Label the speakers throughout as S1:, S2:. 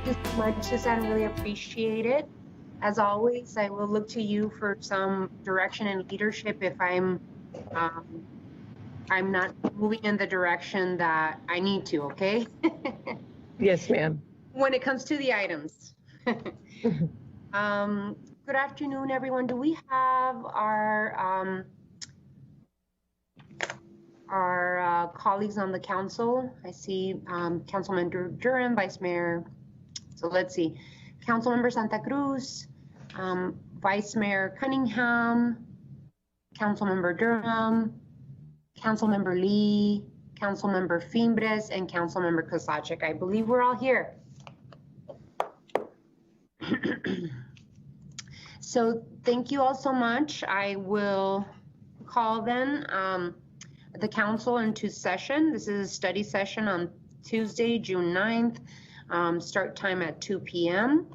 S1: you so much, Susan. Really appreciate it. As always, I will look to you for some direction and leadership if I'm not moving in the direction that I need to, okay?
S2: Yes, ma'am.
S1: When it comes to the items. Good afternoon, everyone. Do we have our colleagues on the council? I see Councilman Durham, Vice Mayor. So let's see. Councilmember Santa Cruz, Vice Mayor Cunningham, Councilmember Durham, Councilmember Lee, Councilmember Fimbres, and Councilmember Kosacic. I believe we're all here. So thank you all so much. I will call then the council into session. This is a study session on Tuesday, June 9th, start time at 2 p.m.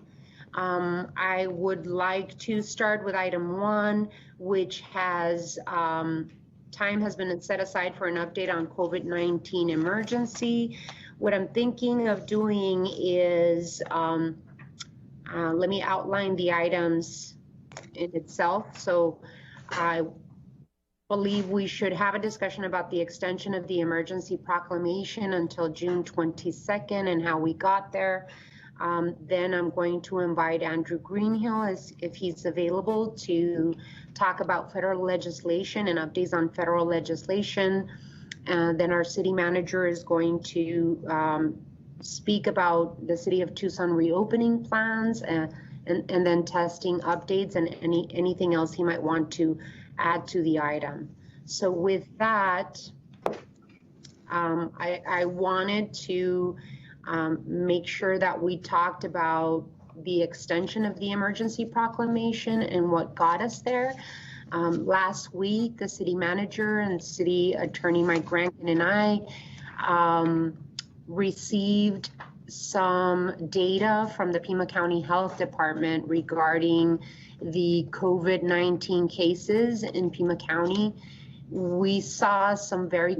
S1: I would like to start with item 1, which has time has been set aside for an update on COVID-19 emergency. What I'm thinking of doing is, let me outline the items in itself. So I believe we should have a discussion about the extension of the emergency proclamation until June 22nd and how we got there. Then I'm going to invite Andrew Greenhill if he's available to talk about federal legislation and updates on federal legislation. Then our city manager is going to speak about the city of Tucson reopening plans and then testing updates and anything else he might want to add to the item. So with that, I wanted to make sure that we talked about the extension of the emergency proclamation and what got us there. Last week, the city manager and city attorney Mike Rankin and I received some data from the Pima County Health Department regarding the COVID-19 cases in Pima County. We saw some very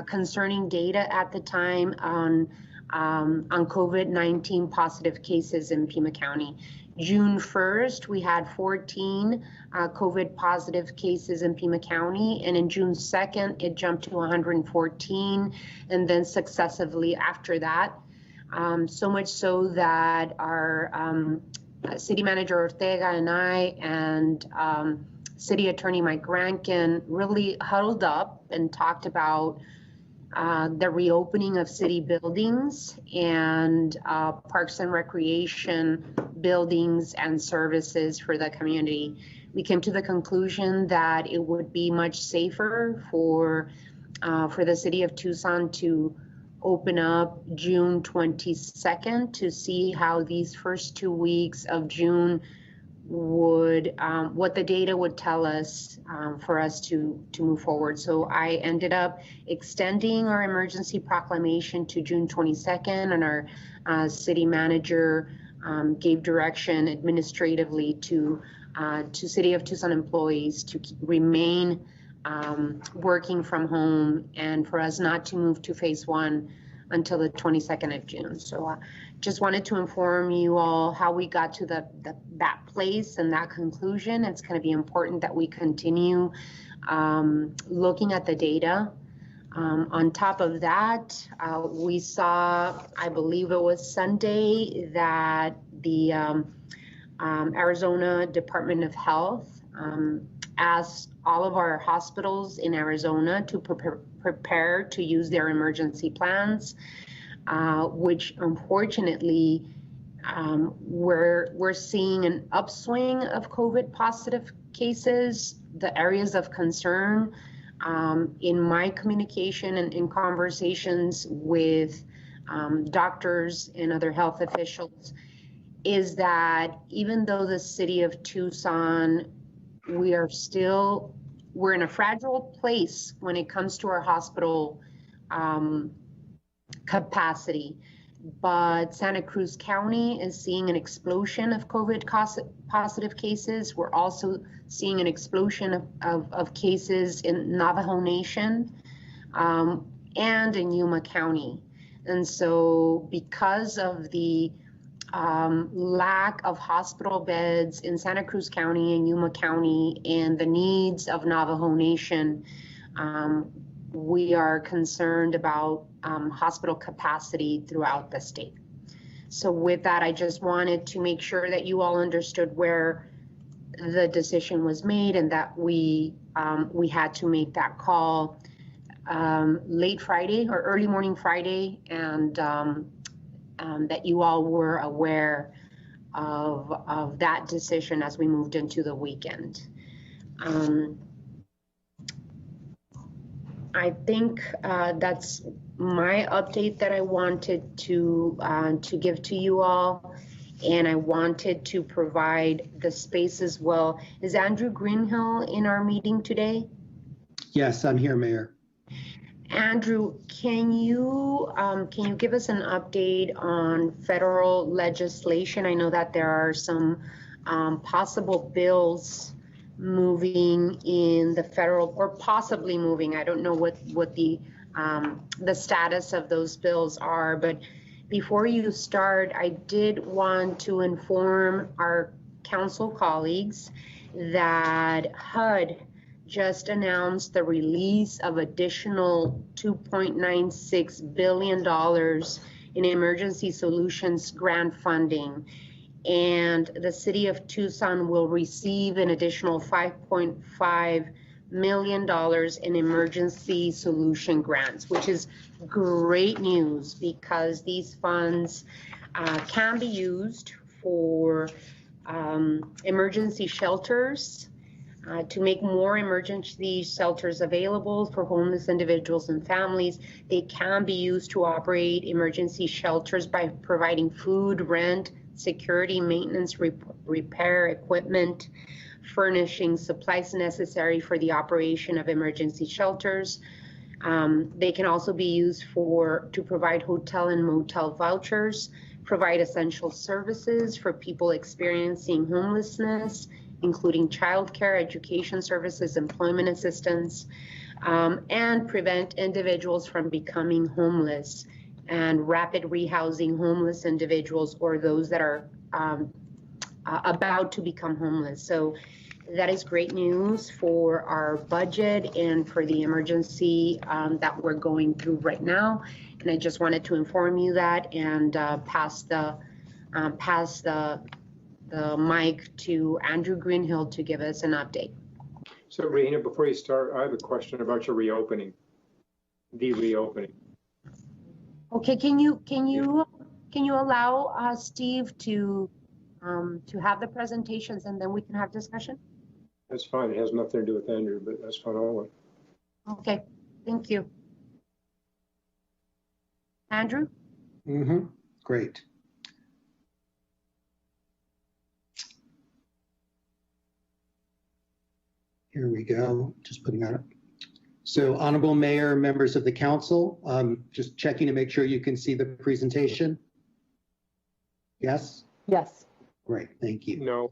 S1: concerning data at the time on COVID-19 positive cases in Pima County. June 1st, we had 14 COVID positive cases in Pima County, and in June 2nd, it jumped to 114, and then successively after that. So much so that our city manager Ortega and I and city attorney Mike Rankin really huddled up and talked about the reopening of city buildings and parks and recreation buildings and services for the community. We came to the conclusion that it would be much safer for the city of Tucson to open up June 22nd to see how these first 2 weeks of June would, what the data would tell us for us to move forward. So I ended up extending our emergency proclamation to June 22nd, and our city manager gave direction administratively to City of Tucson employees to remain working from home and for us not to move to phase 1 until the 22nd of June. So just wanted to inform you all how we got to that place and that conclusion. It's going to be important that we continue looking at the data. On top of that, we saw, I believe it was Sunday, that the Arizona Department of Health asked all of our hospitals in Arizona to prepare to use their emergency plans, which unfortunately we're seeing an upswing of COVID positive cases. The areas of concern in my communication and in conversations with doctors and other health officials is that even though the city of Tucson, we're in a fragile place when it comes to our hospital capacity, but Santa Cruz County is seeing an explosion of COVID positive cases. We're also seeing an explosion of cases in Navajo Nation and in Yuma County. And so because of the lack of hospital beds in Santa Cruz County and Yuma County and the needs of Navajo Nation, we are concerned about hospital capacity throughout the state. So with that, I just wanted to make sure that you all understood where the decision was made and that we had to make that call late Friday or early morning Friday, and that you all were aware of that decision as we moved into the weekend. I think that's my update that I wanted to give to you all, and I wanted to provide the space as well. Is Andrew Greenhill in our meeting today?
S3: Yes, I'm here, Mayor.
S1: Andrew, can you give us an update on federal legislation? I know that there are some possible bills moving in the federal, or possibly moving. I don't know what the status of those bills are, but before you start, I did want to inform our council colleagues that HUD just announced the release of additional $2.96 billion in emergency solutions grant funding. And the city of Tucson will receive an additional $5.5 million in emergency solution grants, which is great news because these funds can be used for emergency shelters, to make more emergency shelters available for homeless individuals and families. They can be used to operate emergency shelters by providing food, rent, security, maintenance, repair equipment, furnishing supplies necessary for the operation of emergency shelters. They can also be used to provide hotel and motel vouchers, provide essential services for people experiencing homelessness, including childcare, education services, employment assistance, and prevent individuals from becoming homeless, and rapid rehousing homeless individuals or those that are about to become homeless. So that is great news for our budget and for the emergency that we're going through right now. And I just wanted to inform you that and pass the mic to Andrew Greenhill to give us an update.
S4: So Reina, before you start, I have a question about your reopening, the reopening.
S1: Okay, can you allow Steve to have the presentations and then we can have discussion?
S4: That's fine. It has nothing to do with Andrew, but that's fine. All
S1: Okay, thank you. Andrew?
S3: Great. Here we go, just putting that up. So Honorable Mayor, members of the council, just checking to make sure you can see the presentation. Yes?
S2: Yes.
S3: Great, thank you.
S4: No.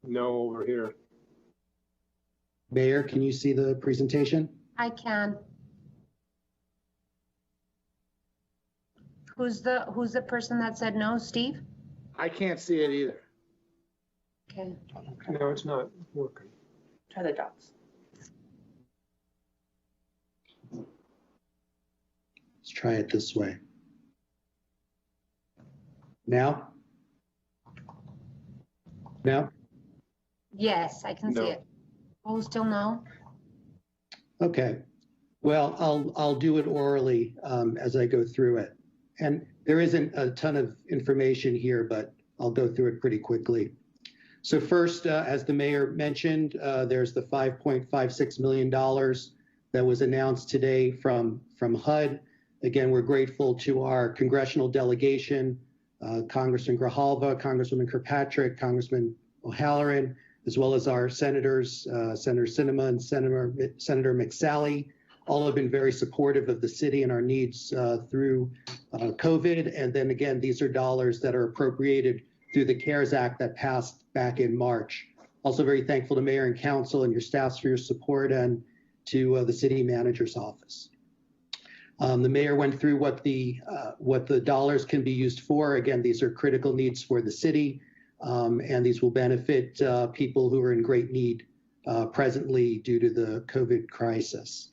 S4: No, over here.
S3: Mayor, can you see the presentation?
S1: I can. Who's the person that said no, Steve?
S5: I can't see it either.
S1: Okay.
S4: No, it's not working.
S2: Try the dots.
S3: Let's try it this way. Now? Now?
S1: Yes, I can see
S4: No.
S1: it. Oh, still no?
S3: Okay. Well, I'll do it orally as I go through it. And there isn't a ton of information here, but I'll go through it pretty quickly. So first, as the mayor mentioned, there's the $5.56 million that was announced today from HUD. Again, we're grateful to our congressional delegation, Congressman Grijalva, Congresswoman Kirkpatrick, Congressman O'Halloran, as well as our senators, Senator Sinema and Senator McSally. All have been very supportive of the city and our needs through COVID. And then again, these are dollars that are appropriated through the CARES Act that passed back in March. Also very thankful to Mayor and Council and your staffs for your support, and to the City Manager's Office. The mayor went through what the dollars can be used for. Again, these are critical needs for the city, and these will benefit people who are in great need presently due to the COVID crisis.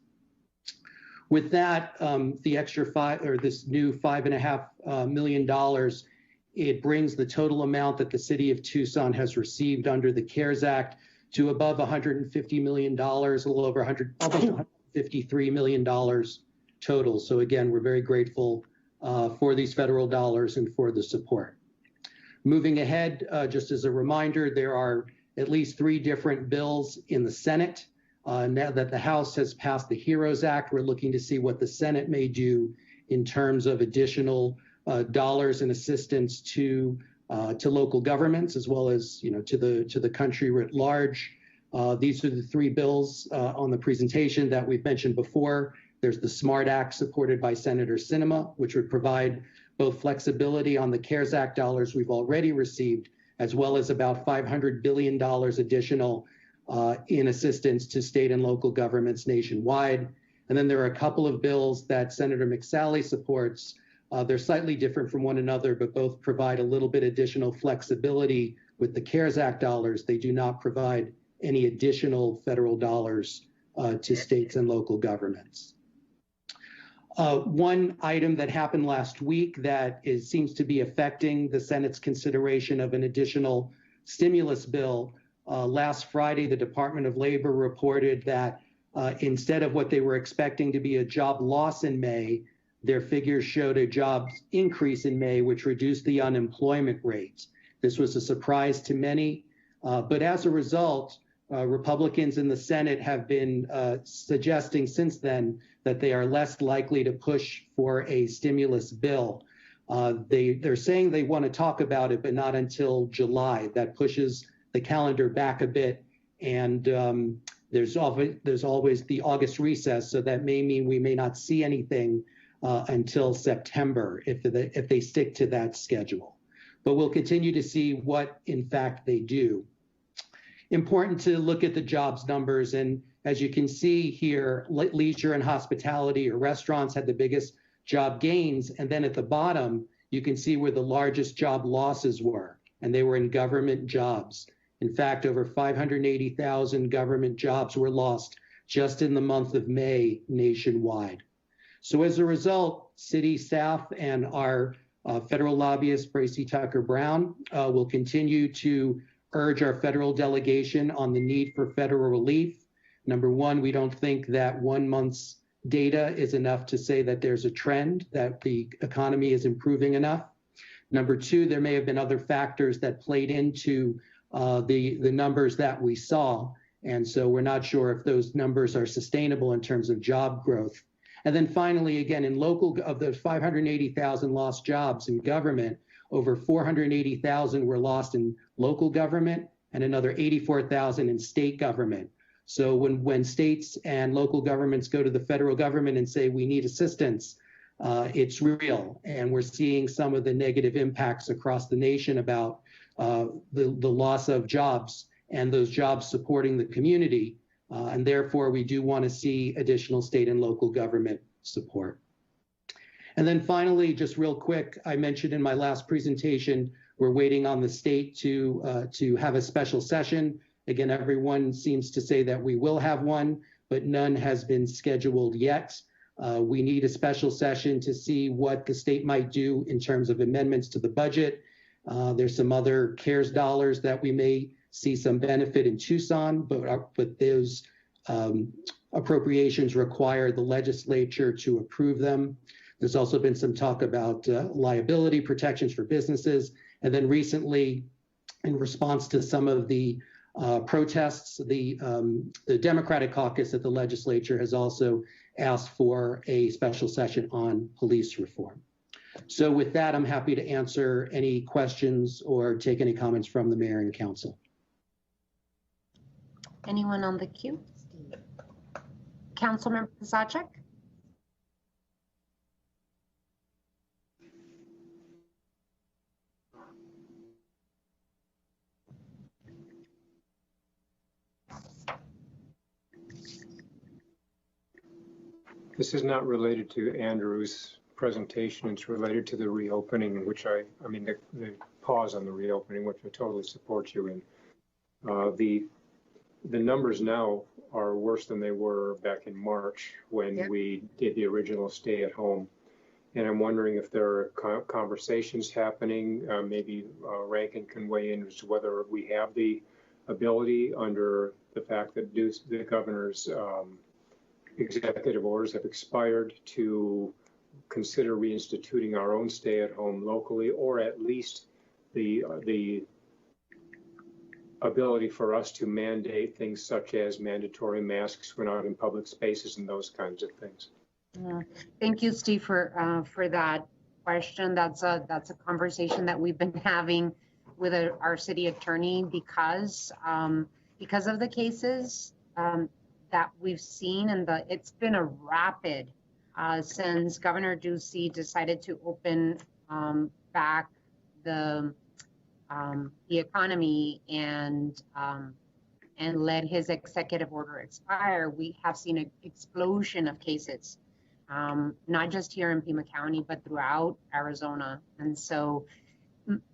S3: With that, the extra this new $5.5 million, it brings the total amount that the city of Tucson has received under the CARES Act to above $150 million, a little over almost $153 million total. So again, we're very grateful for these federal dollars and for the support. Moving ahead, just as a reminder, there are at least 3 different bills in the Senate. Now that the House has passed the HEROES Act, we're looking to see what the Senate may do in terms of additional dollars and assistance to local governments, as well as to the country writ large. These are the 3 bills on the presentation that we've mentioned before. There's the SMART Act supported by Senator Sinema, which would provide both flexibility on the CARES Act dollars we've already received, as well as about $500 billion additional in assistance to state and local governments nationwide. And then there are a couple of bills that Senator McSally supports. They're slightly different from one another, but both provide a little bit additional flexibility with the CARES Act dollars. They do not provide any additional federal dollars to states and local governments. One item that happened last week that seems to be affecting the Senate's consideration of an additional stimulus bill. Last Friday, the Department of Labor reported that instead of what they were expecting to be a job loss in May, their figures showed a job increase in May, which reduced the unemployment rate. This was a surprise to many, but as a result, Republicans in the Senate have been suggesting since then that they are less likely to push for a stimulus bill. They're saying they want to talk about it, but not until July. That pushes the calendar back a bit, and there's always the August recess, so that may mean we may not see anything until September if they stick to that schedule. But we'll continue to see what, in fact, they do. Important to look at the jobs numbers, and as you can see here, leisure and hospitality or restaurants had the biggest job gains, and then at the bottom, you can see where the largest job losses were, and they were in government jobs. In fact, over 580,000 government jobs were lost just in the month of May nationwide. So as a result, city staff and our federal lobbyist, Bracy Tucker Brown, will continue to urge our federal delegation on the need for federal relief. Number one, we don't think that 1 month's data is enough to say that there's a trend, that the economy is improving enough. Number two, there may have been other factors that played into the numbers that we saw. And so we're not sure if those numbers are sustainable in terms of job growth. And then finally, again, in local, of the 580,000 lost jobs in government, over 480,000 were lost in local government and another 84,000 in state government. So when states and local governments go to the federal government and say, we need assistance, it's real. And we're seeing some of the negative impacts across the nation about the loss of jobs and those jobs supporting the community. And therefore, we do want to see additional state and local government support. And then finally, just real quick, I mentioned in my last presentation, we're waiting on the state to have a special session. Again, everyone seems to say that we will have one, but none has been scheduled yet. We need a special session to see what the state might do in terms of amendments to the budget. There's some other CARES dollars that we may see some benefit in Tucson, but those appropriations require the legislature to approve them. There's also been some talk about liability protections for businesses. And then recently, in response to some of the protests, the Democratic caucus at the legislature has also asked for a special session on police reform. So with that, I'm happy to answer any questions or take any comments from the mayor and council.
S1: Anyone on the queue? Councilmember Zajac?
S4: This is not related to Andrew's presentation. It's related to the reopening, which I mean, the pause on the reopening, which I totally support you in. The numbers now are worse than they were back in March when we did the original stay at home. And I'm wondering if there are conversations happening, maybe Rankin can weigh in as to whether we have the ability under the fact that the governor's executive orders have expired to consider reinstituting our own stay at home locally, or at least the ability for us to mandate things such as mandatory masks when out in public spaces and those kinds of things.
S1: Thank you, Steve, for that question. That's a conversation that we've been having with our city attorney because of the cases that we've seen, and it's been a rapid since Governor Ducey decided to open back the economy and let his executive order expire. We have seen an explosion of cases, not just here in Pima County, but throughout Arizona. And so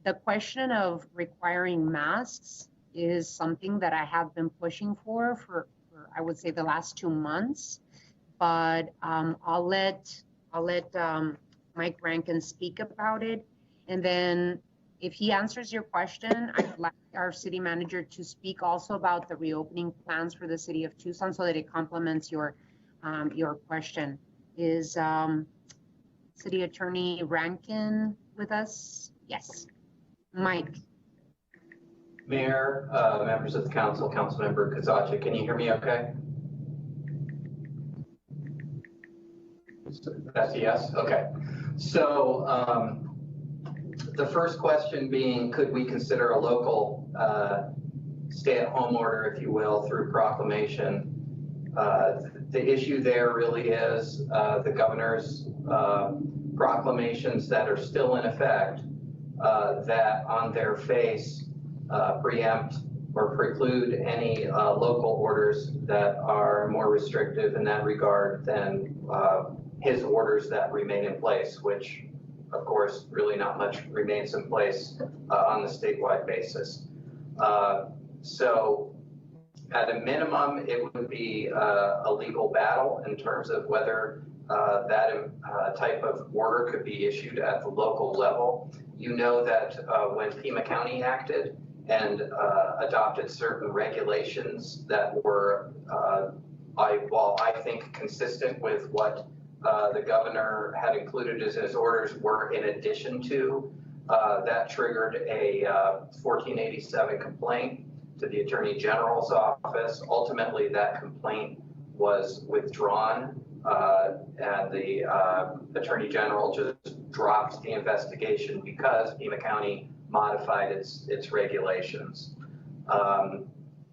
S1: the question of requiring masks is something that I have been pushing for I would say the last 2 months, but I'll let Mike Rankin speak about it. And then if he answers your question, I'd like our city manager to speak also about the reopening plans for the city of Tucson so that it complements your question. Is City Attorney Rankin with us? Yes. Mike.
S6: Mayor, members of the council, Councilmember Kazacha, can you hear me okay? That's a yes? Okay. So the first question being, could we consider a local stay-at-home order, if you will, through proclamation? The issue there really is the governor's proclamations that are still in effect that on their face preempt or preclude any local orders that are more restrictive in that regard than his orders that remain in place, which of course really not much remains in place on the statewide basis. So at a minimum, it would be a legal battle in terms of whether that type of order could be issued at the local level. You know that when Pima County acted and adopted certain regulations that were, while I think consistent with what the governor had included as his orders were in addition to, that triggered a 1487 complaint to the Attorney General's office. Ultimately, that complaint was withdrawn, and the Attorney General just dropped the investigation because Pima County modified its regulations.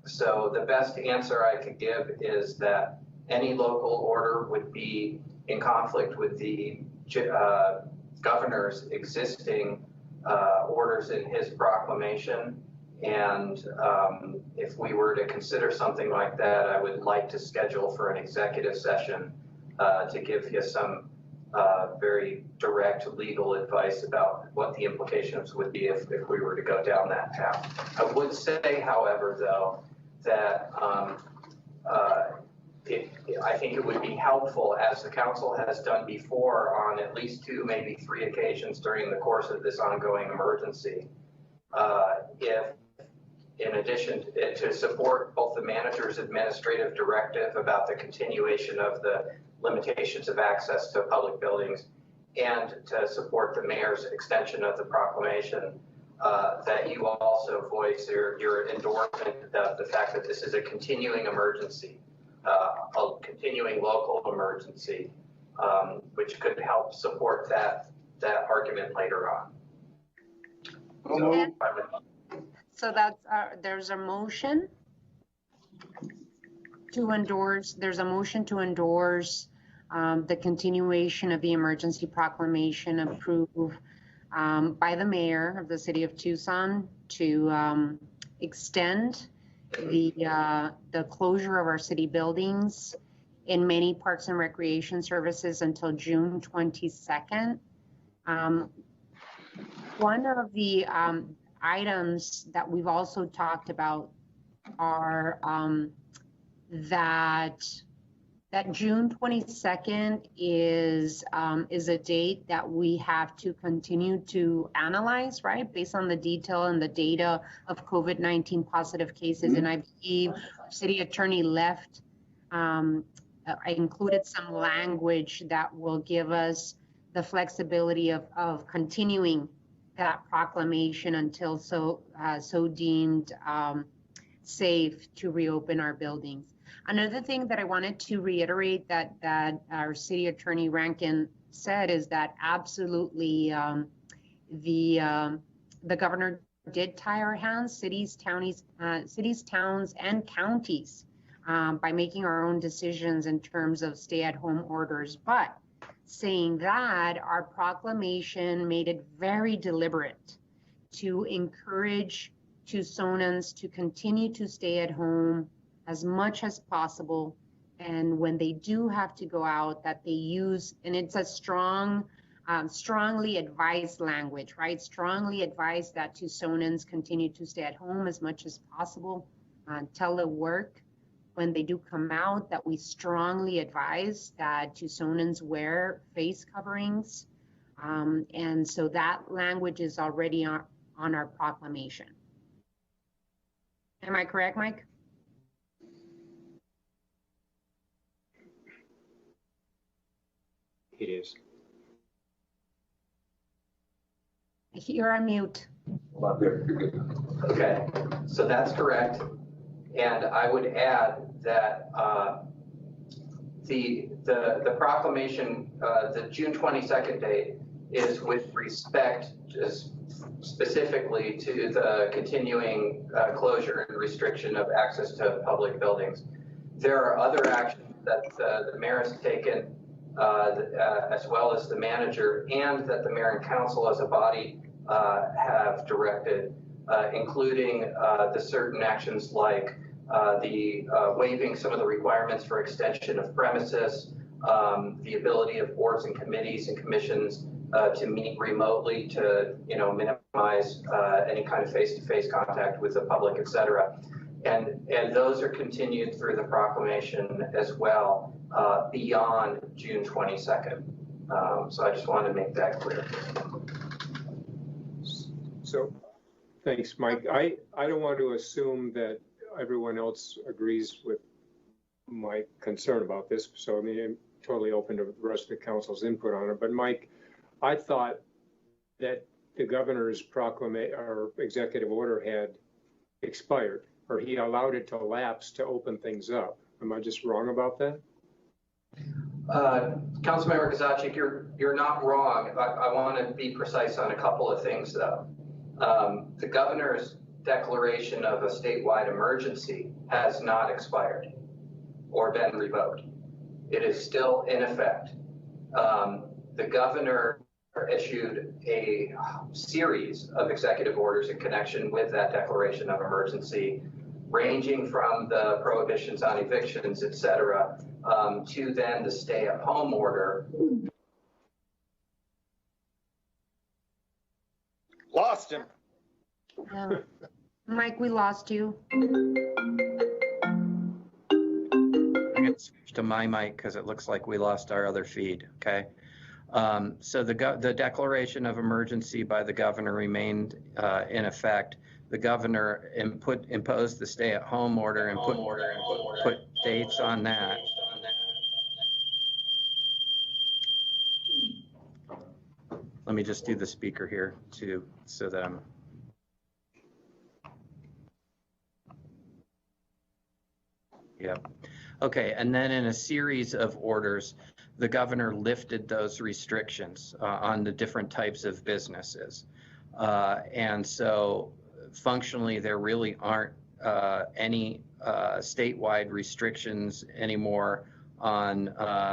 S6: So the best answer I could give is that any local order would be in conflict with the governor's existing orders in his proclamation. And if we were to consider something like that, I would like to schedule for an executive session to give you some very direct legal advice about what the implications would be if we were to go down that path. I would say, however, though, that I think it would be helpful, as the council has done before on at least 2, maybe 3 occasions during the course of this ongoing emergency, if in addition to support both the manager's administrative directive about the continuation of the limitations of access to public buildings and to support the mayor's extension of the proclamation, that you also voice your endorsement of the fact that this is a continuing emergency, a continuing local emergency, which could help support that argument later on.
S1: So that's there's a motion to endorse. There's a motion to endorse the continuation of the emergency proclamation approved by the mayor of the city of Tucson to extend the closure of our city buildings in many parks and recreation services until June 22nd. One of the items that we've also talked about are that June 22nd is a date that we have to continue to analyze, right, based on the detail and the data of COVID-19 positive cases. And I believe our city attorney left, I included some language that will give us the flexibility of continuing that proclamation until so deemed safe to reopen our buildings. Another thing that I wanted to reiterate that our city attorney Rankin said is that absolutely the governor did tie our hands, cities, towns, and counties, by making our own decisions in terms of stay-at-home orders. But saying that, our proclamation made it very deliberate to encourage Tucsonans to continue to stay at home as much as possible, and when they do have to go out, that they use, and it's a strongly advised language, right? Strongly advised that Tucsonans continue to stay at home as much as possible, telework. When they do come out, that we strongly advise that Tucsonans wear face coverings, and so that language is already on our proclamation. Am I correct, Mike?
S4: It is.
S1: You're on mute.
S6: Okay, so that's correct. And I would add that the proclamation, the June 22nd date, is with respect just specifically to the continuing closure and restriction of access to public buildings. There are other actions that the mayor has taken, as well as the manager, and that the mayor and council as a body have directed, including the certain actions like the waiving some of the requirements for extension of premises, the ability of boards and committees and commissions to meet remotely to, minimize any kind of face-to-face contact with the public, et cetera. And those are continued through the proclamation as well, beyond June 22nd. So I just wanted to make that clear.
S4: So, thanks, Mike. I don't want to assume that everyone else agrees with my concern about this. So, I mean, I'm totally open to the rest of the council's input on it. But Mike, I thought that the governor's proclamation or executive order had expired, or he allowed it to lapse to open things up. Am I just wrong about that?
S6: Councilmember Kozaczyk, you're not wrong. I want to be precise on a couple of things, though. The governor's declaration of a statewide emergency has not expired or been revoked. It is still in effect. The governor issued a series of executive orders in connection with that declaration of emergency, ranging from the prohibitions on evictions, et cetera, to then the stay-at-home order.
S5: Lost him.
S1: Mike, we lost you.
S7: I'm going to switch to my mic because it looks like we lost our other feed, okay? So the declaration of emergency by the governor remained in effect. The governor imposed the stay-at-home order and put dates on that. Let me just do the speaker here too, so that I'm. Yep. Okay, and then in a series of orders, the governor lifted those restrictions on the different types of businesses. And so functionally, there really aren't any statewide restrictions anymore on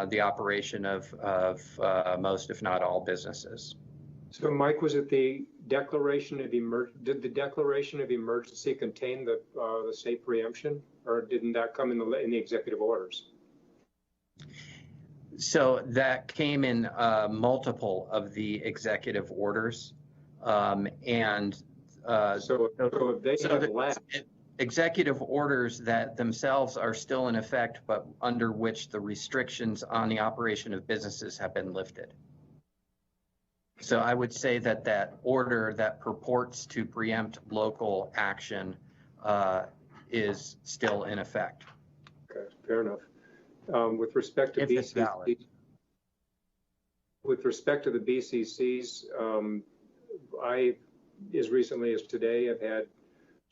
S7: the operation of most, if not all, businesses.
S4: So Mike, was it the declaration of did the declaration of emergency contain the state preemption, or didn't that come in the executive orders?
S7: So that came in multiple of the executive orders. And
S4: So if they
S7: so
S4: have
S7: the
S4: lapsed,
S7: executive orders that themselves are still in effect, but under which the restrictions on the operation of businesses have been lifted. So I would say that that order that purports to preempt local action is still in effect.
S4: okay, fair enough. With respect to
S7: If it's valid.
S4: BCC, with respect to the BCCs, I, as recently as today, have had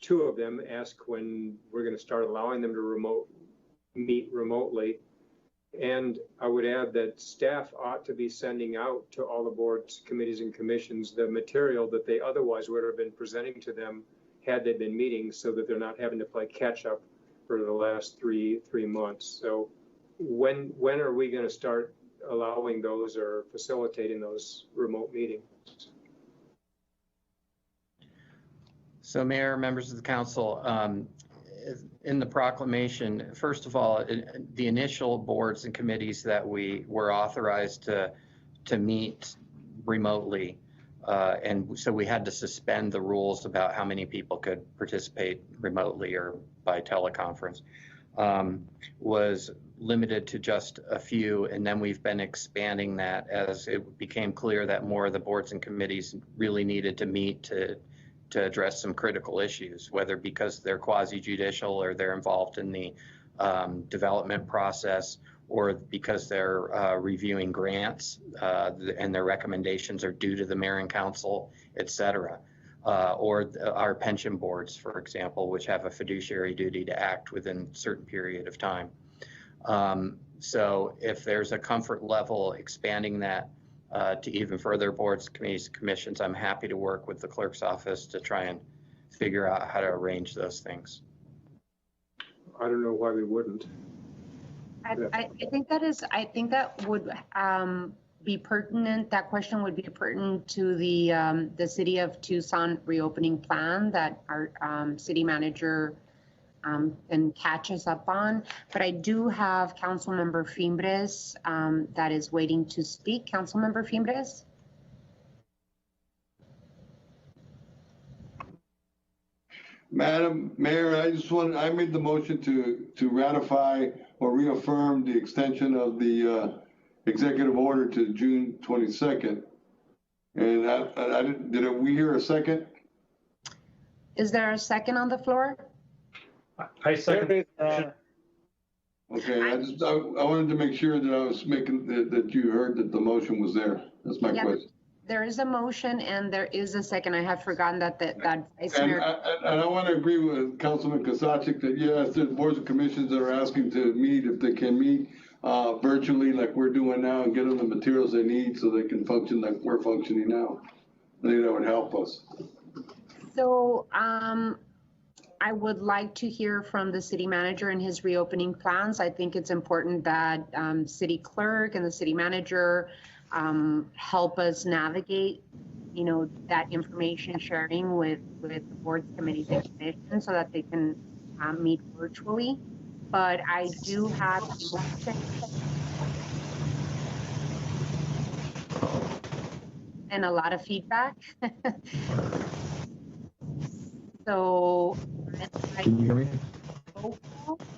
S4: 2 of them ask when we're going to start allowing them to meet remotely. And I would add that staff ought to be sending out to all the boards, committees, and commissions the material that they otherwise would have been presenting to them had they been meeting, so that they're not having to play catch up for the last three months. So when are we going to start allowing those or facilitating those remote meetings?
S7: So Mayor, members of the council, in the proclamation, first of all, the initial boards and committees that we were authorized to meet remotely, and so we had to suspend the rules about how many people could participate remotely or by teleconference, was limited to just a few, and then we've been expanding that as it became clear that more of the boards and committees really needed to meet to address some critical issues, whether because they're quasi-judicial or they're involved in the development process, or because they're reviewing grants and their recommendations are due to the mayor and council, et cetera. Or our pension boards, for example, which have a fiduciary duty to act within a certain period of time. So if there's a comfort level expanding that to even further boards, committees, commissions, I'm happy to work with the clerk's office to try and figure out how to arrange those things.
S4: I don't know why we wouldn't.
S1: I think that would be pertinent. That question would be pertinent to the City of Tucson reopening plan that our city manager can catch us up on. But I do have Councilmember Fimbres that is waiting to speak. Councilmember Fimbres.
S8: Madam Mayor, I made the motion to ratify or reaffirm the extension of the executive order to June 22nd. And did we hear a second?
S1: Is there a second on the floor?
S9: I second.
S8: Okay, I wanted to make sure that I was making, that you heard that the motion was there. That's my question.
S1: There is a motion and there is a second. I have forgotten that Vice Mayor.
S8: And I want to agree with Councilman Kasachik that yes, there's boards and commissions that are asking to meet, if they can meet virtually like we're doing now, and get them the materials they need so they can function like we're functioning now. I think that would help us.
S1: So I would like to hear from the city manager and his reopening plans. I think it's important that city clerk and the city manager help us navigate, that information sharing with the boards, committees, and commissions so that they can meet virtually. But I do have a motion and a lot of feedback. So
S9: Can you hear me?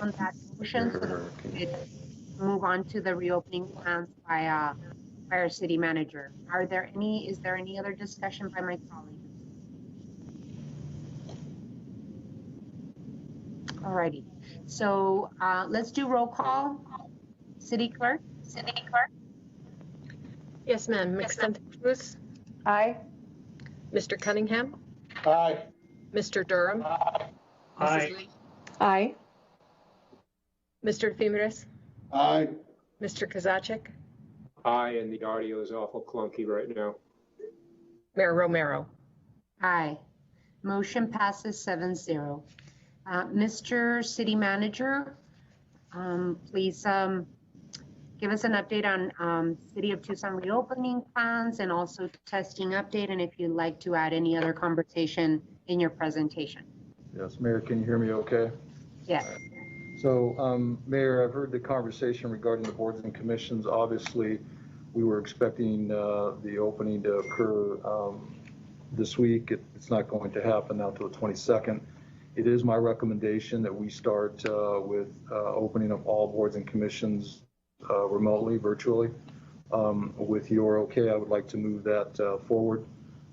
S1: on that motion, so that we could move on to the reopening plans by our city manager. Is there any other discussion by my colleagues? Alrighty, so let's do roll call. City clerk?
S2: Yes, ma'am. Ms. Cruz?
S10: Aye.
S2: Mr. Cunningham?
S8: Aye.
S2: Mr. Durham?
S9: Aye.
S2: Mrs. Lee?
S10: Aye.
S2: Mr. Fimbres?
S8: Aye.
S2: Mr. Kozaczek?
S4: Aye, and the audio is awful clunky right now.
S2: Mayor Romero?
S1: Aye. Motion passes 7-0. Mr. City Manager, please give us an update on City of Tucson reopening plans and also testing update, and if you'd like to add any other conversation in your presentation.
S9: Yes, Mayor, can you hear me okay?
S1: Yes.
S9: So, Mayor, I've heard the conversation regarding the boards and commissions. Obviously, we were expecting the opening to occur this week. It's not going to happen now till the 22nd. It is my recommendation that we start with opening of all boards and commissions remotely, virtually. With your okay, I would like to move that forward.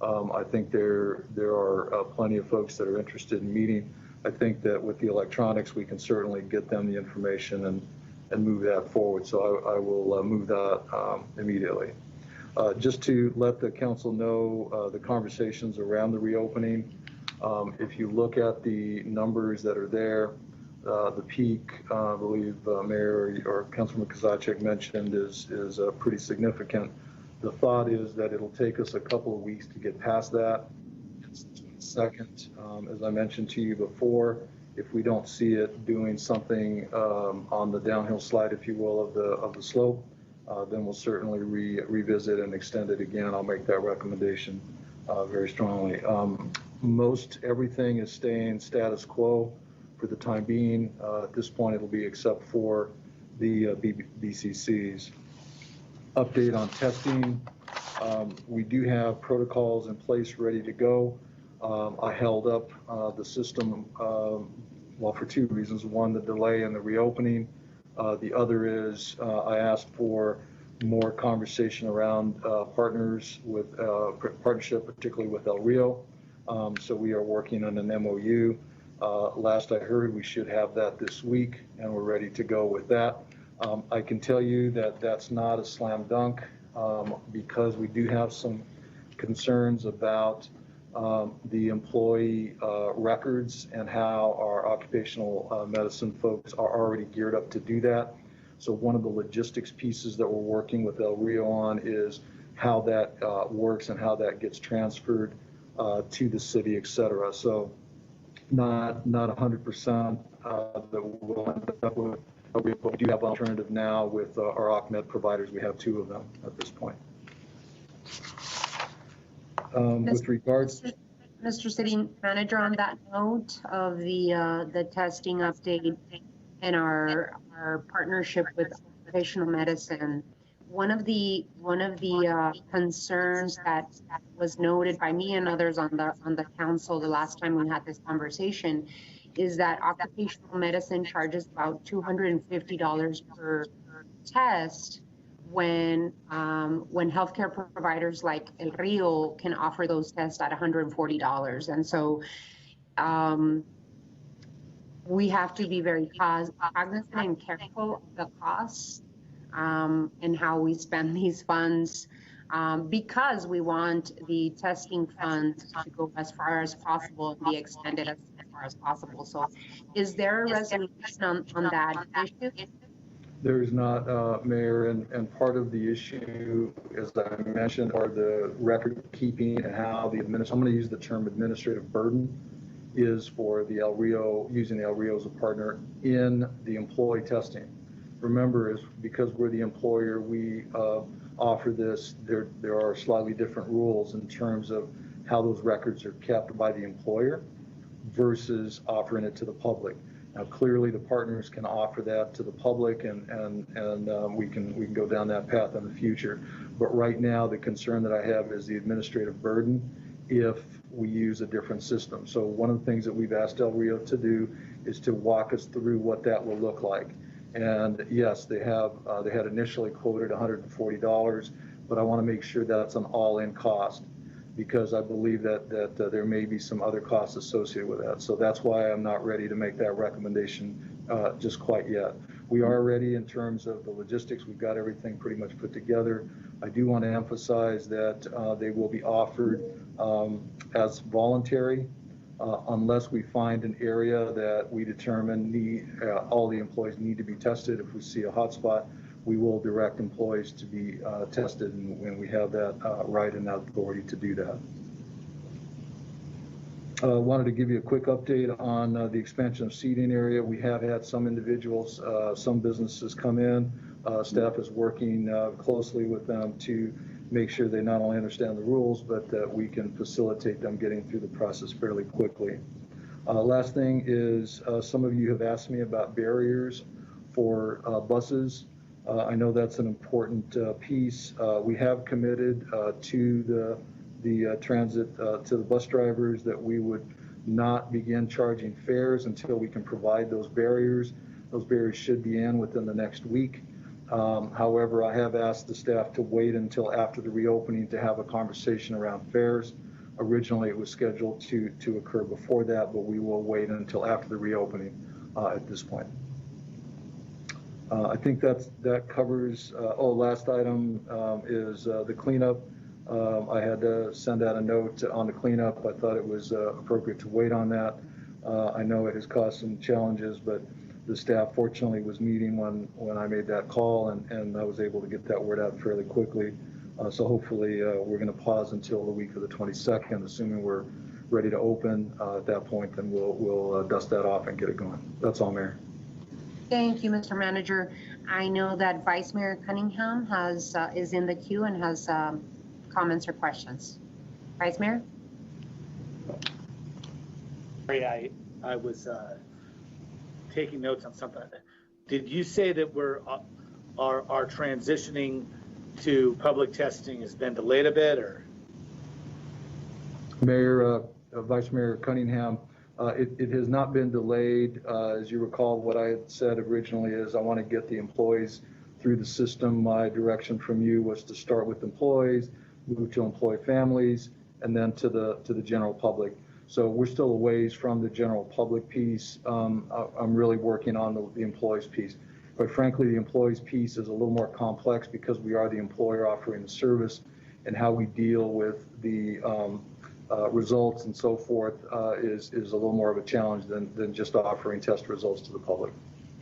S9: I think there are plenty of folks that are interested in meeting. I think that with the electronics, we can certainly get them the information and move that forward. So I will move that immediately. Just to let the council know the conversations around the reopening. If you look at the numbers that are there, the peak, I believe Mayor or Councilman Kozaczek mentioned is pretty significant. The thought is that it'll take us a couple of weeks to get past that. Second, as I mentioned to you before, if we don't see it doing something on the downhill slide, if you will, of the slope, then we'll certainly revisit and extend it again. I'll make that recommendation very strongly. Most everything is staying status quo for the time being. At this point, it'll be except for the BCCs. Update on testing. We do have protocols in place ready to go. I held up the system, well, for two reasons. One, the delay in the reopening. The other is I asked for more conversation around partners with partnership, particularly with El Rio. So we are working on an MOU. Last I heard, we should have that this week, and we're ready to go with that. I can tell you that that's not a slam dunk because we do have some concerns about the employee records and how our occupational medicine folks are already geared up to do that. So one of the logistics pieces that we're working with El Rio on is how that works and how that gets transferred to the city, et cetera. So not 100% that we'll end up with. We do have an alternative now with our OCMED providers. We have two of them at this point. With regards,
S1: Mr. City Manager, on that note of the testing update and our partnership with occupational medicine, one of the concerns that was noted by me and others on the council the last time we had this conversation is that occupational medicine charges about $250 per test when healthcare providers like El Rio can offer those tests at $140. And so we have to be very cognizant and careful of the costs and how we spend these funds because we want the testing funds to go as far as possible and be extended as far as possible. So is there a resolution on that issue?
S9: there is not, Mayor, and part of the issue, as I mentioned, are the record keeping and how the I'm going to use the term administrative burden is for the El Rio, using the El Rio as a partner in the employee testing. Remember, is because we're the employer, we offer this, there are slightly different rules in terms of how those records are kept by the employer versus offering it to the public. Now, clearly, the partners can offer that to the public, and we can go down that path in the future. But right now, the concern that I have is the administrative burden if we use a different system. So one of the things that we've asked El Rio to do is to walk us through what that will look like. And yes, they had initially quoted $140, but I want to make sure that's an all-in cost, because I believe that there may be some other costs associated with that. So that's why I'm not ready to make that recommendation just quite yet. We are ready in terms of the logistics. We've got everything pretty much put together. I do want to emphasize that they will be offered as voluntary unless we find an area that we determine all the employees need to be tested. If we see a hotspot, we will direct employees to be tested, and we have that right and that authority to do that. Wanted to give you a quick update on the expansion of seating area. We have had some individuals, some businesses come in. Staff is working closely with them to make sure they not only understand the rules, but that we can facilitate them getting through the process fairly quickly. Last thing is, some of you have asked me about barriers for buses. I know that's an important piece. We have committed to the transit, to the bus drivers, that we would not begin charging fares until we can provide those barriers. Those barriers should be in within the next week. However, I have asked the staff to wait until after the reopening to have a conversation around fares. Originally, it was scheduled to occur before that, but we will wait until after the reopening at this point. I think that covers, last item is the cleanup. I had to send out a note on the cleanup. I thought it was appropriate to wait on that. I know it has caused some challenges, but the staff fortunately was meeting when I made that call, and I was able to get that word out fairly quickly. So hopefully we're going to pause until the week of the 22nd, assuming we're ready to open at that point, then we'll dust that off and get it going. That's all, Mayor.
S1: Thank you, Mr. Manager. I know that Vice Mayor Cunningham is in the queue and has comments or questions. Vice Mayor?
S5: Great, I was taking notes on something. Did you say that our transitioning to public testing has been delayed a bit, or?
S9: Mayor, Vice Mayor Cunningham, it has not been delayed. As you recall, what I had said originally is I want to get the employees through the system. My direction from you was to start with employees, move to employee families, and then to the general public. So we're still a ways from the general public piece. I'm really working on the employees piece. Quite frankly, the employees piece is a little more complex because we are the employer offering the service, and how we deal with the results and so forth is a little more of a challenge than just offering test results to the public.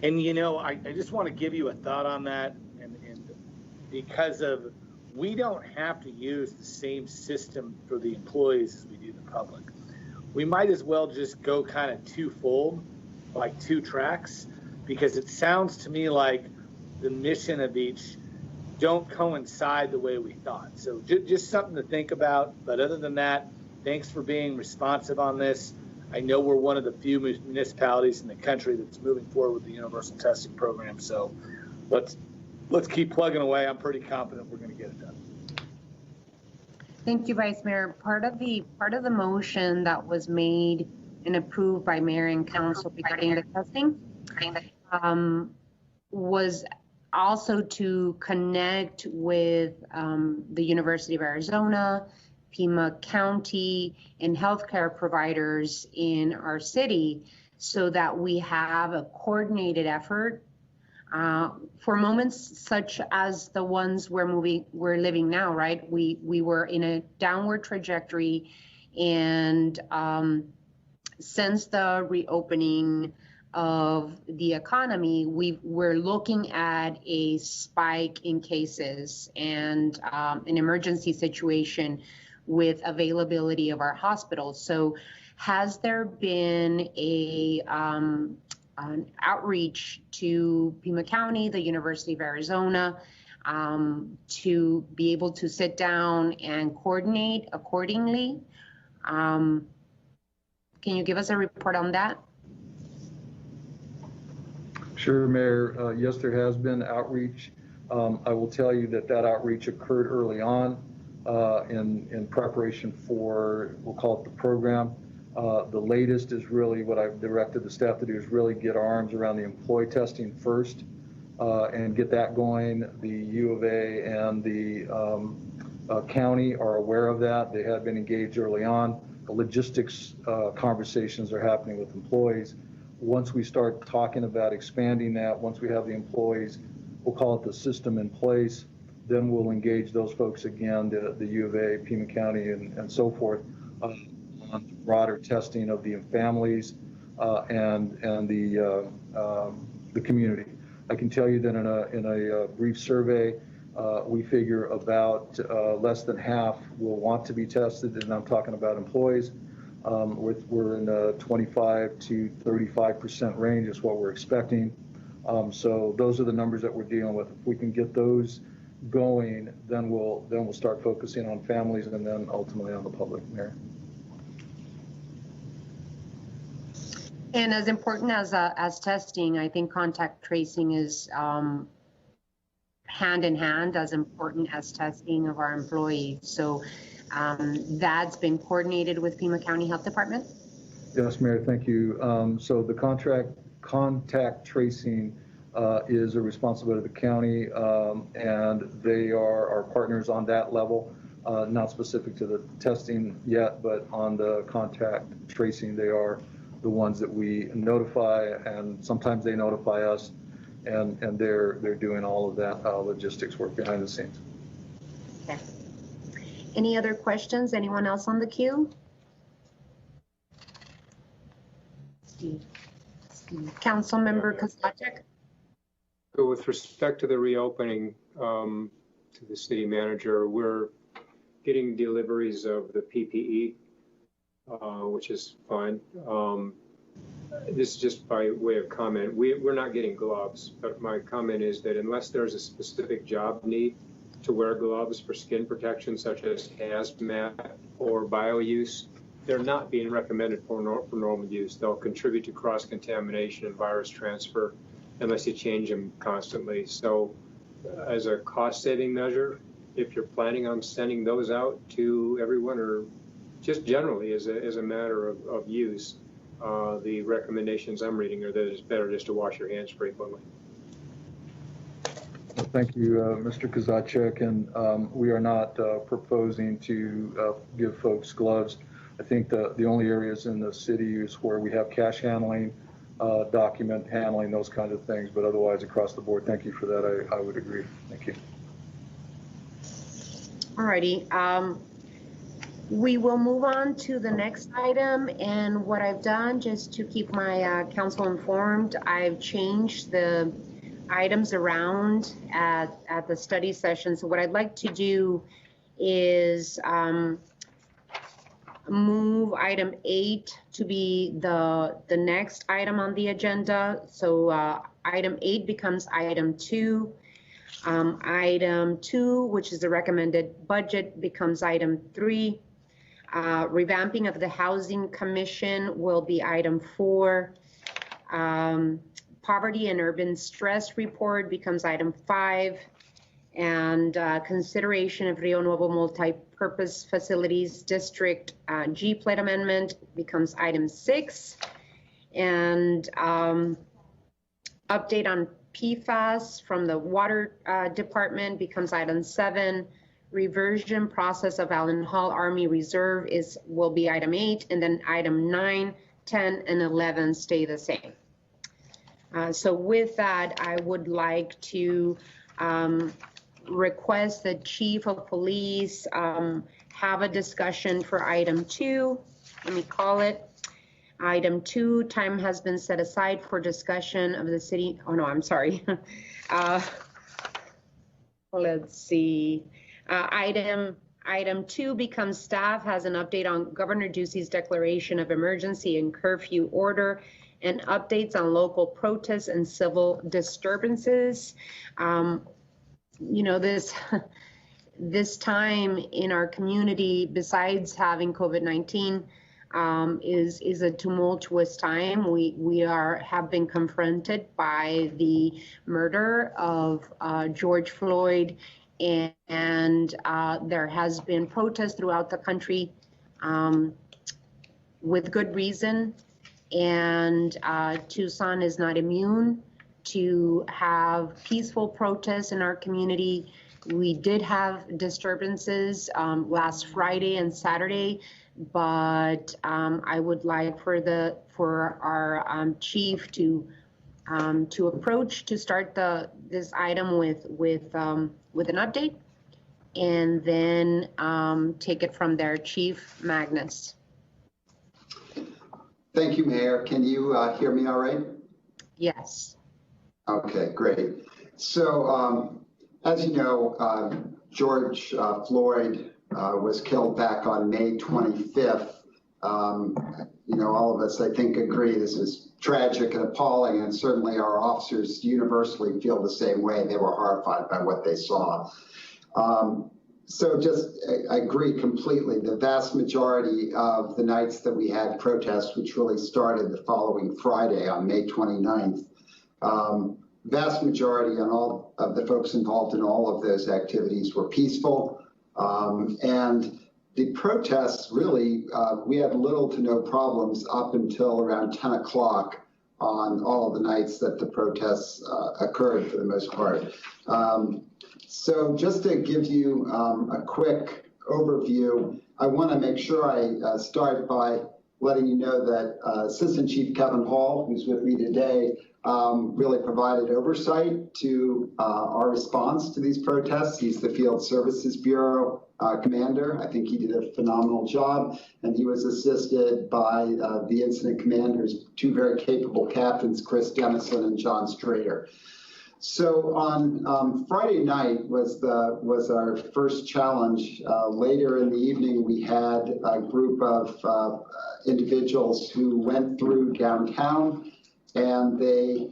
S5: And you know, I just want to give you a thought on that, and because of, we don't have to use the same system for the employees as we do the public. We might as well just go kind of twofold, like two tracks, because it sounds to me like the mission of each don't coincide the way we thought. So just something to think about. But other than that, thanks for being responsive on this. I know we're one of the few municipalities in the country that's moving forward with the universal testing program. So let's keep plugging away. I'm pretty confident we're going to get it done.
S1: Thank you, Vice Mayor. Part of the motion that was made and approved by Mayor and Council regarding the testing was also to connect with the University of Arizona, Pima County, and healthcare providers in our city, so that we have a coordinated effort for moments such as the ones we're living now, right? We were in a downward trajectory, and since the reopening of the economy, we're looking at a spike in cases and an emergency situation with availability of our hospitals. So has there been an outreach to Pima County, the University of Arizona, to be able to sit down and coordinate accordingly? Can you give us a report on that?
S9: Sure, Mayor. Yes, there has been outreach. I will tell you that outreach occurred early on in preparation for, we'll call it the program. The latest is really what I've directed the staff to do, is really get our arms around the employee testing first and get that going. The U of A and the county are aware of that. They have been engaged early on. The logistics conversations are happening with employees. Once we start talking about expanding that, once we have the employees, we'll call it the system in place, then we'll engage those folks again, the U of A, Pima County, and so forth, on broader testing of the families and the community. I can tell you that in a brief survey, we figure about less than half will want to be tested, and I'm talking about employees. We're in a 25 to 35% range is what we're expecting. So those are the numbers that we're dealing with. If we can get those going, then we'll start focusing on families and then ultimately on the public, Mayor.
S1: And as important as testing, I think contact tracing is hand in hand as important as testing of our employees. So that's been coordinated with Pima County Health Department.
S9: Yes, Mayor, thank you. So the contact tracing is a responsibility of the county, and they are our partners on that level, not specific to the testing yet, but on the contact tracing, they are the ones that we notify, and sometimes they notify us, and they're doing all of that logistics work behind the scenes.
S1: Okay. Any other questions? Anyone else on the queue? Councilmember Kozachik?
S4: So with respect to the reopening, to the city manager, we're getting deliveries of the PPE, which is fine. This is just by way of comment. We're not getting gloves, but my comment is that unless there's a specific job need to wear gloves for skin protection, such as hazmat or bio use, they're not being recommended for normal use. They'll contribute to cross-contamination and virus transfer unless you change them constantly. So as a cost-saving measure, if you're planning on sending those out to everyone, or just generally as a matter of use, the recommendations I'm reading are that it's better just to wash your hands frequently.
S9: Well, thank you, Mr. Kozachik, and we are not proposing to give folks gloves. I think the only areas in the city is where we have cash handling, document handling, those kinds of things, but otherwise across the board, thank you for that. I would agree. Thank you.
S1: Alrighty. We will move on to the next item, and what I've done, just to keep my council informed, I've changed the items around at the study session. So what I'd like to do is move item 8 to be the next item on the agenda. So item 8 becomes item 2. Item 2, which is the recommended budget, becomes item 3. Revamping of the Housing Commission will be item 4. Poverty and Urban Stress Report becomes item 5. And consideration of Rio Nuevo Multipurpose Facilities District GPLET Amendment becomes item 6. And update on PFAS from the Water Department becomes item 7. Reversion process of Alene Hall Army Reserve will be item 8, and then item 9, 10, and 11 stay the same. So with that, I would like to request the Chief of Police have a discussion for item 2. Let me call it. Item 2, time has been set aside for discussion of the city. Oh no, I'm sorry. Let's see. Item 2 becomes staff has an update on Governor Ducey's declaration of emergency and curfew order and updates on local protests and civil disturbances. You know, this time in our community, besides having COVID-19, is a tumultuous time. We have been confronted by the murder of George Floyd, and there has been protests throughout the country with good reason, and Tucson is not immune to have peaceful protests in our community. We did have disturbances last Friday and Saturday, but I would like for our chief to approach to start this item with an update, and then take it from there. Chief Magnus.
S10: Thank you, Mayor. Can you hear me all right?
S1: Yes.
S10: Okay, great. So as you know, George Floyd was killed back on May 25th. You know, all of us, I think, agree this is tragic and appalling, and certainly our officers universally feel the same way. They were horrified by what they saw. So I agree completely. The vast majority of the nights that we had protests, which really started the following Friday on May 29th, vast majority on all of the folks involved in all of those activities were peaceful. And the protests really, we had little to no problems up until around 10 o'clock on all of the nights that the protests occurred for the most part. So just to give you a quick overview, I want to make sure I start by letting you know that Assistant Chief Kevin Hall, who's with me today, really provided oversight to our response to these protests. He's the Field Services Bureau commander. I think he did a phenomenal job, and he was assisted by the incident commanders, two very capable captains, Chris Dennison and John Strader. So on Friday night was our first challenge. Later in the evening, we had a group of individuals who went through downtown, and they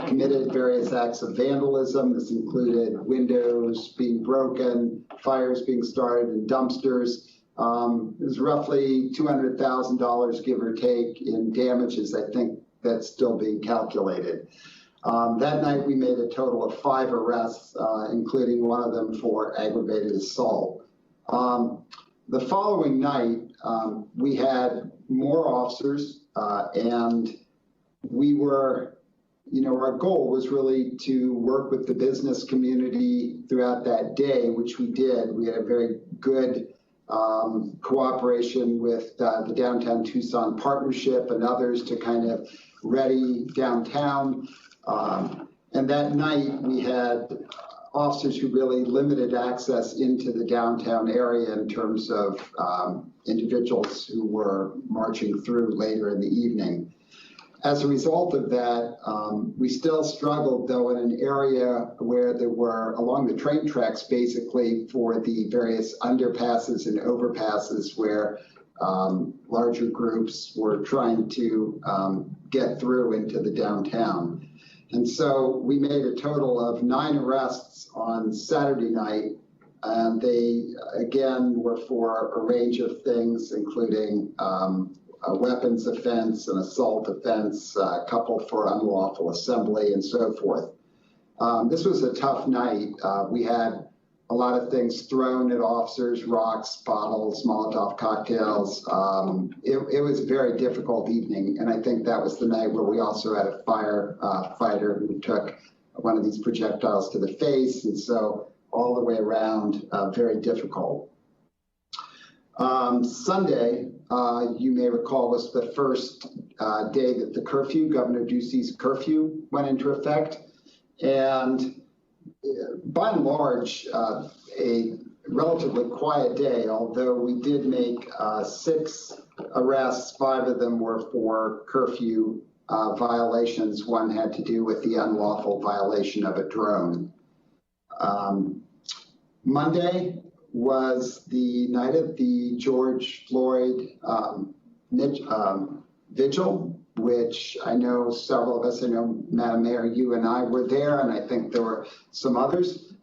S10: committed various acts of vandalism. This included windows being broken, fires being started in dumpsters. It was roughly $200,000, give or take, in damages. I think that's still being calculated. That night, we made a total of 5 arrests, including one of them for aggravated assault. The following night, we had more officers, and we were, our goal was really to work with the business community throughout that day, which we did. We had a very good cooperation with the Downtown Tucson Partnership and others to kind of ready downtown. And that night we had officers who really limited access into the downtown area in terms of individuals who were marching through later in the evening. As a result of that, we still struggled, though, in an area where there were, along the train tracks, basically, for the various underpasses and overpasses where larger groups were trying to get through into the downtown. And so we made a total of 9 arrests on Saturday night, and they, again, were for a range of things, including a weapons offense, an assault offense, a couple for unlawful assembly, and so forth. This was a tough night. We had a lot of things thrown at officers, rocks, bottles, Molotov cocktails. It was a very difficult evening, and I think that was the night where we also had a firefighter who took one of these projectiles to the face, and so all the way around, very difficult. Sunday, you may recall, was the first day that the curfew, Governor Ducey's curfew, went into effect. And by and large, a relatively quiet day, although we did make 6 arrests. 5 of them were for curfew violations. One had to do with the unlawful violation of a drone. Monday was the night of the George Floyd vigil, which I know several of us, I know, Madam Mayor, you and I were there, and I think there were some others.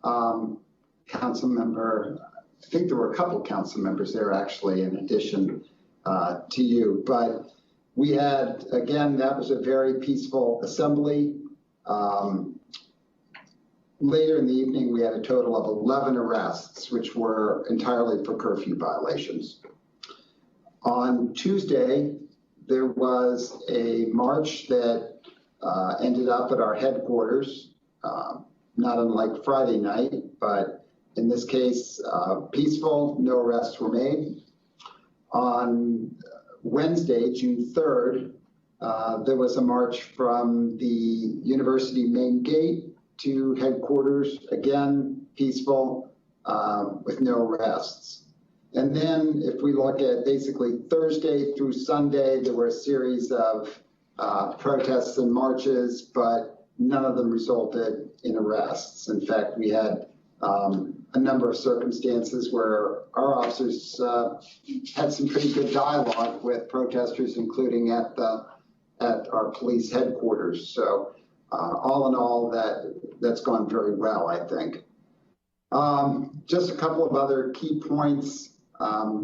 S10: Council member, I think there were a couple council members there, actually, in addition to you. But we had, again, that was a very peaceful assembly. Later in the evening, we had a total of 11 arrests, which were entirely for curfew violations. On Tuesday, there was a march that ended up at our headquarters, not unlike Friday night, but in this case, peaceful, no arrests were made. On Wednesday, June 3rd, there was a march from the university main gate to headquarters, again, peaceful, with no arrests. And then if we look at basically Thursday through Sunday, there were a series of protests and marches, but none of them resulted in arrests. In fact, we had a number of circumstances where our officers had some pretty good dialogue with protesters, including at our police headquarters. So all in all, that's gone very well, I think. Just a couple of other key points.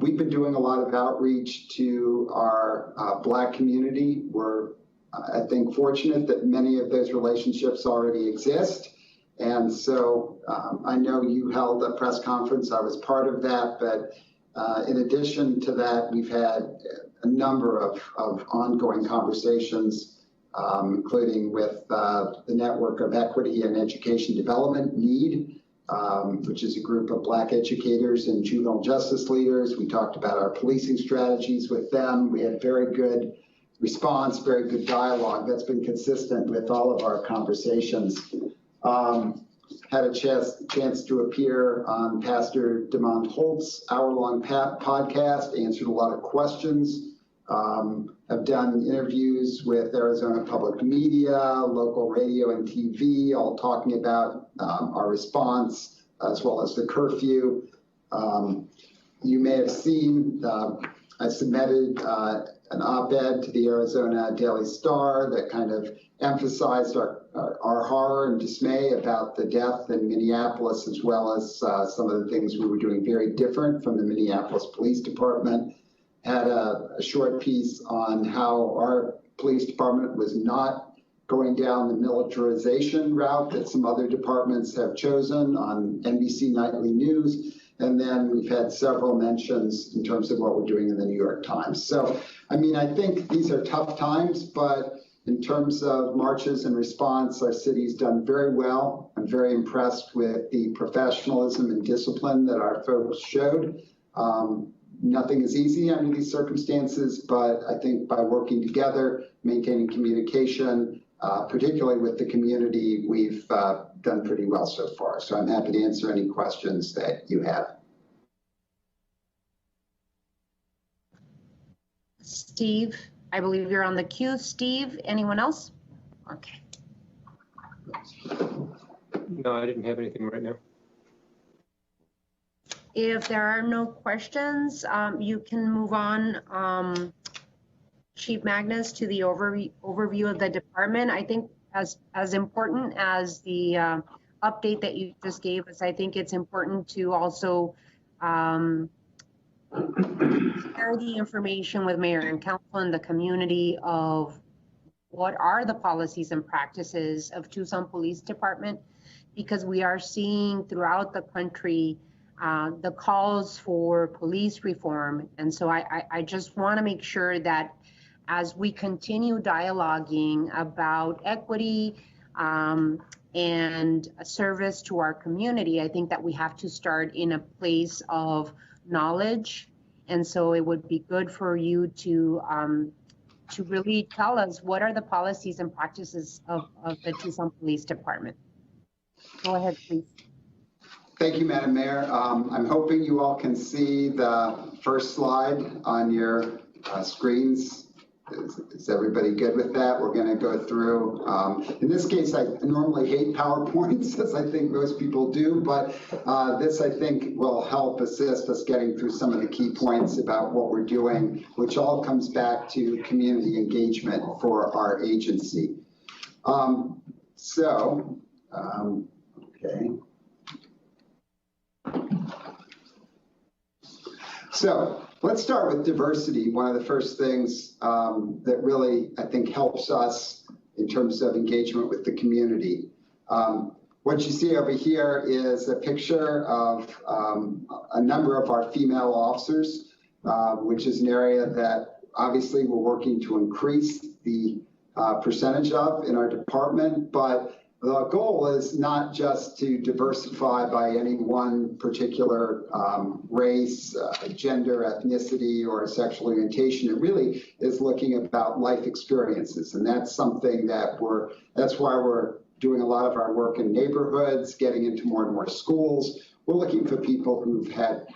S10: We've been doing a lot of outreach to our Black community. We're, I think, fortunate that many of those relationships already exist. And so I know you held a press conference. I was part of that. But in addition to that, we've had a number of ongoing conversations, including with the Network of Equity and Education Development, NEED, which is a group of Black educators and juvenile justice leaders. We talked about our policing strategies with them. We had very good response, very good dialogue that's been consistent with all of our conversations. Had a chance to appear on Pastor DeMont Holt's hour-long podcast, answered a lot of questions. Have done interviews with Arizona Public Media, local radio and TV, all talking about our response, as well as the curfew. You may have seen, I submitted an op-ed to the Arizona Daily Star that kind of emphasized our horror and dismay about the death in Minneapolis, as well as some of the things we were doing very different from the Minneapolis Police Department. Had a short piece on how our police department was not going down the militarization route that some other departments have chosen on NBC Nightly News. And then we've had several mentions in terms of what we're doing in the New York Times. So, I mean, I think these are tough times, but in terms of marches and response, our city's done very well. I'm very impressed with the professionalism and discipline that our folks showed. Nothing is easy under these circumstances, but I think by working together, maintaining communication, particularly with the community, we've done pretty well so far. So I'm happy to answer any questions that you have.
S1: Steve, I believe you're on the queue. Steve, anyone else? Okay.
S4: No, I didn't have anything right now.
S1: If there are no questions, you can move on, Chief Magnus, to the overview of the department. I think as important as the update that you just gave us, I think it's important to also share the information with mayor and council and the community of what are the policies and practices of Tucson Police Department, because we are seeing throughout the country the calls for police reform. And so I just want to make sure that as we continue dialoguing about equity and a service to our community, I think that we have to start in a place of knowledge. And so it would be good for you to really tell us what are the policies and practices of the Tucson Police Department. Go ahead, please.
S10: Thank you, Madam Mayor. I'm hoping you all can see the first slide on your screens. Is everybody good with that? We're going to go through. In this case, I normally hate PowerPoints, as I think most people do, but this, I think, will help assist us getting through some of the key points about what we're doing, which all comes back to community engagement for our agency. Okay. So let's start with diversity. One of the first things that really, I think, helps us in terms of engagement with the community. What you see over here is a picture of a number of our female officers, which is an area that obviously we're working to increase the percentage of in our department, but the goal is not just to diversify by any one particular race, gender, ethnicity, or sexual orientation. It really is looking about life experiences. And that's something that that's why we're doing a lot of our work in neighborhoods, getting into more and more schools. We're looking for people who've had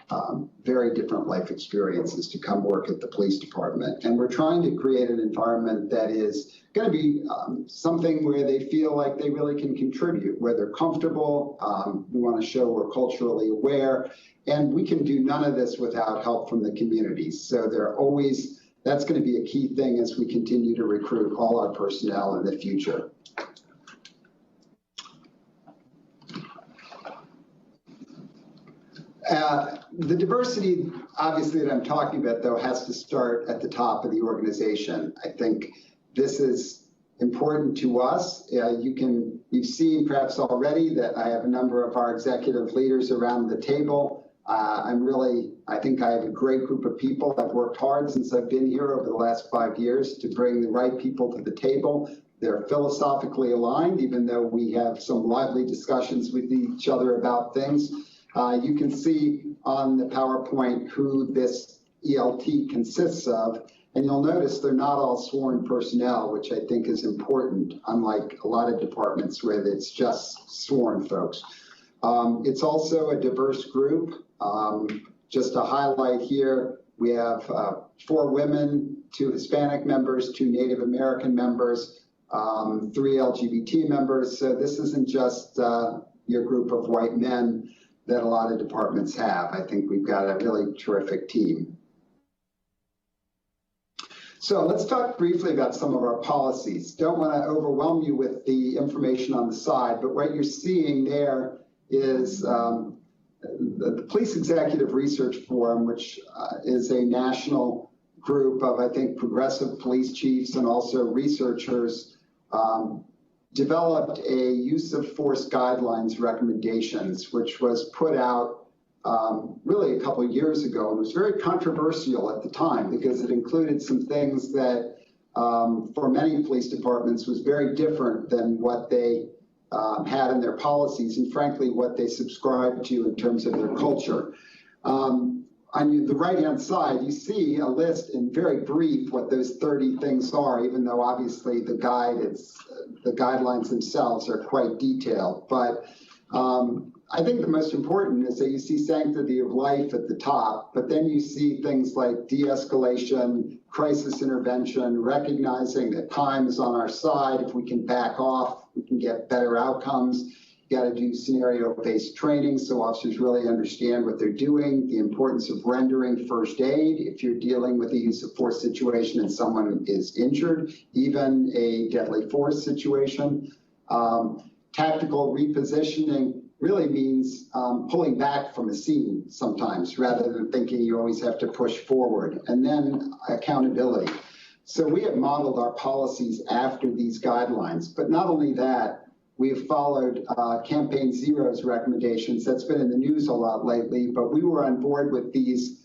S10: very different life experiences to come work at the police department. And we're trying to create an environment that is going to be something where they feel like they really can contribute, where they're comfortable. We want to show we're culturally aware. And we can do none of this without help from the communities. So that's going to be a key thing as we continue to recruit all our personnel in the future. The diversity, obviously, that I'm talking about, though, has to start at the top of the organization. I think this is important to us. You've seen perhaps already that I have a number of our executive leaders around the table. I think I have a great group of people. I've worked hard since I've been here over the last 5 years to bring the right people to the table. They're philosophically aligned, even though we have some lively discussions with each other about things. You can see on the PowerPoint who this ELT consists of, and you'll notice they're not all sworn personnel, which I think is important, unlike a lot of departments where it's just sworn folks. It's also a diverse group. Just to highlight here, we have 4 women, 2 Hispanic members, 2 Native American members, 3 LGBT members. So this isn't just your group of white men that a lot of departments have. I think we've got a really terrific team. So let's talk briefly about some of our policies. Don't want to overwhelm you with the information on the side, but what you're seeing there is the Police Executive Research Forum, which is a national group of, I think, progressive police chiefs and also researchers, developed a use of force guidelines recommendations, which was put out really a couple of years ago. And was very controversial at the time because it included some things that for many police departments was very different than what they had in their policies and frankly what they subscribed to in terms of their culture. On the right-hand side, you see a list in very brief what those 30 things are, even though obviously the guidelines themselves are quite detailed. But I think the most important is that you see sanctity of life at the top, but then you see things like de-escalation, crisis intervention, recognizing that time is on our side. If we can back off, we can get better outcomes. You got to do scenario-based training so officers really understand what they're doing, the importance of rendering first aid if you're dealing with a use of force situation and someone is injured, even a deadly force situation. Tactical repositioning really means pulling back from a scene sometimes rather than thinking you always have to push forward. And then accountability. So we have modeled our policies after these guidelines, but not only that, we have followed Campaign Zero's recommendations. That's been in the news a lot lately, but we were on board with these,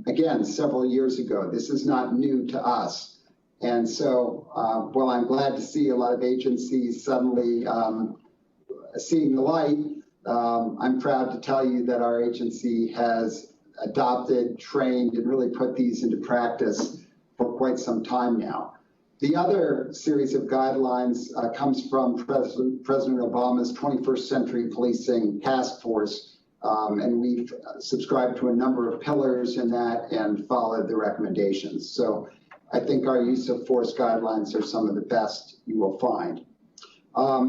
S10: again, several years ago. This is not new to us. And so while I'm glad to see a lot of agencies suddenly seeing the light, I'm proud to tell you that our agency has adopted, trained, and really put these into practice for quite some time now. The other series of guidelines comes from President Obama's 21st Century Policing Task Force, and we've subscribed to a number of pillars in that and followed the recommendations. So I think our use of force guidelines are some of the best you will find.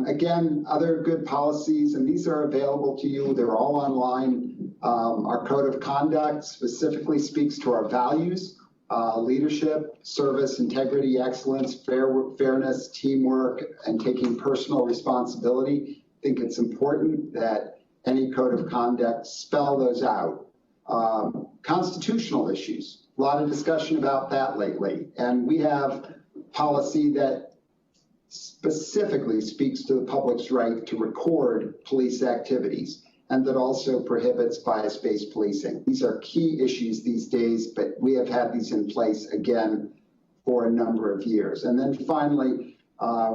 S10: Again, other good policies, and these are available to you. They're all online. Our code of conduct specifically speaks to our values. Leadership, service, integrity, excellence, fairness, teamwork, and taking personal responsibility. I think it's important that any code of conduct spell those out. Constitutional issues, a lot of discussion about that lately. And we have policy that specifically speaks to the public's right to record police activities, and that also prohibits bias-based policing. These are key issues these days, but we have had these in place again for a number of years. And then finally,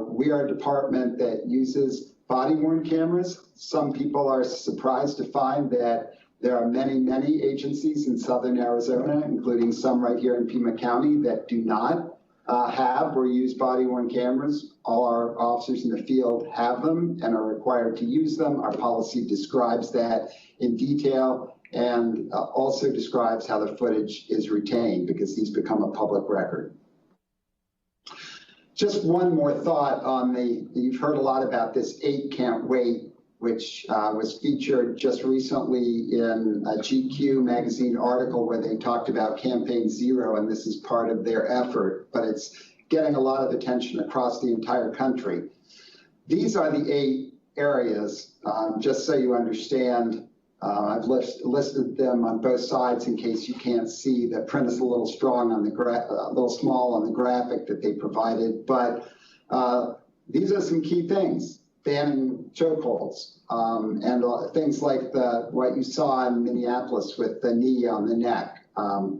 S10: we are a department that uses body-worn cameras. Some people are surprised to find that there are many, many agencies in Southern Arizona, including some right here in Pima County, that do not have or use body-worn cameras. All our officers in the field have them and are required to use them. Our policy describes that in detail and also describes how the footage is retained because these become a public record. Just one more thought on you've heard a lot about this 8 Can't Wait, which was featured just recently in a GQ magazine article where they talked about Campaign Zero, and this is part of their effort, but it's getting a lot of attention across the entire country. These are the 8 areas, just so you understand I've listed them on both sides in case you can't see. The print is a little strong on the a little small on the graphic that they provided, but these are some key things: banning chokeholds, and things like what you saw in Minneapolis with the knee on the neck,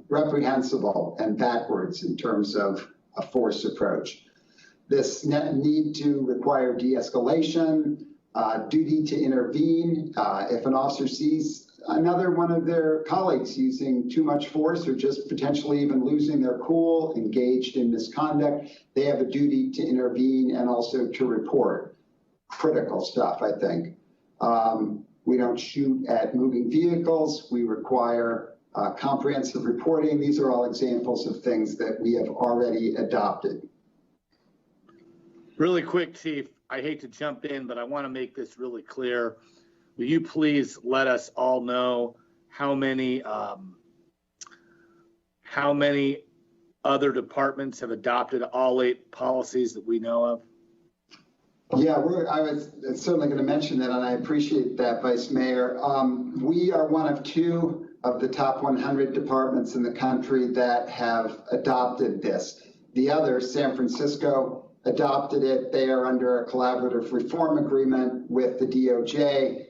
S10: reprehensible and backwards in terms of a force approach. This need to require de-escalation, duty to intervene if an officer sees another one of their colleagues using too much force or just potentially even losing their cool, engaged in misconduct, they have a duty to intervene and also to report. Critical stuff, I think. We don't shoot at moving vehicles. We require comprehensive reporting. These are all examples of things that we have already adopted.
S5: Really quick, Chief, I hate to jump in, but I want to make this really clear. Will you please let us all know how many other departments have adopted all 8 policies that we know of?
S10: Yeah, I was certainly going to mention that, and I appreciate that, Vice Mayor. We are one of 2 of the top 100 departments in the country that have adopted this. The other, San Francisco, adopted it. They are under a collaborative reform agreement with the DOJ,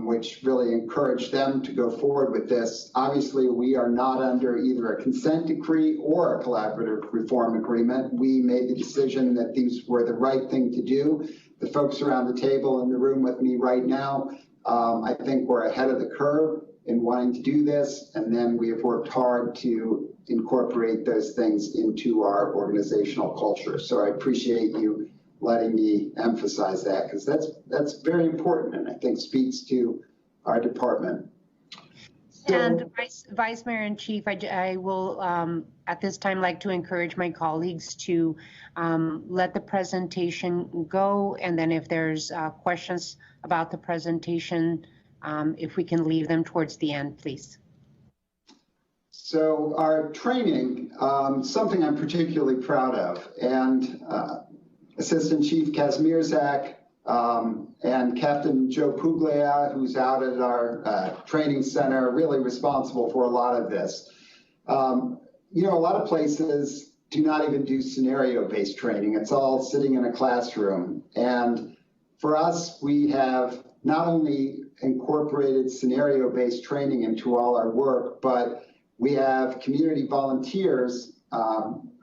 S10: which really encouraged them to go forward with this. Obviously, we are not under either a consent decree or a collaborative reform agreement. We made the decision that these were the right thing to do. The folks around the table in the room with me right now, I think we're ahead of the curve in wanting to do this, and then we have worked hard to incorporate those things into our organizational culture. So I appreciate you letting me emphasize that, because that's very important and I think speaks to our department. So,
S1: and Vice Mayor and Chief, I will at this time like to encourage my colleagues to let the presentation go, and then if there's questions about the presentation, if we can leave them towards the end, please.
S10: So our training, something I'm particularly proud of, and Assistant Chief Kazmierzak and Captain Joe Puglia, who's out at our training center, are really responsible for a lot of this. You know, a lot of places do not even do scenario-based training. It's all sitting in a classroom. And for us, we have not only incorporated scenario-based training into all our work, but we have community volunteers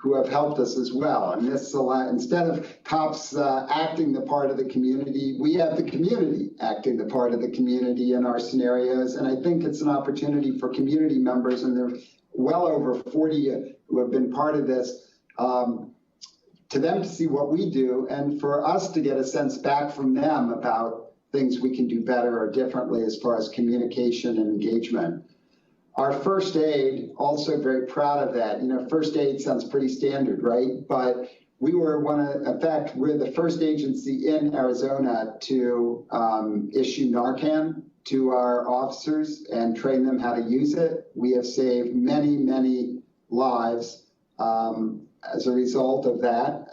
S10: who have helped us as well. And this, instead of cops acting the part of the community, we have the community acting the part of the community in our scenarios. And I think it's an opportunity for community members, and there are well over 40 who have been part of this, to them to see what we do, and for us to get a sense back from them about things we can do better or differently as far as communication and engagement. Our first aid, also very proud of that. You know, first aid sounds pretty standard, right? But we were in fact, we're the first agency in Arizona to issue Narcan to our officers and train them how to use it. We have saved many, many lives as a result of that.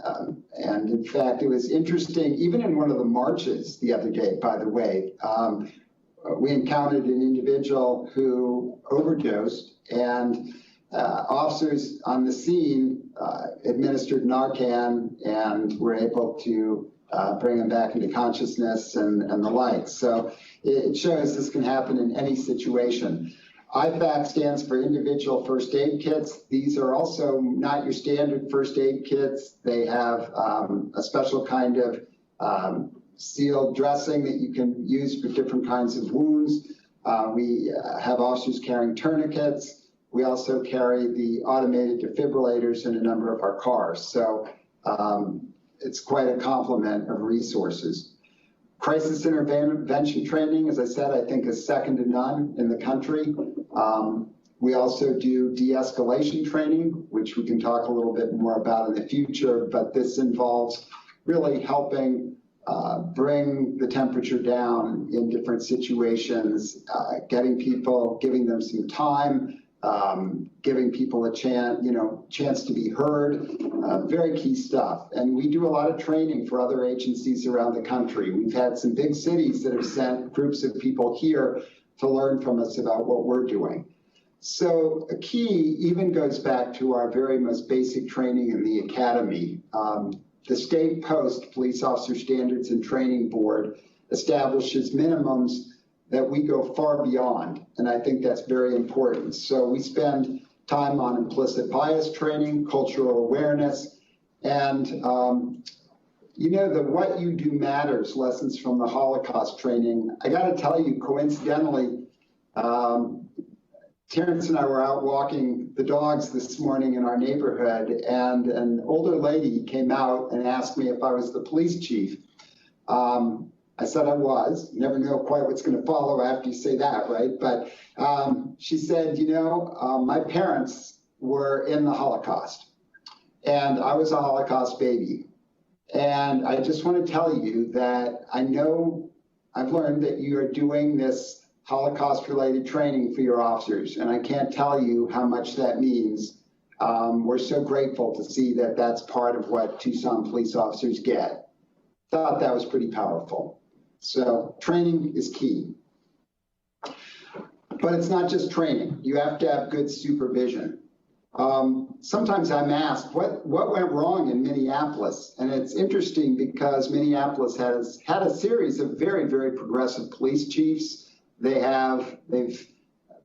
S10: And in fact, it was interesting, even in one of the marches the other day, by the way, we encountered an individual who overdosed, and officers on the scene administered Narcan and were able to bring him back into consciousness and the like. So it shows this can happen in any situation. IFAC stands for Individual First Aid Kits. These are also not your standard first aid kits. They have a special kind of sealed dressing that you can use for different kinds of wounds. We have officers carrying tourniquets. We also carry the automated defibrillators in a number of our cars. So it's quite a complement of resources. Crisis intervention training, as I said, I think is second to none in the country. We also do de-escalation training, which we can talk a little bit more about in the future, but this involves really helping bring the temperature down in different situations, getting people, giving them some time, giving people a chance to be heard, very key stuff. And we do a lot of training for other agencies around the country. We've had some big cities that have sent groups of people here to learn from us about what we're doing. So a key even goes back to our very most basic training in the academy. The State Post Police Officer Standards and Training Board establishes minimums that we go far beyond, and I think that's very important. So we spend time on implicit bias training, cultural awareness, and the What You Do Matters lessons from the Holocaust training. I got to tell you, coincidentally, Terrence and I were out walking the dogs this morning in our neighborhood, and an older lady came out and asked me if I was the police chief. I said I was. You never know quite what's going to follow after you say that, right? But she said, my parents were in the Holocaust, and I was a Holocaust baby. And I just want to tell you that I know I've learned that you are doing this Holocaust-related training for your officers, and I can't tell you how much that means. We're so grateful to see that that's part of what Tucson police officers get. Thought that was pretty powerful. So training is key. But it's not just training. You have to have good supervision. Sometimes I'm asked, what went wrong in Minneapolis? And it's interesting because Minneapolis has had a series of very, very progressive police chiefs. They've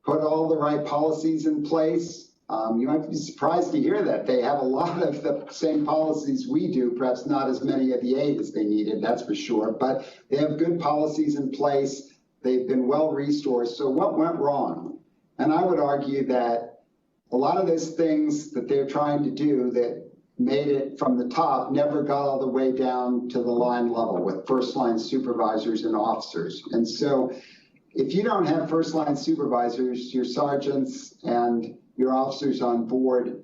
S10: put all the right policies in place. You might be surprised to hear that. They have a lot of the same policies we do, perhaps not as many of the aid as they needed, that's for sure, but they have good policies in place. They've been well resourced. So what went wrong? And I would argue that a lot of those things that they're trying to do that made it from the top never got all the way down to the line level with first line supervisors and officers. And so if you don't have first line supervisors, your sergeants and your officers on board,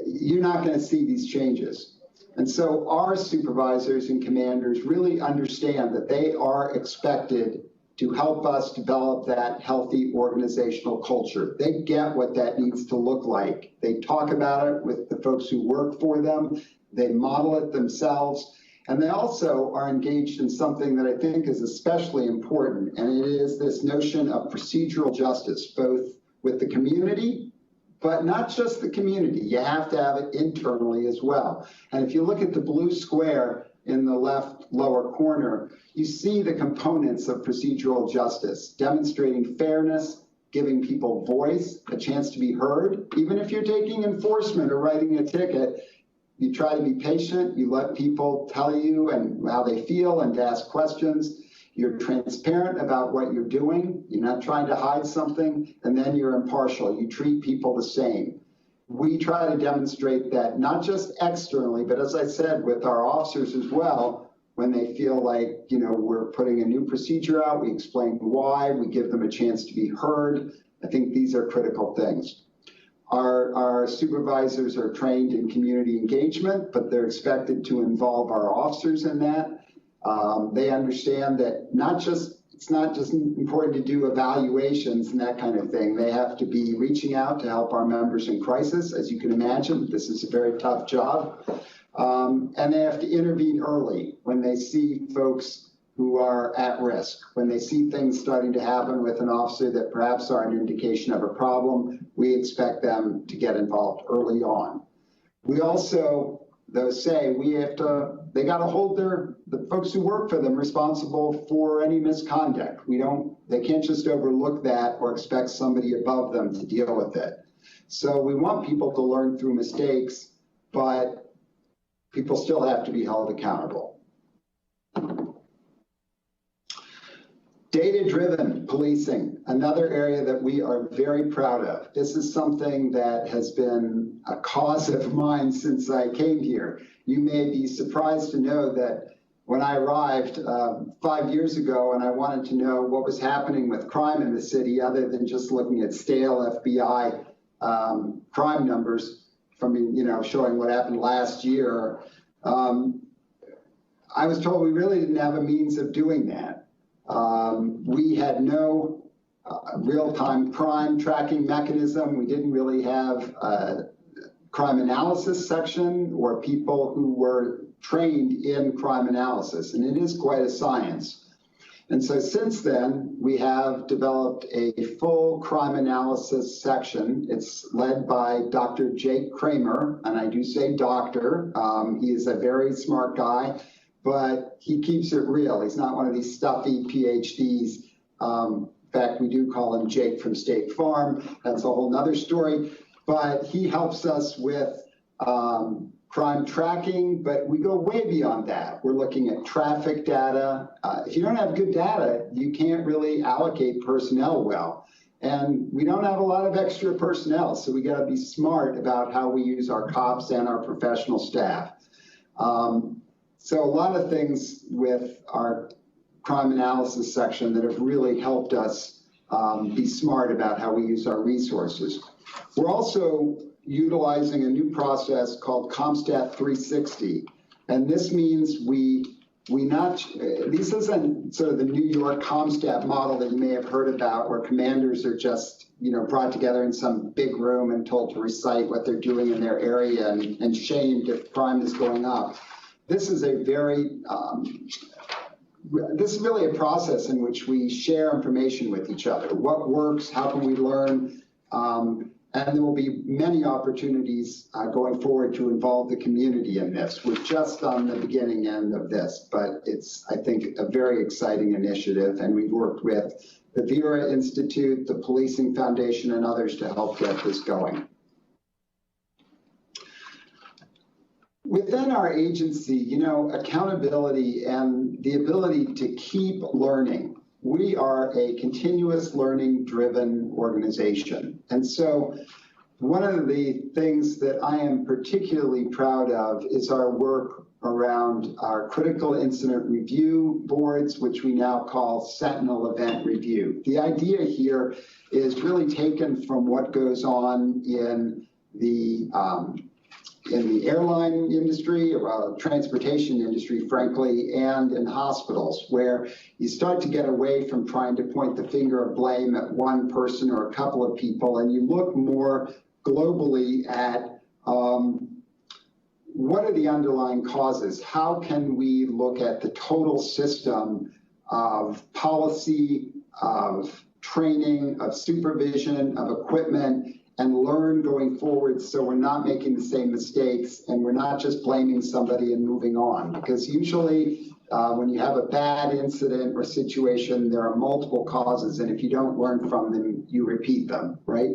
S10: you're not going to see these changes. And so our supervisors and commanders really understand that they are expected to help us develop that healthy organizational culture. They get what that needs to look like. They talk about it with the folks who work for them. They model it themselves. And they also are engaged in something that I think is especially important, and it is this notion of procedural justice, both with the community, but not just the community. You have to have it internally as well. And if you look at the blue square in the left lower corner, you see the components of procedural justice, demonstrating fairness, giving people voice, a chance to be heard. Even if you're taking enforcement or writing a ticket, you try to be patient, you let people tell you and how they feel and to ask questions. You're transparent about what you're doing. You're not trying to hide something, and then you're impartial. You treat people the same. We try to demonstrate that not just externally, but as I said, with our officers as well, when they feel like, we're putting a new procedure out, we explain why, we give them a chance to be heard. I think these are critical things. Our supervisors are trained in community engagement, but they're expected to involve our officers in that. They understand that it's not just important to do evaluations and that kind of thing. They have to be reaching out to help our members in crisis. As you can imagine, this is a very tough job. And they have to intervene early when they see folks who are at risk. When they see things starting to happen with an officer that perhaps are an indication of a problem, we expect them to get involved early on. We also, though, say they got to hold the folks who work for them responsible for any misconduct. They can't just overlook that or expect somebody above them to deal with it. So we want people to learn through mistakes, but people still have to be held accountable. Data-driven policing, another area that we are very proud of. This is something that has been a cause of mine since I came here. You may be surprised to know that when I arrived 5 years ago and I wanted to know what was happening with crime in the city, other than just looking at stale FBI crime numbers from, showing what happened last year, I was told we really didn't have a means of doing that. We had no real-time crime tracking mechanism. We didn't really have a crime analysis section or people who were trained in crime analysis, and it is quite a science. And so since then, we have developed a full crime analysis section. It's led by Dr. Jake Kramer, and I do say doctor. He is a very smart guy, but he keeps it real. He's not one of these stuffy PhDs. In fact, we do call him Jake from State Farm. That's a whole nother story. But he helps us with crime tracking, but we go way beyond that. We're looking at traffic data. If you don't have good data, you can't really allocate personnel well. And we don't have a lot of extra personnel, so we got to be smart about how we use our cops and our professional staff. So a lot of things with our crime analysis section that have really helped us be smart about how we use our resources. We're also utilizing a new process called CompStat 360. And this means this isn't sort of the New York CompStat model that you may have heard about, where commanders are just, brought together in some big room and told to recite what they're doing in their area and shamed if crime is going up. This is really a process in which we share information with each other. What works? How can we learn? And there will be many opportunities going forward to involve the community in this. We're just on the beginning end of this, but it's, I think, a very exciting initiative. And we've worked with the Vera Institute, the Policing Foundation, and others to help get this going. Within our agency, accountability and the ability to keep learning. We are a continuous learning driven organization. And so one of the things that I am particularly proud of is our work around our critical incident review boards, which we now call Sentinel Event Review. The idea here is really taken from what goes on in the airline industry, or transportation industry, frankly, and in hospitals, where you start to get away from trying to point the finger of blame at one person or a couple of people, and you look more globally at what are the underlying causes? How can we look at the total system of policy, of training, of supervision, of equipment, and learn going forward so we're not making the same mistakes and we're not just blaming somebody and moving on. Because usually when you have a bad incident or situation, there are multiple causes, and if you don't learn from them, you repeat them, right?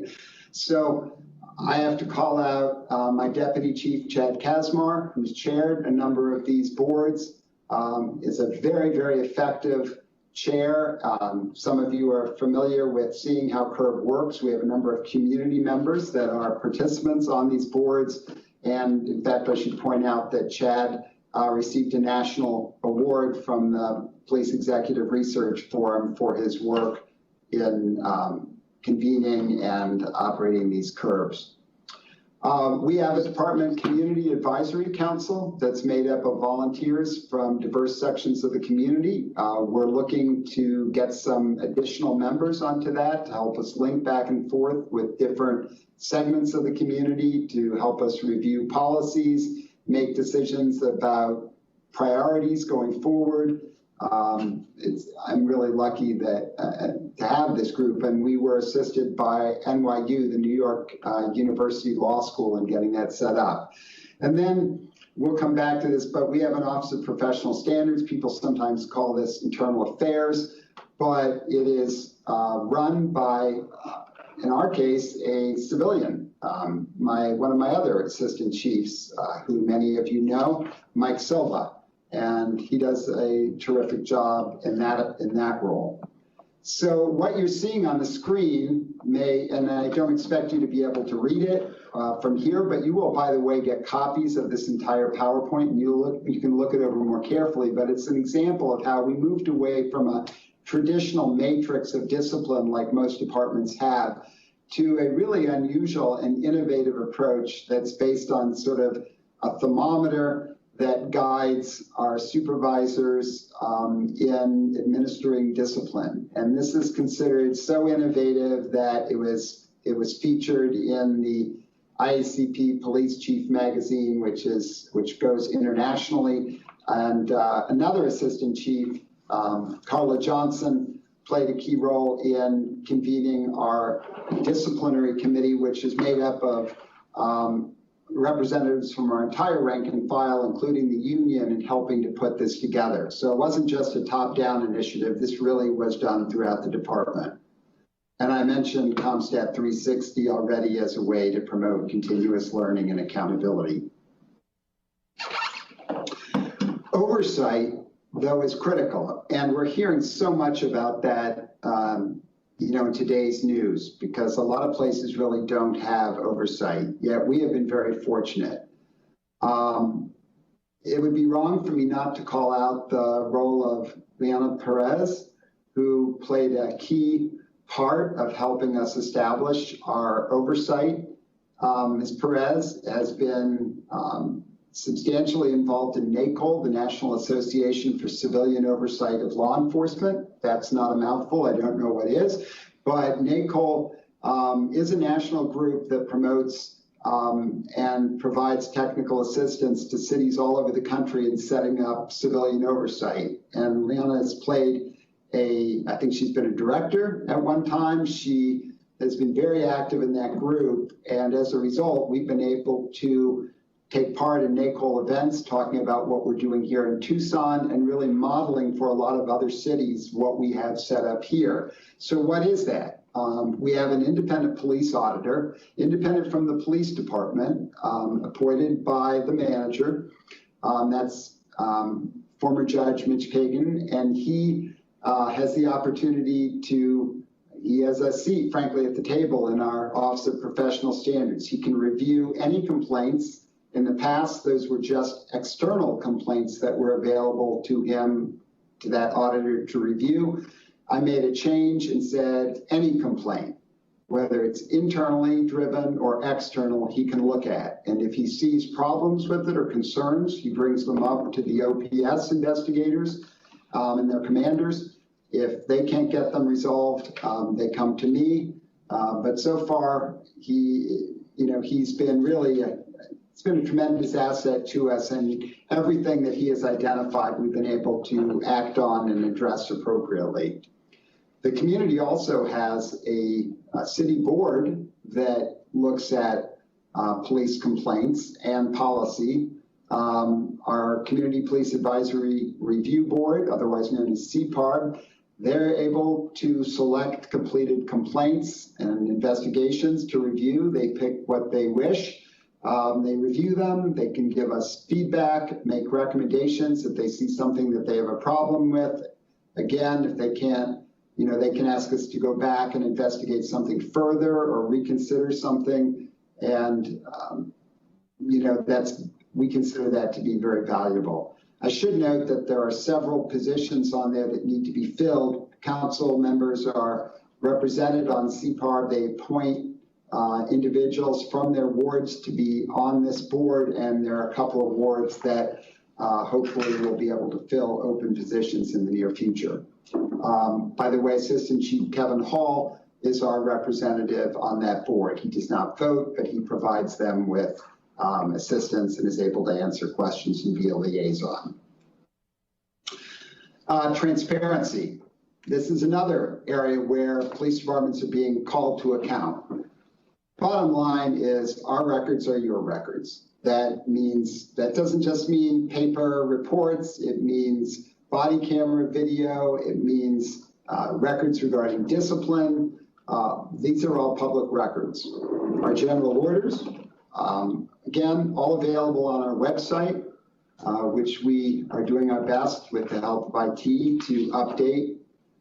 S10: So I have to call out my Deputy Chief, Chad Kazmar, who's chaired a number of these boards, is a very, very effective chair. Some of you are familiar with seeing how CURB works. We have a number of community members that are participants on these boards. And in fact, I should point out that Chad received a national award from the Police Executive Research Forum for his work in convening and operating these CURBs. We have a Department Community Advisory Council that's made up of volunteers from diverse sections of the community. We're looking to get some additional members onto that to help us link back and forth with different segments of the community, to help us review policies, make decisions about priorities going forward. I'm really lucky that to have this group, and we were assisted by NYU, the New York University Law School, in getting that set up. And then we'll come back to this, but we have an Office of Professional Standards. People sometimes call this internal affairs, but it is run by, in our case, a civilian. One of my other assistant chiefs, who many of you know, Mike Silva. And he does a terrific job in that role. So what you're seeing on the screen and I don't expect you to be able to read it from here, but you will, by the way, get copies of this entire PowerPoint, and you can look it over more carefully. But it's an example of how we moved away from a traditional matrix of discipline like most departments have, to a really unusual and innovative approach that's based on sort of a thermometer that guides our supervisors in administering discipline. And this is considered so innovative that it was featured in the IACP Police Chief magazine, which goes internationally. And another assistant chief Carla Johnson played a key role in convening our disciplinary committee, which is made up of representatives from our entire rank and file, including the union, in helping to put this together. So it wasn't just a top-down initiative. This really was done throughout the department. And I mentioned CompStat 360 already as a way to promote continuous learning and accountability. Oversight, though, is critical. And we're hearing so much about that in today's news, because a lot of places really don't have oversight, yet we have been very fortunate. It would be wrong for me not to call out the role of Liana Perez, who played a key part of helping us establish our oversight. Ms. Perez has been substantially involved in NACOL, the National Association for Civilian Oversight of Law Enforcement. That's not a mouthful, I don't know what is, but NACOL is a national group that promotes and provides technical assistance to cities all over the country in setting up civilian oversight. And Liana has played I think she's been a director at one time. She has been very active in that group. And as a result, we've been able to take part in NACOL events, talking about what we're doing here in Tucson and really modeling for a lot of other cities what we have set up here. So what is that? We have an independent police auditor, independent from the police department, appointed by the manager. That's former Judge Mitch Kagan, and he has the opportunity he has a seat, frankly, at the table in our Office of Professional Standards. He can review any complaints. In the past, those were just external complaints that were available to him, to that auditor to review. I made a change and said any complaint, whether it's internally driven or external, he can look at. And if he sees problems with it or concerns, he brings them up to the OPS investigators and their commanders. If they can't get them resolved, they come to me. But so far, he's been really it's been a tremendous asset to us, and everything that he has identified, we've been able to act on and address appropriately. The community also has a city board that looks at police complaints and policy. Our Community Police Advisory Review Board, otherwise known as CPARB, they're able to select completed complaints and investigations to review. They pick what they wish. They review them. They can give us feedback, make recommendations if they see something that they have a problem with. Again, if they can't, they can ask us to go back and investigate something further or reconsider something. And, we consider that to be very valuable. I should note that there are several positions on there that need to be filled. Council members are represented on CPAR. They appoint individuals from their wards to be on this board, and there are a couple of wards that hopefully will be able to fill open positions in the near future. By the way, Assistant Chief Kevin Hall is our representative on that board. He does not vote, but he provides them with assistance and is able to answer questions and be a liaison. Transparency. This is another area where police departments are being called to account. Bottom line is our records are your records. That doesn't just mean paper reports. It means body camera video. It means records regarding discipline. These are all public records. Our general orders, again, all available on our website, which we are doing our best with the help of IT to update.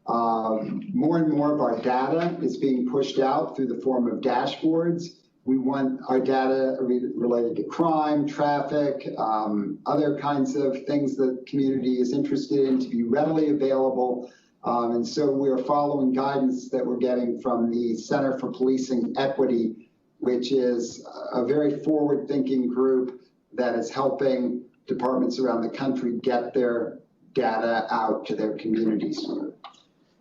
S10: More and more of our data is being pushed out through the form of dashboards. We want our data related to crime, traffic, other kinds of things that the community is interested in to be readily available. And so we are following guidance that we're getting from the Center for Policing Equity, which is a very forward-thinking group that is helping departments around the country get their data out to their communities.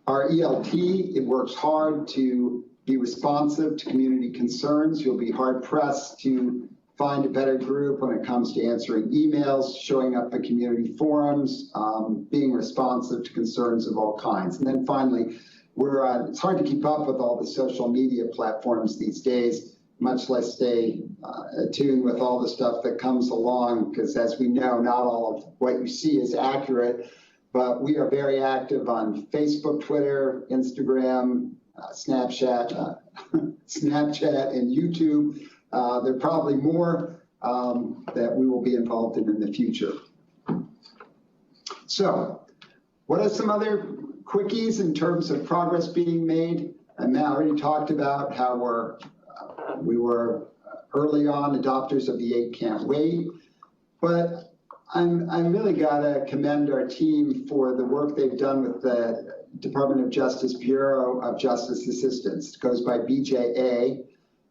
S10: Our ELT, it works hard to be responsive to community concerns. You'll be hard-pressed to find a better group when it comes to answering emails, showing up at community forums, being responsive to concerns of all kinds. And then finally, it's hard to keep up with all the social media platforms these days, much less stay attuned with all the stuff that comes along, because as we know, not all of what you see is accurate, but we are very active on Facebook, Twitter, Instagram, Snapchat, and YouTube. There are probably more that we will be involved in the future. So what are some other quickies in terms of progress being made? And Matt already talked about how we were early on adopters of the 8 Can't Wait, but I'm really gotta commend our team for the work they've done with the Department of Justice Bureau of Justice Assistance. It goes by BJA.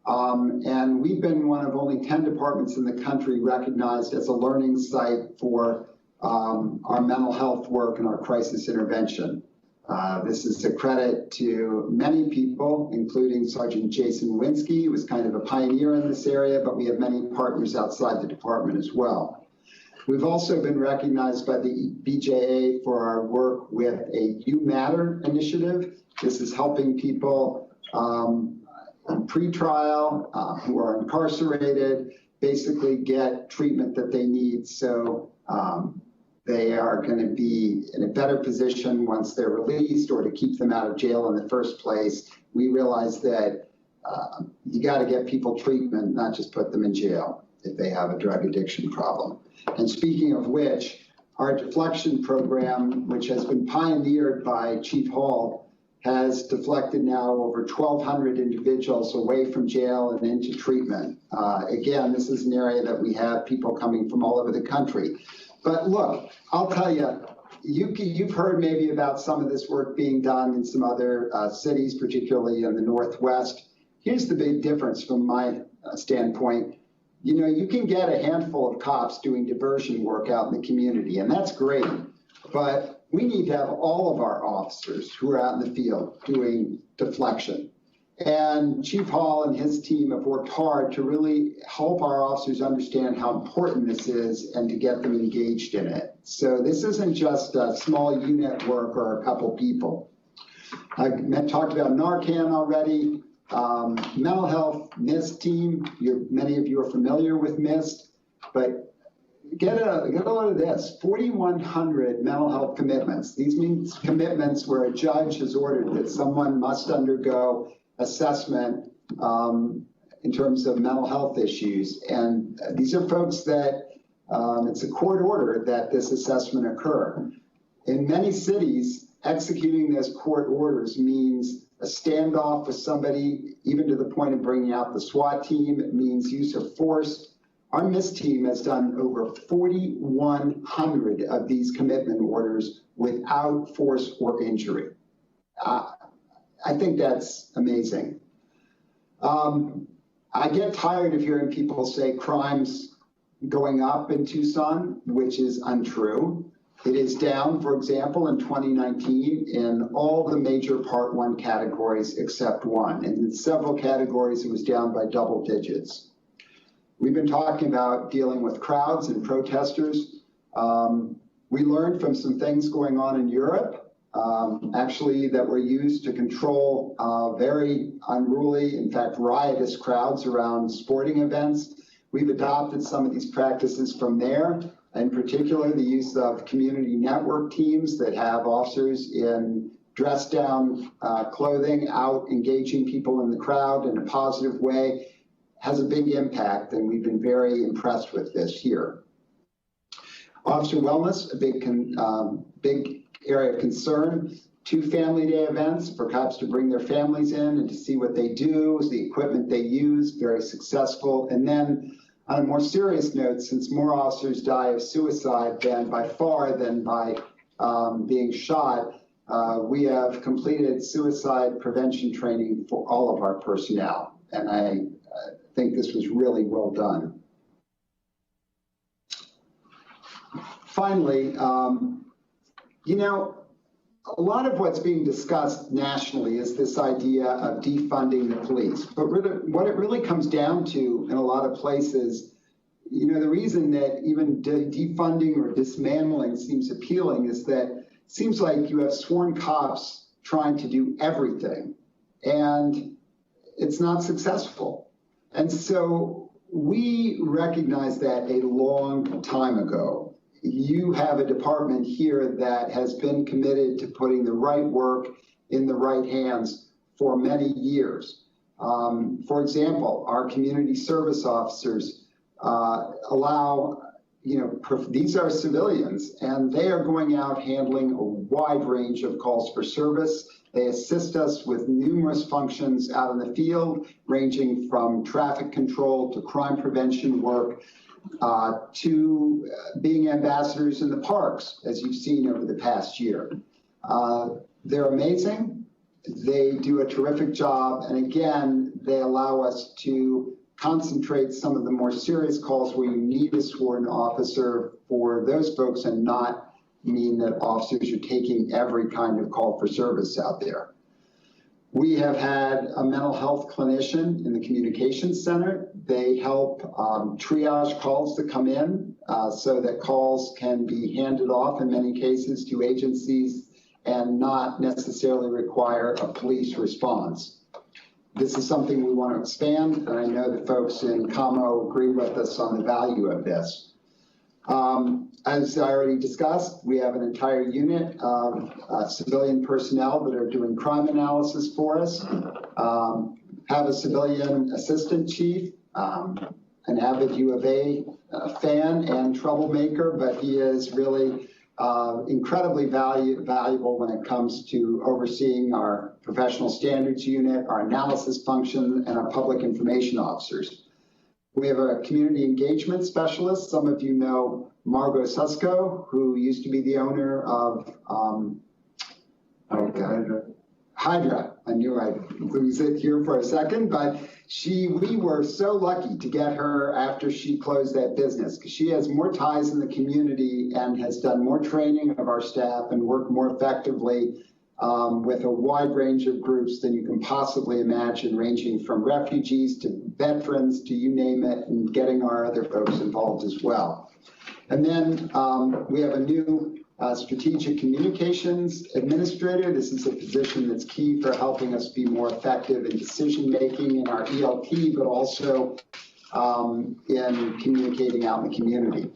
S10: And we've been one of only 10 departments in the country recognized as a learning site for our mental health work and our crisis intervention. This is a credit to many people, including Sergeant Jason Winsky, who was kind of a pioneer in this area, but we have many partners outside the department as well. We've also been recognized by the BJA for our work with a You Matter initiative. This is helping people on pretrial who are incarcerated basically get treatment that they need, so they are going to be in a better position once they're released, or to keep them out of jail in the first place. We realize that you got to get people treatment, not just put them in jail if they have a drug addiction problem. And speaking of which, our deflection program, which has been pioneered by Chief Hall, has deflected now over 1,200 individuals away from jail and into treatment. Again, this is an area that we have people coming from all over the country. But look, I'll tell you, you've heard maybe about some of this work being done in some other cities, particularly in the Northwest. Here's the big difference from my standpoint. You know, you can get a handful of cops doing diversion work out in the community, and that's great. But we need to have all of our officers who are out in the field doing deflection. And Chief Hall and his team have worked hard to really help our officers understand how important this is and to get them engaged in it. So this isn't just a small unit work or a couple people. I talked about Narcan already. Mental health MIST team, many of you are familiar with MIST, but get a load of this, 4,100 mental health commitments. These mean commitments where a judge has ordered that someone must undergo assessment in terms of mental health issues. And these are folks that it's a court order that this assessment occur. In many cities, executing those court orders means a standoff with somebody, even to the point of bringing out the SWAT team. It means use of force. Our MIST team has done over 4,100 of these commitment orders without force or injury. I think that's amazing. I get tired of hearing people say crime's going up in Tucson, which is untrue. It is down, for example, in 2019 in all the major Part 1 categories except one. And in several categories, it was down by double digits. We've been talking about dealing with crowds and protesters. We learned from some things going on in Europe, actually, that were used to control very unruly, in fact, riotous crowds around sporting events. We've adopted some of these practices from there. In particular, the use of community network teams that have officers in dressed down clothing out engaging people in the crowd in a positive way has a big impact, and we've been very impressed with this here. Officer wellness, a big area of concern. 2 family day events for cops to bring their families in and to see what they do, the equipment they use, very successful. And then on a more serious note, since more officers die of suicide than by being shot, we have completed suicide prevention training for all of our personnel. And I think this was really well done. Finally, you know, a lot of what's being discussed nationally is this idea of defunding the police. But what it really comes down to in a lot of places the reason that even defunding or dismantling seems appealing is that it seems like you have sworn cops trying to do everything, and it's not successful. And so we recognized that a long time ago. You have a department here that has been committed to putting the right work in the right hands for many years. For example, our community service officers these are civilians, and they are going out handling a wide range of calls for service. They assist us with numerous functions out in the field, ranging from traffic control to crime prevention work, to being ambassadors in the parks, as you've seen over the past year. They're amazing. They do a terrific job. And again, they allow us to concentrate some of the more serious calls where you need a sworn officer for those folks and not mean that officers are taking every kind of call for service out there. We have had a mental health clinician in the communications center. They help triage calls that come in so that calls can be handed off in many cases to agencies and not necessarily require a police response. This is something we want to expand, and I know that folks in COMO agree with us on the value of this. As I already discussed, we have an entire unit of civilian personnel that are doing crime analysis for us, have a civilian assistant chief, an avid U of A fan and troublemaker, but he is really incredibly valuable when it comes to overseeing our professional standards unit, our analysis function, and our public information officers. We have a community engagement specialist. Some of you know Margot Susko, who used to be the owner of Hydra. I knew I'd lose it here for a second, but we were so lucky to get her after she closed that business, because she has more ties in the community and has done more training of our staff and worked more effectively with a wide range of groups than you can possibly imagine, ranging from refugees to veterans to you name it, and getting our other folks involved as well. And then we have a new strategic communications administrator. This is a position that's key for helping us be more effective in decision-making in our ELP, but also in communicating out in the community.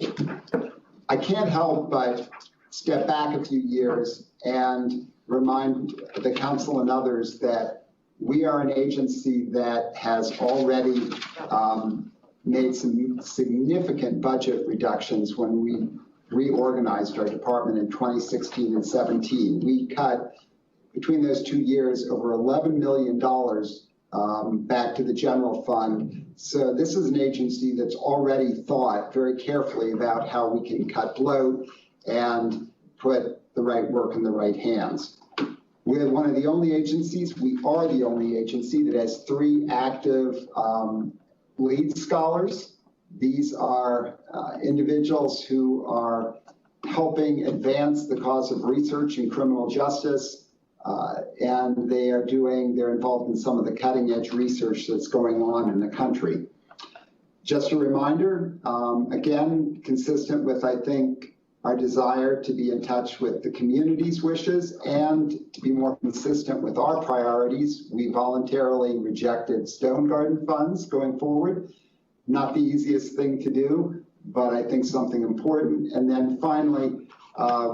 S10: I can't help but step back a few years and remind the council and others that we are an agency that has already made some significant budget reductions when we reorganized our department in 2016 and 17. We cut, between those 2 years, over $11 million back to the general fund. So this is an agency that's already thought very carefully about how we can cut bloat and put the right work in the right hands. We're one of the only agencies, we are the only agency that has 3 active lead scholars. These are individuals who are helping advance the cause of research in criminal justice, and they're involved in some of the cutting edge research that's going on in the country. Just a reminder, again, consistent with, I think, our desire to be in touch with the community's wishes and to be more consistent with our priorities, we voluntarily rejected Stone Garden funds going forward. Not the easiest thing to do, but I think something important. And then finally,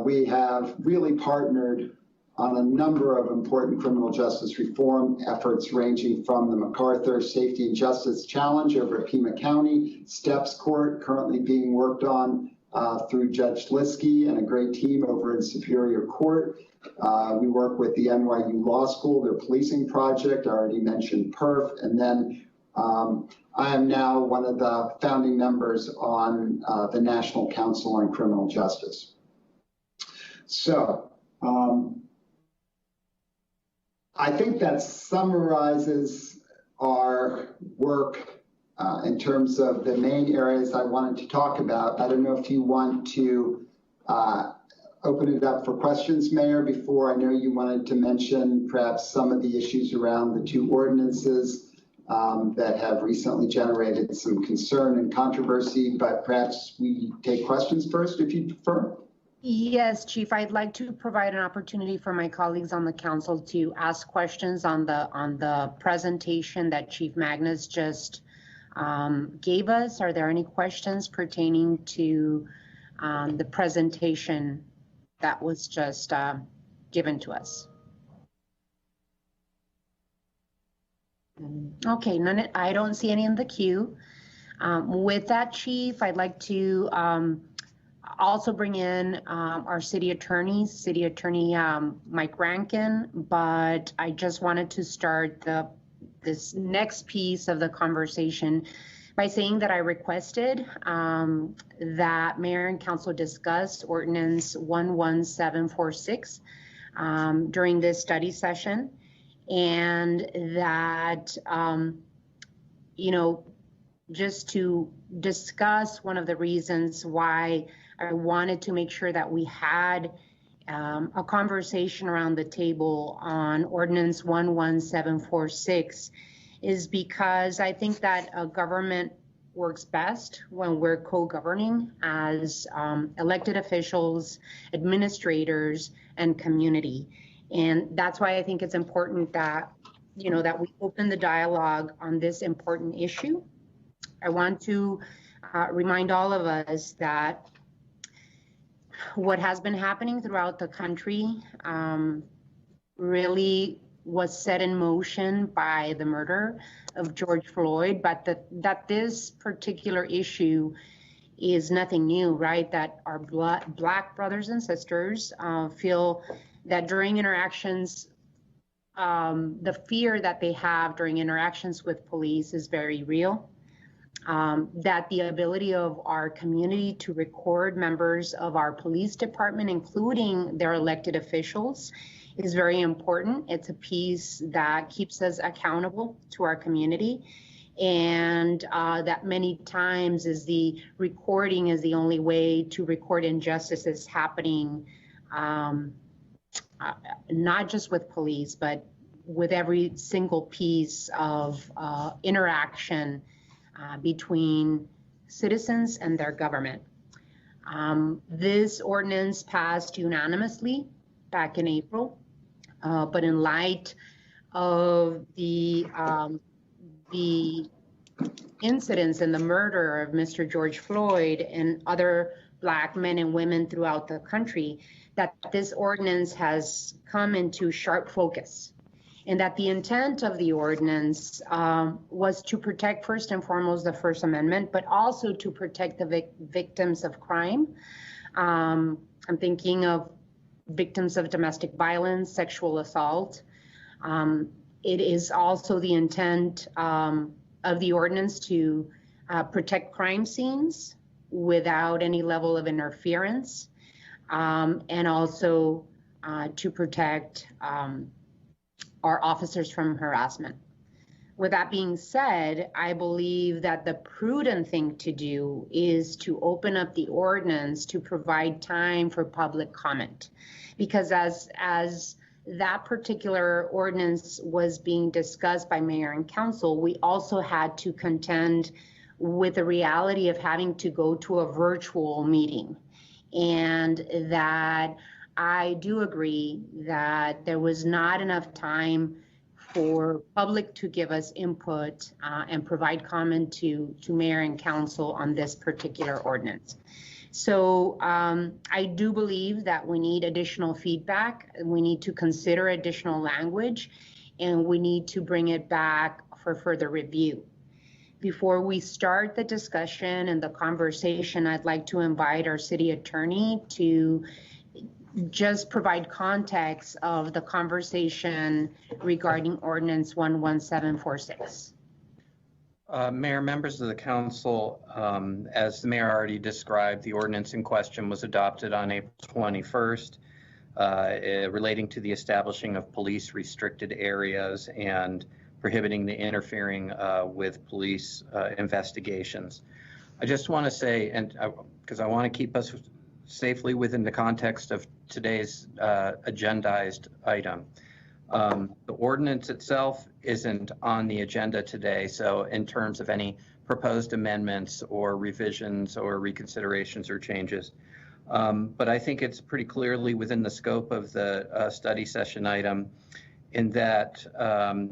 S10: we have really partnered on a number of important criminal justice reform efforts, ranging from the MacArthur Safety and Justice Challenge over at Pima County, Steps Court currently being worked on through Judge Liskey and a great team over in Superior Court. We work with the NYU Law School, their policing project, I already mentioned PERF, and then I am now one of the founding members on the National Council on Criminal Justice. So I think that summarizes our work in terms of the main areas I wanted to talk about. I don't know if you want to open it up for questions, Mayor, before. I know you wanted to mention perhaps some of the issues around the 2 ordinances that have recently generated some concern and controversy, but perhaps we take questions first if you prefer.
S1: Yes, Chief, I'd like to provide an opportunity for my colleagues on the council to ask questions on the presentation that Chief Magnus just gave us. Are there any questions pertaining to the presentation that was just given to us? Okay, none. I don't see any in the queue. With that, Chief, I'd like to also bring in our city attorney, Mike Rankin, but I just wanted to start this next piece of the conversation by saying that I requested that Mayor and Council discuss Ordinance 11746 during this study session, and that, just to discuss one of the reasons why I wanted to make sure that we had a conversation around the table on Ordinance 11746 is because I think that a government works best when we're co-governing as elected officials, administrators, and community. And that's why I think it's important that, that we open the dialogue on this important issue. I want to remind all of us that what has been happening throughout the country really was set in motion by the murder of George Floyd, but that this particular issue is nothing new, right? That our Black brothers and sisters feel that during interactions, the fear that they have during interactions with police is very real. That the ability of our community to record members of our police department, including their elected officials, is very important. It's a piece that keeps us accountable to our community, and that many times is the recording is the only way to record injustices happening, not just with police, but with every single piece of interaction between citizens and their government. This ordinance passed unanimously back in April, but in light of the incidents and the murder of Mr. George Floyd and other Black men and women throughout the country, that this ordinance has come into sharp focus. And that the intent of the ordinance was to protect, first and foremost, the First Amendment, but also to protect the victims of crime. I'm thinking of victims of domestic violence, sexual assault. It is also the intent of the ordinance to protect crime scenes without any level of interference, and also to protect our officers from harassment. With that being said, I believe that the prudent thing to do is to open up the ordinance to provide time for public comment. Because as that particular ordinance was being discussed by Mayor and Council, we also had to contend with the reality of having to go to a virtual meeting. And that I do agree that there was not enough time for public to give us input and provide comment to Mayor and Council on this particular ordinance. So I do believe that we need additional feedback. We need to consider additional language, and we need to bring it back for further review. Before we start the discussion and the conversation, I'd like to invite our city attorney to just provide context of the conversation regarding Ordinance 11746.
S7: Mayor, members of the council, as the mayor already described, the ordinance in question was adopted on April 21st, relating to the establishing of police restricted areas and prohibiting the interfering with police investigations. I just want to say, and because I want to keep us safely within the context of today's agendized item, The ordinance itself isn't on the agenda today, so in terms of any proposed amendments or revisions or reconsiderations or changes. But I think it's pretty clearly within the scope of the study session item in that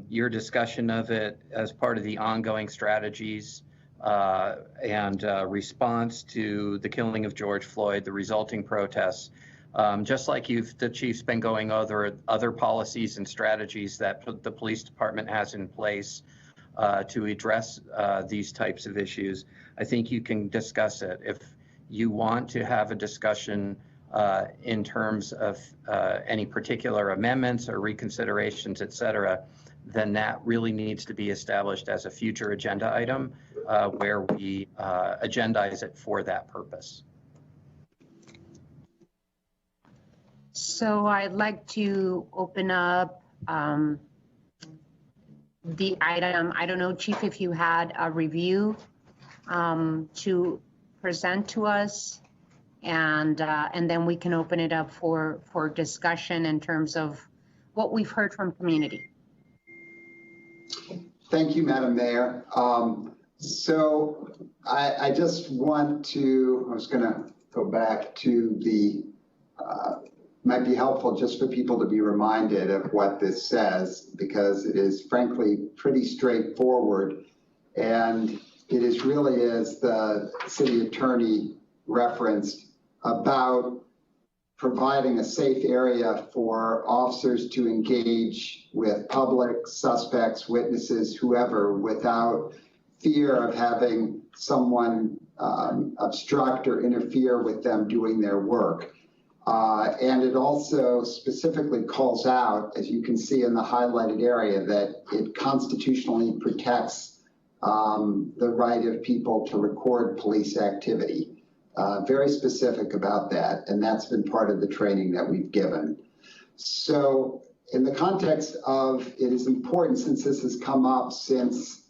S7: your discussion of it as part of the ongoing strategies and response to the killing of George Floyd, the resulting protests, just like the chief's been going over other policies and strategies that the police department has in place to address these types of issues. I think you can discuss it. If you want to have a discussion in terms of any particular amendments or reconsiderations, et cetera, then that really needs to be established as a future agenda item where we agendize it for that purpose.
S1: So I'd like to open up the item. I don't know, Chief, if you had a review to present to us, and then we can open it up for discussion in terms of what we've heard from community.
S10: Thank you, Madam Mayor. So I just want to, I was going to go back to the, might be helpful just for people to be reminded of what this says, because it is frankly pretty straightforward. And it is really, as the city attorney referenced, about providing a safe area for officers to engage with public, suspects, witnesses, whoever, without fear of having someone obstruct or interfere with them doing their work. And it also specifically calls out, as you can see in the highlighted area, that it constitutionally protects the right of people to record police activity. Very specific about that, and that's been part of the training that we've given. So in the context of, it is important, since this has come up since,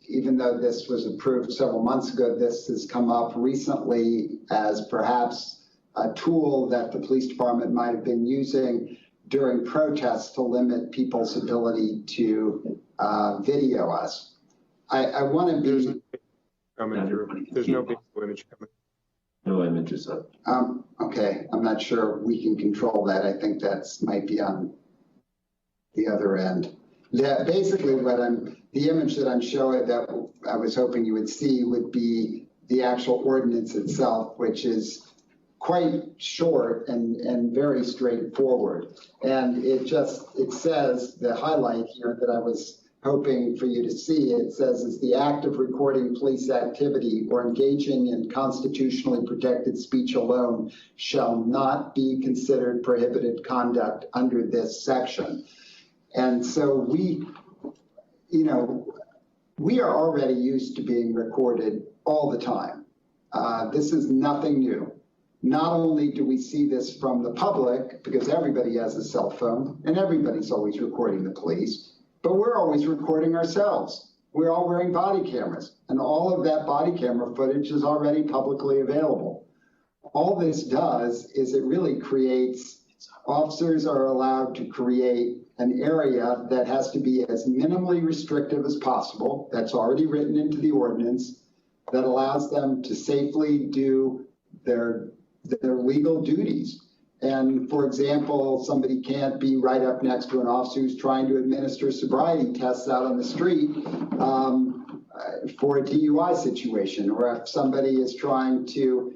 S10: even though this was approved several months ago, this has come up recently as perhaps a tool that the police department might have been using during protests to limit people's ability to video us. I want to be...
S4: There's no visual image coming.
S11: No images up.
S10: Okay, I'm not sure we can control that. I think that's might be on the other end. Yeah, basically the image that I'm showing that I was hoping you would see would be the actual ordinance itself, which is quite short and very straightforward. And it says, the highlight here that I was hoping for you to see, it says, is the act of recording police activity or engaging in constitutionally protected speech alone shall not be considered prohibited conduct under this section. And so we are already used to being recorded all the time. This is nothing new. Not only do we see this from the public, because everybody has a cell phone and everybody's always recording the police, but we're always recording ourselves. We're all wearing body cameras, and all of that body camera footage is already publicly available. All this does is it really creates, officers are allowed to create an area that has to be as minimally restrictive as possible. That's already written into the ordinance, that allows them to safely do their legal duties. And for example, somebody can't be right up next to an officer who's trying to administer sobriety tests out on the street for a DUI situation, or if somebody is trying to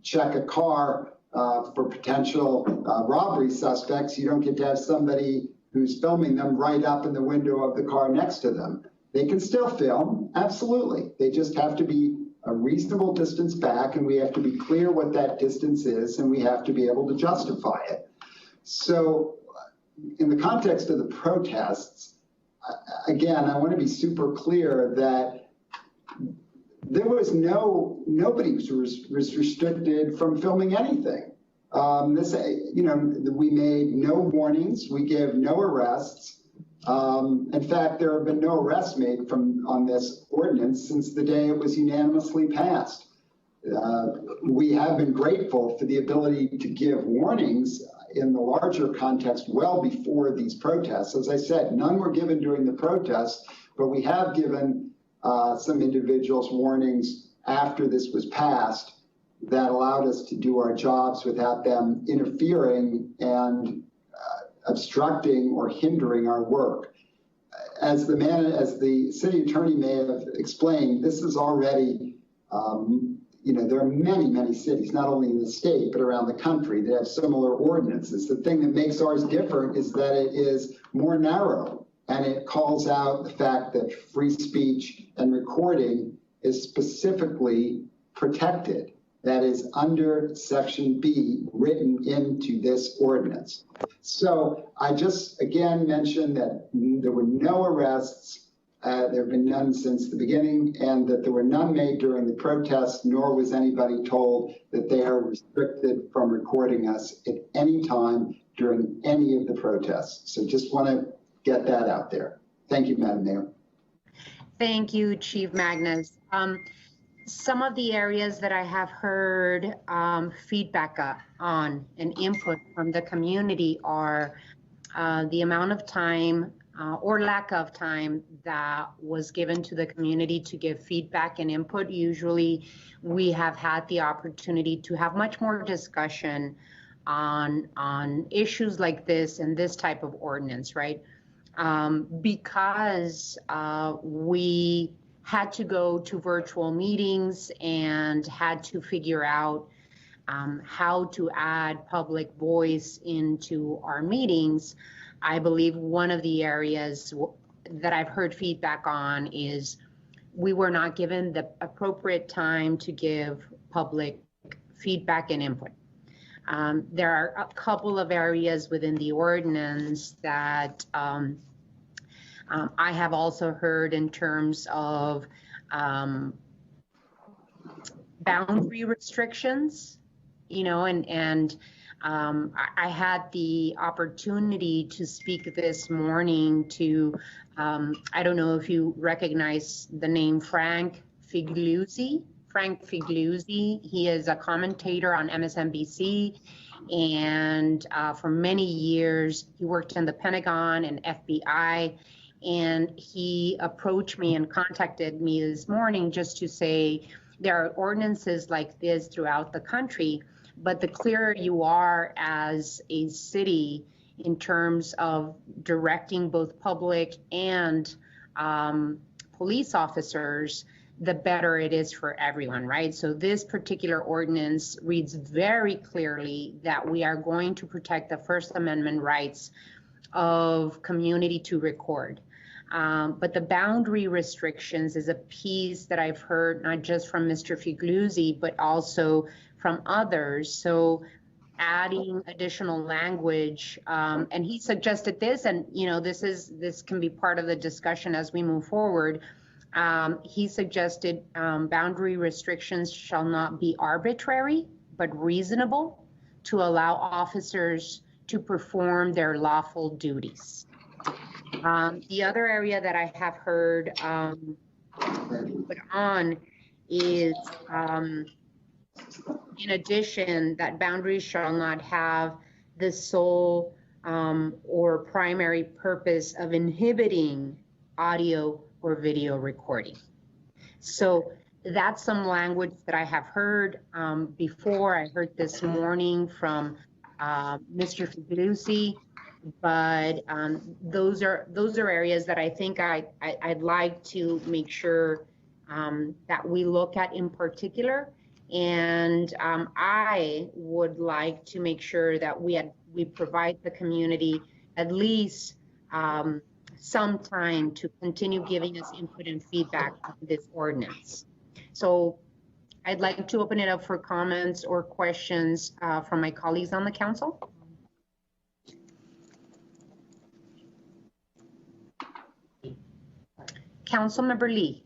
S10: check a car for potential robbery suspects, you don't get to have somebody who's filming them right up in the window of the car next to them. They can still film, absolutely. They just have to be a reasonable distance back, and we have to be clear what that distance is, and we have to be able to justify it. So in the context of the protests, again, I want to be super clear that there was nobody was restricted from filming anything. We made no warnings, we gave no arrests. In fact, there have been no arrests made on this ordinance since the day it was unanimously passed. we have been grateful for the ability to give warnings in the larger context well before these protests. As I said, none were given during the protests, but we have given some individuals warnings after this was passed that allowed us to do our jobs without them interfering and obstructing or hindering our work. As the city attorney may have explained, this is already, there are many, many cities, not only in the state, but around the country that have similar ordinances. The thing that makes ours different is that it is more narrow, and it calls out the fact that free speech and recording is specifically protected. That is under Section B written into this ordinance. So I just again mentioned that there were no arrests. There have been none since the beginning, and that there were none made during the protests, nor was anybody told that they are restricted from recording us at any time during any of the protests. So just want to get that out there. Thank you, Madam Mayor.
S1: Thank you, Chief Magnus. Some of the areas that I have heard feedback on and input from the community are the amount of time or lack of time that was given to the community to give feedback and input. Usually we have had the opportunity to have much more discussion on issues like this and this type of ordinance, right? Because we had to go to virtual meetings and had to figure out how to add public voice into our meetings. I believe one of the areas that I've heard feedback on is we were not given the appropriate time to give public feedback and input. There are a couple of areas within the ordinance that I have also heard in terms of boundary restrictions, I had the opportunity to speak this morning to, I don't know if you recognize the name Frank Figliuzzi. He is a commentator on MSNBC, and for many years he worked in the Pentagon and FBI. And he approached me and contacted me this morning just to say there are ordinances like this throughout the country, but the clearer you are as a city in terms of directing both public and police officers, the better it is for everyone, right? So this particular ordinance reads very clearly that we are going to protect the First Amendment rights of community to record. But the boundary restrictions is a piece that I've heard not just from Mr. Figliuzzi, but also from others. So adding additional language, and he suggested this, and this can be part of the discussion as we move forward. He suggested boundary restrictions shall not be arbitrary, but reasonable to allow officers to perform their lawful duties. The other area that I have heard put on is, in addition, that boundaries shall not have the sole or primary purpose of inhibiting audio or video recording. So that's some language that I have heard before. I heard this morning from Mr. Figliuzzi. But those are areas that I think I'd like to make sure that we look at in particular, and I would like to make sure that we provide the community at least some time to continue giving us input and feedback on this ordinance. So I'd like to open it up for comments or questions from my colleagues on the council. Councilmember Lee.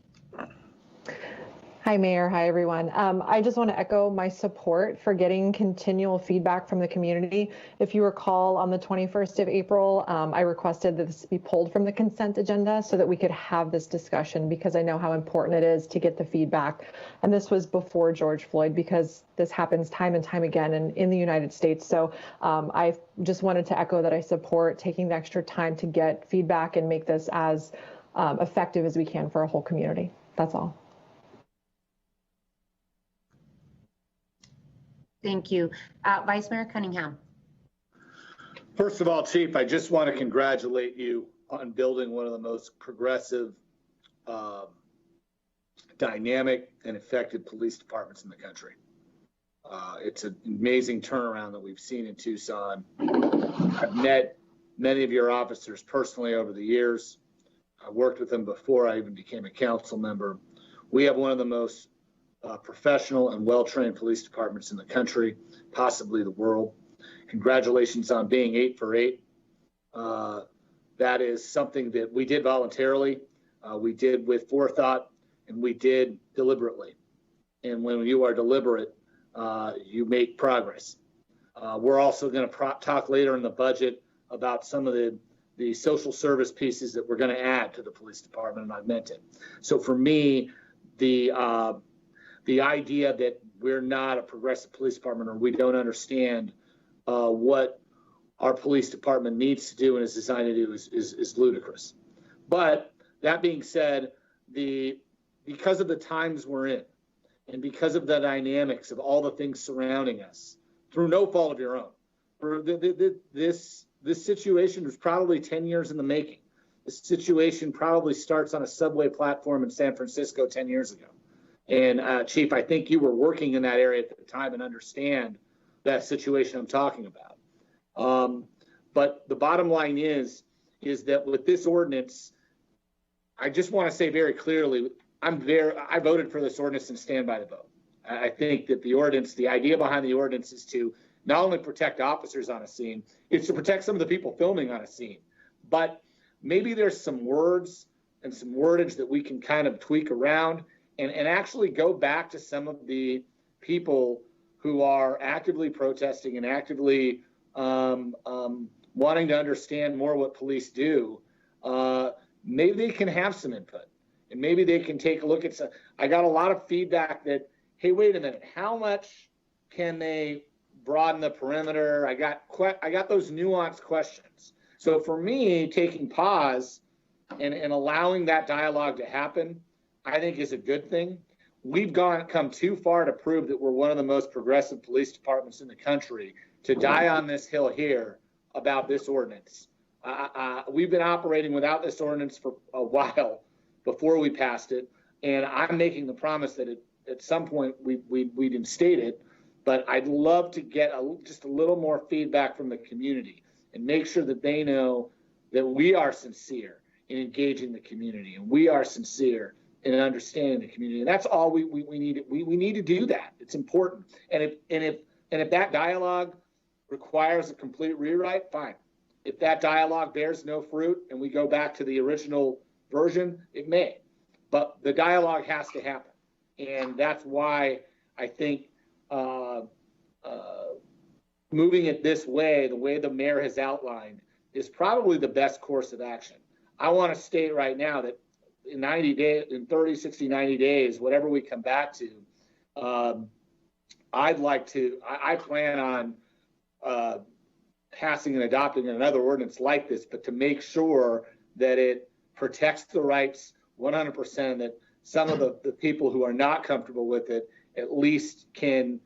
S12: Hi, Mayor. Hi, everyone. I just want to echo my support for getting continual feedback from the community. If you recall, on the 21st of April, I requested that this be pulled from the consent agenda so that we could have this discussion, because I know how important it is to get the feedback. And this was before George Floyd, because this happens time and time again in the United States. So I just wanted to echo that I support taking the extra time to get feedback and make this as effective as we can for a whole community. That's all.
S1: Thank you. Vice Mayor Cunningham.
S5: First of all, Chief, I just want to congratulate you on building one of the most progressive, dynamic, and effective police departments in the country. It's an amazing turnaround that we've seen in Tucson. I've met many of your officers personally over the years. I worked with them before I even became a council member. We have one of the most professional and well-trained police departments in the country, possibly the world. Congratulations on being 8 for 8. That is something that we did voluntarily, we did with forethought, and we did deliberately. And when you are deliberate, you make progress. We're also going to talk later in the budget about some of the social service pieces that we're going to add to the police department, and I meant it. So for me, the idea that we're not a progressive police department or we don't understand what our police department needs to do and is designed to do is ludicrous. But that being said, because of the times we're in and because of the dynamics of all the things surrounding us, through no fault of your own, this situation was probably 10 years in the making. This situation probably starts on a subway platform in San Francisco 10 years ago. And Chief, I think you were working in that area at the time and understand that situation I'm talking about. But the bottom line is that with this ordinance, I just want to say very clearly, I voted for this ordinance and stand by the vote. I think that the idea behind the ordinance is to not only protect officers on a scene, it's to protect some of the people filming on a scene. But maybe there's some words and some wordage that we can kind of tweak around and actually go back to some of the people who are actively protesting and actively wanting to understand more what police do. Maybe they can have some input, and maybe they can take a look at some. I got a lot of feedback that, hey, wait a minute, how much can they broaden the perimeter? I got those nuanced questions. So for me, taking pause and allowing that dialogue to happen, I think is a good thing. We've come too far to prove that we're one of the most progressive police departments in the country to die on this hill here about this ordinance. We've been operating without this ordinance for a while before we passed it, and I'm making the promise that at some point we'd instate it, but I'd love to get just a little more feedback from the community and make sure that they know that we are sincere in engaging the community, and we are sincere in understanding the community. And that's all we need. We need to do that. It's important. And if that dialogue requires a complete rewrite, fine. If that dialogue bears no fruit and we go back to the original version, it may. But the dialogue has to happen. And that's why I think moving it this way, the way the mayor has outlined, is probably the best course of action. I want to state right now that in 90 days, in 30, 60, 90 days, whatever we come back to, I plan on passing and adopting another ordinance like this, but to make sure that it protects the rights 100%, that some of the people who are not comfortable with it at least can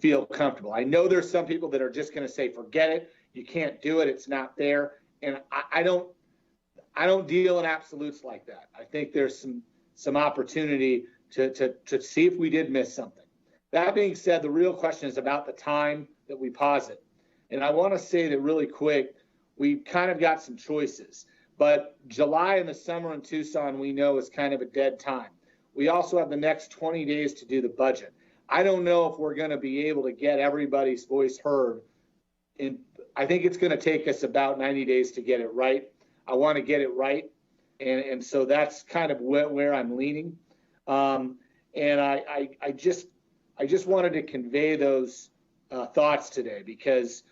S5: feel comfortable. I know there's some people that are just going to say, forget it, you can't do it, it's not there. And I don't deal in absolutes like that. I think there's some opportunity to see if we did miss something. That being said, the real question is about the time that we pause it. And I want to say that really quick, we kind of got some choices. But July in the summer in Tucson, we know, is kind of a dead time. We also have the next 20 days to do the budget. I don't know if we're going to be able to get everybody's voice heard. I think it's going to take us about 90 days to get it right. I want to get it right. And so that's kind of where I'm leaning. And I just wanted to convey those thoughts today, because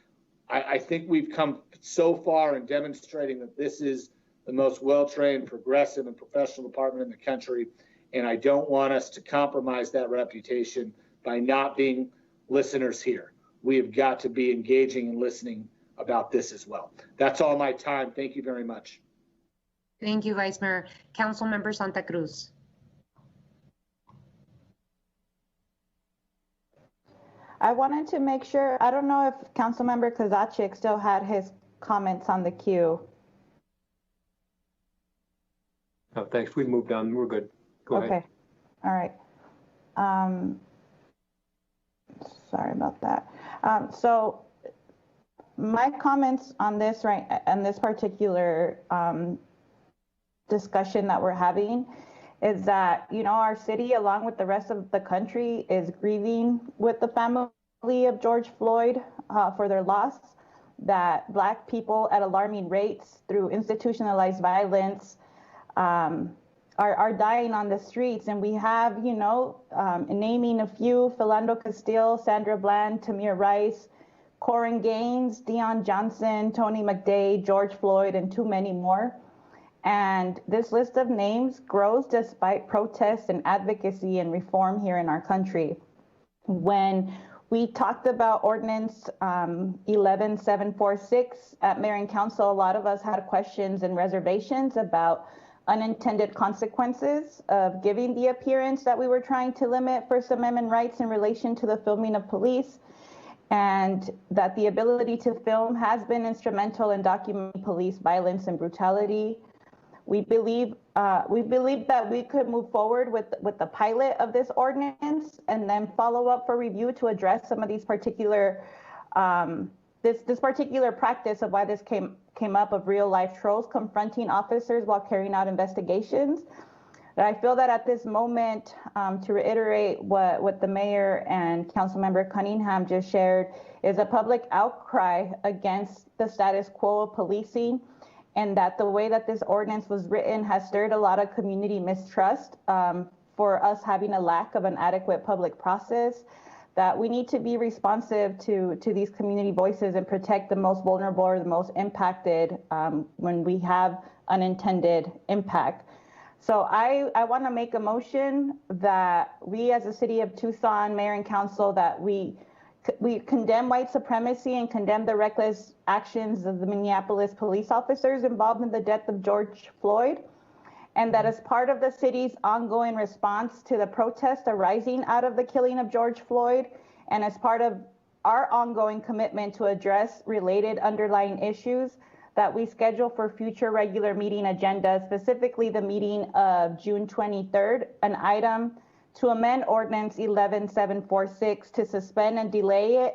S5: I think we've come so far in demonstrating that this is the most well-trained, progressive, and professional department in the country. And I don't want us to compromise that reputation by not being listeners here. We have got to be engaging and listening about this as well. That's all my time. Thank you very much.
S1: Thank you, Vice Mayor. Councilmember Santa Cruz.
S13: I wanted to make sure, I don't know if Councilmember Kozaczek still had his comments on the queue.
S4: Oh, thanks. We moved on. We're good. Go ahead.
S13: Okay, all right. Sorry about that. So my comments on this, right, and this particular discussion that we're having is that, you know, our city, along with the rest of the country, is grieving with the family of George Floyd for their loss, that Black people at alarming rates through institutionalized violence are dying on the streets. And we have, you know, naming a few, Philando Castile, Sandra Bland, Tamir Rice, Corin Gaines, Deion Johnson, Tony McDay, George Floyd, and too many more. And this list of names grows despite protests and advocacy and reform here in our country. When we talked about Ordinance 11746 at Mayor and Council, a lot of us had questions and reservations about unintended consequences of giving the appearance that we were trying to limit First Amendment rights in relation to the filming of police, and that the ability to film has been instrumental in documenting police violence and brutality. We believe that we could move forward with the pilot of this ordinance and then follow up for review to address some of these particular this particular practice of why this came up, of real life trolls confronting officers while carrying out investigations. But I feel that at this moment, to reiterate what the mayor and Councilmember Cunningham just shared, is a public outcry against the status quo of policing, and that the way that this ordinance was written has stirred a lot of community mistrust for us having a lack of an adequate public process, that we need to be responsive to these community voices and protect the most vulnerable or the most impacted when we have unintended impact. So I want to make a motion that we as a city of Tucson, Mayor and Council, that we condemn white supremacy and condemn the reckless actions of the Minneapolis police officers involved in the death of George Floyd, and that as part of the city's ongoing response to the protests arising out of the killing of George Floyd, and as part of our ongoing commitment to address related underlying issues, that we schedule for future regular meeting agendas, specifically the meeting of June 23rd, an item to amend Ordinance 11746 to suspend and delay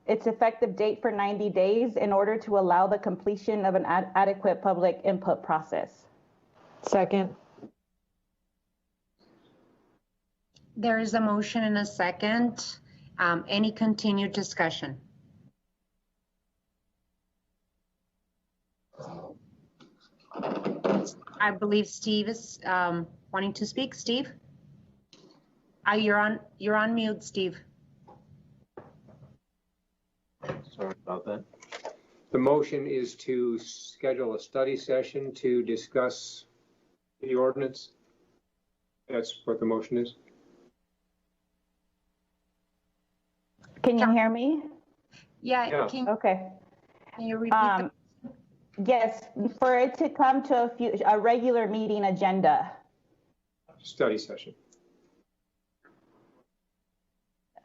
S13: its effective date for 90 days in order to allow the completion of an adequate public input process.
S12: Second.
S1: There is a motion and a second. Any continued discussion? I believe Steve is wanting to speak. Steve? You're on mute, Steve.
S11: Sorry about that.
S4: The motion is to schedule a study session to discuss the ordinance. That's what the motion is.
S13: Can you hear me?
S1: Yeah.
S13: Okay.
S1: Can you repeat
S13: Yes, for it to come to a regular meeting agenda.
S4: Study session.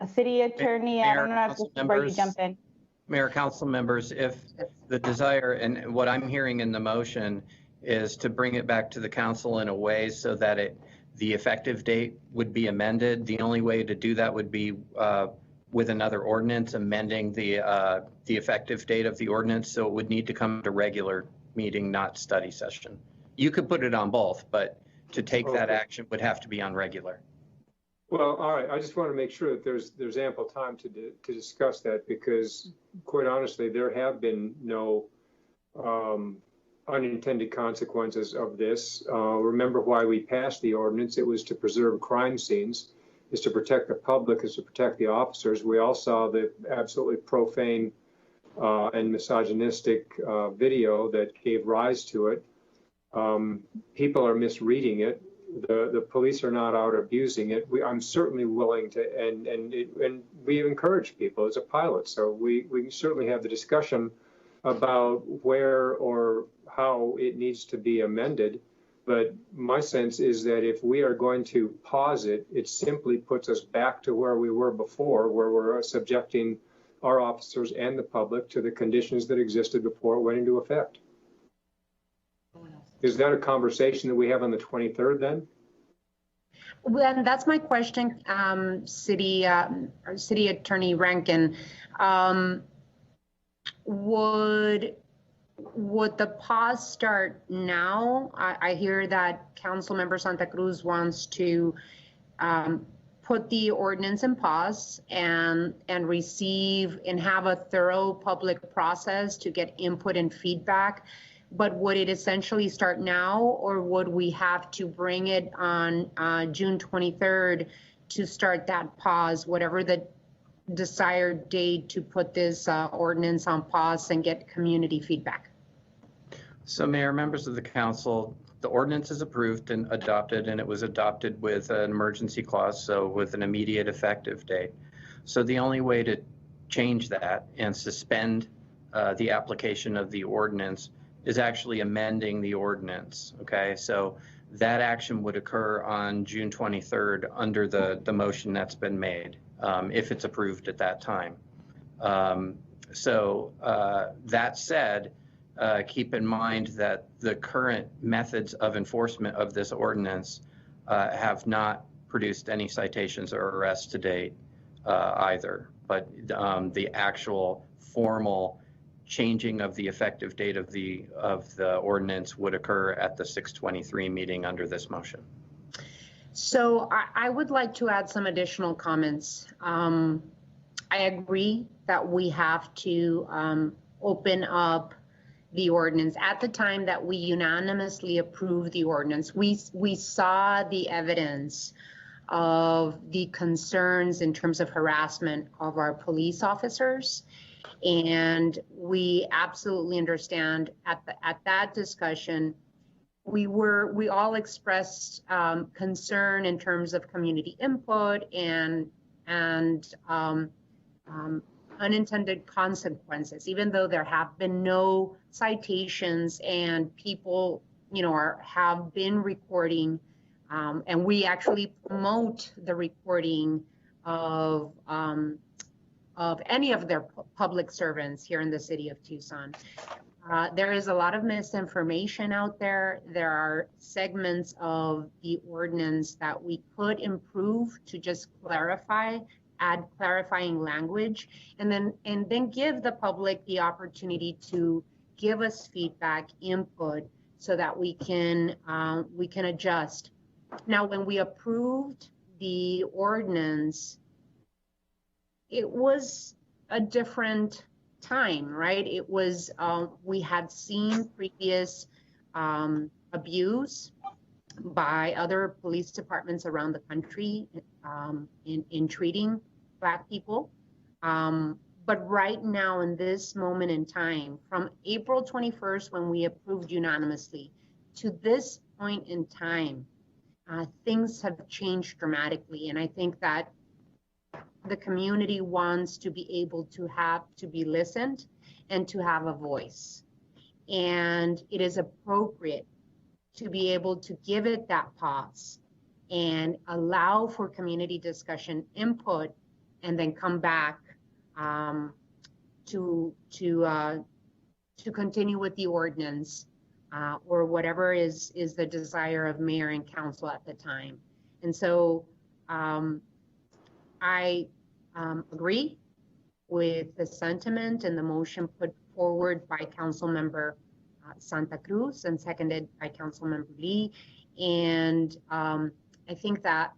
S13: A city attorney,
S7: Mayor,
S13: I don't know if this is where you jump in.
S7: Mayor, council members, if the desire, and what I'm hearing in the motion is to bring it back to the council in a way so that the effective date would be amended. The only way to do that would be with another ordinance amending the effective date of the ordinance. So it would need to come to regular meeting, not study session. You could put it on both, but to take that action would have to be on regular.
S4: Well, all right. I just want to make sure that there's ample time to discuss that, because quite honestly, there have been no unintended consequences of this. Remember why we passed the ordinance. It was to preserve crime scenes, is to protect the public, is to protect the officers. We all saw the absolutely profane and misogynistic video that gave rise to it. People are misreading it. The police are not out abusing it. I'm certainly willing to, and we encourage people as a pilot. So we certainly have the discussion about where or how it needs to be amended. But my sense is that if we are going to pause it, it simply puts us back to where we were before, where we're subjecting our officers and the public to the conditions that existed before it went into effect. Is that a conversation that we have on the 23rd then?
S1: Well, that's my question, City Attorney Rankin. Would the pause start now? I hear that Councilmember Santa Cruz wants to put the ordinance in pause and receive and have a thorough public process to get input and feedback. But would it essentially start now, or would we have to bring it on June 23rd to start that pause, whatever the desired date to put this ordinance on pause and get community feedback?
S7: So Mayor, members of the council, the ordinance is approved and adopted, and it was adopted with an emergency clause, so with an immediate effective date. So the only way to change that and suspend the application of the ordinance is actually amending the ordinance, okay? So that action would occur on June 23rd under the motion that's been made, if it's approved at that time. That said, keep in mind that the current methods of enforcement of this ordinance have not produced any citations or arrests to date either, but the actual formal changing of the effective date of the ordinance would occur at the 6/23 meeting under this motion.
S1: So I would like to add some additional comments. I agree that we have to open up the ordinance. At the time that we unanimously approved the ordinance, we saw the evidence of the concerns in terms of harassment of our police officers. And we absolutely understand at that discussion, we all expressed concern in terms of community input and unintended consequences, even though there have been no citations and people, have been recording, and we actually promote the recording of any of their public servants here in the city of Tucson. There is a lot of misinformation out there. There are segments of the ordinance that we could improve to just clarify, add clarifying language, and then give the public the opportunity to give us feedback, input, so that we can adjust. Now, when we approved the ordinance, it was a different time, right? It was, we had seen previous abuse by other police departments around the country in treating Black people. But right now, in this moment in time, from April 21st, when we approved unanimously, to this point in time, things have changed dramatically. And I think that the community wants to be able to be listened and to have a voice. And it is appropriate to be able to give it that pause and allow for community discussion, input, and then come back to continue with the ordinance or whatever is the desire of mayor and council at the time. And so I agree with the sentiment and the motion put forward by Councilmember Santa Cruz and seconded by Councilmember Lee. And I think that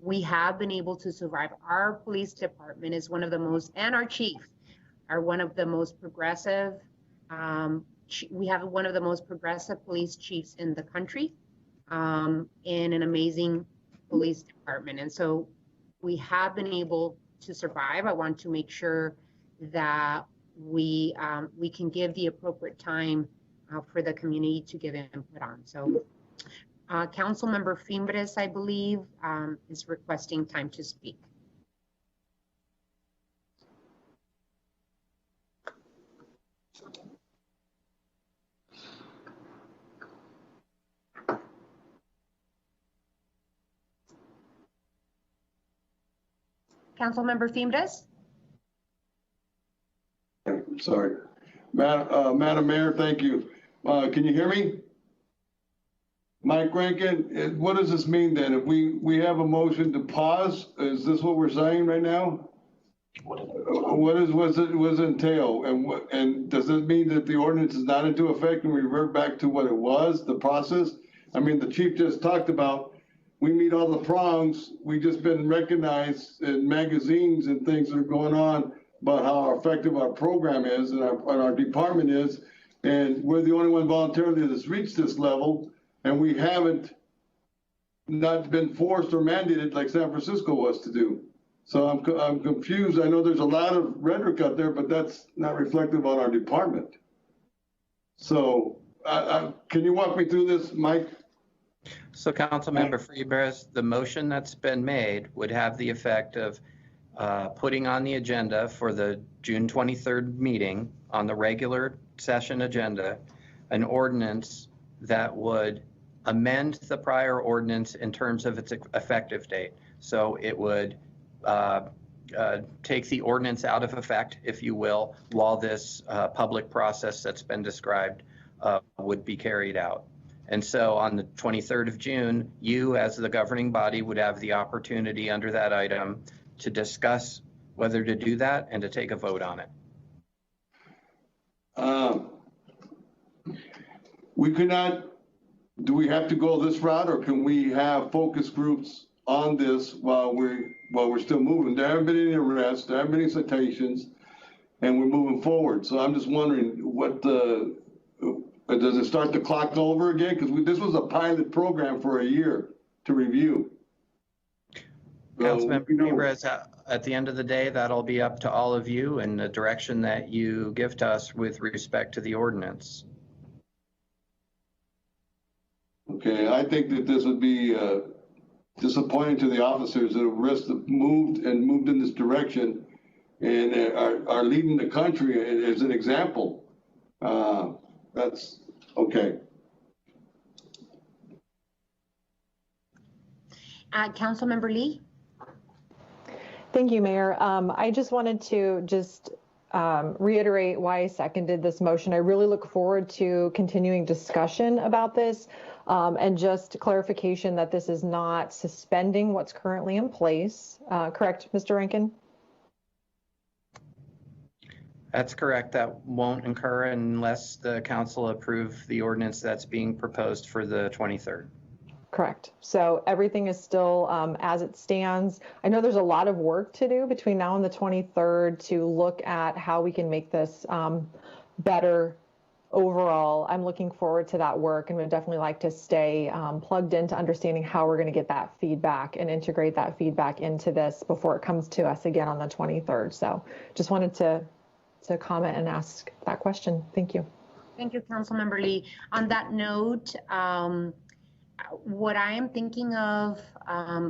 S1: we have been able to survive. Our police department is one of the most, and our chief are one of the most progressive we have one of the most progressive police chiefs in the country, and an amazing police department. And so we have been able to survive. I want to make sure that we can give the appropriate time for the community to give input on. So Councilmember Fimbres, I believe, is requesting time to speak. Councilmember Fimbres?
S8: Sorry. Madam Mayor, thank you. Can you hear me? Mike Rankin, what does this mean then? If we have a motion to pause, is this what we're saying right now? What does it entail? And does it mean that the ordinance is not into effect and we revert back to what it was, the process? I mean, the chief just talked about, we meet all the prongs. We just been recognized in magazines and things that are going on about how effective our program is and our department is. And we're the only one voluntarily that's reached this level, and we haven't not been forced or mandated like San Francisco was to do. So I'm confused. I know there's a lot of rhetoric out there, but that's not reflective on our department. So can you walk me through this, Mike?
S7: So Councilmember Fimbres, the motion that's been made would have the effect of putting on the agenda for the June 23rd meeting on the regular session agenda, an ordinance that would amend the prior ordinance in terms of its effective date. So it would take the ordinance out of effect, if you will, while this public process that's been described would be carried out. And so on the 23rd of June, you as the governing body would have the opportunity under that item to discuss whether to do that and to take a vote on it.
S8: We could not, do we have to go this route, or can we have focus groups on this while we're still moving? There haven't been any arrests, there haven't been any citations, and we're moving forward. So I'm just wondering what does it start the clock over again? Because this was a pilot program for a year to review.
S7: Councilmember Fimbres, at the end of the day, that'll be up to all of you and the direction that you give to us with respect to the ordinance.
S8: Okay, I think that this would be disappointing to the officers that have moved in this direction and are leading the country as an example. That's okay.
S1: Councilmember Lee?
S12: Thank you, Mayor. I just wanted to reiterate why I seconded this motion. I really look forward to continuing discussion about this, and just clarification that this is not suspending what's currently in place. Correct, Mr. Rankin?
S7: That's correct. That won't incur unless the council approve the ordinance that's being proposed for the 23rd.
S12: Correct. So everything is still as it stands. I know there's a lot of work to do between now and the 23rd to look at how we can make this better overall. I'm looking forward to that work and would definitely like to stay plugged into understanding how we're going to get that feedback and integrate that feedback into this before it comes to us again on the 23rd. So just wanted to comment and ask that question. Thank you.
S1: Thank you, Councilmember Lee. On that note, what I am thinking of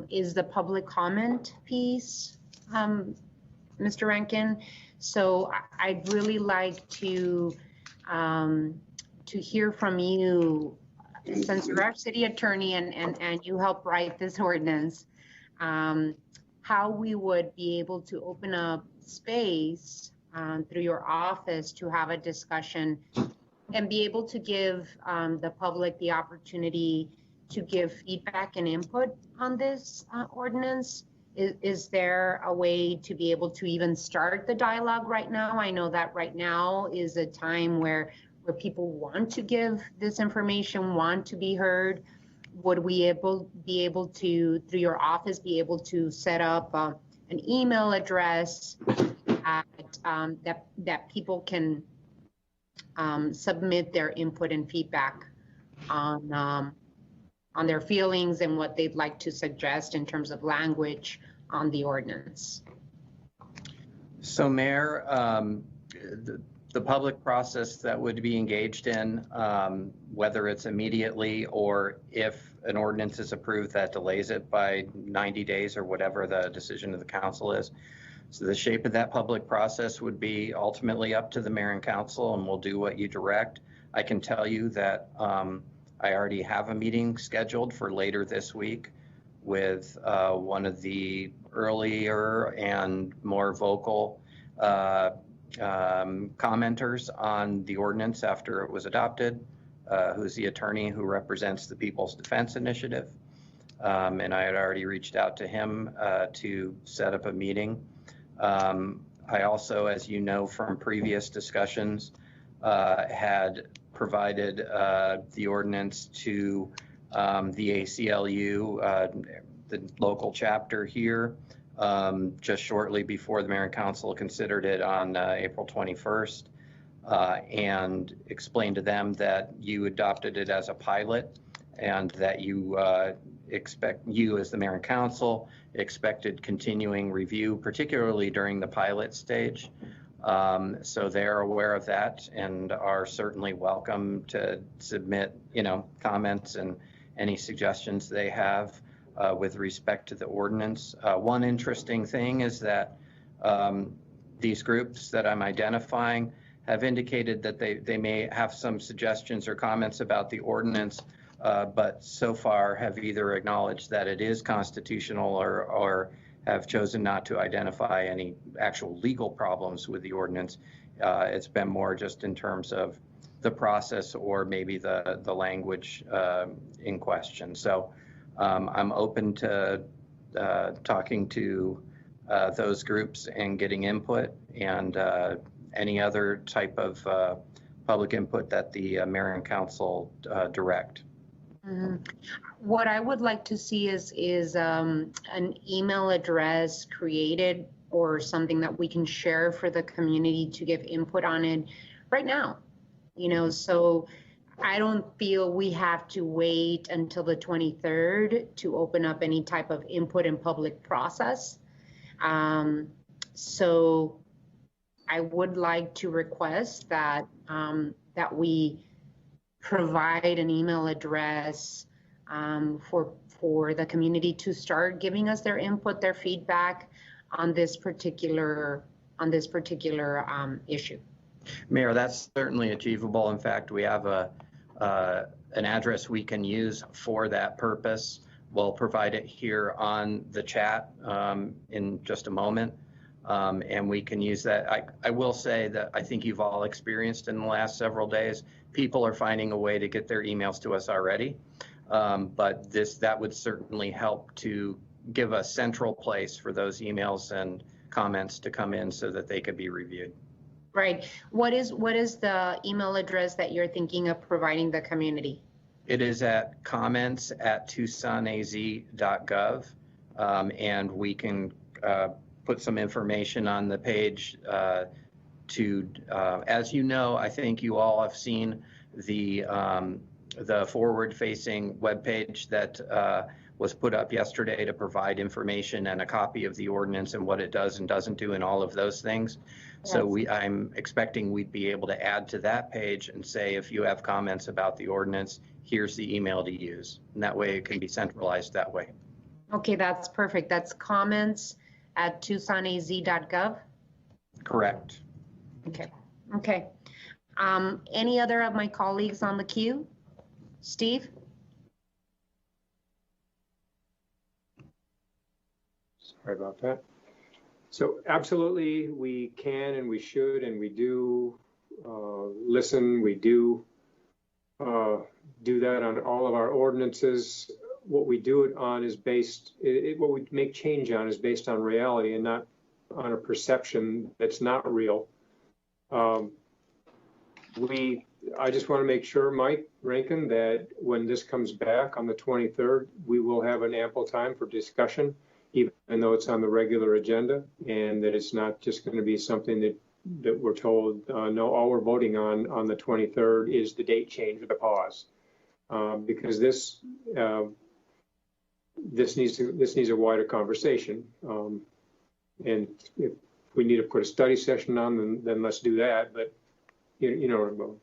S1: is the public comment piece, Mr. Rankin. So I'd really like to hear from you, since you're our city attorney and you help write this ordinance, how we would be able to open up space through your office to have a discussion and be able to give the public the opportunity to give feedback and input on this ordinance. Is there a way to be able to even start the dialogue right now? I know that right now is a time where people want to give this information, want to be heard. Would we be able to, through your office, be able to set up an email address that people can submit their input and feedback on their feelings and what they'd like to suggest in terms of language on the ordinance.
S7: So Mayor, the public process that would be engaged in, whether it's immediately or if an ordinance is approved that delays it by 90 days or whatever the decision of the council is. So the shape of that public process would be ultimately up to the mayor and council, and we'll do what you direct. I can tell you that I already have a meeting scheduled for later this week with one of the earlier and more vocal commenters on the ordinance after it was adopted, who's the attorney who represents the People's Defense Initiative. And I had already reached out to him to set up a meeting. I also, as you know from previous discussions, had provided the ordinance to the ACLU, the local chapter here, just shortly before the mayor and council considered it on April 21st, and explained to them that you adopted it as a pilot and that you you as the mayor and council expected continuing review, particularly during the pilot stage. So they're aware of that and are certainly welcome to submit, comments and any suggestions they have with respect to the ordinance. One interesting thing is that these groups that I'm identifying have indicated that they may have some suggestions or comments about the ordinance, but so far have either acknowledged that it is constitutional or have chosen not to identify any actual legal problems with the ordinance. It's been more just in terms of the process or maybe the language in question. So I'm open to talking to those groups and getting input and any other type of public input that the mayor and council direct.
S1: Mm-hmm. What I would like to see is an email address created or something that we can share for the community to give input on it right now. So I don't feel we have to wait until the 23rd to open up any type of input and public process. So I would like to request that that we provide an email address for the community to start giving us their input, their feedback on this particular issue.
S7: Mayor, that's certainly achievable. In fact, we have an address we can use for that purpose. We'll provide it here on the chat in just a moment. And we can use that. I will say that I think you've all experienced in the last several days, people are finding a way to get their emails to us already. But that would certainly help to give a central place for those emails and comments to come in so that they could be reviewed.
S1: Right. What is the email address that you're thinking of providing the community?
S7: It is at comments@tucsonaz.gov. And we can put some information on the page as you know, I think you all have seen the forward-facing webpage that was put up yesterday to provide information and a copy of the ordinance and what it does and doesn't do and all of those things. Yes. So I'm expecting we'd be able to add to that page and say, if you have comments about the ordinance, here's the email to use. And that way it can be centralized that way.
S1: Okay, that's perfect. That's comments@tucsonaz.gov?
S7: Correct.
S1: Okay. Any other of my colleagues on the queue? Steve?
S4: Sorry about that. So absolutely, we can and we should and we do listen. We do that on all of our ordinances. What we do it on is what we make change on is based on reality and not on a perception that's not real. I just want to make sure, Mike Rankin, that when this comes back on the 23rd, we will have an ample time for discussion, even though it's on the regular agenda, and that it's not just going to be something that that we're told, no, all we're voting on the 23rd is the date change or the pause. Because this needs a wider conversation. And if we need to put a study session on, then let's do that. But you know what I'm going.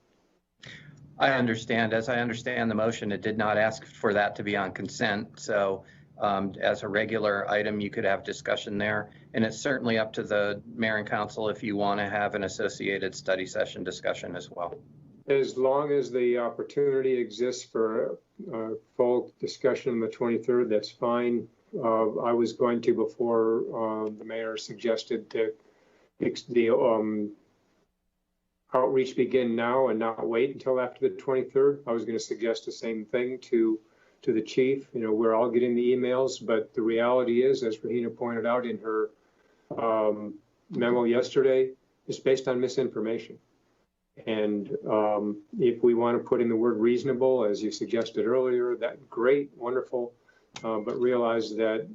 S7: I understand. As I understand the motion, it did not ask for that to be on consent. So as a regular item, you could have discussion there. And it's certainly up to the mayor and council if you want to have an associated study session discussion as well.
S4: As long as the opportunity exists for full discussion on the 23rd, that's fine. I was going to, before the mayor suggested the outreach begin now and not wait until after the 23rd. I was going to suggest the same thing to the chief. You know, we're all getting the emails, but the reality is, as Rahina pointed out in her memo yesterday, it's based on misinformation. And if we want to put in the word reasonable, as you suggested earlier, that great, wonderful, but realize that,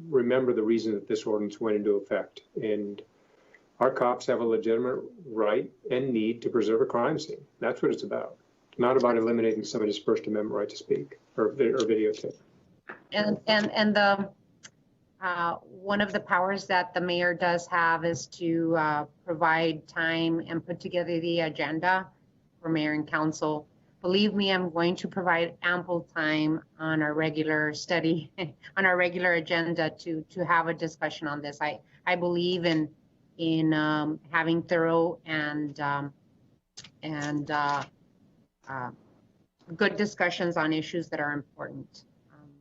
S4: remember the reason that this ordinance went into effect. And our cops have a legitimate right and need to preserve a crime scene. That's what it's about. It's not about eliminating somebody's First Amendment right to speak or videotape.
S1: And the one of the powers that the mayor does have is to provide time and put together the agenda for mayor and council. Believe me, I'm going to provide ample time on our regular study, on our regular agenda to have a discussion on this. I believe in having thorough and good discussions on issues that are important.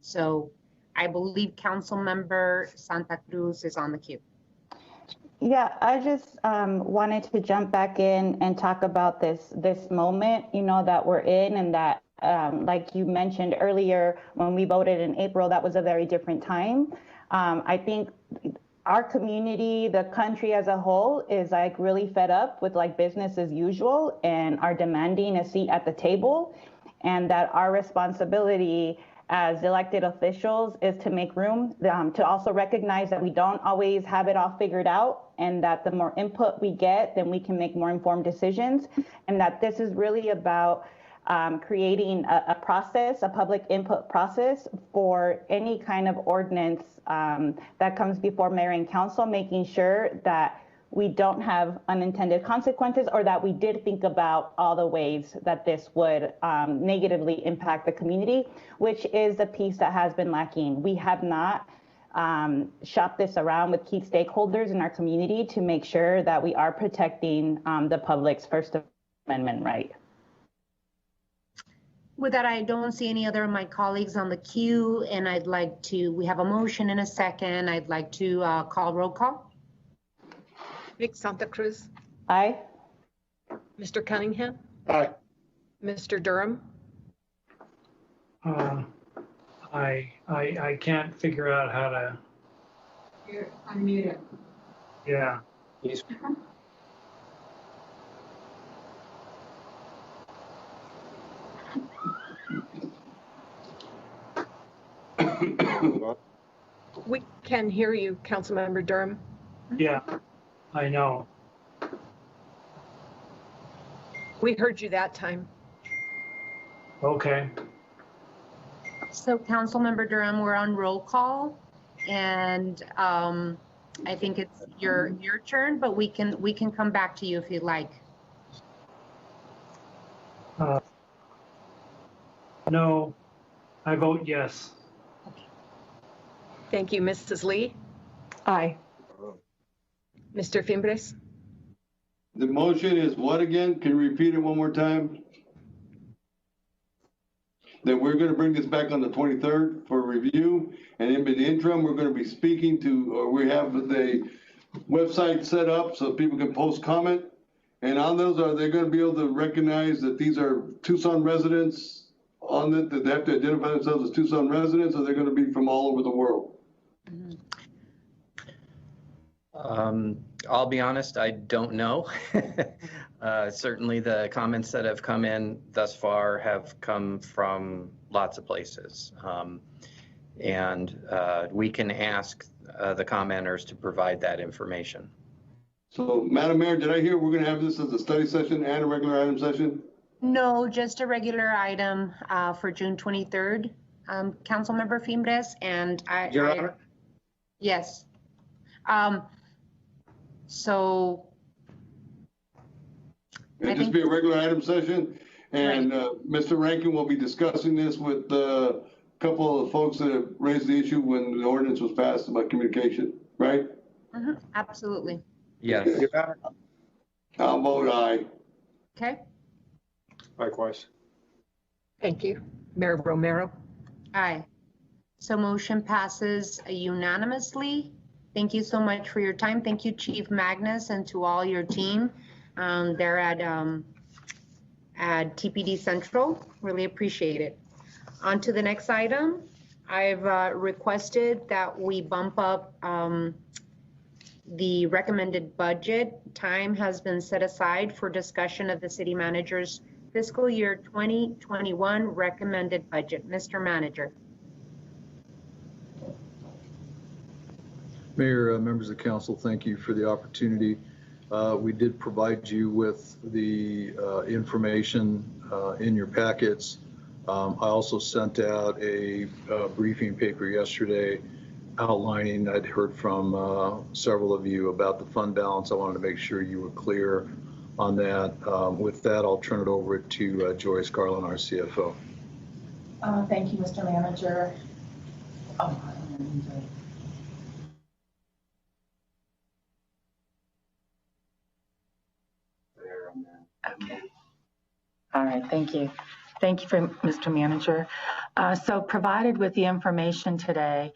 S1: So I believe Council Member Santa Cruz is on the queue.
S13: Yeah, I just wanted to jump back in and talk about this moment, you know, that we're in, and that, like you mentioned earlier, when we voted in April, that was a very different time. I think our community, the country as a whole, is like really fed up with like business as usual and are demanding a seat at the table, and that our responsibility as elected officials is to make room, to also recognize that we don't always have it all figured out, and that the more input we get, then we can make more informed decisions, and that this is really about creating a process, a public input process for any kind of ordinance that comes before mayor and council, making sure that we don't have unintended consequences, or that we did think about all the ways that this would negatively impact the community, which is the piece that has been lacking. We have not shopped this around with key stakeholders in our community to make sure that we are protecting the public's First Amendment right.
S1: With that, I don't see any other of my colleagues on the queue, and I'd like to, we have a motion in a second. I'd like to call roll call.
S2: Vic Santa Cruz.
S13: Aye.
S2: Mr. Cunningham.
S5: Aye.
S2: Mr. Durham.
S14: I can't figure out how to.
S15: You're unmuted.
S14: Yeah.
S4: He's
S2: We can hear you, Councilmember Durham.
S14: Yeah, I know.
S2: We heard you that time.
S14: Okay.
S1: So Councilmember Durham, we're on roll call, and I think it's your turn, but we can come back to you if you'd like.
S14: No, I vote yes.
S2: Thank you, Mrs. Lee.
S12: Aye.
S2: Mr. Fimbres.
S8: The motion is what again? Can you repeat it one more time? That we're gonna bring this back on the 23rd for review, and in the interim, we're gonna be speaking to, or we have the website set up so people can post comment. And on those, are they gonna be able to recognize that these are Tucson residents on it, that they have to identify themselves as Tucson residents, or they're gonna be from all over the world?
S7: I'll be honest, I don't know. Certainly the comments that have come in thus far have come from lots of places. And we can ask the commenters to provide that information.
S8: So, Madam Mayor, did I hear we're gonna have this as a study session and a regular item session?
S1: No, just a regular item for June 23rd, Councilmember Fimbres, and
S5: Your Honor?
S1: Yes. So.
S8: It'll just be a regular item session, and Mr. Rankin will be discussing this with a couple of folks that have raised the issue when the ordinance was passed about communication, right?
S1: Mm-hmm, absolutely.
S7: Yes.
S5: Your Honor?
S8: I'll vote aye.
S1: Okay.
S4: Likewise.
S2: Thank you. Mayor Romero?
S1: Aye. So motion passes unanimously. Thank you so much for your time. Thank you, Chief Magnus, and to all your team there at TPD Central. Really appreciate it. On to the next item. I've requested that we bump up the recommended budget. Time has been set aside for discussion of the city manager's fiscal year 2021 recommended budget. Mr. Manager.
S9: Mayor, members of council, thank you for the opportunity. We did provide you with the information in your packets. I also sent out a briefing paper yesterday outlining, I'd heard from several of you about the fund balance. I wanted to make sure you were clear on that. With that, I'll turn it over to Joyce Garland, our CFO.
S16: Thank you, Mr. Manager. Okay. All right, thank you. Thank you, Mr. Manager. So provided with the information today,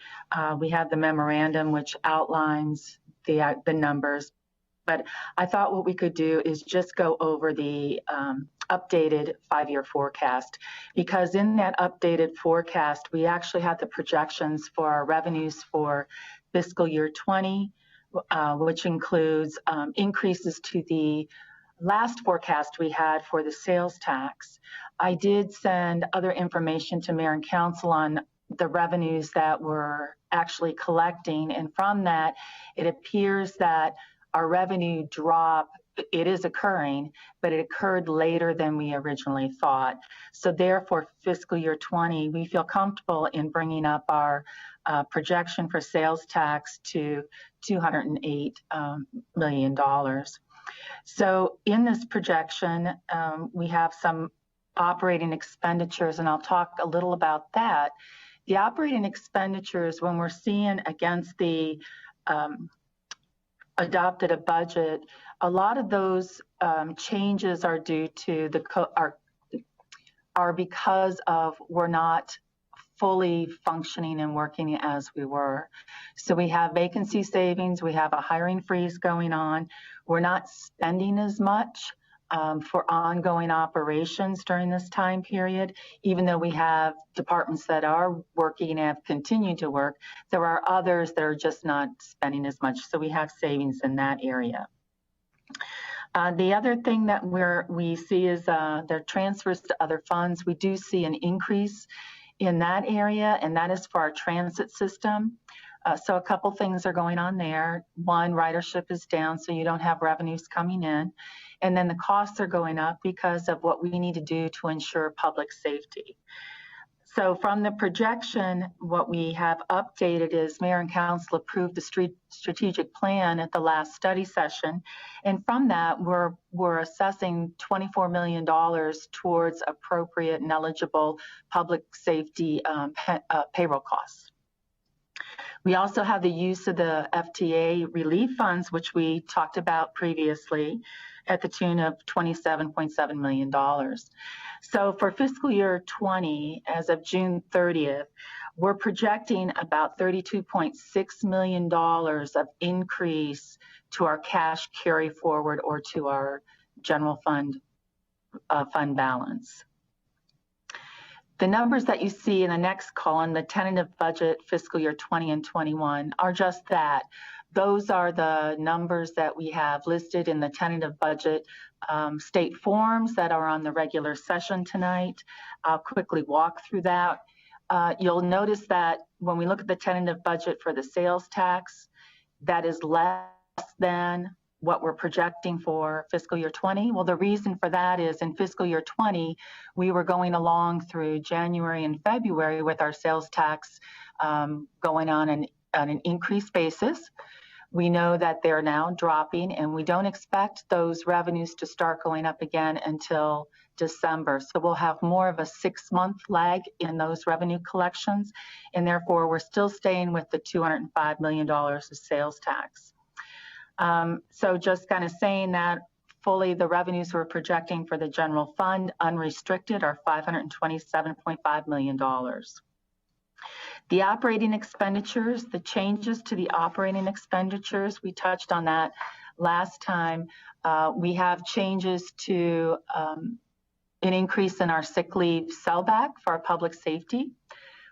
S16: we have the memorandum which outlines the numbers, but I thought what we could do is just go over the updated 5-year forecast, because in that updated forecast, we actually have the projections for our revenues for fiscal year 20, which includes increases to the last forecast we had for the sales tax. I did send other information to Mayor and Council on the revenues that we're actually collecting, and from that, it appears that our revenue drop, it is occurring, but it occurred later than we originally thought. So therefore, fiscal year 20, we feel comfortable in bringing up our projection for sales tax to $208 million. So in this projection, we have some operating expenditures, and I'll talk a little about that. The operating expenditures, when we're seeing against the adopted a budget, a lot of those changes are due to are because of we're not fully functioning and working as we were. So we have vacancy savings, we have a hiring freeze going on. We're not spending as much for ongoing operations during this time period, even though we have departments that are working and have continued to work. There are others that are just not spending as much. So we have savings in that area. The other thing that we see is their transfers to other funds. We do see an increase in that area, and that is for our transit system. So a couple things are going on there. One, ridership is down, so you don't have revenues coming in. And then the costs are going up because of what we need to do to ensure public safety. So from the projection, what we have updated is Mayor and Council approved the strategic plan at the last study session. And from that, we're assessing $24 million towards appropriate and eligible public safety payroll costs. We also have the use of the FTA relief funds, which we talked about previously, at the tune of $27.7 million. So for fiscal year 20, as of June 30th, we're projecting about $32.6 million of increase to our cash carry forward or to our general fund balance. The numbers that you see in the next column, the tentative budget fiscal year 20 and 21, are just that. Those are the numbers that we have listed in the tentative budget state forms that are on the regular session tonight. I'll quickly walk through that. You'll notice that when we look at the tentative budget for the sales tax, that is less than what we're projecting for fiscal year 20. Well, the reason for that is in fiscal year 20, we were going along through January and February with our sales tax going on an increased basis. We know that they're now dropping, and we don't expect those revenues to start going up again until December. So we'll have more of a 6-month lag in those revenue collections, and therefore we're still staying with the $205 million of sales tax. So just kind of saying that fully, the revenues we're projecting for the general fund unrestricted are $527.5 million. The operating expenditures, the changes to the operating expenditures, we touched on that last time. We have changes to an increase in our sick leave sellback for our public safety.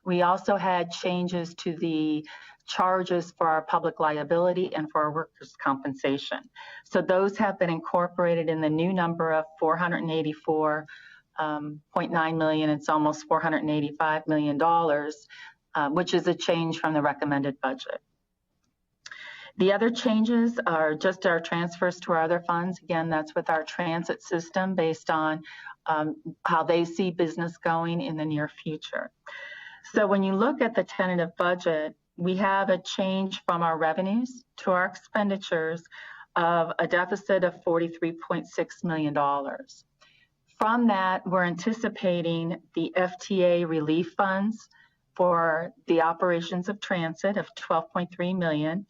S16: We also had changes to the charges for our public liability and for our workers' compensation. So those have been incorporated in the new number of $484.9 million. It's almost $485 million. Which is a change from the recommended budget. The other changes are just our transfers to our other funds. Again, that's with our transit system based on how they see business going in the near future. So when you look at the tentative budget, we have a change from our revenues to our expenditures of a deficit of $43.6 million. From that, we're anticipating the FTA relief funds for the operations of transit of $12.3 million.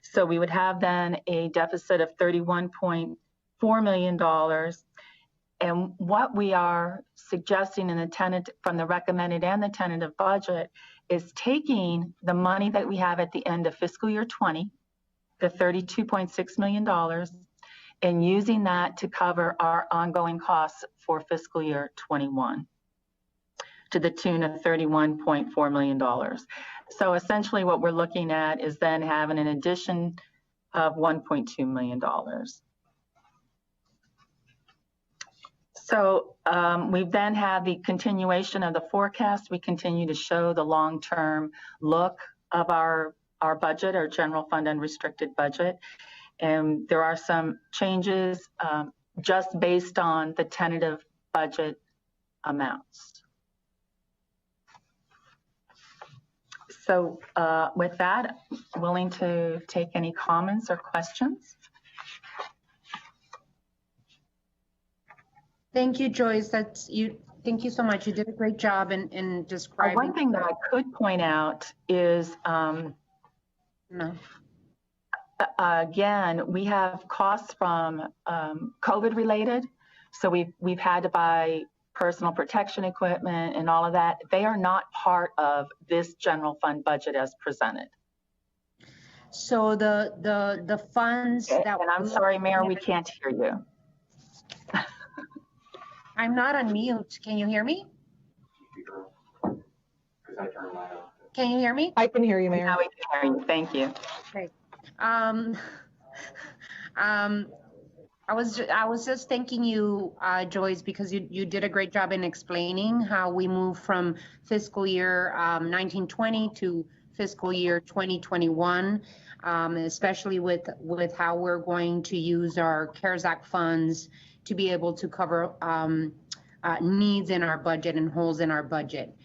S16: So we would have then a deficit of $31.4 million. And what we are suggesting in the tentative, from the recommended and the tentative budget, is taking the money that we have at the end of fiscal year 20, the $32.6 million, and using that to cover our ongoing costs for fiscal year 21. To the tune of $31.4 million. So essentially what we're looking at is then having an addition of $1.2 million. So we've then had the continuation of the forecast. We continue to show the long-term look of our budget, our general fund unrestricted budget. And there are some changes just based on the tentative budget amounts. So with that, willing to take any comments or questions.
S1: Thank you, Joyce. Thank you so much. You did a great job in describing.
S16: One thing that I could point out is, again, we have costs from COVID related. So we've had to buy personal protection equipment and all of that. They are not part of this general fund budget as presented.
S1: So the funds that.
S16: And I'm sorry, Mayor, we can't hear you.
S1: I'm not on mute. Can you hear me? Can you hear me?
S12: I can hear you, Mayor.
S16: Now we can hear you. Thank you.
S1: Okay. I was just thanking you, Joyce, because you did a great job in explaining how we move from fiscal year 1920 to fiscal year 2021, especially with how we're going to use our CARES Act funds to be able to cover needs in our budget and holes in our budget.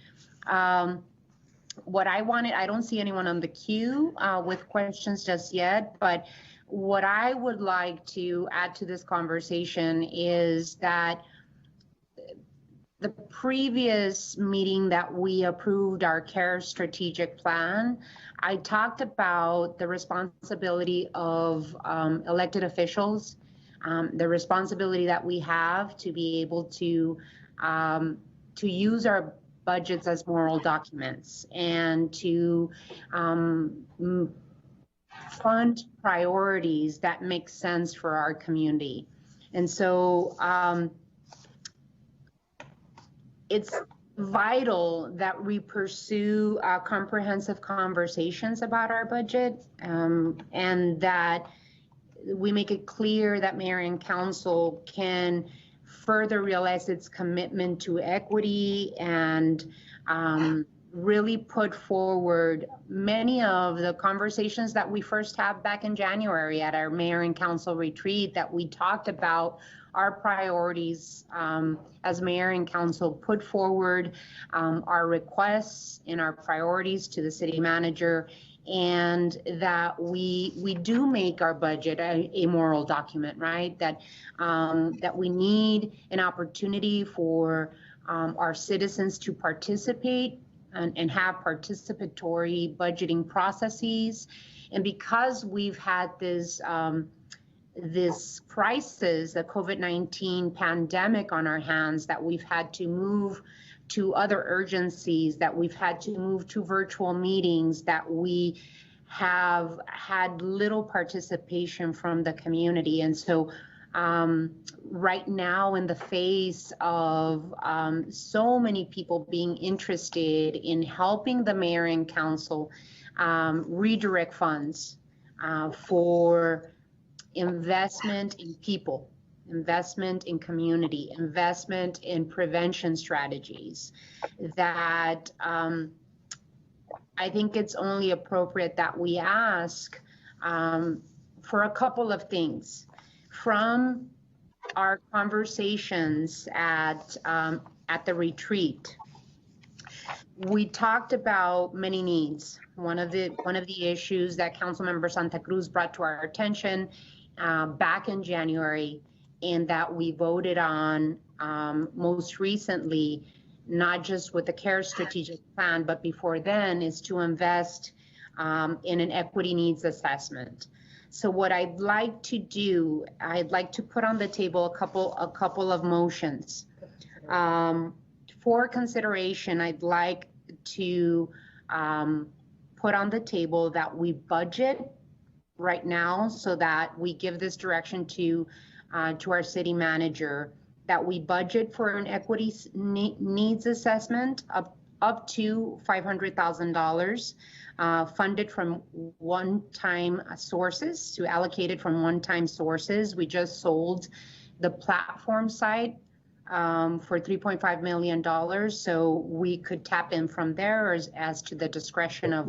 S1: What I wanted, I don't see anyone on the queue with questions just yet, but what I would like to add to this conversation is that the previous meeting that we approved our CARE strategic plan, I talked about the responsibility of elected officials, the responsibility that we have to be able to use our budgets as moral documents and to fund priorities that make sense for our community. And so it's vital that we pursue comprehensive conversations about our budget and that we make it clear that Mayor and Council can further realize its commitment to equity and really put forward many of the conversations that we first had back in January at our mayor and council retreat, that we talked about our priorities as mayor and council, put forward our requests and our priorities to the city manager, and that we do make our budget a moral document, right? That we need an opportunity for our citizens to participate and have participatory budgeting processes. And because we've had this crisis, the COVID-19 pandemic on our hands, that we've had to move to other urgencies, that we've had to move to virtual meetings, that we have had little participation from the community. And so right now, in the face of so many people being interested in helping the mayor and council redirect funds for investment in people, investment in community, investment in prevention strategies, that I think it's only appropriate that we ask for a couple of things. From our conversations at the retreat, we talked about many needs. One of the issues that Councilmember Santa Cruz brought to our attention back in January, and that we voted on most recently, not just with the CARE strategic plan, but before then, is to invest in an equity needs assessment. So what I'd like to do, I'd like to put on the table a couple of motions. For consideration, I'd like to put on the table that we budget right now, so that we give this direction to our city manager, that we budget for an equity needs assessment up to $500,000. Funded from one-time sources, to allocate it from one-time sources. We just sold the platform site for $3.5 million, so we could tap in from there as to the discretion of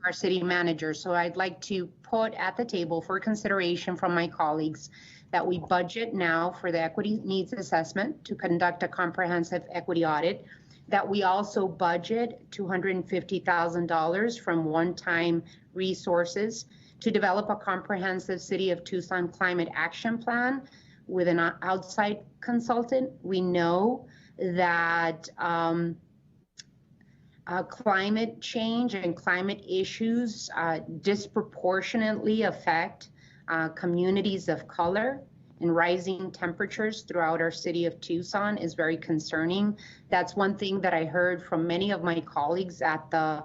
S1: our city manager. So I'd like to put at the table for consideration from my colleagues that we budget now for the equity needs assessment to conduct a comprehensive equity audit, that we also budget $250,000 from one-time resources to develop a comprehensive City of Tucson climate action plan with an outside consultant. We know that climate change and climate issues disproportionately affect communities of color, and rising temperatures throughout our city of Tucson is very concerning. That's one thing that I heard from many of my colleagues at the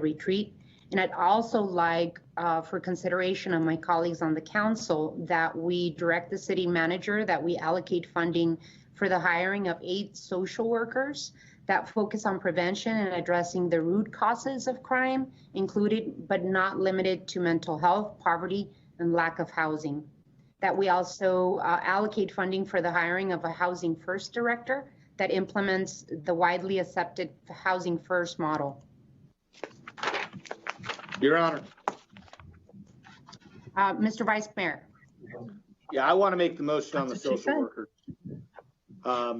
S1: retreat. And I'd also like, for consideration of my colleagues on the council, that we direct the city manager, that we allocate funding for the hiring of 8 social workers that focus on prevention and addressing the root causes of crime, included but not limited to mental health, poverty, and lack of housing. That we also allocate funding for the hiring of a Housing First director that implements the widely accepted Housing First model.
S5: Your Honor.
S1: Mr. Vice Mayor.
S5: Yeah, I want to make the motion on the social worker. I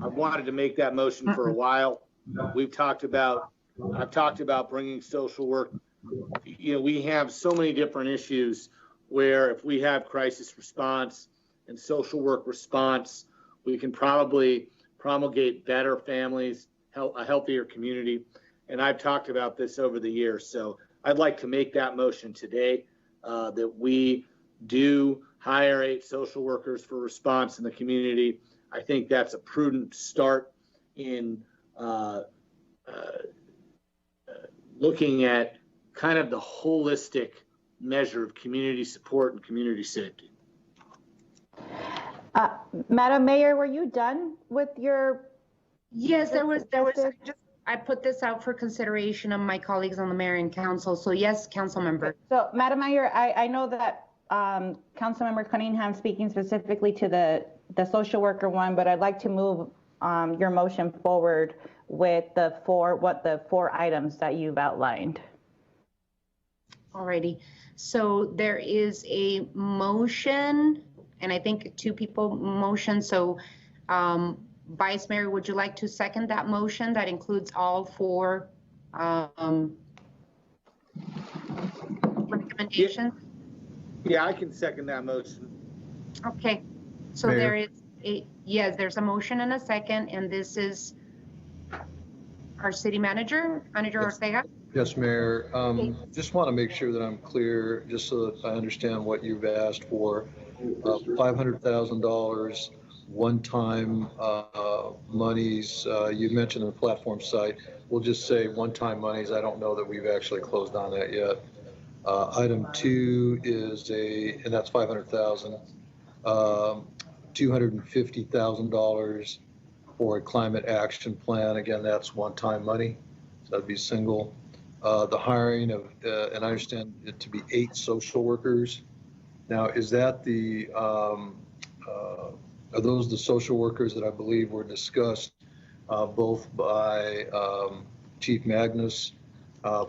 S5: wanted to make that motion for a while. I've talked about bringing social work. You know, we have so many different issues where if we have crisis response and social work response, we can probably promulgate better families, a healthier community. And I've talked about this over the years. So I'd like to make that motion today, that we do hire 8 social workers for response in the community. I think that's a prudent start in looking at kind of the holistic measure of community support and community safety.
S13: Madam Mayor, were you done with your?
S1: Yes, there was I put this out for consideration of my colleagues on the mayor and council. So yes, council member.
S13: So Madam Mayor, I know that Councilmember Cunningham speaking specifically to the social worker one, but I'd like to move your motion forward with the four items that you've outlined.
S1: Alrighty, so there is a motion, and I think two people motion. So Vice Mayor, would you like to second that motion? That includes all four recommendations?
S5: Yeah, I can second that motion.
S1: Okay, so
S9: Mayor.
S1: there is yes, there's a motion and a second, and this is our city manager, Manager Ortega.
S9: Yes, Mayor. Just want to make sure that I'm clear, just so that I understand what you've asked for. $500,000 one-time monies. You mentioned the platform site. We'll just say one-time monies. I don't know that we've actually closed on that yet. Item 2 is and that's $500,000. $250,000 for a climate action plan. Again, that's one-time money. So that'd be single. The hiring of, and I understand it to be 8 social workers. Now, is that are those the social workers that I believe were discussed both by Chief Magnus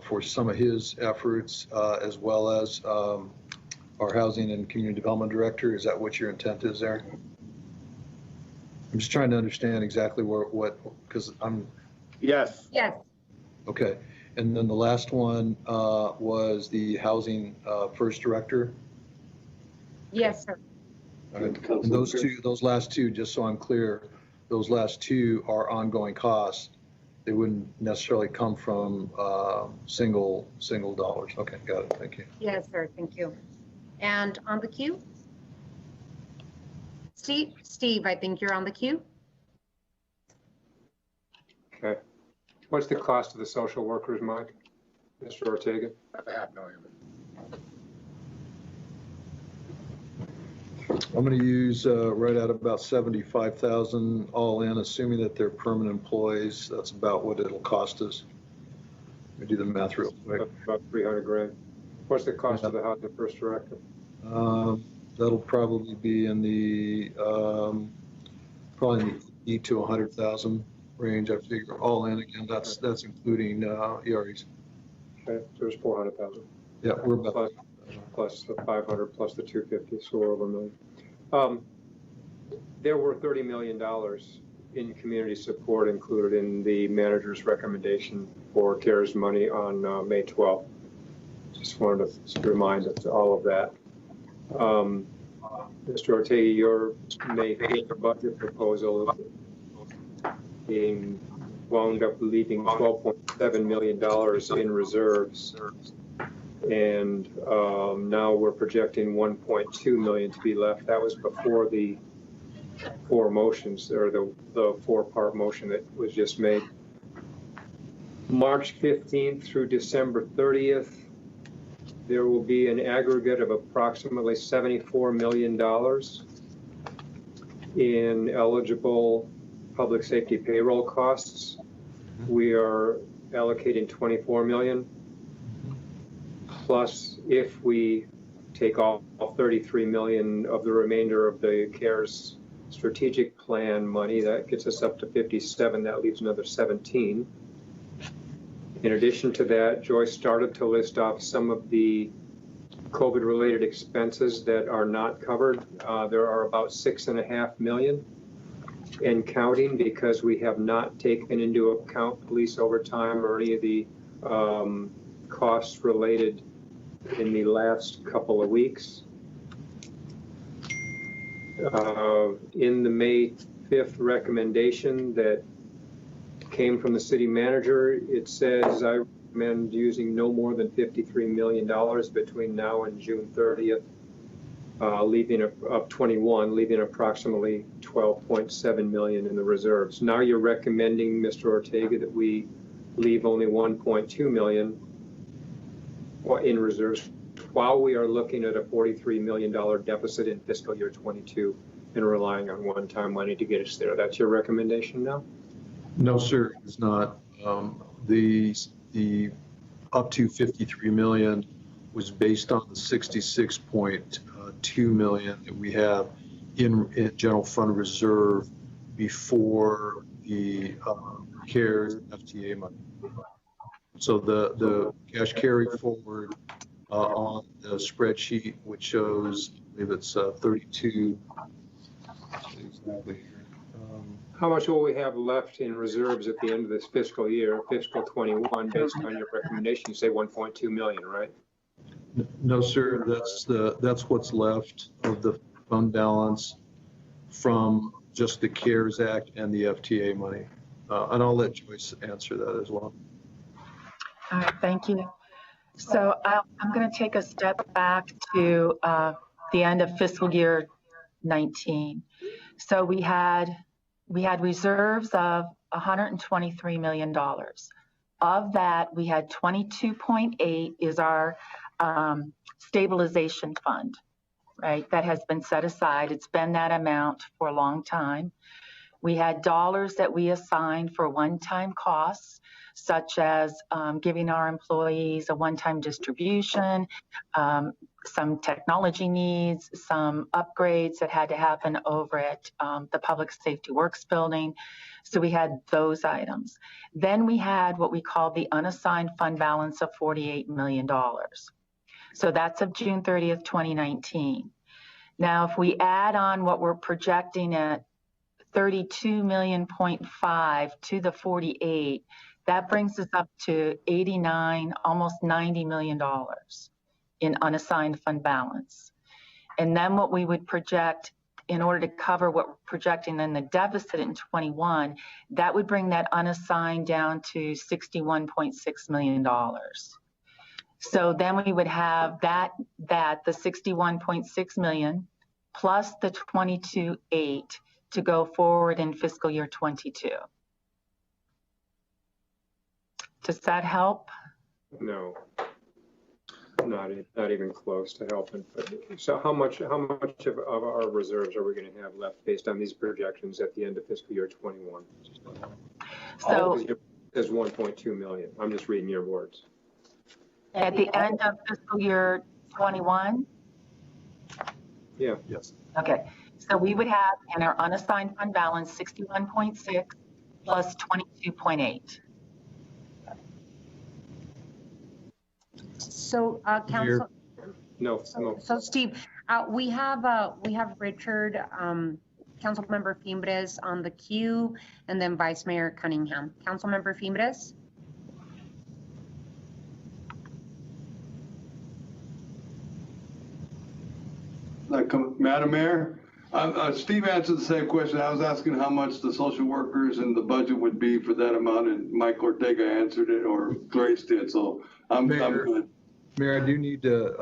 S9: for some of his efforts, as well as our Housing and Community Development Director? Is that what your intent is there? I'm just trying to understand exactly because I'm.
S5: Yes.
S1: Yes.
S9: Okay. And then the last one was the Housing First Director.
S1: Yes, sir.
S9: And those last two, just so I'm clear, those last two are ongoing costs. They wouldn't necessarily come from single dollars. Okay, got it. Thank you.
S1: Yes, sir. Thank you. And on the queue? Steve, I think you're on the queue.
S4: Okay. What's the cost of the social workers, Mike? Mr. Ortega?
S5: I have no idea.
S9: I'm going to use right at about 75,000 all in, assuming that they're permanent employees. That's about what it'll cost us. Let me do the math real quick.
S4: About 300 grand. What's the cost of the Housing First Director?
S9: That'll probably be in the probably in the 80 to 100,000 range. I figure all in again. That's including EREs.
S4: Okay, so there's 400,000.
S9: Yeah, we're about
S4: plus the 500 plus the 250, so we're over $1 million. There were $30 million in community support included in the manager's recommendation for CARES money on May 12th. Just wanted to remind us all of that. Mr. Ortega, your May 5th budget proposal being wound up leaving $12.7 million in reserves. And now we're projecting 1.2 million to be left. That was before the four motions, or the four-part motion that was just made. March 15th through December 30th, there will be an aggregate of approximately $74 million in eligible public safety payroll costs. We are allocating 24 million. Plus, if we take off 33 million of the remainder of the CARES strategic plan money, that gets us up to 57. That leaves another 17. In addition to that, Joyce started to list off some of the COVID-related expenses that are not covered. There are about 6.5 million and counting, because we have not taken into account police overtime or any of the costs related in the last couple of weeks. In the May 5th recommendation that came from the city manager, it says, I recommend using no more than $53 million between now and June 30th, leaving approximately 12.7 million in the reserves. Now you're recommending, Mr. Ortega, that we leave only 1.2 million in reserves while we are looking at a $43 million deficit in fiscal year 22 and relying on one-time money to get us there. That's your recommendation now?
S9: No, sir, it's not. The up to 53 million was based on the 66.2 million that we have in general fund reserve before the CARES FTA money. So the cash carry forward on the spreadsheet, which shows, I believe it's 32 exactly.
S4: How much will we have left in reserves at the end of this fiscal year, fiscal 21, based on your recommendation? You say 1.2 million, right?
S9: No, sir. That's what's left of the fund balance from just the CARES Act and the FTA money. And I'll let Joyce answer that as well.
S16: All right, thank you. So I'm going to take a step back to the end of fiscal year 19. So we had reserves of $123 million. Of that, we had 22.8 is our stabilization fund, right? That has been set aside. It's been that amount for a long time. We had dollars that we assigned for one-time costs, such as giving our employees a one-time distribution, some technology needs, some upgrades that had to happen over at the Public Safety Works building. So we had those items. Then we had what we call the unassigned fund balance of $48 million. So that's of June 30th, 2019. Now, if we add on what we're projecting at 32.5 million to the 48, that brings us up to 89, almost $90 million in unassigned fund balance. And then what we would project in order to cover what we're projecting in the deficit in 21, that would bring that unassigned down to $61.6 million. So then we would have the 61.6 million plus the 22.8 to go forward in fiscal year 22. Does that help?
S4: No, not even close to helping. So how much of our reserves are we going to have left based on these projections at the end of fiscal year 21?
S16: So
S4: there's 1.2 million. I'm just reading your words.
S16: At the end of fiscal year 21?
S4: Yeah.
S9: Yes.
S16: Okay. So we would have in our unassigned fund balance 61.6 plus 22.8.
S1: So, Council.
S4: No.
S1: So Steve, we have Richard, Councilmember Fimbres on the queue, and then Vice Mayor Cunningham. Councilmember Fimbres.
S8: Madam Mayor, Steve answered the same question. I was asking how much the social workers and the budget would be for that amount, and Mike Ortega answered it, or Grace did, so I'm good.
S9: Mayor,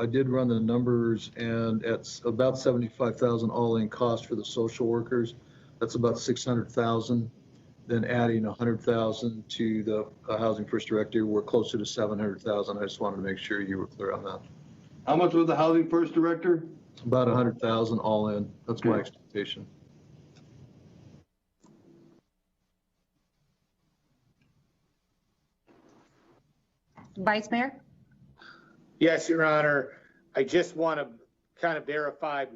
S9: I did run the numbers, and at about 75,000 all-in cost for the social workers. That's about 600,000. Then adding 100,000 to the Housing First Director, we're closer to 700,000. I just wanted to make sure you were clear on that.
S8: How much was the Housing First Director?
S9: About 100,000 all in. That's my expectation.
S1: Vice Mayor?
S5: Yes, Your Honor. I just want to kind of verify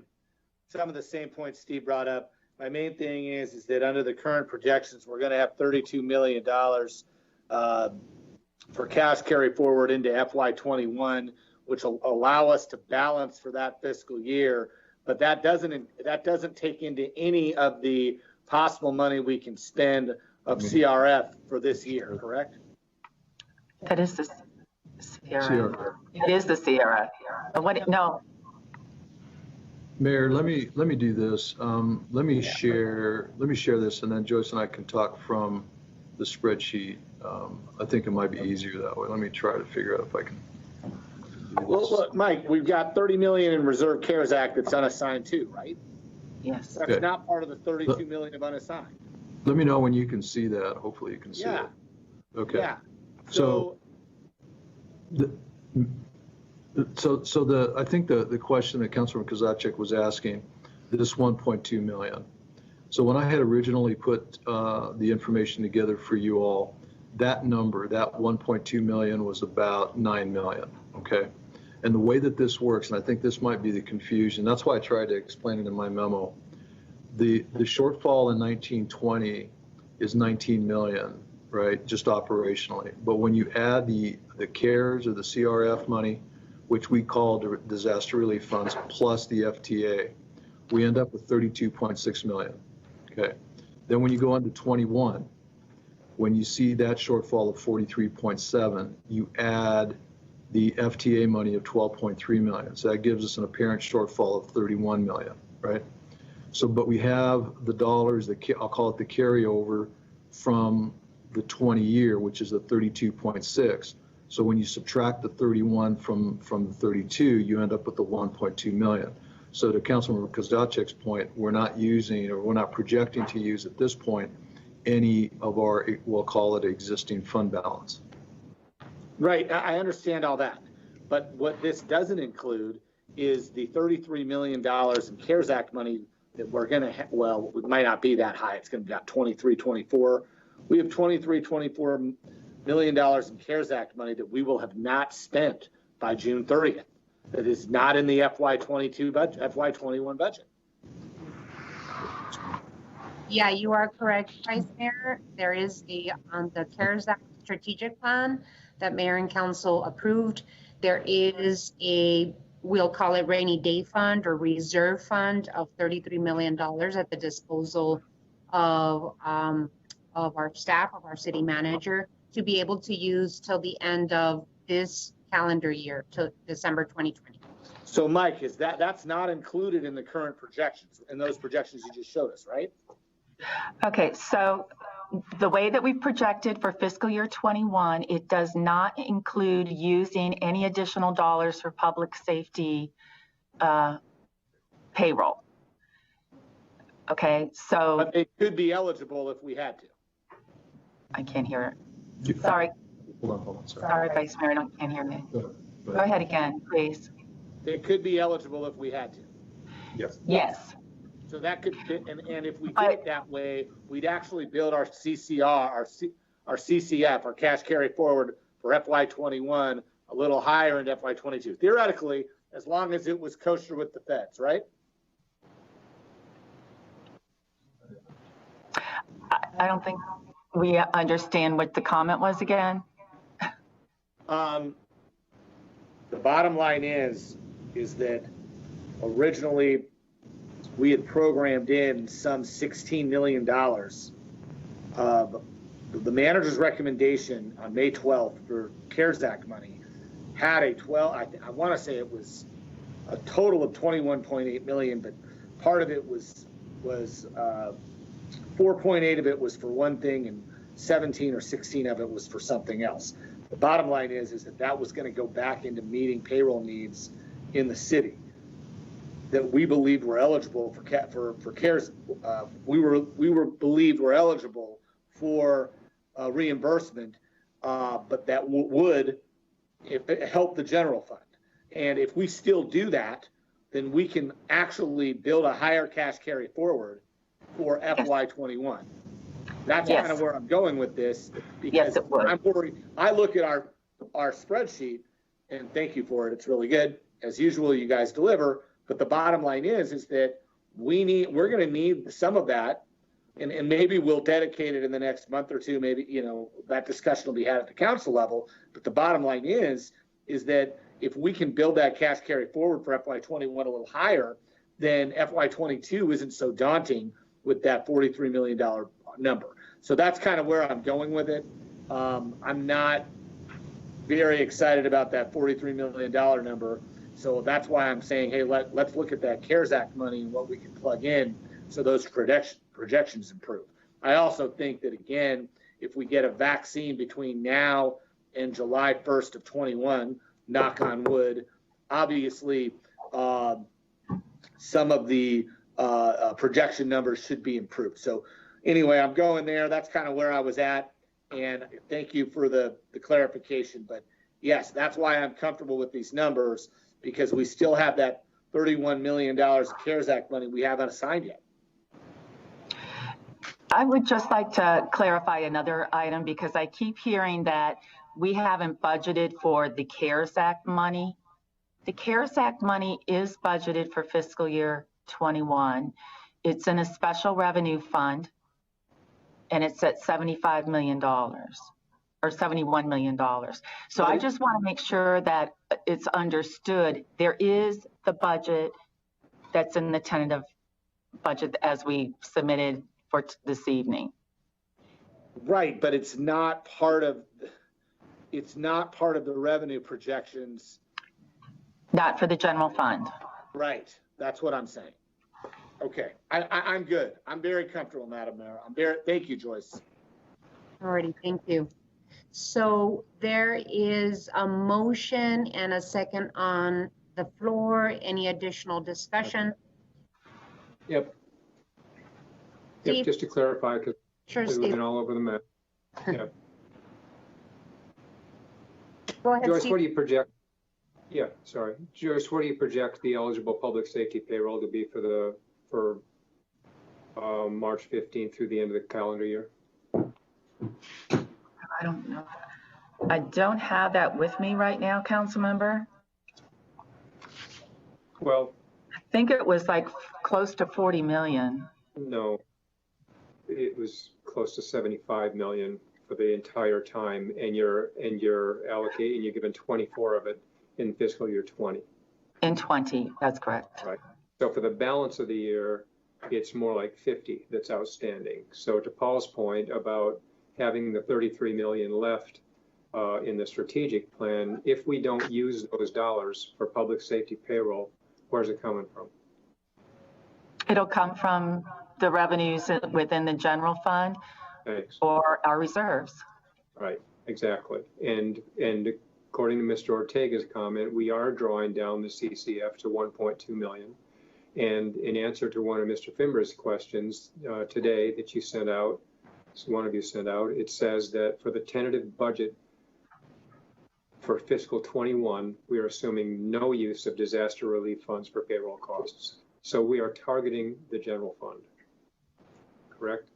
S5: some of the same points Steve brought up. My main thing is that under the current projections, we're going to have $32 million for cash carry forward into FY21, which will allow us to balance for that fiscal year. But that doesn't take into any of the possible money we can spend of CRF for this year, correct?
S16: That is the CRF. It is the CRF. No.
S9: Mayor, let me do this. Let me share this, and then Joyce and I can talk from the spreadsheet. I think it might be easier that way. Let me try to figure out if I can.
S5: Well, look, Mike, we've got 30 million in Reserve CARES Act that's unassigned too, right?
S16: Yes.
S5: That's
S9: okay.
S5: Not part of the 32 million of unassigned.
S9: Let me know when you can see that. Hopefully you can see it. Okay.
S5: Yeah.
S9: So I think the question that Councilman Kozaczek was asking, this 1.2 million. So when I had originally put the information together for you all, that number, that 1.2 million was about 9 million, okay? And the way that this works, and I think this might be the confusion, that's why I tried to explain it in my memo. The shortfall in 1920 is 19 million, right? Just operationally. But when you add the CARES or the CRF money, which we call disaster relief funds, plus the FTA, we end up with 32.6 million. Okay. Then when you go on to 21, when you see that shortfall of 43.7, you add the FTA money of 12.3 million. So that gives us an apparent shortfall of 31 million, right? So, but we have the dollars that I'll call it the carryover from the 20 year, which is the 32.6. So when you subtract the 31 from the 32, you end up with the 1.2 million. So to Councilmember Kozachik's point, we're not using, or we're not projecting to use at this point any of our, we'll call it existing fund balance.
S5: Right, I understand all that. But what this doesn't include is the $33 million in CARES Act money that we're gonna, well, it might not be that high. It's gonna be about 23, 24. We have 23, 24 million dollars in CARES Act money that we will have not spent by June 30th. That is not in the FY22 budget, FY21 budget.
S1: Yeah, you are correct, Vice Mayor. There is the CARES Act strategic plan that Mayor and Council approved. There is a, we'll call it rainy day fund or reserve fund of $33 million at the disposal of our staff, of our city manager, to be able to use till the end of this calendar year, to December 2020.
S5: So Mike, is that's not included in the current projections, in those projections you just showed us, right?
S16: Okay, so the way that we projected for fiscal year 21, it does not include using any additional dollars for public safety payroll. Okay, so.
S5: But they could be eligible if we had to.
S16: I can't hear it. Sorry.
S9: Hold on,
S16: sorry, Vice Mayor, I can't hear me. Go ahead again, please.
S5: They could be eligible if we had to.
S9: Yes.
S16: Yes.
S5: So that could fit, and if we did it that way, we'd actually build our CCR, our CCF, our cash carry forward for FY21 a little higher in FY22. Theoretically, as long as it was kosher with the feds, right?
S16: I don't think we understand what the comment was again.
S5: The bottom line is that originally we had programmed in some $16 million. The manager's recommendation on May 12th for CARES Act money had a I want to say it was a total of 21.8 million, but part of it was 4.8 of it was for one thing and 17 or 16 of it was for something else. The bottom line is that was going to go back into meeting payroll needs in the city that we believed were eligible for CARES. We believed were eligible for reimbursement, but that would help the general fund. And if we still do that, then we can actually build a higher cash carry forward for FY21. That's kind of where I'm going with this, because I'm worried. I look at our spreadsheet, and thank you for it. It's really good. As usual, you guys deliver. But the bottom line is that we're going to need some of that, and maybe we'll dedicate it in the next month or two. Maybe, that discussion will be had at the council level. But the bottom line is that if we can build that cash carry forward for FY21 a little higher, then FY22 isn't so daunting with that $43 million number. So that's kind of where I'm going with it. I'm not very excited about that $43 million number. So that's why I'm saying, hey, let's look at that CARES Act money and what we can plug in so those projections improve. I also think that, again, if we get a vaccine between now and July 1st of 21, knock on wood, obviously some of the projection numbers should be improved. So anyway, I'm going there. That's kind of where I was at. And thank you for the clarification. But yes, that's why I'm comfortable with these numbers, because we still have that $31 million of CARES Act money we haven't assigned yet.
S16: I would just like to clarify another item, because I keep hearing that we haven't budgeted for the CARES Act money. The CARES Act money is budgeted for fiscal year 21. it's in a special revenue fund, and it's at $75 million or $71 million. So I just want to make sure that it's understood. There is the budget that's in the tentative budget as we submitted for this evening.
S5: Right, but it's not part of the revenue projections.
S16: Not for the general fund.
S5: Right, that's what I'm saying. Okay, I'm good. I'm very comfortable, Madam Mayor. Thank you, Joyce.
S1: Alrighty, thank you. So there is a motion and a second on the floor. Any additional discussion?
S4: Yep.
S1: Steve?
S4: Yep, just to clarify, because
S1: Sure,
S4: we're
S1: Steve.
S4: looking all over the map. Yep.
S1: Go ahead,
S4: Joyce,
S1: Steve.
S4: what do you project? Yeah, sorry. Joyce, what do you project the eligible public safety payroll to be for March 15th through the end of the calendar year?
S16: I don't know. I don't have that with me right now, council member.
S4: Well,
S16: I think it was like close to 40 million.
S4: no, it was close to 75 million for the entire time, and you're allocating, you're given 24 of it in fiscal year 20.
S16: In 20, that's correct.
S4: Right. So for the balance of the year, it's more like 50 that's outstanding. So to Paul's point about having the 33 million left in the strategic plan, if we don't use those dollars for public safety payroll, where's it coming from?
S16: It'll come from the revenues within the general fund.
S4: Thanks.
S16: Or our reserves.
S4: Right, exactly. And according to Mr. Ortega's comment, we are drawing down the CCF to 1.2 million. And in answer to one of Mr. Fimber's questions today that you sent out, so one of you sent out, it says that for the tentative budget for fiscal 21, we are assuming no use of disaster relief funds for payroll costs. So we are targeting the general fund, correct?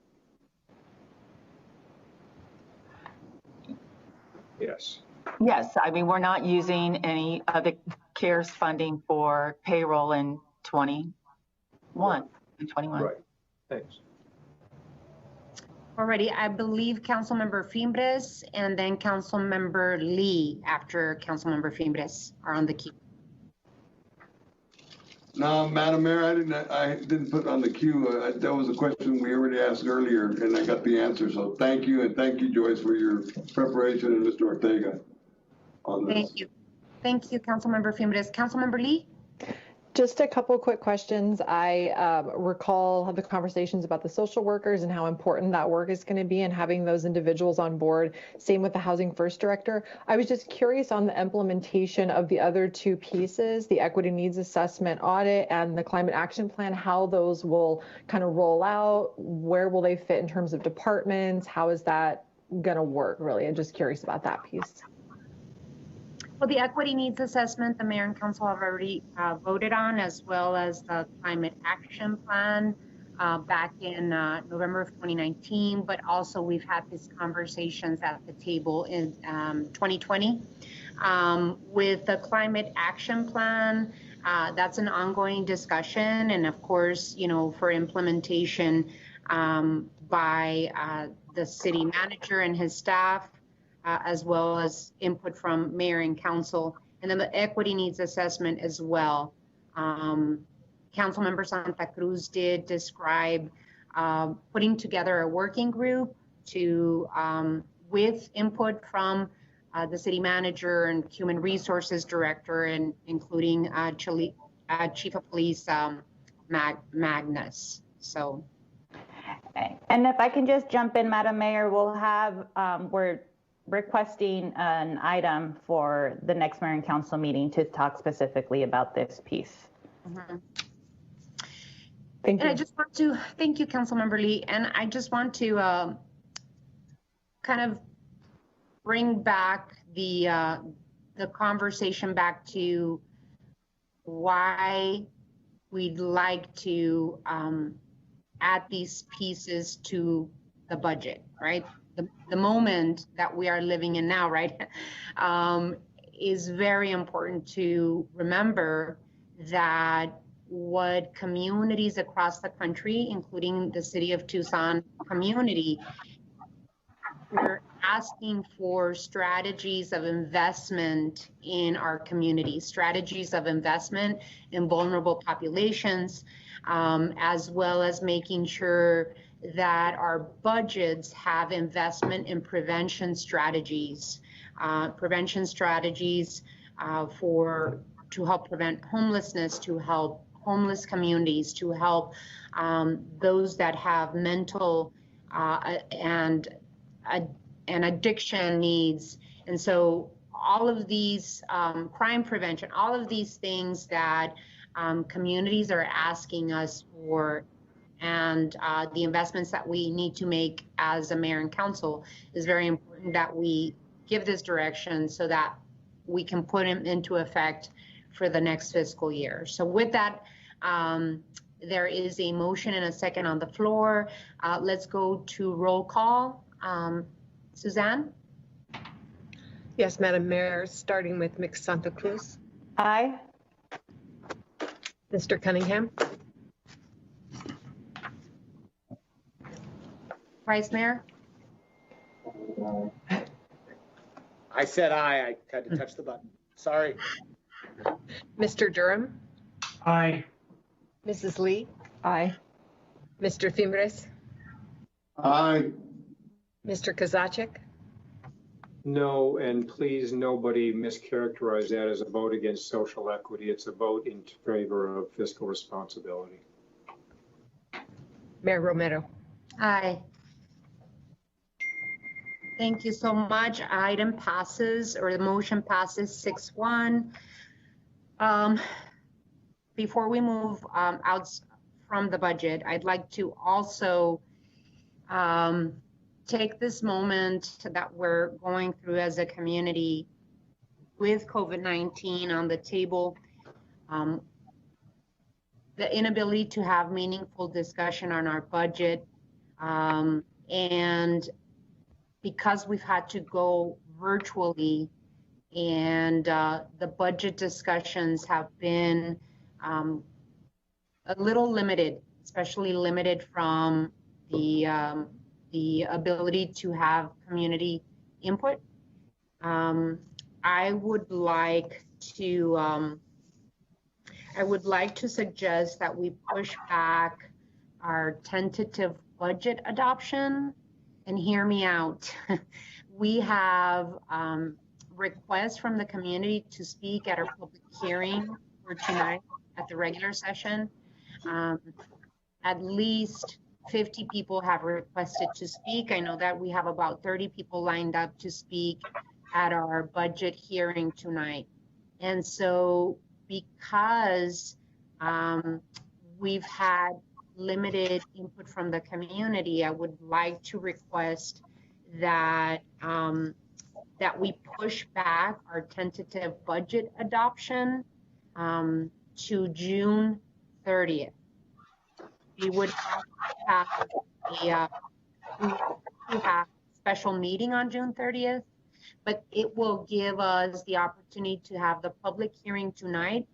S4: Yes.
S16: Yes, I mean, we're not using any of the CARES funding for payroll in 21.
S4: Right. Thanks.
S1: Alrighty, I believe Councilmember Fimbres and then Councilmember Lee after Councilmember Fimbres are on the queue.
S8: No, Madam Mayor, I didn't put on the queue. That was a question we already asked earlier, and I got the answer. So thank you, and thank you, Joyce, for your preparation, and Mr. Ortega on this.
S1: Thank you. Thank you, Councilmember Fimbres. Councilmember Lee?
S12: Just a couple quick questions. I recall the conversations about the social workers and how important that work is going to be and having those individuals on board. Same with the Housing First Director. I was just curious on the implementation of the other two pieces, the Equity Needs Assessment Audit and the Climate Action Plan, how those will kind of roll out, where will they fit in terms of departments, how is that going to work, really? I'm just curious about that piece.
S1: Well, the equity needs assessment, the mayor and council have already voted on, as well as the climate action plan back in November of 2019, but also we've had these conversations at the table in 2020. With the climate action plan, that's an ongoing discussion, and of course, you know, for implementation by the city manager and his staff, as well as input from mayor and council, and then the equity needs assessment as well. Councilmember Santa Cruz did describe putting together a working group to, with input from the city manager and human resources director, and including Chief of Police Magnus. So.
S13: And if I can just jump in, Madam Mayor, we'll have, we're requesting an item for the next mayor and council meeting to talk specifically about this piece.
S1: Mm-hmm.
S12: Thank you.
S1: And I just want to thank you, Councilmember Lee, and I just want to kind of bring back the conversation back to why we'd like to add these pieces to the budget, right? The moment that we are living in now, right, is very important to remember that what communities across the country, including the city of Tucson community, we're asking for strategies of investment in our community, strategies of investment in vulnerable populations, as well as making sure that our budgets have investment in prevention strategies to help prevent homelessness, to help homeless communities, to help those that have mental and addiction needs. And so all of these crime prevention, all of these things that communities are asking us for, and the investments that we need to make as a mayor and council, is very important that we give this direction so that we can put them into effect for the next fiscal year. So with that, there is a motion and a second on the floor. Let's go to roll call. Suzanne?
S2: Yes, Madam Mayor, starting with Ms. Santa Cruz.
S13: Aye.
S2: Mr. Cunningham?
S1: Vice Mayor?
S5: I said aye. I had to touch the button. Sorry.
S2: Mr. Durham?
S14: Aye.
S2: Mrs. Lee?
S12: Aye.
S2: Mr. Fimbres?
S8: Aye.
S2: Mr. Kozaczek?
S4: No, and please, nobody mischaracterize that as a vote against social equity. It's a vote in favor of fiscal responsibility.
S2: Mayor Romero?
S1: Aye. Thank you so much. Item passes, or the motion passes 6-1. Before we move out from the budget, I'd like to also take this moment that we're going through as a community with COVID-19 on the table, the inability to have meaningful discussion on our budget, and because we've had to go virtually, and the budget discussions have been a little limited, especially limited from the ability to have community input. I would like to suggest that we push back our tentative budget adoption. And hear me out. We have requests from the community to speak at our public hearing for tonight at the regular session. At least 50 people have requested to speak. I know that we have about 30 people lined up to speak at our budget hearing tonight. And so because we've had limited input from the community, I would like to request that that we push back our tentative budget adoption to June 30th. We would have a special meeting on June 30th, but it will give us the opportunity to have the public hearing tonight,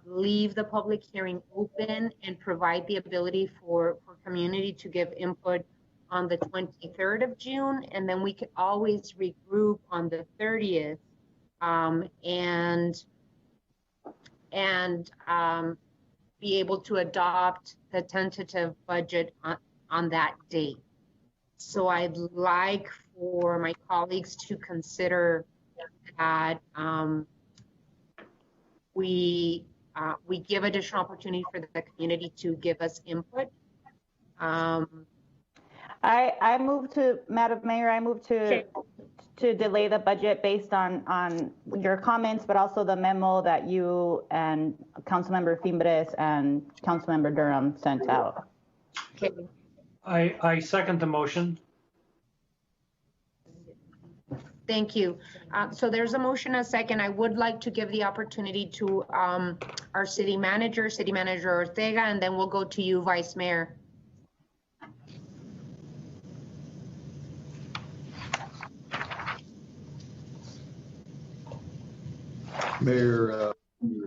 S1: leave the public hearing open, and provide the ability for community to give input on the 23rd of June, and then we could always regroup on the 30th and be able to adopt the tentative budget on that date. So I'd like for my colleagues to consider that we give additional opportunity for the community to give us input.
S13: I move to, Madam Mayor, I move to delay the budget based on your comments, but also the memo that you and Councilmember Fimbres and Councilmember Durham sent out.
S1: Okay.
S14: I second the motion.
S1: Thank you. So there's a motion, a second. I would like to give the opportunity to our city manager Ortega, and then we'll go to you, Vice Mayor.
S9: Mayor,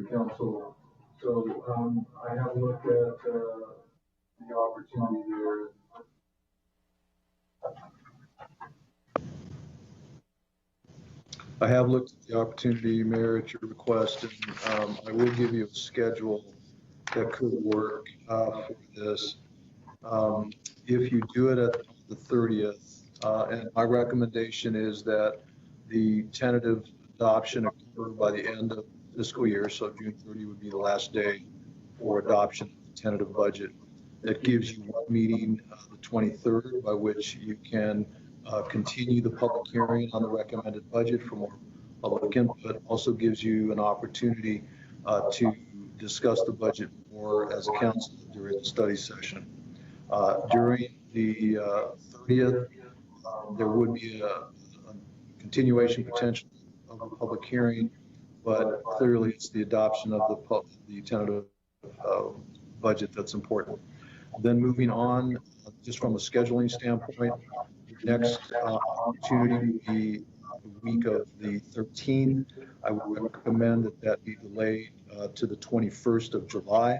S9: Council, So I have looked at the opportunity there. I have looked at the opportunity, Mayor, at your request, and I will give you a schedule that could work for this. If you do it at the 30th, and my recommendation is that the tentative adoption occur by the end of fiscal year, so June 30 would be the last day for adoption of the tentative budget. That gives you one meeting, the 23rd, by which you can continue the public hearing on the recommended budget for more public input. Also gives you an opportunity to discuss the budget more as a council during the study session. During the 30th, there would be a continuation potential of the public hearing, but clearly it's the adoption of the tentative budget that's important. Then moving on, just from a scheduling standpoint, the next opportunity would be the week of the 13th. I would recommend that be delayed to the 21st of July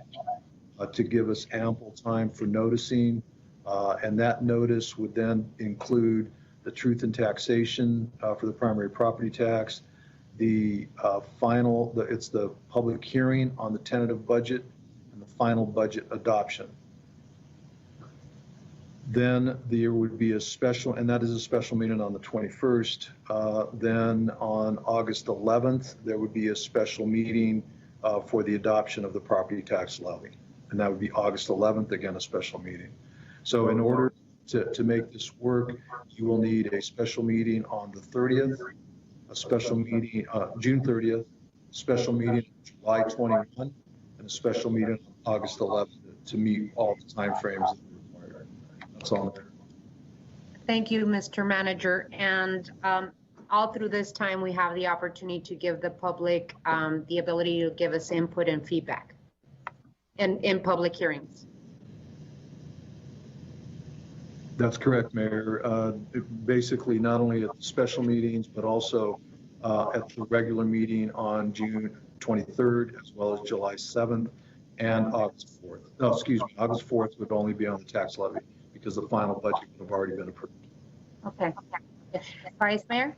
S9: to give us ample time for noticing. And that notice would then include the truth in taxation for the primary property tax, the it's the public hearing on the tentative budget, and the final budget adoption. Then there would be a special, and that is a special meeting on the 21st. Then on August 11th, there would be a special meeting for the adoption of the property tax levy. And that would be August 11th, again, a special meeting. So in order to make this work, you will need a special meeting on the 30th, a special meeting, June 30th, special meeting July 21, and a special meeting on August 11th to meet all the timeframes that are required. That's all there.
S1: Thank you, Mr. Manager. And all through this time, we have the opportunity to give the public the ability to give us input and feedback in public hearings.
S9: That's correct, Mayor. Basically, not only at the special meetings, but also at the regular meeting on June 23rd, as well as July 7th and August 4th. No, excuse me, August 4th would only be on the tax levy because the final budget would have already been approved.
S1: Okay. Vice Mayor?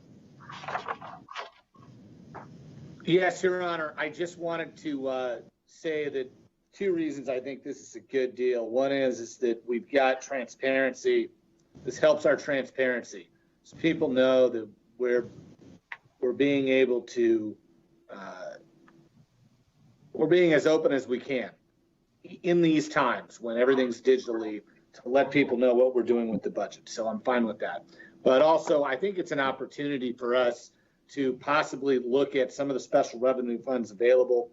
S5: Yes, Your Honor. I just wanted to say that two reasons I think this is a good deal. One is that we've got transparency. This helps our transparency. So people know that we're being able to, we're being as open as we can in these times when everything's digitally, to let people know what we're doing with the budget. So I'm fine with that. But also, I think it's an opportunity for us to possibly look at some of the special revenue funds available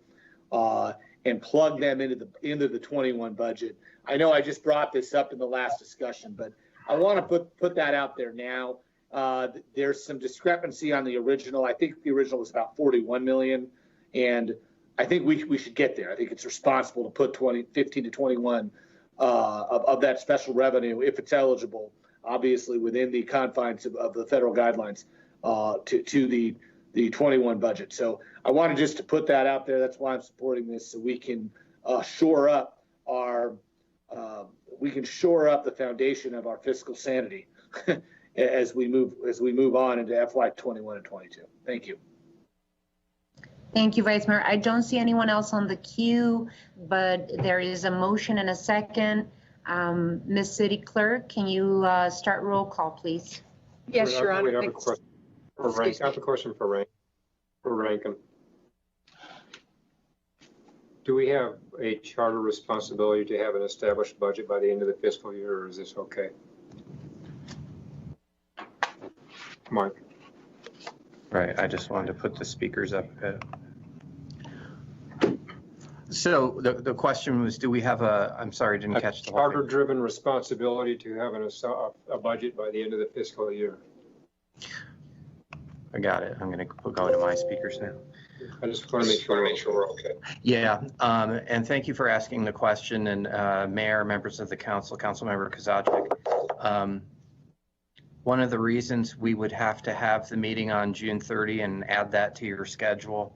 S5: and plug them into the 21 budget. I know I just brought this up in the last discussion, but I want to put that out there now. There's some discrepancy on the original. I think the original was about 41 million, and I think we should get there. I think it's responsible to put 15 to 21 of that special revenue, if it's eligible, obviously within the confines of the federal guidelines, to the 21 budget. So I wanted just to put that out there. That's why I'm supporting this, so we can shore up the foundation of our fiscal sanity as we move on into FY 21 and 22. Thank you.
S1: Thank you, Vice Mayor. I don't see anyone else on the queue, but there is a motion and a second. Ms. City Clerk, can you start roll call, please?
S2: Yes, Your Honor.
S4: We have a question for Rankin. I have a question for Rankin. Do we have a charter responsibility to have an established budget by the end of the fiscal year, or is this okay? Mike.
S7: Right, I just wanted to put the speakers up. So the question was, do we have I'm sorry, I didn't catch the whole thing.
S4: Charter-driven responsibility to have a budget by the end of the fiscal year.
S7: I got it. I'm going to go to my speakers now.
S4: I just want to make sure we're okay.
S7: Yeah, and thank you for asking the question, and Mayor, members of the council, Councilmember Kozaczek. One of the reasons we would have to have the meeting on June 30 and add that to your schedule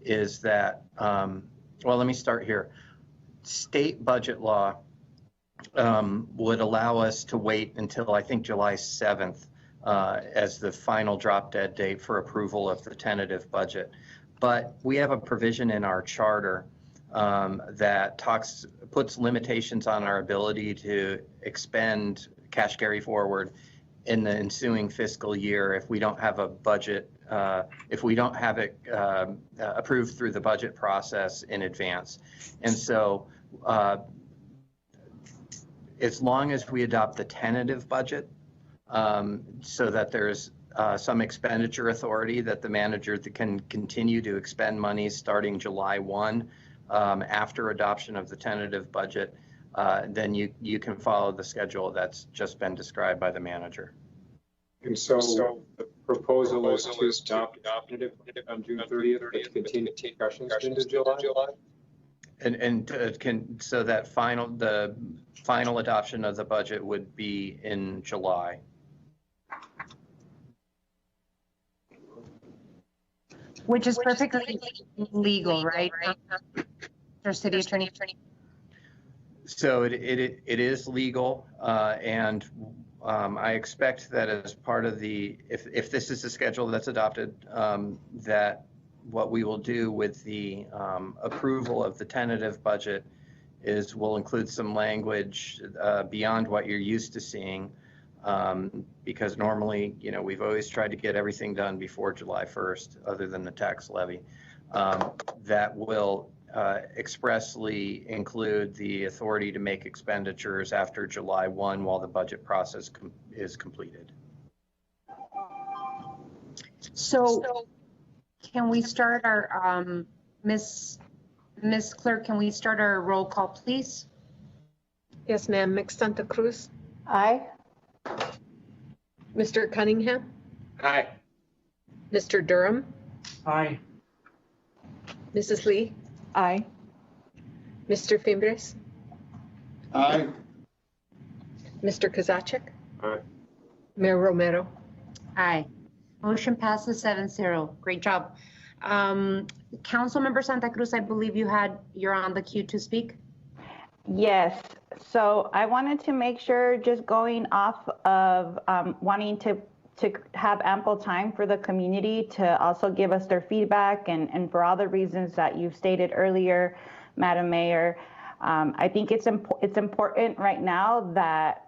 S7: is that well, let me start here. State budget law would allow us to wait until I think July 7th as the final drop dead date for approval of the tentative budget. But we have a provision in our charter that puts limitations on our ability to expend cash carry forward in the ensuing fiscal year if we don't have a budget, if we don't have it approved through the budget process in advance. And so as long as we adopt the tentative budget, so that there's some expenditure authority that the manager can continue to expend money starting July 1 after adoption of the tentative budget, then you can follow the schedule that's just been described by the manager.
S4: And so the proposal is to adopt it on June 30th, but continue discussions into July?
S7: So that the final adoption of the budget would be in July.
S1: Which is perfectly legal, right? Or city attorney?
S7: So it is legal, and I expect that as part of if this is the schedule that's adopted, that what we will do with the approval of the tentative budget is we'll include some language beyond what you're used to seeing, because normally, we've always tried to get everything done before July 1st, other than the tax levy, that will expressly include the authority to make expenditures after July 1 while the budget process is completed.
S1: So can we start our, Miss Clerk, can we start our roll call, please?
S2: Yes, ma'am. Ms. Santa Cruz?
S13: Aye.
S2: Mr. Cunningham?
S5: Aye.
S2: Mr. Durham?
S14: Aye.
S2: Mrs. Lee?
S12: Aye.
S2: Mr. Fimbres?
S8: Aye.
S2: Mr. Kozaczek?
S4: Aye.
S2: Mayor Romero?
S1: Aye. Motion passes 7-0. Great job. Councilmember Santa Cruz, I believe you're on the queue to speak.
S13: Yes. So I wanted to make sure, just going off of wanting to have ample time for the community to also give us their feedback, and for all the reasons that you stated earlier, Madam Mayor, I think it's important right now that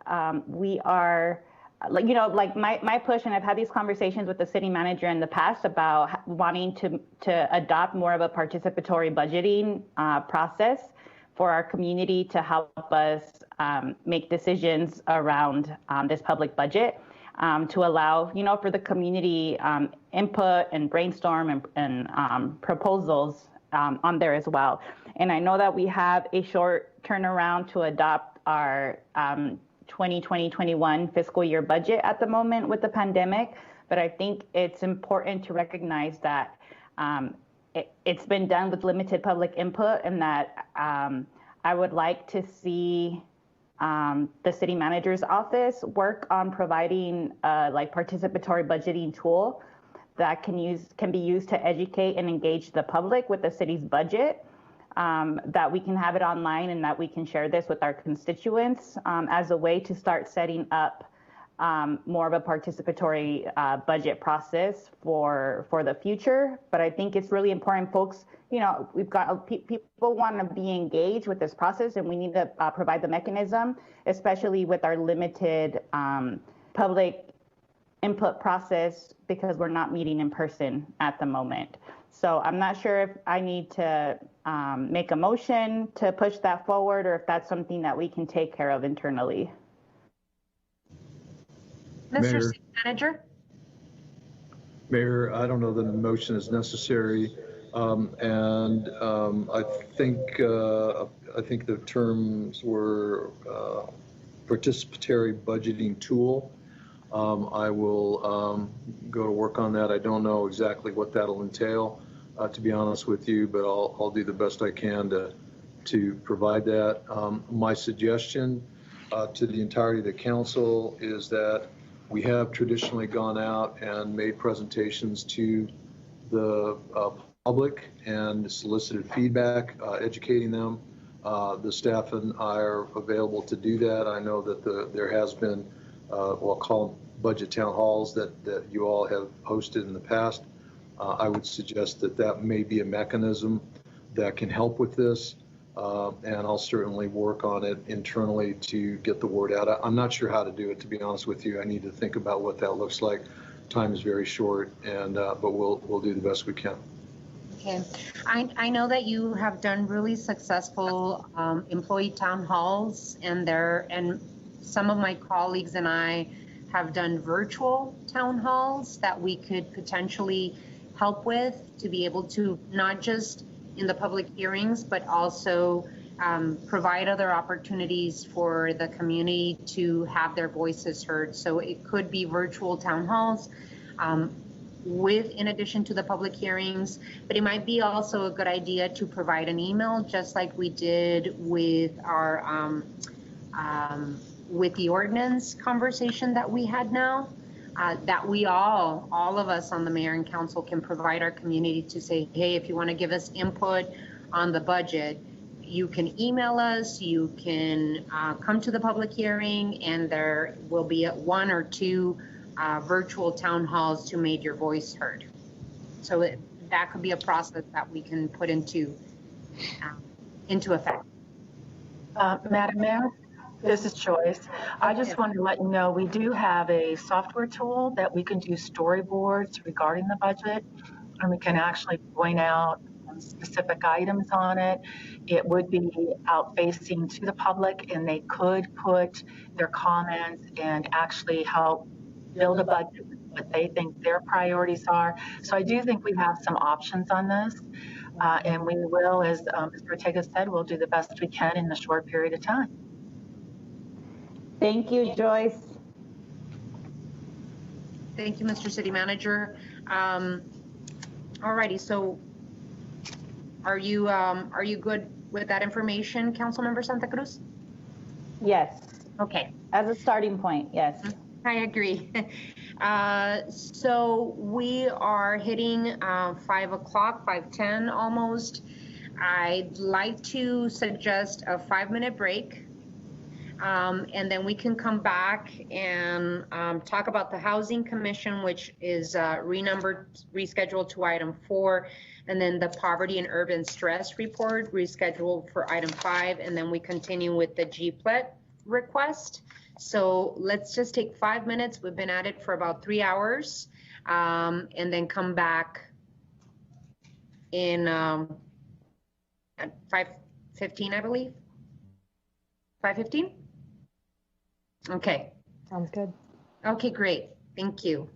S13: we are, like my push, and I've had these conversations with the city manager in the past about wanting to adopt more of a participatory budgeting process for our community to help us make decisions around this public budget, to allow, for the community input and brainstorm and proposals on there as well. And I know that we have a short turnaround to adopt our 2020-21 fiscal year budget at the moment with the pandemic, but I think it's important to recognize that it's been done with limited public input, and that I would like to see the city manager's office work on providing like participatory budgeting tool that can be used to educate and engage the public with the city's budget, that we can have it online and that we can share this with our constituents as a way to start setting up more of a participatory budget process for the future. But I think it's really important, folks, we've got people want to be engaged with this process, and we need to provide the mechanism, especially with our limited public input process, because we're not meeting in person at the moment. So I'm not sure if I need to make a motion to push that forward, or if that's something that we can take care of internally.
S1: Mr. City Manager?
S9: Mayor, I don't know that a motion is necessary. I think the terms were participatory budgeting tool. I will go to work on that. I don't know exactly what that'll entail, to be honest with you, but I'll do the best I can to provide that. My suggestion to the entirety of the council is that we have traditionally gone out and made presentations to the public and solicited feedback, educating them. The staff and I are available to do that. I know that there has been, we'll call them budget town halls that you all have hosted in the past. I would suggest that may be a mechanism that can help with this. And I'll certainly work on it internally to get the word out. I'm not sure how to do it, to be honest with you. I need to think about what that looks like. Time is very short, and but we'll do the best we can.
S1: Okay, I know that you have done really successful employee town halls, and some of my colleagues and I have done virtual town halls that we could potentially help with to be able to not just in the public hearings, but also provide other opportunities for the community to have their voices heard. So it could be virtual town halls in addition to the public hearings, but it might be also a good idea to provide an email, just like we did with our with the ordinance conversation that we had now. That we all of us on the mayor and council can provide our community to say, hey, if you want to give us input on the budget, you can email us, you can come to the public hearing, and there will be 1 or 2 virtual town halls to make your voice heard. So that could be a process that we can put into effect.
S16: Madam Mayor? This is Joyce. I just want to let you know we do have a software tool that we can do storyboards regarding the budget, and we can actually point out specific items on it. It would be out facing to the public, and they could put their comments and actually help build a budget with what they think their priorities are. So I do think we have some options on this, and we will, as Mr. Ortega said, we'll do the best we can in the short period of time.
S13: Thank you, Joyce.
S1: Thank you, Mr. City Manager. Alrighty, so are you good with that information, Councilmember Santa Cruz?
S13: Yes.
S1: Okay.
S13: As a starting point, yes.
S1: I agree. So we are hitting 5 o'clock, 5:10 almost. I'd like to suggest a 5-minute break. And then we can come back and talk about the Housing Commission, which is rescheduled to item 4, and then the Poverty and Urban Stress Report rescheduled for item 5, and then we continue with the GPLET request. So let's just take 5 minutes. We've been at it for about 3 hours, and then come back in at 5:15, I believe. 5:15? Okay.
S12: Sounds good.
S1: Okay, great. Thank you.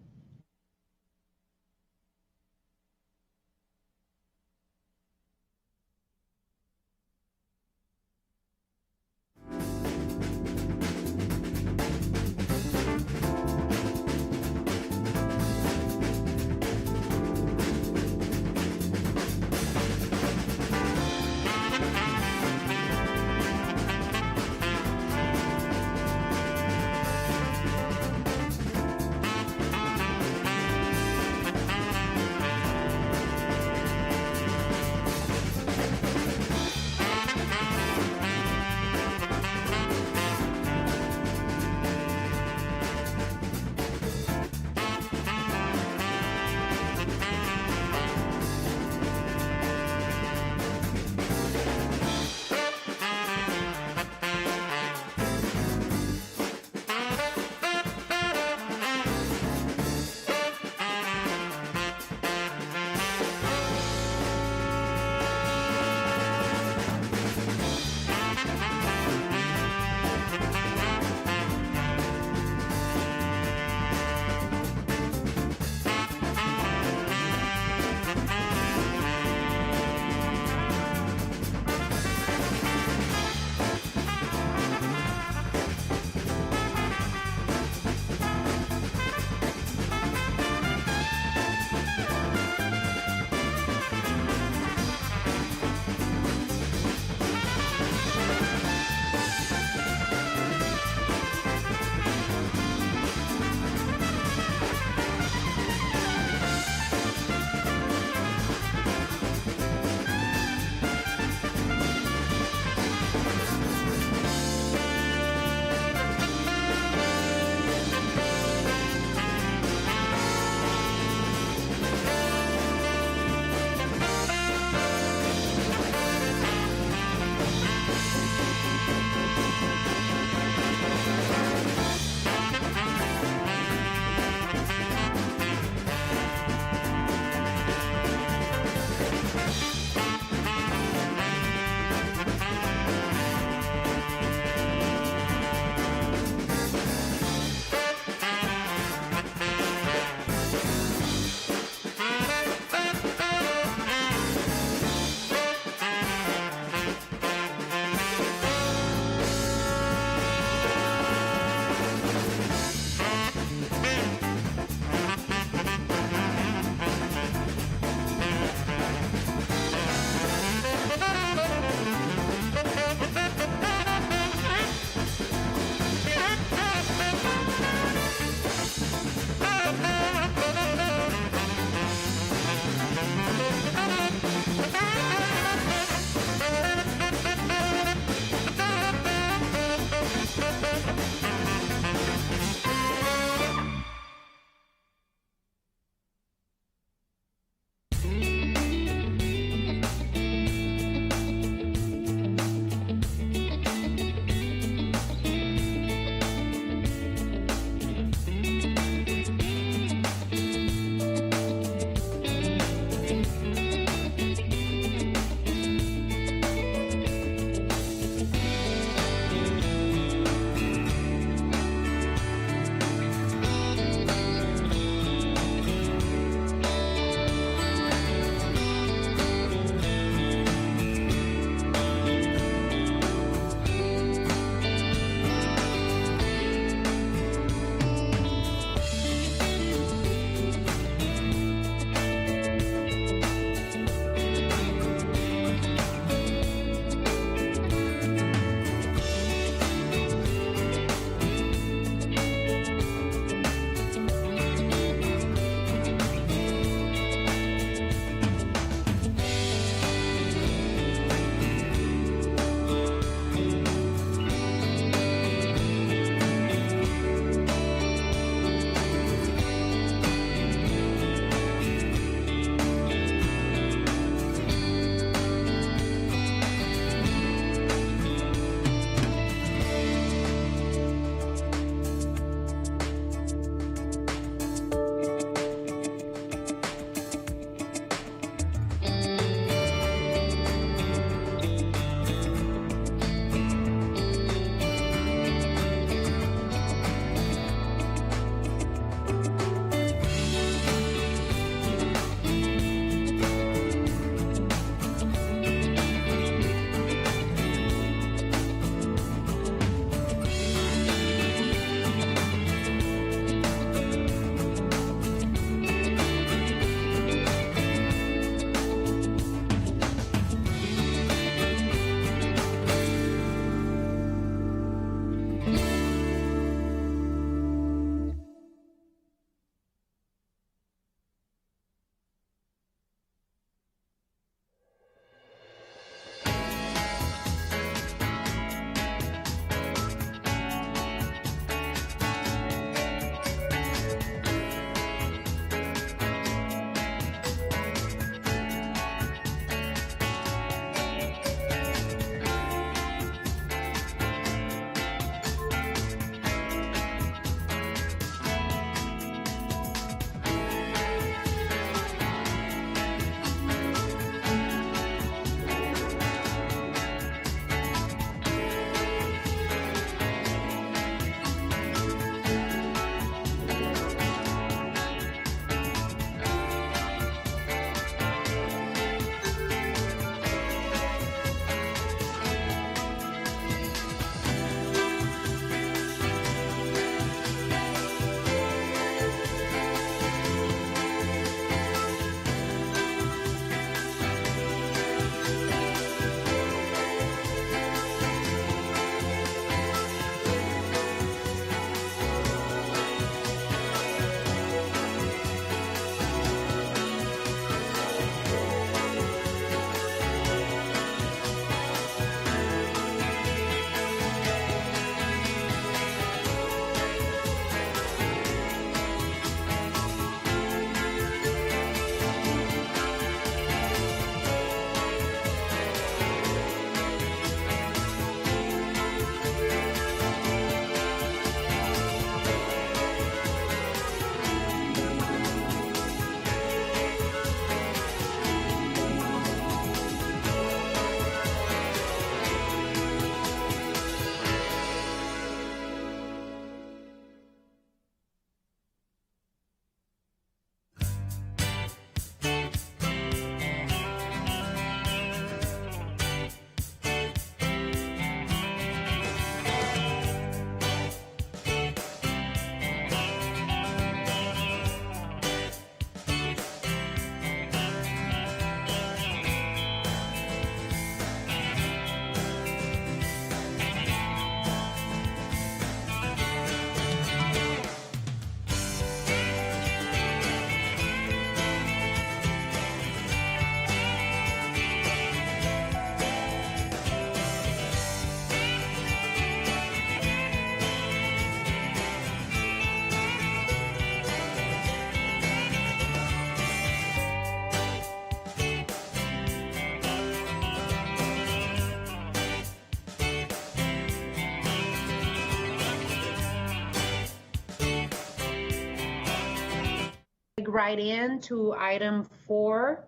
S1: right into item 4,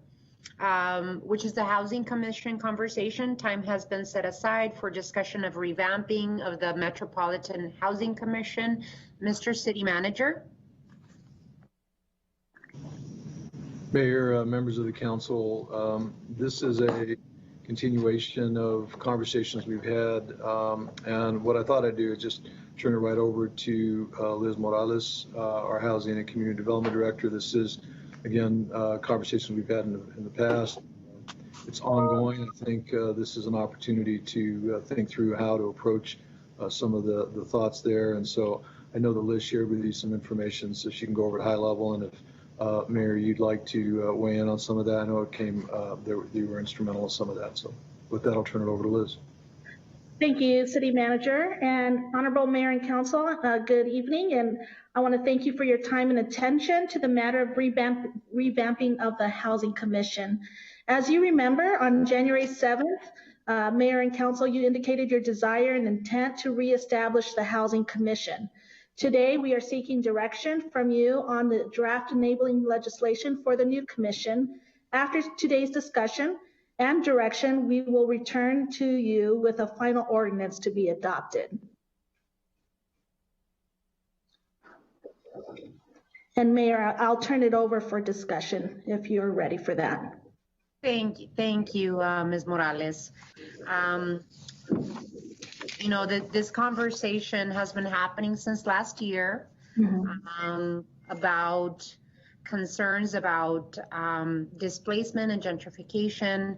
S1: which is the Housing Commission conversation. Time has been set aside for discussion of revamping of the Metropolitan Housing Commission. Mr. City Manager.
S9: Mayor, members of the council, this is a continuation of conversations we've had. And what I thought I'd do is just turn it right over to Liz Morales, our Housing and Community Development Director. This is, again, conversations we've had in the past. It's ongoing. I think this is an opportunity to think through how to approach some of the thoughts there. And so I know that Liz shared with you some information so she can go over at high level. And if Mayor, you'd like to weigh in on some of that. I know it came, you were instrumental in some of that. So with that, I'll turn it over to Liz.
S17: Thank you, City Manager and Honorable Mayor and Council. Good evening, and I want to thank you for your time and attention to the matter of revamping of the Housing Commission. As you remember, on January 7th, Mayor and Council, you indicated your desire and intent to reestablish the Housing Commission. Today, we are seeking direction from you on the draft enabling legislation for the new commission. After today's discussion and direction, we will return to you with a final ordinance to be adopted. And Mayor, I'll turn it over for discussion if you're ready for that.
S1: Thank you, Ms. Morales. You know, this conversation has been happening since last year about concerns about displacement and gentrification.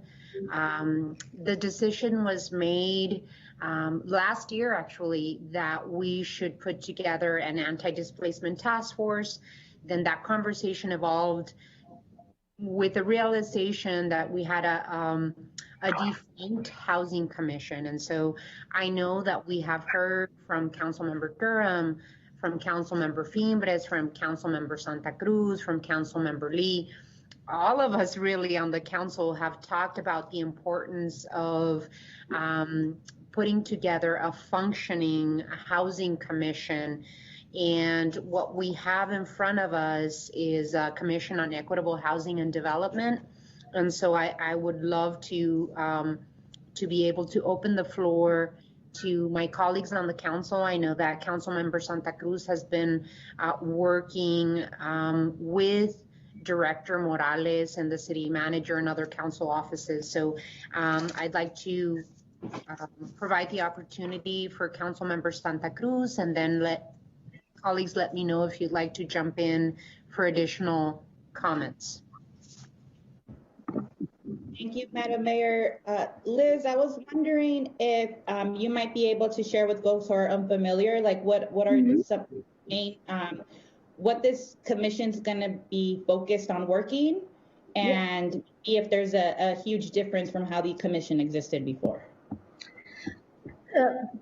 S1: The decision was made last year, actually, that we should put together an anti-displacement task force. Then that conversation evolved with the realization that we had a defunct housing commission. And so I know that we have heard from Councilmember Durham, from Councilmember Fimbres, from Councilmember Santa Cruz, from Councilmember Lee. All of us really on the council have talked about the importance of putting together a functioning housing commission. And what we have in front of us is a Commission on Equitable Housing and Development. And so I would love to be able to open the floor to my colleagues on the council. I know that Councilmember Santa Cruz has been working with Director Morales and the city manager and other council offices. So I'd like to provide the opportunity for Councilmember Santa Cruz, and then colleagues let me know if you'd like to jump in for additional comments.
S13: Thank you, Madam Mayor. Liz, I was wondering if you might be able to share with those who are unfamiliar, like what are the main, what this commission's gonna be focused on working, and if there's a huge difference from how the commission existed before.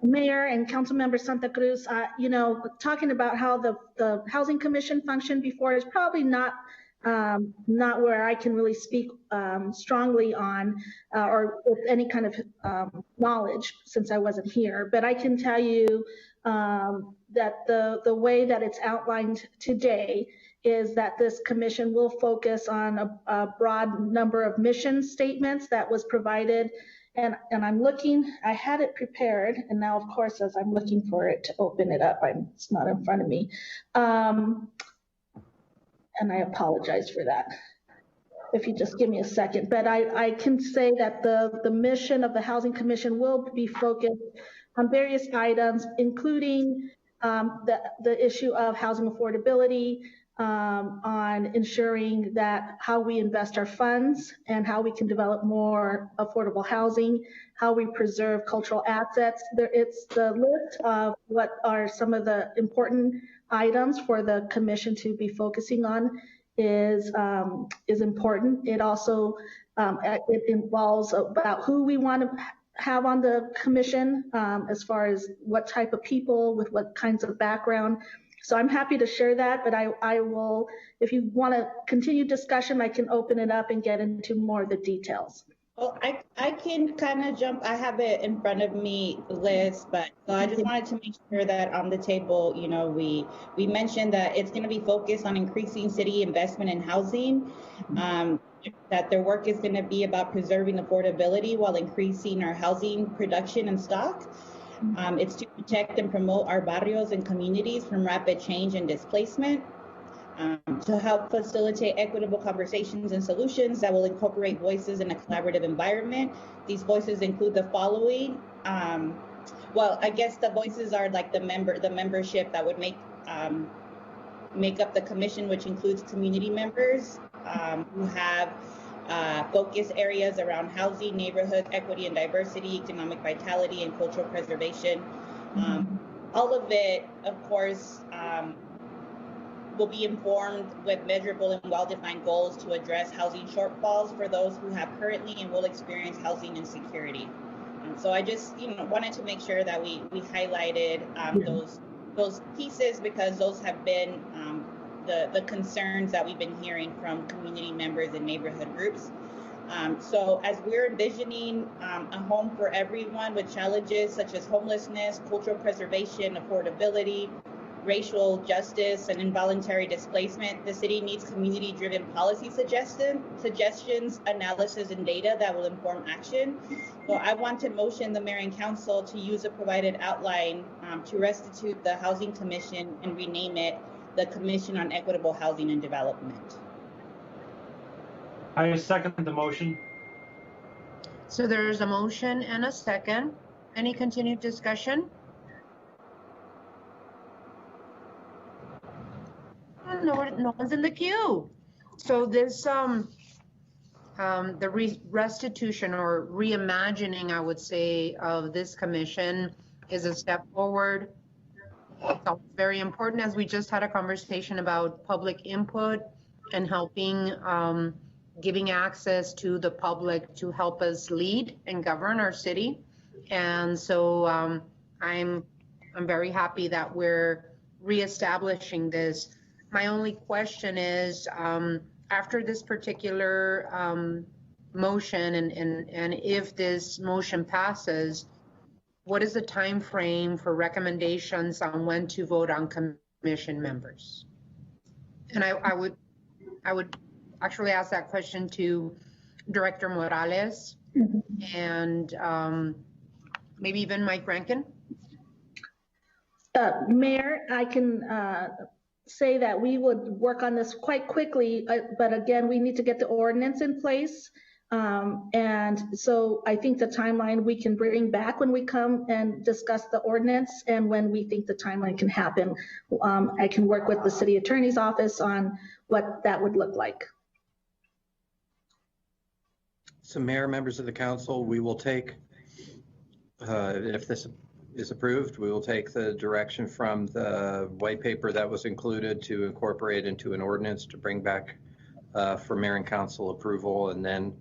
S17: Mayor and Councilmember Santa Cruz, you know, talking about how the Housing Commission functioned before is probably not where I can really speak strongly on or with any kind of knowledge, since I wasn't here. But I can tell you that the way that it's outlined today is that this commission will focus on a broad number of mission statements that was provided. And I'm looking, I had it prepared, and now of course, as I'm looking for it to open it up, it's not in front of me. And I apologize for that, if you just give me a second. But I can say that the mission of the Housing Commission will be focused on various items, including the issue of housing affordability, on ensuring that how we invest our funds and how we can develop more affordable housing, how we preserve cultural assets. It's the list of what are some of the important items for the commission to be focusing on is important. It also it involves about who we want to have on the commission, as far as what type of people with what kinds of background. So I'm happy to share that, but I will, if you want to continue discussion, I can open it up and get into more of the details.
S13: Well, I can kind of jump. I have it in front of me, Liz, but so I just wanted to make sure that on the table, you know, we mentioned that it's going to be focused on increasing city investment in housing, that their work is going to be about preserving affordability while increasing our housing production and stock. It's to protect and promote our barrios and communities from rapid change and displacement. To help facilitate equitable conversations and solutions that will incorporate voices in a collaborative environment. These voices include the following. Well, I guess the voices are like the membership that would make up the commission, which includes community members who have focus areas around housing, neighborhood equity and diversity, economic vitality, and cultural preservation. All of it, of course, will be informed with measurable and well-defined goals to address housing shortfalls for those who have currently and will experience housing insecurity. So I just, wanted to make sure that we highlighted those pieces, because those have been the concerns that we've been hearing from community members and neighborhood groups. So as we're envisioning a home for everyone with challenges such as homelessness, cultural preservation, affordability, racial justice, and involuntary displacement, the city needs community-driven policy suggestions, analysis, and data that will inform action. So I want to motion the mayor and council to use a provided outline to restitute the Housing Commission and rename it the Commission on Equitable Housing and Development.
S14: I second the motion.
S1: So there's a motion and a second. Any continued discussion? No one's in the queue. So this, the restitution or reimagining, I would say, of this commission is a step forward. It's very important, as we just had a conversation about public input and helping, giving access to the public to help us lead and govern our city. And so I'm very happy that we're reestablishing this. My only question is, after this particular motion, and if this motion passes, what is the time frame for recommendations on when to vote on commission members? And I would actually ask that question to Director Morales and maybe even Mike Rankin.
S17: Mayor, I can say that we would work on this quite quickly, but again, we need to get the ordinance in place. And so I think the timeline we can bring back when we come and discuss the ordinance and when we think the timeline can happen. I can work with the city attorney's office on what that would look like.
S7: So Mayor, members of the council, we will take, if this is approved, we will take the direction from the white paper that was included to incorporate into an ordinance to bring back for mayor and council approval, and then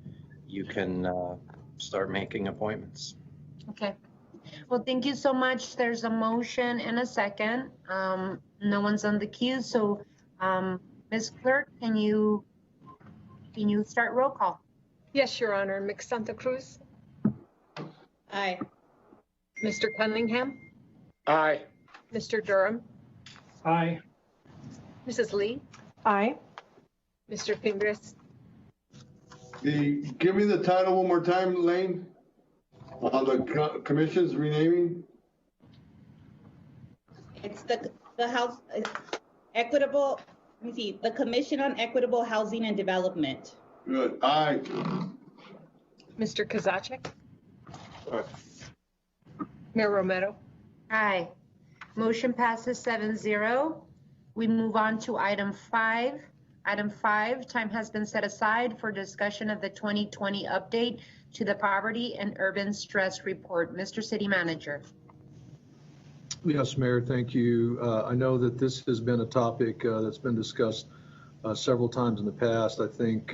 S7: you can start making appointments.
S1: Okay. Well, thank you so much. There's a motion and a second. No one's on the queue, so Ms. Clerk, can you start roll call?
S2: Yes, Your Honor. Ms. Santa Cruz?
S13: Aye.
S2: Mr. Cunningham?
S5: Aye.
S2: Mr. Durham?
S14: Aye.
S2: Mrs. Lee?
S12: Aye.
S2: Mr. Fingers?
S8: Give me the title one more time, Lane, on the commission's renaming.
S13: It's the house equitable. Let me see. The Commission on Equitable Housing and Development.
S8: Good. Aye.
S2: Mr. Kozaczek?
S4: Aye.
S2: Mayor Romero?
S1: Aye. Motion passes 7-0. We move on to item 5. Item 5, time has been set aside for discussion of the 2020 update to the Poverty and Urban Stress Report. Mr. City Manager.
S9: Yes, Mayor, thank you. I know that this has been a topic that's been discussed several times in the past. I think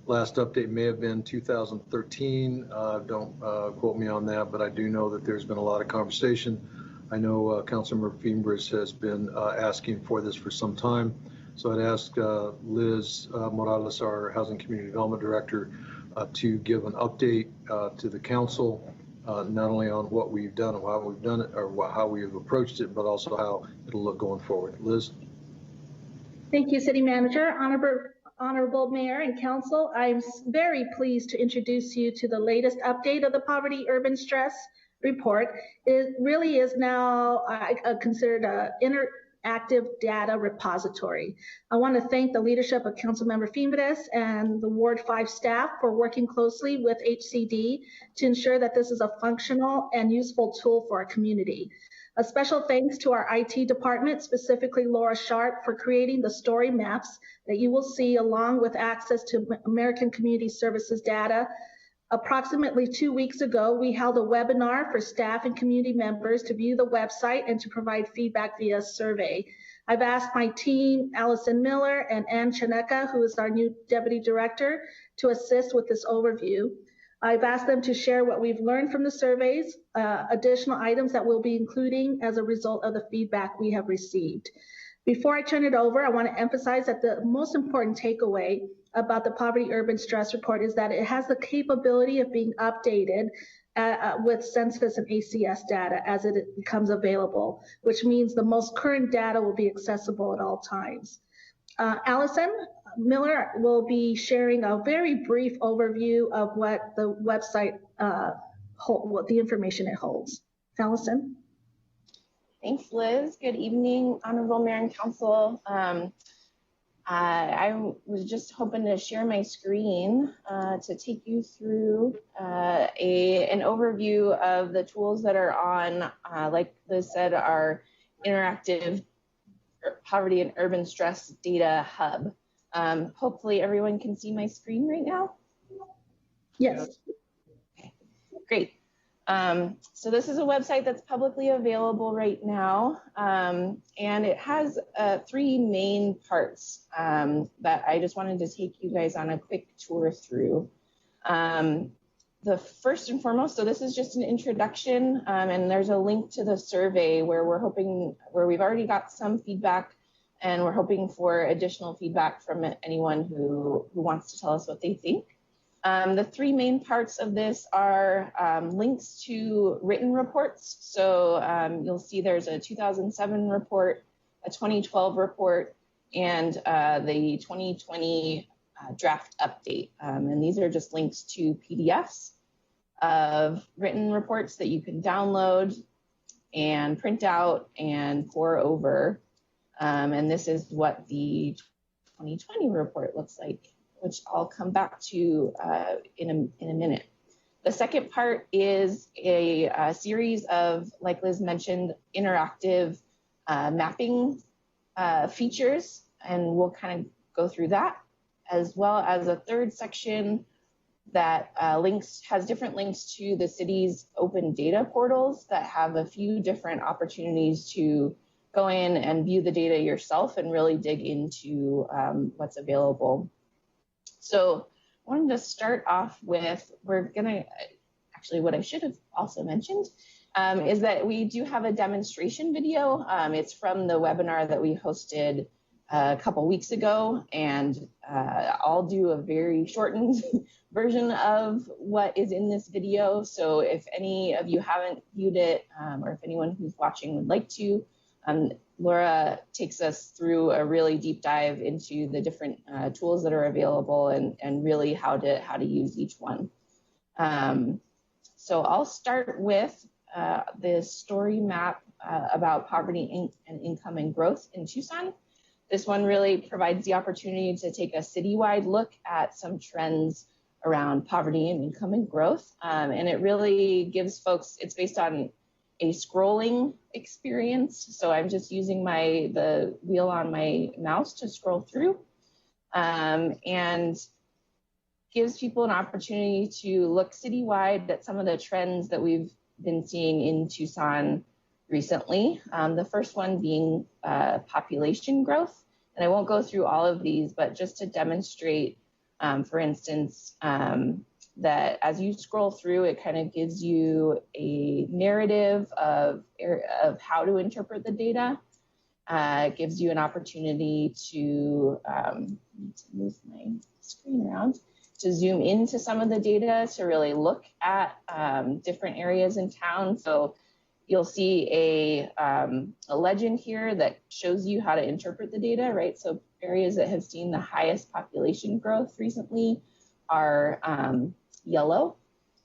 S9: last update may have been 2013. Don't quote me on that, but I do know that there's been a lot of conversation. I know Councilmember Fimbres has been asking for this for some time. So I'd ask Liz Morales, our Housing Community Development Director, to give an update to the council, not only on what we've done and why we've done it, or how we've approached it, but also how it'll look going forward. Liz?
S17: Thank you, City Manager. Honorable Mayor and Council, I'm very pleased to introduce you to the latest update of the Poverty Urban Stress Report. It really is now considered an interactive data repository. I want to thank the leadership of Councilmember Fimores and the Ward 5 staff for working closely with HCD to ensure that this is a functional and useful tool for our community. A special thanks to our IT department, specifically Laura Sharp, for creating the story maps that you will see along with access to American Community Services data. Approximately 2 weeks ago, we held a webinar for staff and community members to view the website and to provide feedback via survey. I've asked my team, Allison Miller and Ann Chaneka, who is our new Deputy Director, to assist with this overview. I've asked them to share what we've learned from the surveys, additional items that we'll be including as a result of the feedback we have received. Before I turn it over, I want to emphasize that the most important takeaway about the Poverty Urban Stress Report is that it has the capability of being updated with census and ACS data as it becomes available, which means the most current data will be accessible at all times. Allison Miller will be sharing a very brief overview of what the website, what the information it holds. Allison?
S18: Thanks, Liz. Good evening, Honorable Mayor and Council. I was just hoping to share my screen to take you through an overview of the tools that are on, like Liz said, our interactive Poverty and Urban Stress Data Hub. Hopefully everyone can see my screen right now.
S17: Yes.
S18: Okay, great. So this is a website that's publicly available right now, and it has 3 main parts that I just wanted to take you guys on a quick tour through. The first and foremost, so this is just an introduction, and there's a link to the survey where we've already got some feedback, and we're hoping for additional feedback from anyone who wants to tell us what they think. The 3 main parts of this are links to written reports. So you'll see there's a 2007 report, a 2012 report, and the 2020 draft update. And these are just links to PDFs of written reports that you can download and print out and pour over. And this is what the 2020 report looks like, which I'll come back to in a minute. The second part is a series of, like Liz mentioned, interactive mapping features, and we'll kind of go through that, as well as a third section that has different links to the city's open data portals that have a few different opportunities to go in and view the data yourself and really dig into what's available. So I wanted to start off with, actually what I should have also mentioned is that we do have a demonstration video. It's from the webinar that we hosted a couple weeks ago, and I'll do a very shortened version of what is in this video. So if any of you haven't viewed it, or if anyone who's watching would like to, Laura takes us through a really deep dive into the different tools that are available and really how to use each one. So I'll start with the story map about poverty and income and growth in Tucson. This one really provides the opportunity to take a citywide look at some trends around poverty and income and growth. And it really gives folks, it's based on a scrolling experience. So I'm just using the wheel on my mouse to scroll through, and gives people an opportunity to look citywide at some of the trends that we've been seeing in Tucson recently. The first one being population growth. And I won't go through all of these, but just to demonstrate, for instance, that as you scroll through, it kind of gives you a narrative of how to interpret the data. It gives you an opportunity to, move my screen around. zoom into some of the data to really look at different areas in town. So you'll see a legend here that shows you how to interpret the data, right? So areas that have seen the highest population growth recently are yellow,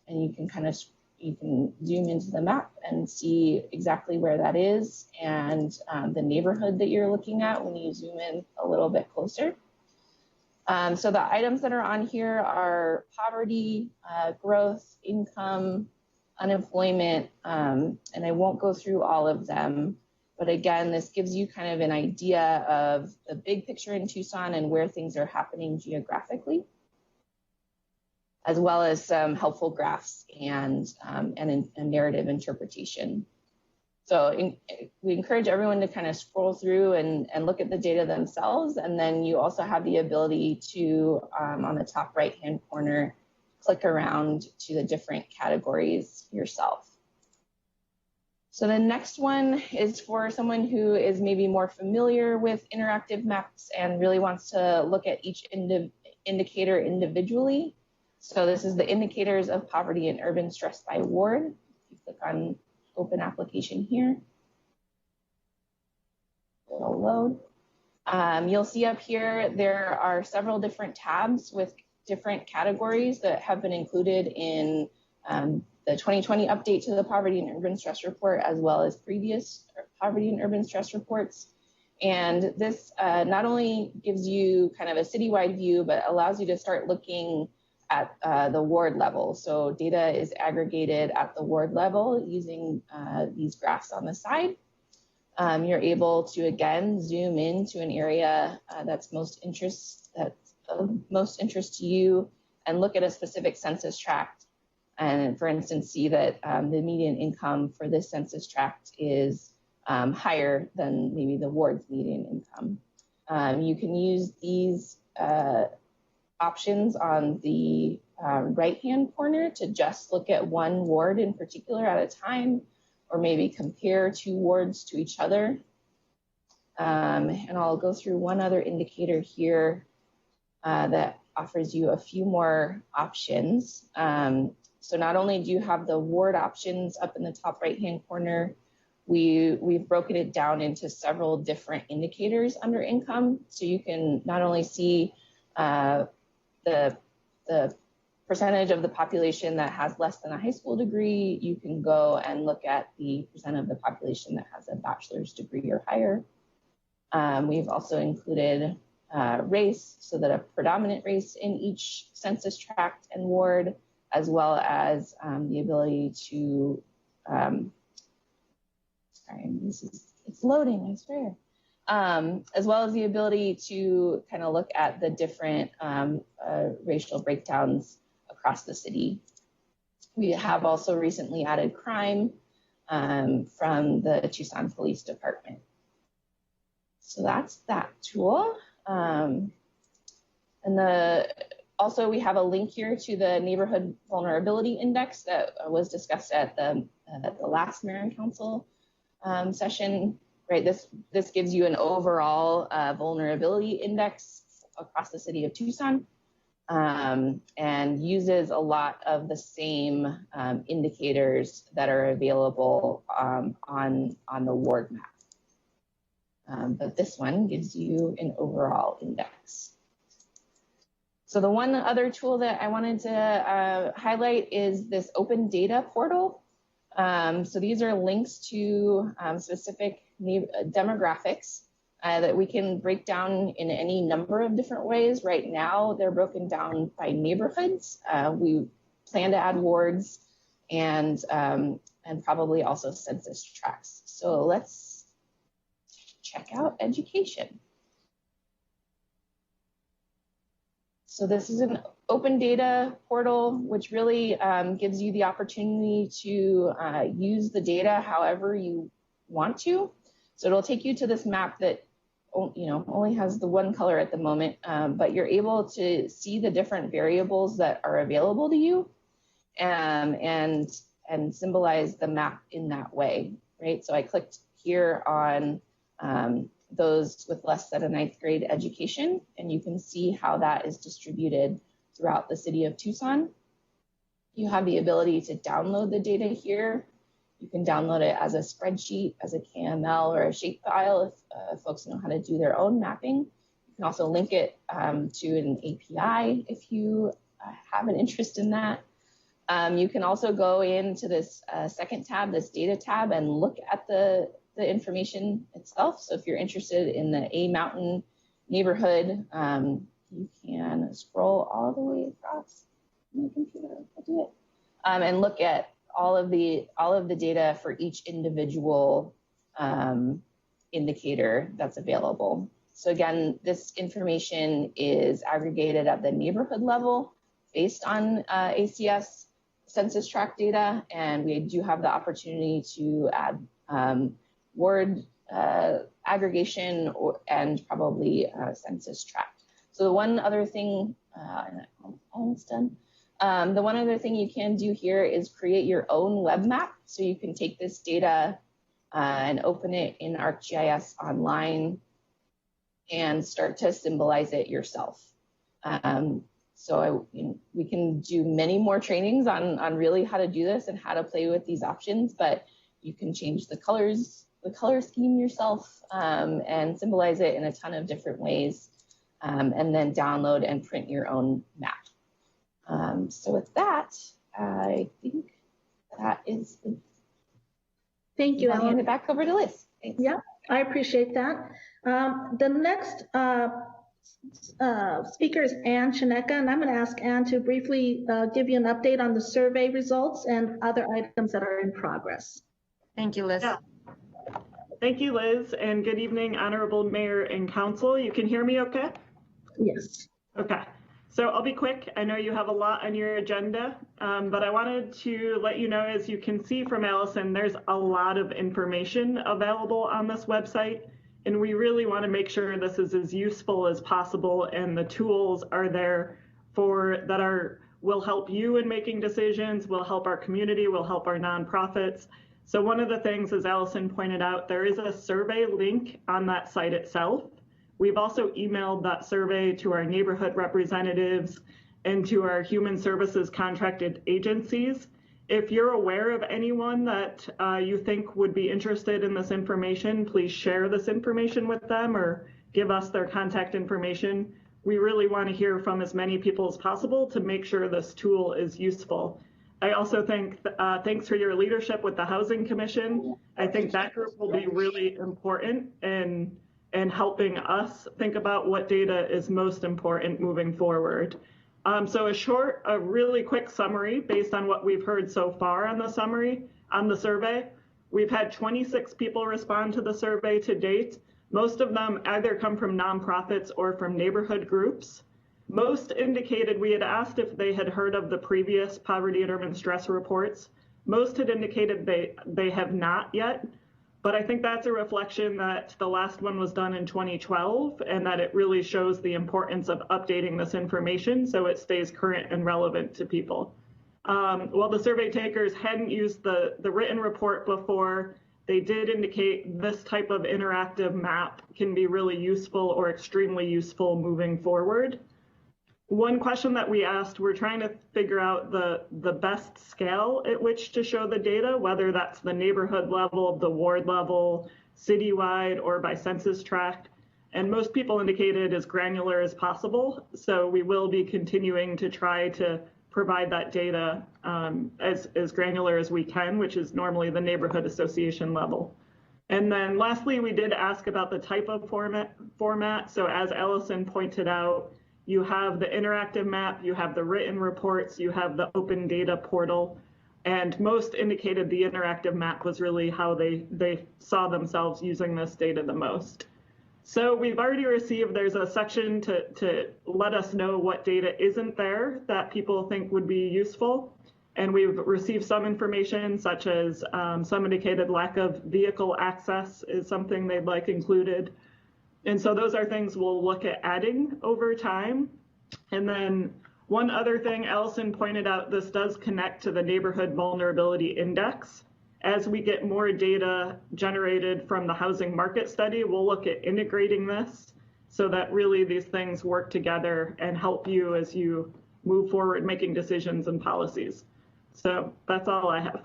S18: and you can zoom into the map and see exactly where that is and the neighborhood that you're looking at when you zoom in a little bit closer. So the items that are on here are poverty, growth, income, unemployment, and I won't go through all of them. But again, this gives you kind of an idea of the big picture in Tucson and where things are happening geographically, as well as some helpful graphs and a narrative interpretation. So we encourage everyone to kind of scroll through and look at the data themselves. And then you also have the ability to, on the top right-hand corner, click around to the different categories yourself. So the next one is for someone who is maybe more familiar with interactive maps and really wants to look at each indicator individually. So this is the indicators of poverty and urban stress by ward. You click on open application here. It'll load. You'll see up here, there are several different tabs with different categories that have been included in the 2020 update to the Poverty and Urban Stress Report, as well as previous Poverty and Urban Stress Reports. And this not only gives you kind of a citywide view, but allows you to start looking at the ward level. So data is aggregated at the ward level using these graphs on the side. You're able to, again, zoom into an area that's of most interest to you and look at a specific census tract. And for instance, see that the median income for this census tract is higher than maybe the ward's median income. You can use these options on the right-hand corner to just look at one ward in particular at a time, or maybe compare two wards to each other. And I'll go through one other indicator here that offers you a few more options. So not only do you have the ward options up in the top right-hand corner, we've broken it down into several different indicators under income. So you can not only see the percentage of the population that has less than a high school degree, you can go and look at the percent of the population that has a bachelor's degree or higher. We've also included race, so that a predominant race in each census tract and ward, as well as the ability to, it's loading, I swear. As well as the ability to kind of look at the different racial breakdowns across the city. We have also recently added crime from the Tucson Police Department. So that's that tool. Also, we have a link here to the Neighborhood Vulnerability Index that was discussed at the last Mayor and Council session. Right, this gives you an overall vulnerability index across the city of Tucson, and uses a lot of the same indicators that are available on the ward map. But this one gives you an overall index. So the one other tool that I wanted to highlight is this open data portal. So these are links to specific demographics that we can break down in any number of different ways. Right now, they're broken down by neighborhoods. We plan to add wards and probably also census tracts. So let's check out education. So this is an open data portal, which really gives you the opportunity to use the data however you want to. So it'll take you to this map that only has the one color at the moment, but you're able to see the different variables that are available to you and symbolize the map in that way, right? So I clicked here on those with less than a 9th grade education, and you can see how that is distributed throughout the city of Tucson. You have the ability to download the data here. You can download it as a spreadsheet, as a KML, or a shapefile if folks know how to do their own mapping. You can also link it to an API if you have an interest in that. You can also go into this second tab, this data tab, and look at the information itself. So if you're interested in the A Mountain neighborhood, you can scroll all the way across my computer. I'll do it. And look at all of the data for each individual indicator that's available. So again, this information is aggregated at the neighborhood level based on ACS census tract data, and we do have the opportunity to add word aggregation and probably census tract. So the one other thing, I'm almost done. The one other thing you can do here is create your own web map. So you can take this data and open it in ArcGIS online and start to symbolize it yourself. We can do many more trainings on really how to do this and how to play with these options, but you can change the color scheme yourself and symbolize it in a ton of different ways, and then download and print your own map. So with that, I think that is the...
S17: Thank you,
S18: I'll
S17: Ellen.
S18: hand it back over to Liz. Thanks.
S17: Yeah, I appreciate that. The next speaker is Ann Chineka, and I'm going to ask Ann to briefly give you an update on the survey results and other items that are in progress.
S1: Thank you, Liz.
S19: Yeah. Thank you, Liz, and good evening, Honorable Mayor and Council. You can hear me okay?
S17: Yes.
S19: Okay. So I'll be quick. I know you have a lot on your agenda, but I wanted to let you know, as you can see from Allison, there's a lot of information available on this website, and we really want to make sure this is as useful as possible, and the tools are there will help you in making decisions, will help our community, will help our nonprofits. So one of the things, as Allison pointed out, there is a survey link on that site itself. We've also emailed that survey to our neighborhood representatives and to our human services contracted agencies. If you're aware of anyone that you think would be interested in this information, please share this information with them or give us their contact information. We really want to hear from as many people as possible to make sure this tool is useful. I also think, thanks for your leadership with the Housing Commission. I think that group will be really important in helping us think about what data is most important moving forward. So a really quick summary based on what we've heard so far on the survey. We've had 26 people respond to the survey to date. Most of them either come from nonprofits or from neighborhood groups. Most indicated, we had asked if they had heard of the previous poverty and urban stress reports. Most had indicated they have not yet. But I think that's a reflection that the last one was done in 2012 and that it really shows the importance of updating this information so it stays current and relevant to people. While the survey takers hadn't used the written report before, they did indicate this type of interactive map can be really useful or extremely useful moving forward. One question that we asked, we're trying to figure out the best scale at which to show the data, whether that's the neighborhood level, the ward level, citywide, or by census tract. And most people indicated as granular as possible. So we will be continuing to try to provide that data as granular as we can, which is normally the neighborhood association level. And then lastly, we did ask about the type of format. So as Allison pointed out, you have the interactive map, you have the written reports, you have the open data portal, and most indicated the interactive map was really how they saw themselves using this data the most. So we've already received, there's a section to let us know what data isn't there that people think would be useful. And we've received some information such as some indicated lack of vehicle access is something they'd like included. And so those are things we'll look at adding over time. And then one other thing, Allison pointed out, this does connect to the Neighborhood Vulnerability Index. As we get more data generated from the housing market study, we'll look at integrating this so that really these things work together and help you as you move forward making decisions and policies. So that's all I have.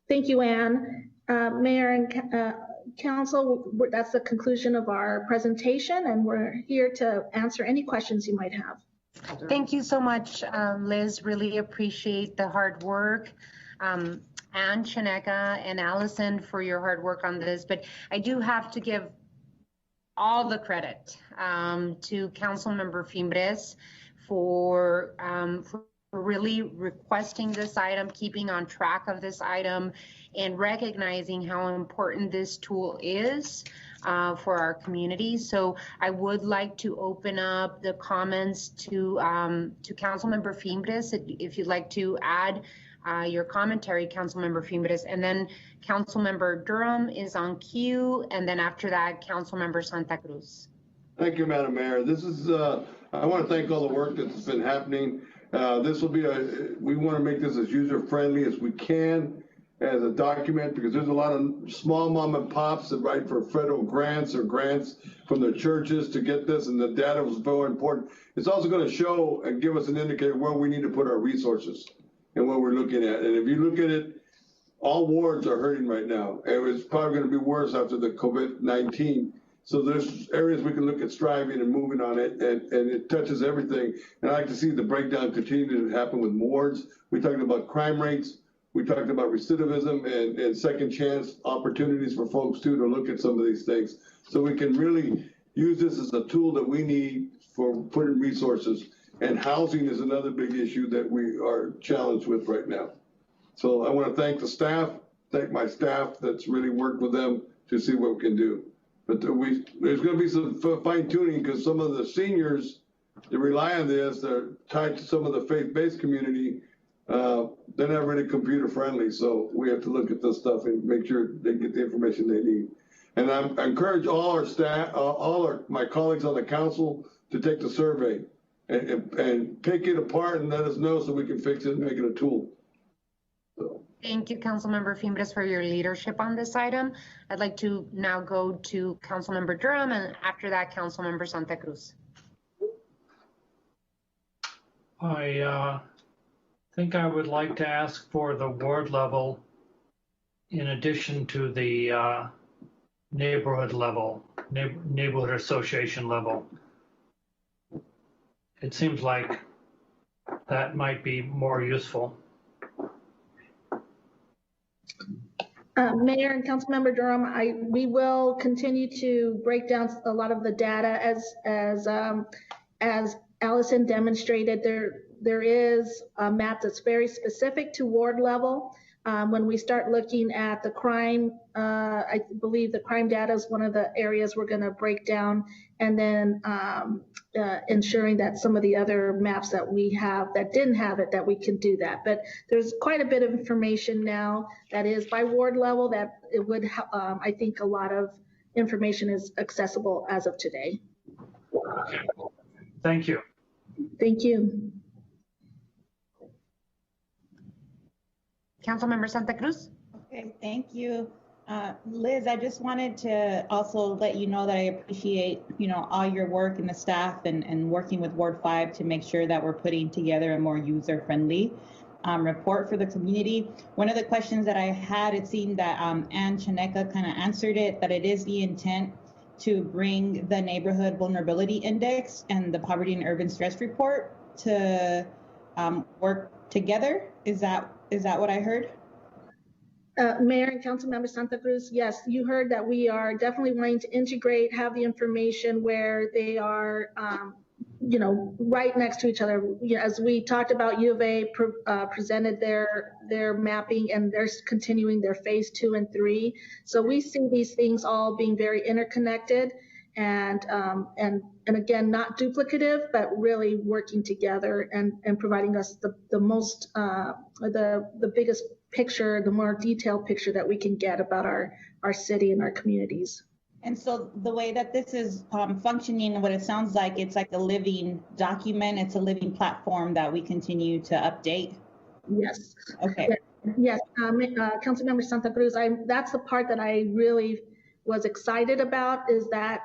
S17: Thank you, Anne. Mayor and Council, that's the conclusion of our presentation, and we're here to answer any questions you might have.
S1: Thank you so much, Liz. Really appreciate the hard work. Anne, Chineka, and Allison for your hard work on this, but I do have to give all the credit to Councilmember Fimbres for really requesting this item, keeping on track of this item, and recognizing how important this tool is for our community. So I would like to open up the comments to Councilmember Fimbres, if you'd like to add your commentary, Councilmember Fimbres, and then Councilmember Durham is on cue, and then after that, Councilmember Santa Cruz.
S8: Thank you, Madam Mayor. This is, I want to thank all the work that's been happening. This will be we want to make this as user-friendly as we can as a document, because there's a lot of small mom and pops that write for federal grants or grants from their churches to get this, and the data was very important. It's also going to show and give us an indicator where we need to put our resources and what we're looking at. And if you look at it, all wards are hurting right now. And it's probably going to be worse after the COVID-19. So there's areas we can look at striving and moving on it, and it touches everything. And I like to see the breakdown continue to happen with wards. We talked about crime rates. We talked about recidivism and second chance opportunities for folks too to look at some of these things. So we can really use this as a tool that we need for putting resources. And housing is another big issue that we are challenged with right now. So I want to thank the staff, thank my staff that's really worked with them to see what we can do. But there's going to be some fine tuning, because some of the seniors that rely on this, they're tied to some of the faith-based community. They're not really computer friendly. So we have to look at this stuff and make sure they get the information they need. And I encourage all our staff, my colleagues on the council to take the survey and pick it apart and let us know so we can fix it and make it a tool. So.
S1: Thank you, Councilmember Fimbres, for your leadership on this item. I'd like to now go to Councilmember Durham, and after that, Councilmember Santa Cruz.
S14: I think I would like to ask for the ward level in addition to the neighborhood level, neighborhood association level. It seems like that might be more useful.
S17: Mayor and Councilmember Durham, we will continue to break down a lot of the data as Allison demonstrated. There is a map that's very specific to ward level. When we start looking at the crime, I believe the crime data is one of the areas we're going to break down, and then ensuring that some of the other maps that we have that didn't have it, that we can do that. But there's quite a bit of information now that is by ward level that it would, I think a lot of information is accessible as of today.
S14: Okay. Thank you.
S17: Thank you.
S1: Councilmember Santa Cruz.
S13: Okay, thank you. Liz, I just wanted to also let you know that I appreciate, all your work and the staff and working with Ward 5 to make sure that we're putting together a more user-friendly report for the community. One of the questions that I had, it seemed that Anne Chineka kind of answered it, that it is the intent to bring the neighborhood vulnerability index and the poverty and urban stress report to work together. Is that what I heard?
S17: Mayor and Councilmember Santa Cruz, yes, you heard that we are definitely wanting to integrate, have the information where they are, right next to each other. As we talked about, U of A presented their mapping, and they're continuing their phase 2 and 3. So we see these things all being very interconnected, and again, not duplicative, but really working together and providing us the most, the biggest picture, the more detailed picture that we can get about our city and our communities.
S13: And so the way that this is functioning, what it sounds like, it's like a living document. It's a living platform that we continue to update.
S17: Yes.
S13: Okay.
S17: Yes, Councilmember Santa Cruz, that's the part that I really was excited about, is that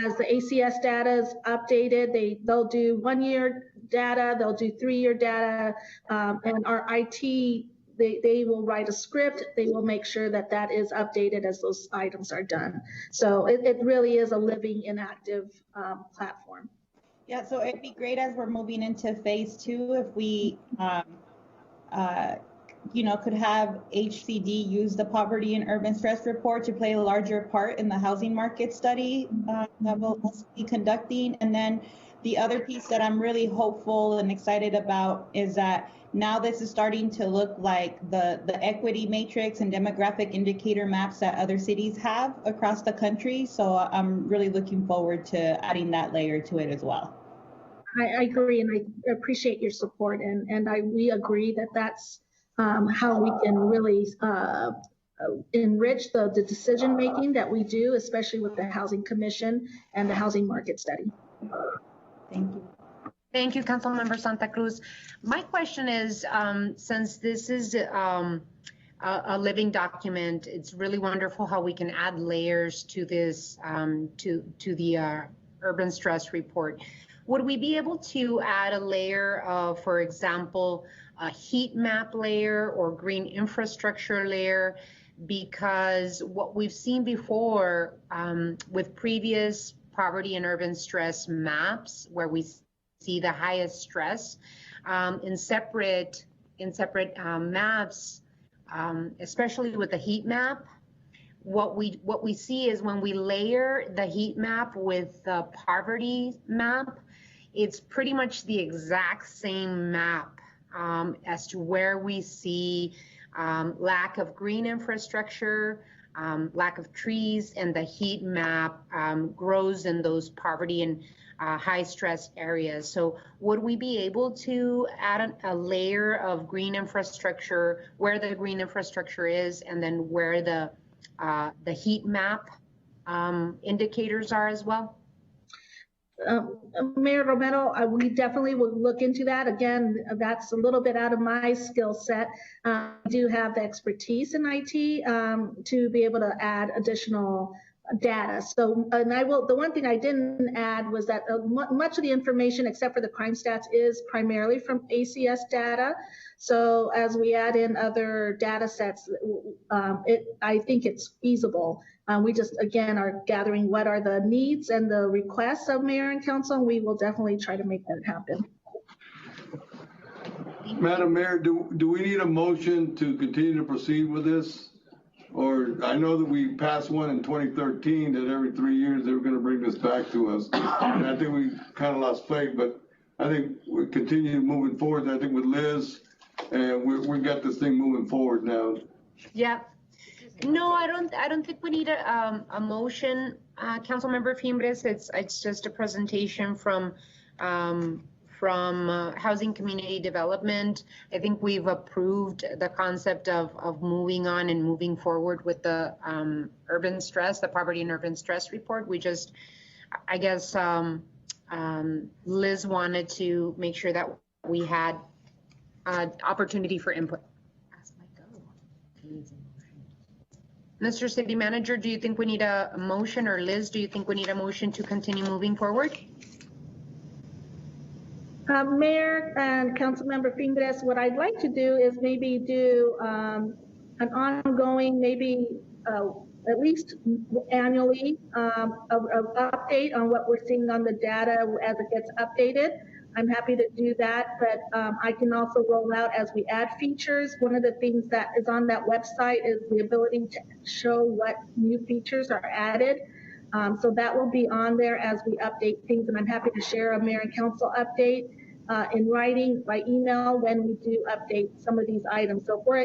S17: as the ACS data is updated, they'll do 1-year data, they'll do 3-year data, and our IT, they will write a script. They will make sure that that is updated as those items are done. So it really is a living, inactive platform.
S13: Yeah, so it'd be great as we're moving into phase 2 if we, could have HCD use the poverty and urban stress report to play a larger part in the housing market study that we'll also be conducting. And then the other piece that I'm really hopeful and excited about is that now this is starting to look like the equity matrix and demographic indicator maps that other cities have across the country. So I'm really looking forward to adding that layer to it as well.
S17: I agree, and I appreciate your support, and we agree that that's how we can really enrich the decision making that we do, especially with the Housing Commission and the housing market study.
S13: Thank you.
S1: Thank you, Councilmember Santa Cruz. My question is, since this is a living document, it's really wonderful how we can add layers to this, to the urban stress report. Would we be able to add a layer of, for example, a heat map layer or green infrastructure layer? Because what we've seen before with previous poverty and urban stress maps, where we see the highest stress in separate maps, especially with the heat map, what we see is when we layer the heat map with the poverty map, it's pretty much the exact same map as to where we see lack of green infrastructure, lack of trees, and the heat map grows in those poverty and high stress areas. So would we be able to add a layer of green infrastructure where the green infrastructure is, and then where the heat map indicators are as well?
S17: Mayor Romero, we definitely will look into that. Again, that's a little bit out of my skill set. I do have the expertise in IT to be able to add additional data. So, and the one thing I didn't add was that much of the information, except for the crime stats, is primarily from ACS data. So as we add in other data sets, I think it's feasible. We just, again, are gathering what are the needs and the requests of mayor and council, and we will definitely try to make that happen.
S8: Madam Mayor, do we need a motion to continue to proceed with this? Or I know that we passed one in 2013 that every 3 years they were going to bring this back to us. And I think we kind of lost faith, but I think we continue moving forward. I think with Liz, and we got this thing moving forward now.
S1: Yeah. No, I don't think we need a motion, Councilmember Fimbres. It's just a presentation from Housing Community Development. I think we've approved the concept of moving on and moving forward with the urban stress, the poverty and urban stress report. We just, I guess, Liz wanted to make sure that we had opportunity for input. Mr. City Manager, do you think we need a motion, or Liz, do you think we need a motion to continue moving forward?
S17: Mayor and Councilmember Fimbres, what I'd like to do is maybe do an ongoing, maybe at least annually, an update on what we're seeing on the data as it gets updated. I'm happy to do that, but I can also roll out as we add features. One of the things that is on that website is the ability to show what new features are added. So that will be on there as we update things, and I'm happy to share a mayor and council update in writing by email when we do update some of these items. So for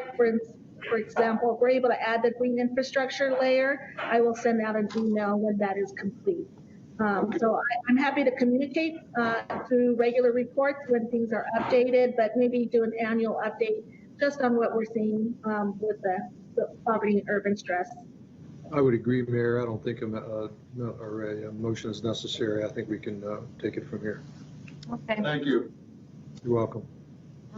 S17: example, if we're able to add the green infrastructure layer, I will send out an email when that is complete. So I'm happy to communicate through regular reports when things are updated, but maybe do an annual update just on what we're seeing with the poverty and urban stress.
S9: I would agree, Mayor. I don't think a motion is necessary. I think we can take it from here.
S1: Okay.
S8: Thank you.
S9: You're welcome.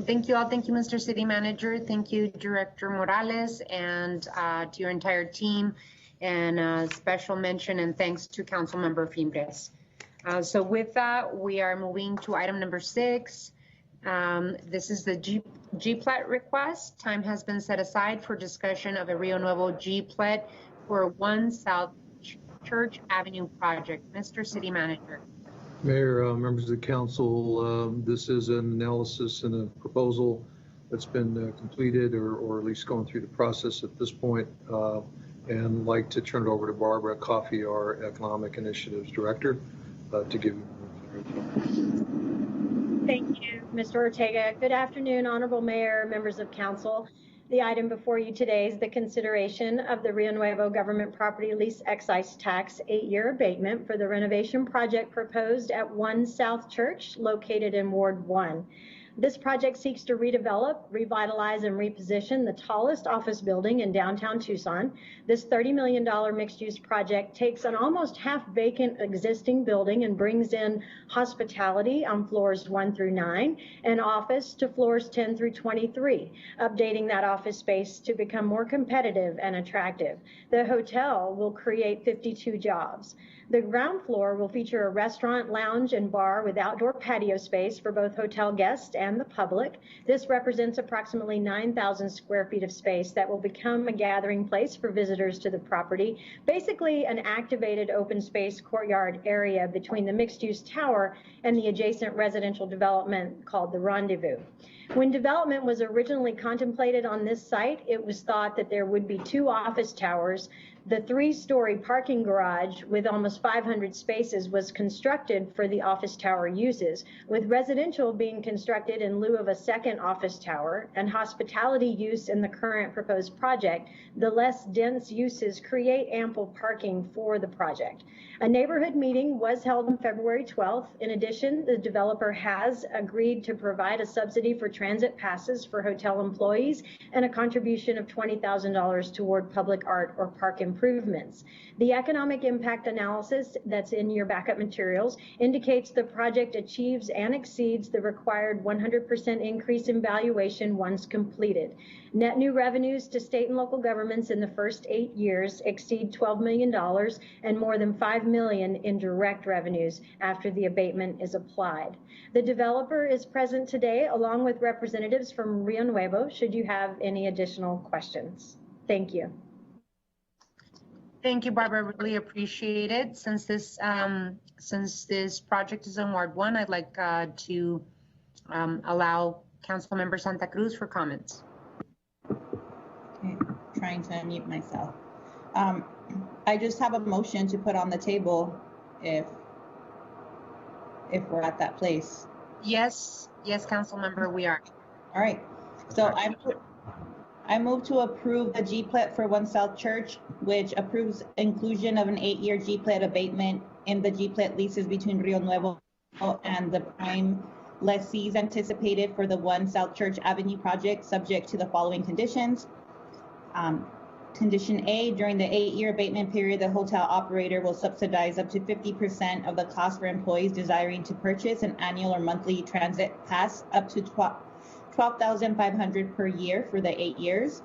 S1: Thank you all. Thank you, Mr. City Manager. Thank you, Director Morales, and to your entire team. And special mention and thanks to Councilmember Fimbres. So with that, we are moving to item number 6. This is the GPLET request. Time has been set aside for discussion of a Rio Nuevo GPLET for 1 South Church Avenue project. Mr. City Manager.
S9: Mayor, members of the council, this is an analysis and a proposal that's been completed or at least going through the process at this point. And like to turn it over to Barbara Coffey, our Economic Initiatives Director, to give you more clarity.
S20: Thank you, Mr. Ortega. Good afternoon, Honorable Mayor, members of council. The item before you today is the consideration of the Rio Nuevo Government Property Lease Excise Tax 8-year abatement for the renovation project proposed at 1 South Church located in Ward 1. This project seeks to redevelop, revitalize, and reposition the tallest office building in downtown Tucson. This $30 million mixed-use project takes an almost half-vacant existing building and brings in hospitality on floors 1 through 9 and office to floors 10 through 23, updating that office space to become more competitive and attractive. The hotel will create 52 jobs. The ground floor will feature a restaurant, lounge, and bar with outdoor patio space for both hotel guests and the public. This represents approximately 9,000 square feet of space that will become a gathering place for visitors to the property, basically an activated open space courtyard area between the mixed-use tower and the adjacent residential development called the Rendezvous. When development was originally contemplated on this site, it was thought that there would be 2 office towers. The 3-story parking garage with almost 500 spaces was constructed for the office tower uses, with residential being constructed in lieu of a second office tower and hospitality use in the current proposed project. The less dense uses create ample parking for the project. A neighborhood meeting was held on February 12th. In addition, the developer has agreed to provide a subsidy for transit passes for hotel employees and a contribution of $20,000 toward public art or park improvements. The economic impact analysis that's in your backup materials indicates the project achieves and exceeds the required 100% increase in valuation once completed. Net new revenues to state and local governments in the first 8 years exceed $12 million and more than $5 million in direct revenues after the abatement is applied. The developer is present today along with representatives from Rio Nuevo should you have any additional questions. Thank you.
S1: Thank you, Barbara. Really appreciate it. Since this project is in Ward 1, I'd like to allow Councilmember Santa Cruz for comments.
S21: Okay, trying to unmute myself. I just have a motion to put on the table if we're at that place.
S1: Yes, Councilmember, we are.
S21: All right. So I move to approve the GPLET for 1 South Church, which approves inclusion of an 8-year GPLET abatement in the GPLET leases between Rio Nuevo and the prime lessees anticipated for the 1 South Church Avenue project, subject to the following conditions. Condition A, during the 8-year abatement period, the hotel operator will subsidize up to 50% of the cost for employees desiring to purchase an annual or monthly transit pass up to $12,500 per year for the 8 years.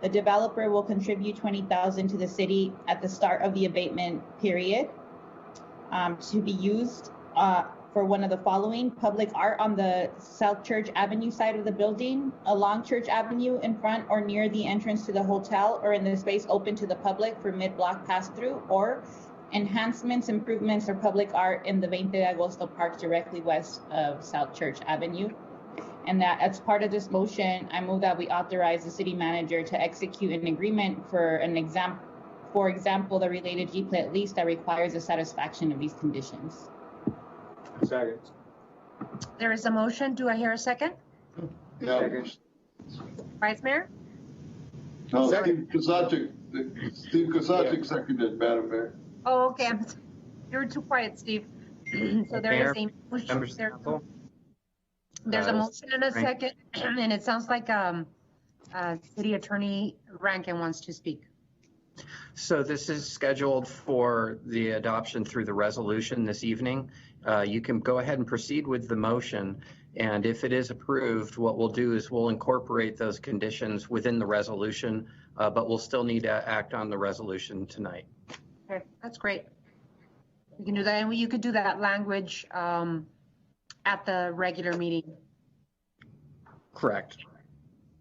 S21: The developer will contribute $20,000 to the city at the start of the abatement period to be used for one of the following: public art on the South Church Avenue side of the building, along Church Avenue in front or near the entrance to the hotel, or in the space open to the public for mid-block pass-through, or enhancements, improvements, or public art in the 20 de Agosto Park directly west of South Church Avenue. And that as part of this motion, I move that we authorize the city manager to execute an agreement for example, the related GPLET lease that requires the satisfaction of these conditions.
S4: Second.
S1: There is a motion. Do I hear a second?
S8: Yeah.
S1: Vice Mayor?
S8: No, Steve Kozachik seconded, Madam Mayor.
S1: Oh, okay. You're too quiet, Steve. So there is a motion. There's a motion and a second, and it sounds like City Attorney Rankin wants to speak.
S7: So this is scheduled for the adoption through the resolution this evening. You can go ahead and proceed with the motion, and if it is approved, what we'll do is we'll incorporate those conditions within the resolution but we'll still need to act on the resolution tonight.
S1: Okay, that's great. We can do that, and you could do that language at the regular meeting.
S7: Correct.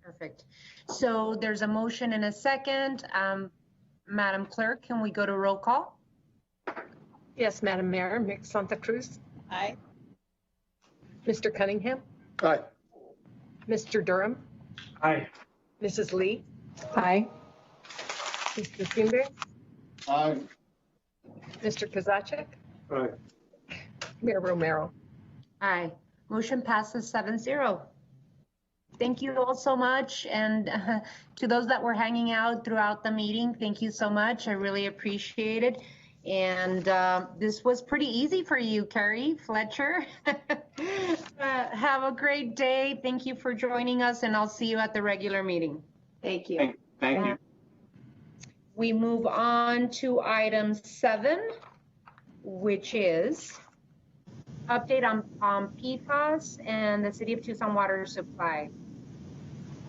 S1: Perfect. So there's a motion and a second. Madam Clerk, can we go to roll call?
S2: Yes, Madam Mayor, Mick Santa Cruz.
S21: Aye.
S2: Mr. Cunningham.
S5: Aye.
S2: Mr. Durham.
S14: Aye.
S2: Mrs. Lee.
S12: Aye.
S2: Mr. Greenberg.
S8: Aye.
S2: Mr. Kozaczek.
S4: Aye.
S2: Mayor Romero.
S1: Aye. Motion passes 7-0. Thank you all so much. And to those that were hanging out throughout the meeting, thank you so much. I really appreciate it. And this was pretty easy for you, Carrie Fletcher. Have a great day. Thank you for joining us, and I'll see you at the regular meeting.
S20: Thank you.
S11: Thank you.
S1: We move on to item 7, which is update on PFAS and the City of Tucson water supply.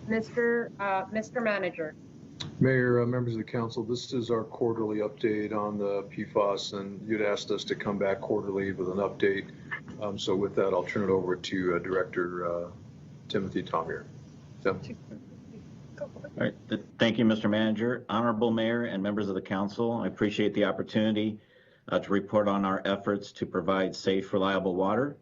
S1: Mr. Manager.
S9: Mayor, members of the council, this is our quarterly update on the PFAS, and you'd asked us to come back quarterly with an update. So with that, I'll turn it over to Director Timothy Tomier. Tim.
S11: All right. Thank you, Mr. Manager. Honorable Mayor and members of the council, I appreciate the opportunity to report on our efforts to provide safe, reliable water,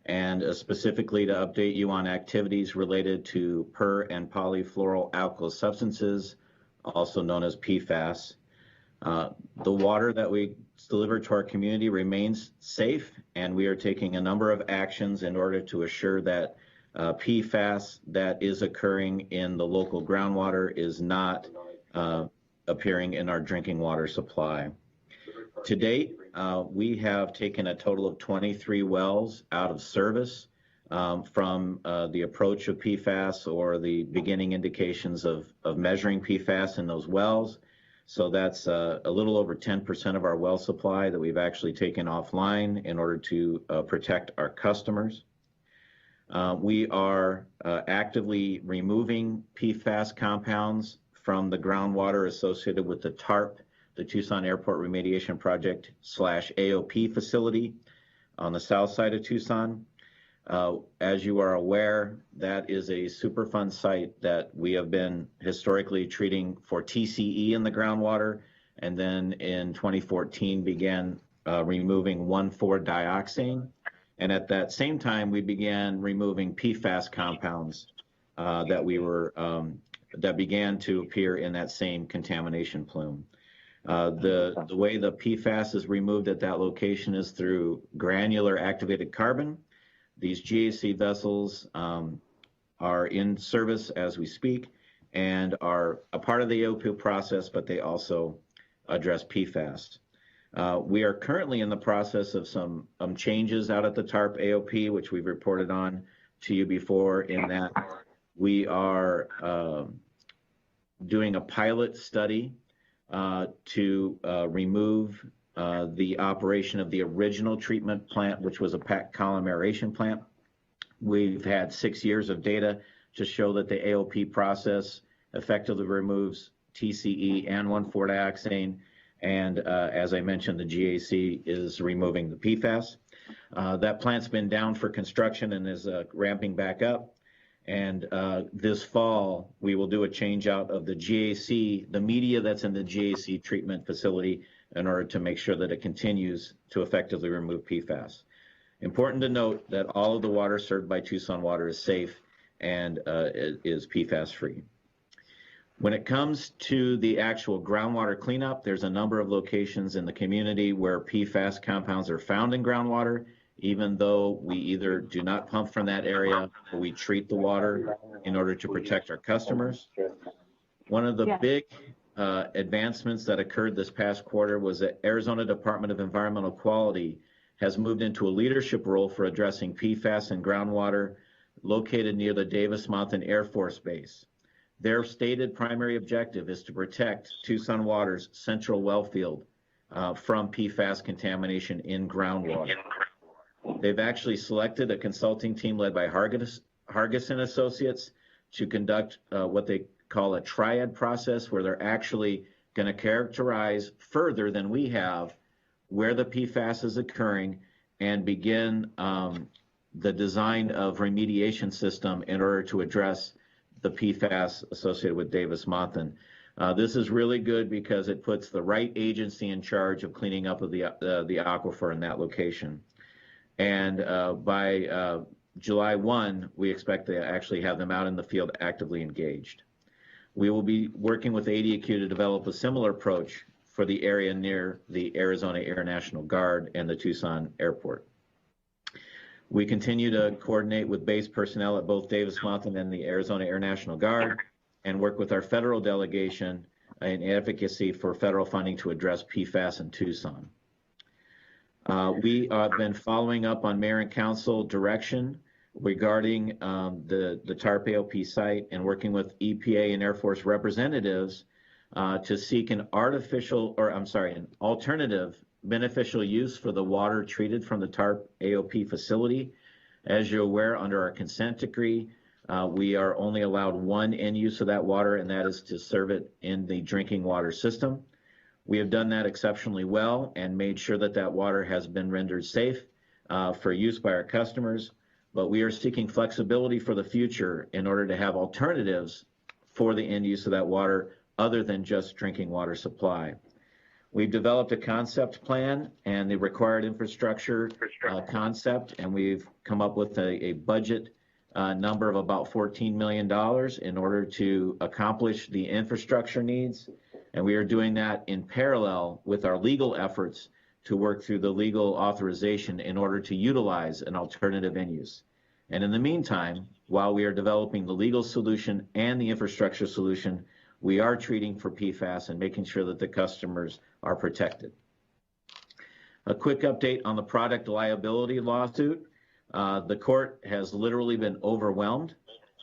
S11: and specifically to update you on activities related to per and polyfluoroalkyl substances, also known as PFAS. The water that we deliver to our community remains safe, and we are taking a number of actions in order to assure that PFAS that is occurring in the local groundwater is not appearing in our drinking water supply. To date, we have taken a total of 23 wells out of service from the approach of PFAS or the beginning indications of measuring PFAS in those wells. So that's a little over 10% of our well supply that we've actually taken offline in order to protect our customers. We are actively removing PFAS compounds from the groundwater associated with the TARP, the Tucson Airport Remediation Project / AOP facility on the south side of Tucson. As you are aware, that is a Superfund site that we have been historically treating for TCE in the groundwater, and then in 2014 began removing 1,4-dioxane. And at that same time, we began removing PFAS compounds that began to appear in that same contamination plume. The way the PFAS is removed at that location is through granular activated carbon. These GAC vessels are in service as we speak and are a part of the AOP process, but they also address PFAS. We are currently in the process of some changes out at the TARP AOP, which we've reported on to you before, in that we are doing a pilot study to remove the operation of the original treatment plant, which was a PAC column aeration plant. We've had 6 years of data to show that the AOP process effectively removes TCE and 1,4-dioxane. And as I mentioned, the GAC is removing the PFAS. That plant's been down for construction and is ramping back up. And this fall, we will do a change out of the GAC, the media that's in the GAC treatment facility, in order to make sure that it continues to effectively remove PFAS. Important to note that all of the water served by Tucson Water is safe and is PFAS free. When it comes to the actual groundwater cleanup, there's a number of locations in the community where PFAS compounds are found in groundwater, even though we either do not pump from that area or we treat the water in order to protect our customers. One of the big advancements that occurred this past quarter was that Arizona Department of Environmental Quality has moved into a leadership role for addressing PFAS in groundwater located near the Davis Mountain Air Force Base. Their stated primary objective is to protect Tucson Water's central well field from PFAS contamination in groundwater. They've actually selected a consulting team led by Hargis and Associates to conduct what they call a triad process, where they're actually going to characterize further than we have where the PFAS is occurring and begin the design of remediation system in order to address the PFAS associated with Davis-Monthan. This is really good because it puts the right agency in charge of cleaning up of the aquifer in that location. And by July 1, we expect to actually have them out in the field actively engaged. We will be working with ADAQ to develop a similar approach for the area near the Arizona Air National Guard and the Tucson Airport. We continue to coordinate with base personnel at both Davis-Monthan and the Arizona Air National Guard and work with our federal delegation in advocacy for federal funding to address PFAS in Tucson. We have been following up on Mayor and Council direction regarding the TARP AOP site and working with EPA and Air Force representatives to seek an alternative beneficial use for the water treated from the TARP AOP facility. As you're aware, under our consent decree, we are only allowed one end use of that water, and that is to serve it in the drinking water system. We have done that exceptionally well and made sure that that water has been rendered safe for use by our customers, but we are seeking flexibility for the future in order to have alternatives for the end use of that water other than just drinking water supply. We've developed a concept plan and the required infrastructure concept, and we've come up with a budget number of about $14 million in order to accomplish the infrastructure needs. And we are doing that in parallel with our legal efforts to work through the legal authorization in order to utilize an alternative end use. And in the meantime, while we are developing the legal solution and the infrastructure solution, we are treating for PFAS and making sure that the customers are protected. A quick update on the product liability lawsuit. The court has literally been overwhelmed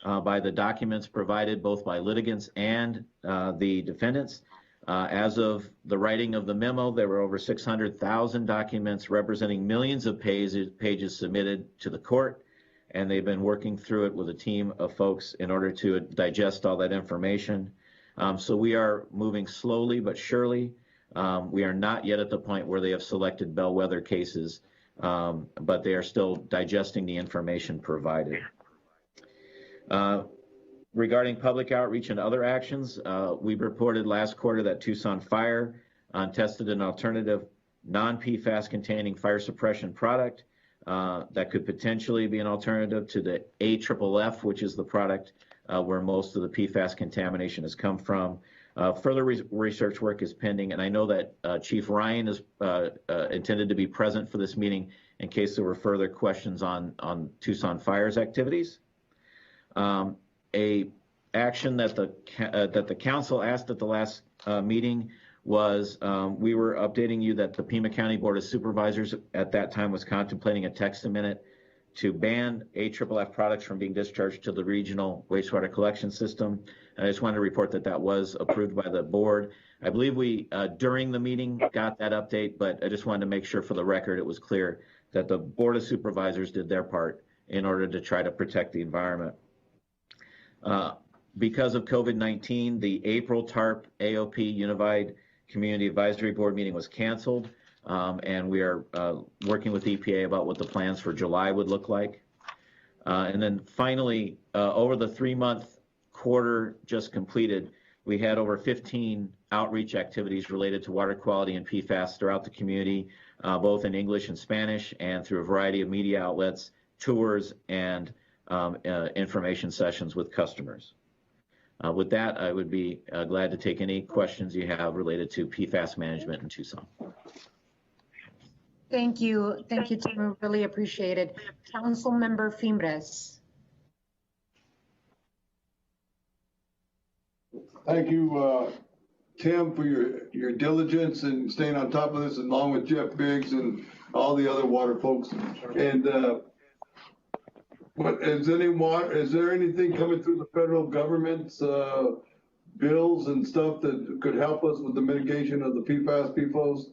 S11: by the documents provided both by litigants and the defendants. As of the writing of the memo, there were over 600,000 documents representing millions of pages submitted to the court, and they've been working through it with a team of folks in order to digest all that information. So we are moving slowly but surely. We are not yet at the point where they have selected bellwether cases, but they are still digesting the information provided. Regarding public outreach and other actions, we reported last quarter that Tucson Fire tested an alternative non-PFAS containing fire suppression product that could potentially be an alternative to the AFFF, which is the product where most of the PFAS contamination has come from. Further research work is pending, and I know that Chief Ryan is intended to be present for this meeting in case there were further questions on Tucson Fire's activities. A action that the council asked at the last meeting was we were updating you that the Pima County Board of Supervisors at that time was contemplating a text amendment to ban AFFF products from being discharged to the regional wastewater collection system. And I just wanted to report that that was approved by the board. I believe we, during the meeting, got that update, but I just wanted to make sure for the record it was clear that the Board of Supervisors did their part in order to try to protect the environment. Because of COVID-19, the April TARP AOP Unified Community Advisory Board meeting was canceled. And we are working with EPA about what the plans for July would look like. And then finally, over the 3-month quarter just completed, we had over 15 outreach activities related to water quality and PFAS throughout the community, both in English and Spanish, and through a variety of media outlets, tours, and information sessions with customers. With that, I would be glad to take any questions you have related to PFAS management in Tucson.
S1: Thank you, Tim. Really appreciate it. Councilmember Fimbres.
S8: Thank you, Tim, for your diligence and staying on top of this, along with Jeff Biggs and all the other water folks. And is there anything coming through the federal government's bills and stuff that could help us with the mitigation of the PFAS, PFOS?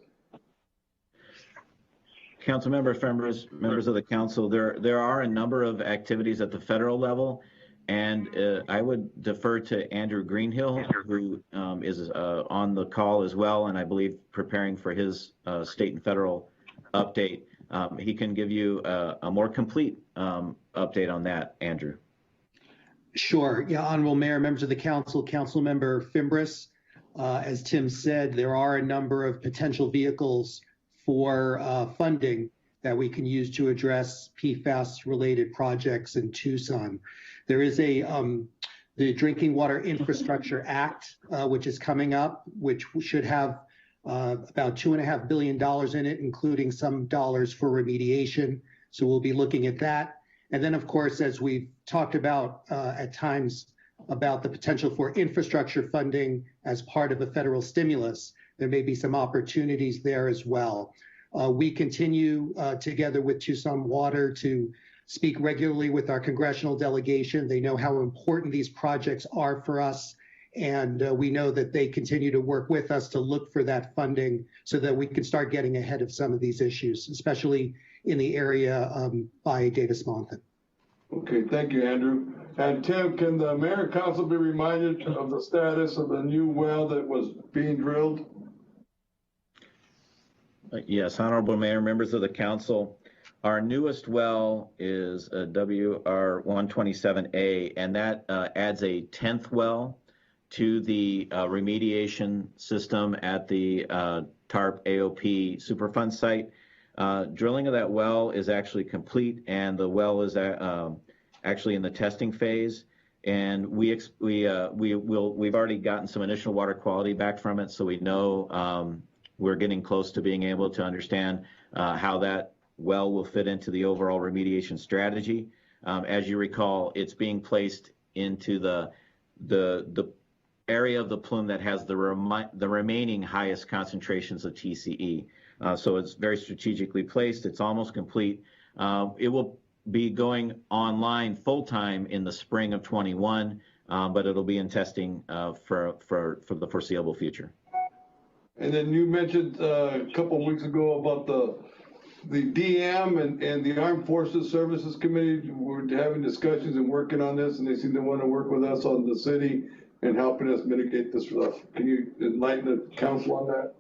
S11: Councilmember Fimbres, members of the council, there are a number of activities at the federal level, And I would defer to Andrew Greenhill, who is on the call as well, and I believe preparing for his state and federal update. He can give you a more complete update on that, Andrew.
S3: Sure. Yeah, Honorable Mayor, members of the council, Council Member Fimbres. As Tim said, there are a number of potential vehicles for funding that we can use to address PFAS-related projects in Tucson. There is the Drinking Water Infrastructure Act, which is coming up, which should have about $2.5 billion in it, including some dollars for remediation. So we'll be looking at that. And then, of course, as we've talked about at times about the potential for infrastructure funding as part of a federal stimulus, there may be some opportunities there as well. We continue together with Tucson Water to speak regularly with our congressional delegation. They know how important these projects are for us, and we know that they continue to work with us to look for that funding so that we can start getting ahead of some of these issues, especially in the area by Davis-Monthan.
S8: Okay, thank you, Andrew. And Tim, can the mayor and council be reminded of the status of the new well that was being drilled?
S11: Yes, Honorable Mayor, members of the council, our newest well is a WR127A, and that adds a 10th well to the remediation system at the TARP AOP Superfund site. Drilling of that well is actually complete, and the well is actually in the testing phase. And we've already gotten some initial water quality back from it, so we know we're getting close to being able to understand how that well will fit into the overall remediation strategy. As you recall, it's being placed into the area of the plume that has the remaining highest concentrations of TCE. So it's very strategically placed. It's almost complete. It will be going online full-time in the spring of 21, but it'll be in testing for the foreseeable future.
S8: And then you mentioned a couple of weeks ago about the DM and the Armed Forces Services Committee. We're having discussions and working on this, and they seem to want to work with us on the city and helping us mitigate this stuff. Can you enlighten the council on that?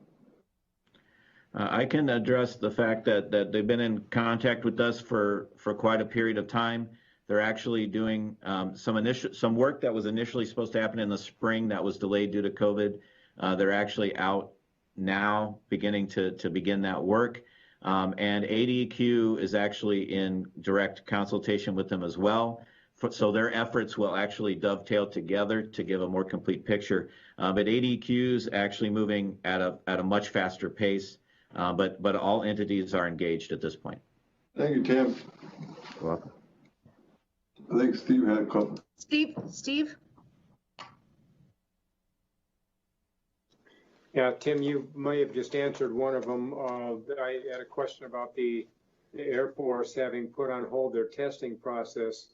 S11: I can address the fact that they've been in contact with us for quite a period of time. They're actually doing some work that was initially supposed to happen in the spring that was delayed due to COVID. They're actually out now beginning to begin that work. And ADQ is actually in direct consultation with them as well. So their efforts will actually dovetail together to give a more complete picture. But ADQ is actually moving at a much faster pace. But all entities are engaged at this point.
S8: Thank you, Tim.
S11: You're welcome.
S8: I think Steve had a couple.
S1: Steve?
S4: Yeah, Tim, you may have just answered one of them. I had a question about the Air Force having put on hold their testing process.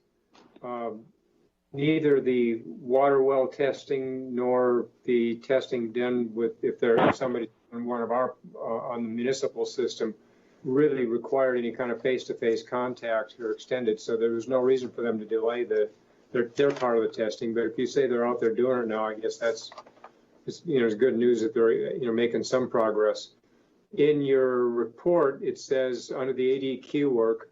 S4: Neither the water well testing nor the testing done with if somebody on one of our on the municipal system really required any kind of face-to-face contact or extended. So there was no reason for them to delay their part of the testing. But if you say they're out there doing it now, I guess it's good news that they're making some progress. In your report, it says under the ADEQ work,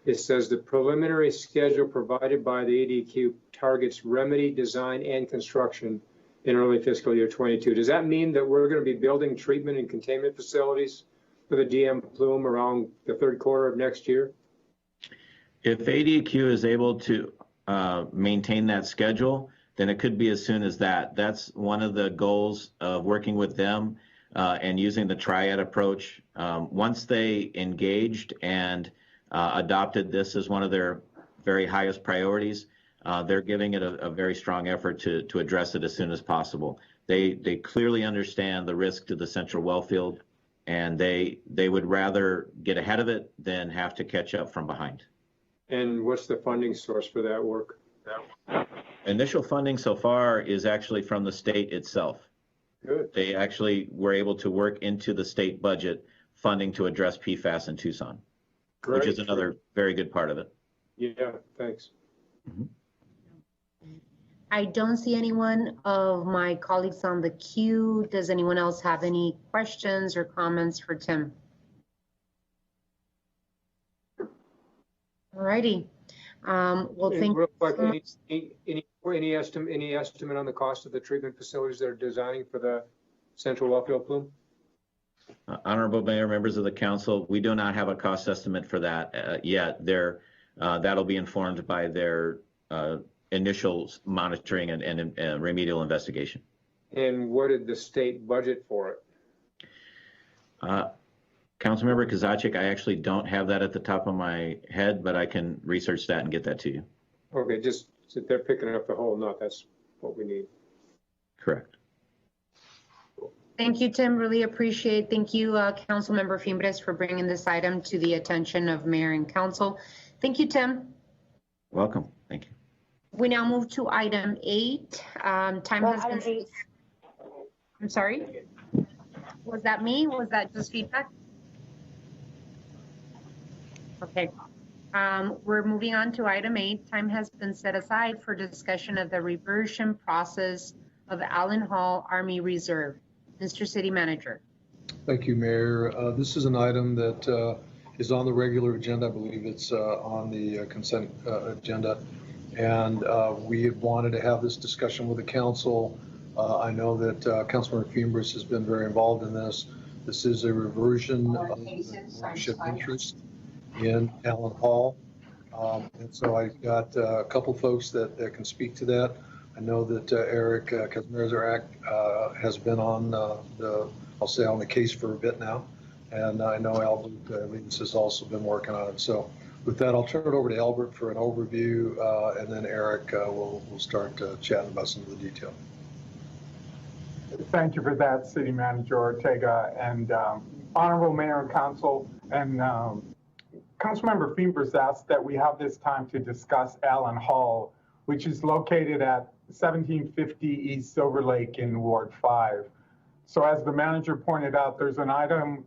S4: it says the preliminary schedule provided by the ADEQ targets remedy, design, and construction in early fiscal year 22. Does that mean that we're going to be building treatment and containment facilities for the DM plume around the third quarter of next year?
S11: If ADEQ is able to maintain that schedule, then it could be as soon as that. That's one of the goals of working with them and using the triad approach. Once they engaged and adopted this as one of their very highest priorities, they're giving it a very strong effort to address it as soon as possible. They clearly understand the risk to the central well field, and they would rather get ahead of it than have to catch up from behind.
S4: And what's the funding source for that work?
S11: Initial funding so far is actually from the state itself.
S4: Good.
S11: They actually were able to work into the state budget funding to address PFAS in Tucson,
S4: Great.
S11: which is another very good part of it.
S4: Yeah, thanks.
S1: I don't see anyone of my colleagues on the queue. Does anyone else have any questions or comments for Tim? All righty. Well, thank
S4: Real quick,
S1: you.
S4: any estimate on the cost of the treatment facilities they're designing for the central wellfield plume?
S11: Honorable Mayor, members of the council, we do not have a cost estimate for that yet. That'll be informed by their initial monitoring and remedial investigation.
S4: And what did the state budget for it?
S11: Councilmember Kozaczek, I actually don't have that at the top of my head, but I can research that and get that to you.
S4: Okay, just so they're picking up the whole nut. That's what we need.
S11: Correct.
S1: Thank you, Tim. Really appreciate. Thank you, Councilmember Fimbres, for bringing this item to the attention of Mayor and Council. Thank you, Tim.
S11: Welcome. Thank you.
S1: We now move to item 8. Time has been. I'm sorry. Was that me? Was that just feedback? Okay. We're moving on to item 8. Time has been set aside for discussion of the reversion process of Alene Hall Army Reserve. Mr. City Manager.
S9: Thank you, Mayor. This is an item that is on the regular agenda. I believe it's on the consent agenda. And we had wanted to have this discussion with the council. I know that Councilmember Fimbres has been very involved in this. This is a reversion of ownership interest in Alene Hall. And so I've got a couple folks that can speak to that. I know that Eric Kazmierzak has been on I'll say on the case for a bit now. And I know Albert Lease has also been working on it. So with that, I'll turn it over to Albert for an overview, and then Eric will start chatting about some of the detail.
S6: Thank you for that, City Manager Ortega, and Honorable Mayor and Council. And Councilmember Fimbres asked that we have this time to discuss Alene Hall, which is located at 1750 East Silver Lake in Ward 5. So as the manager pointed out, there's an item,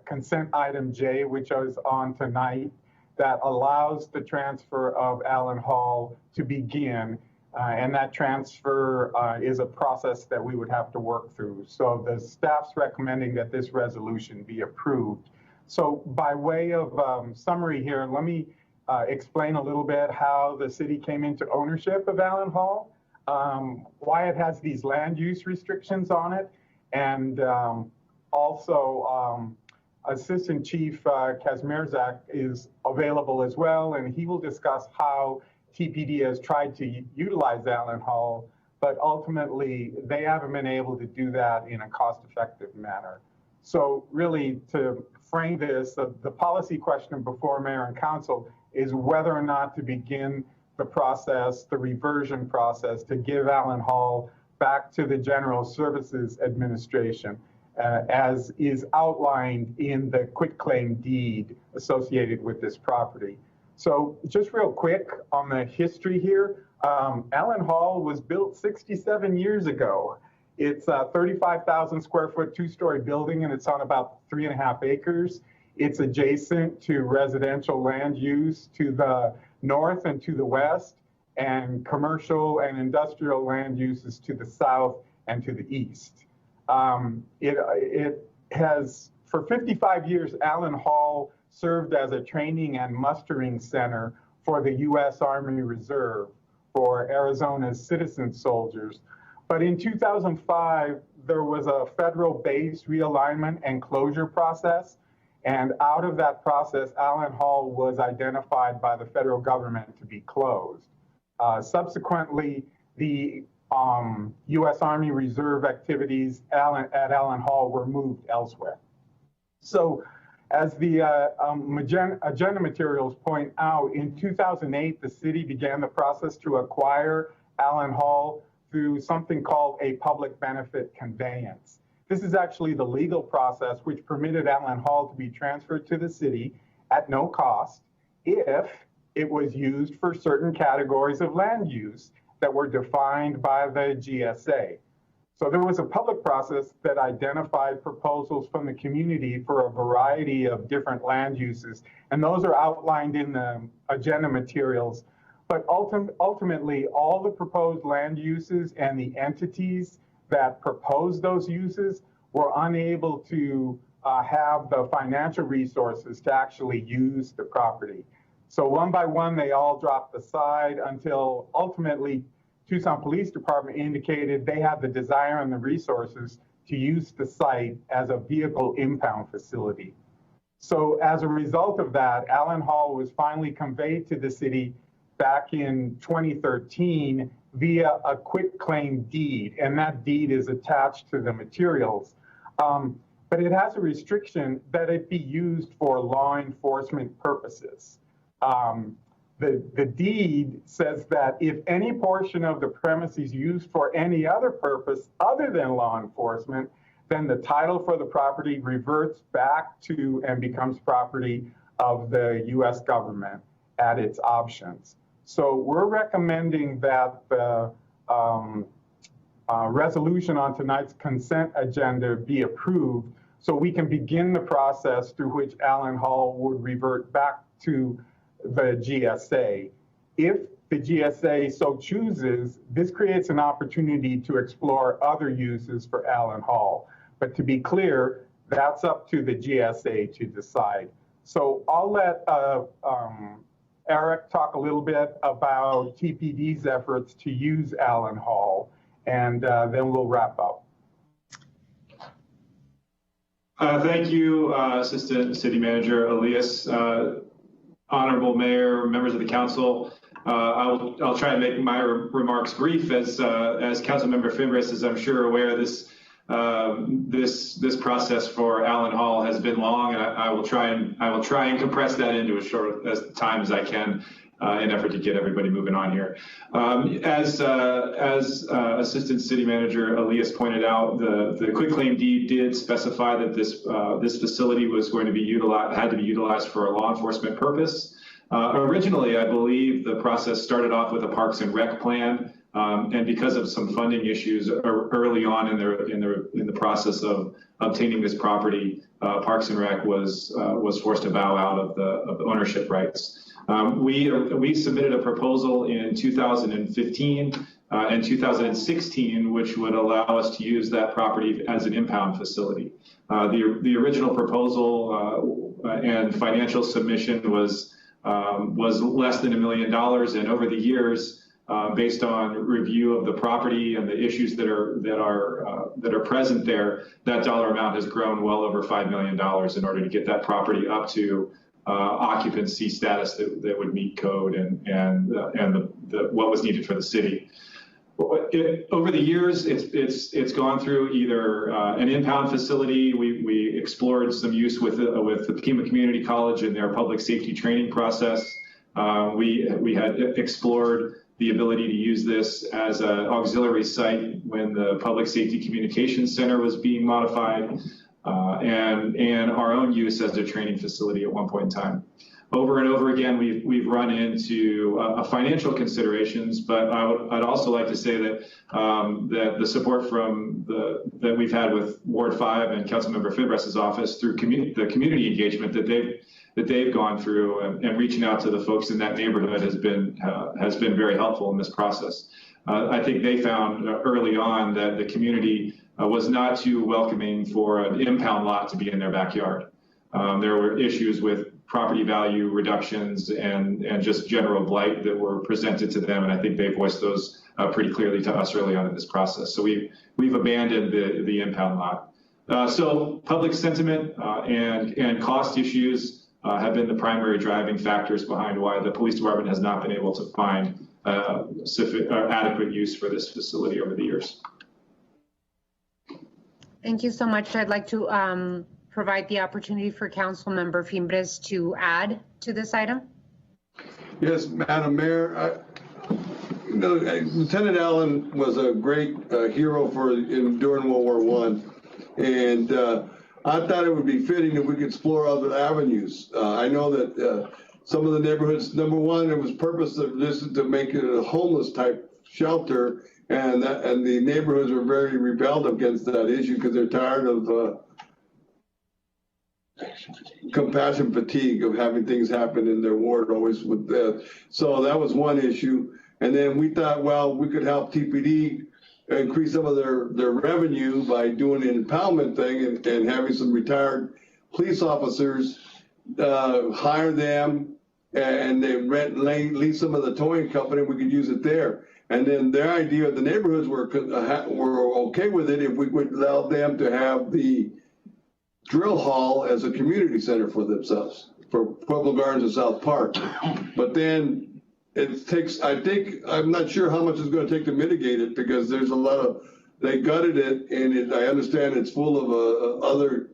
S6: consent item J, which is on tonight, that allows the transfer of Alene Hall to begin. And that transfer is a process that we would have to work through. So the staff's recommending that this resolution be approved. So by way of summary here, let me explain a little bit how the city came into ownership of Alene Hall, why it has these land use restrictions on it, and also Assistant Chief Kazmierzak is available as well, and he will discuss how TPD has tried to utilize Alene Hall, but ultimately they haven't been able to do that in a cost-effective manner. So really, to frame this, the policy question before Mayor and Council is whether or not to begin the process, the reversion process, to give Alene Hall back to the General Services Administration, as is outlined in the quitclaim deed associated with this property. So just real quick on the history here, Alene Hall was built 67 years ago. It's a 35,000 square foot, 2-story building, and it's on about 3.5 acres. It's adjacent to residential land use to the north and to the west, and commercial and industrial land uses to the south and to the east. It has, for 55 years, Alene Hall served as a training and mustering center for the U.S. Army Reserve for Arizona's citizen soldiers. But in 2005, there was a federal base realignment and closure process. And out of that process, Alene Hall was identified by the federal government to be closed. Subsequently, the U.S. Army Reserve activities at Alene Hall were moved elsewhere. So as the agenda materials point out, in 2008, the city began the process to acquire Alene Hall through something called a public benefit conveyance. This is actually the legal process which permitted Alene Hall to be transferred to the city at no cost if it was used for certain categories of land use that were defined by the GSA. So there was a public process that identified proposals from the community for a variety of different land uses, and those are outlined in the agenda materials. But ultimately, all the proposed land uses and the entities that proposed those uses were unable to have the financial resources to actually use the property. So one by one, they all dropped aside until ultimately Tucson Police Department indicated they had the desire and the resources to use the site as a vehicle impound facility. So as a result of that, Alene Hall was finally conveyed to the city back in 2013 via a quitclaim deed, and that deed is attached to the materials. But it has a restriction that it be used for law enforcement purposes. The deed says that if any portion of the premise is used for any other purpose other than law enforcement, then the title for the property reverts back to and becomes property of the U.S. government at its options. So we're recommending that the resolution on tonight's consent agenda be approved so we can begin the process through which Alene Hall would revert back to the GSA. If the GSA so chooses, this creates an opportunity to explore other uses for Alene Hall. But to be clear, that's up to the GSA to decide. So I'll let Eric talk a little bit about TPD's efforts to use Alene Hall, and then we'll wrap up.
S10: Thank you, Assistant City Manager Elias. Honorable Mayor, members of the council, I'll try and make my remarks brief. As Councilmember Fimbres is, I'm sure, aware, this process for Alene Hall has been long, and I will try and compress that into as short as time as I can in an effort to get everybody moving on here. As Assistant City Manager Elias pointed out, the quitclaim deed did specify that this facility was going to be utilized for a law enforcement purpose. Originally, I believe the process started off with a Parks and Rec plan, and because of some funding issues early on in the process of obtaining this property, Parks and Rec was forced to bow out of the ownership rights. We submitted a proposal in 2015 and 2016, which would allow us to use that property as an impound facility. The original proposal and financial submission was less than $1 million, and over the years, based on review of the property and the issues that are present there, that dollar amount has grown well over $5 million in order to get that property up to occupancy status that would meet code and what was needed for the city. Over the years, it's gone through either an impound facility. We explored some use with the Pima Community College and their public safety training process. We had explored the ability to use this as an auxiliary site when the Public Safety Communications Center was being modified, and our own use as a training facility at one point in time. Over and over again, we've run into financial considerations, but I'd also like to say that that the support that we've had with Ward 5 and Councilmember Fimbres' office through the community engagement that they've gone through and reaching out to the folks in that neighborhood has been very helpful in this process. I think they found early on that the community was not too welcoming for an impound lot to be in their backyard. There were issues with property value reductions and just general blight that were presented to them, and I think they voiced those pretty clearly to us early on in this process. So we've abandoned the impound lot. So public sentiment and cost issues have been the primary driving factors behind why the police department has not been able to find adequate use for this facility over the years.
S1: Thank you so much. I'd like to provide the opportunity for Councilmember Fimbres to add to this item.
S8: Yes, Madam Mayor. Lieutenant Allen was a great hero during World War I, and I thought it would be fitting if we could explore other avenues. I know that some of the neighborhoods, number one, it was purpose of this to make it a homeless type shelter, and the neighborhoods were very rebelled against that issue because they're tired of compassion fatigue of having things happen in their ward always with that. So that was one issue. And then we thought, well, we could help TPD increase some of their revenue by doing an impoundment thing and having some retired police officers hire them and they lease some of the towing company. We could use it there. And then their idea, the neighborhoods were okay with it if we would allow them to have the drill hall as a community center for themselves, for Pueblo Gardens and South Park. But then it takes, I'm not sure how much it's going to take to mitigate it, because there's a lot of, they gutted it, and I understand it's full of other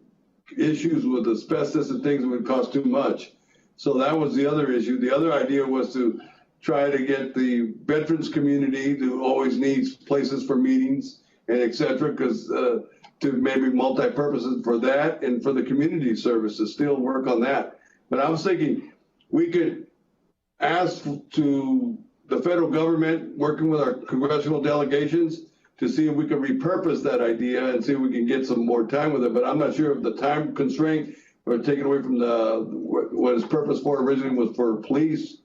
S8: issues with asbestos and things that would cost too much. So that was the other issue. The other idea was to try to get the veterans community who always needs places for meetings and et cetera, because to maybe multi-purposes for that and for the community services, still work on that. But I was thinking we could ask to the federal government, working with our congressional delegations, to see if we can repurpose that idea and see if we can get some more time with it. But I'm not sure if the time constraint or taken away from what its purpose for originally was for police,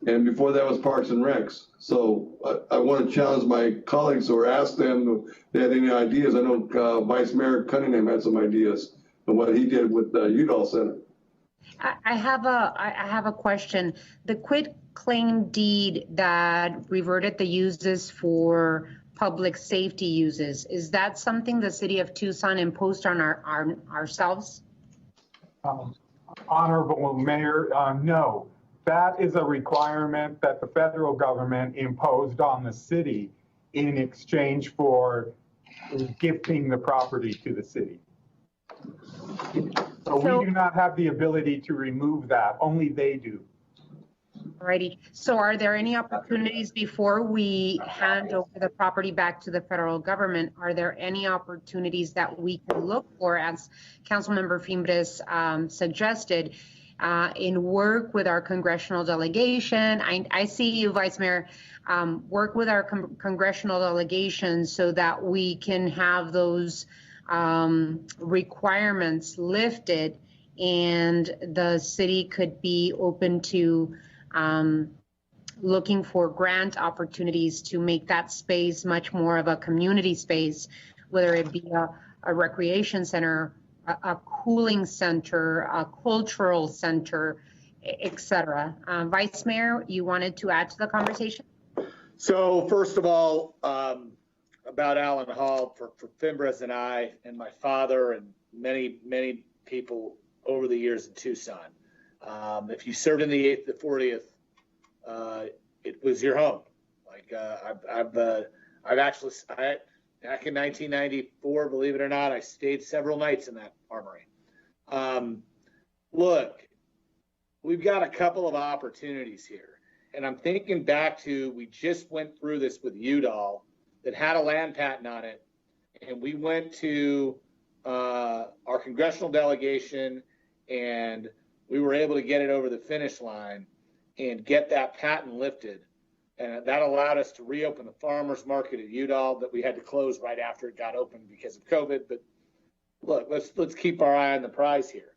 S8: and before that was Parks and Recs. So I want to challenge my colleagues or ask them if they had any ideas. I know Vice Mayor Cunningham had some ideas on what he did with the Udall Center.
S1: I have a question. The quit claim deed that reverted the uses for public safety uses, is that something the city of Tucson imposed on ourselves?
S6: Honorable Mayor, no. That is a requirement that the federal government imposed on the city in exchange for gifting the property to the city. So we do not have the ability to remove that, only they do.
S1: Alrighty, so are there any opportunities before we hand over the property back to the federal government? Are there any opportunities that we can look for, as Councilmember Fimbres suggested, in work with our congressional delegation? I see you, Vice Mayor, work with our congressional delegation so that we can have those requirements lifted, and the city could be open to looking for grant opportunities to make that space much more of a community space, whether it be a recreation center, a cooling center, a cultural center, etc. Vice Mayor, you wanted to add to the conversation?
S5: So first of all, about Alene Hall, for Fimbres and I and my father and many, many people over the years in Tucson, if you served in the 8th, the 40th, it was your home. Like I've actually, back in 1994, believe it or not, I stayed several nights in that armory. Look, we've got a couple of opportunities here. And I'm thinking back to, we just went through this with Udall that had a land patent on it. And we went to our congressional delegation, and we were able to get it over the finish line and get that patent lifted. And that allowed us to reopen the farmers market at Udall that we had to close right after it got open because of COVID. But look, let's keep our eye on the prize here.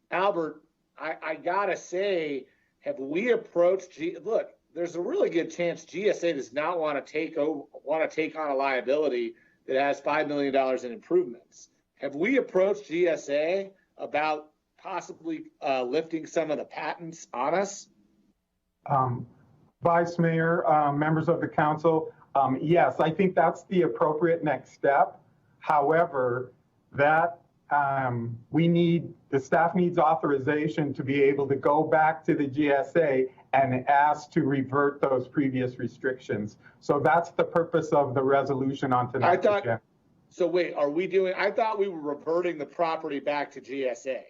S5: Albert, I gotta say, have we approached look, there's a really good chance GSA does not want to take on a liability that has $5 million in improvements. Have we approached GSA about possibly lifting some of the patents on us?
S6: Vice Mayor, members of the council, yes, I think that's the appropriate next step. However, that the staff needs authorization to be able to go back to the GSA and ask to revert those previous restrictions. So that's the purpose of the resolution on tonight's agenda.
S5: So wait, I thought we were reverting the property back to GSA.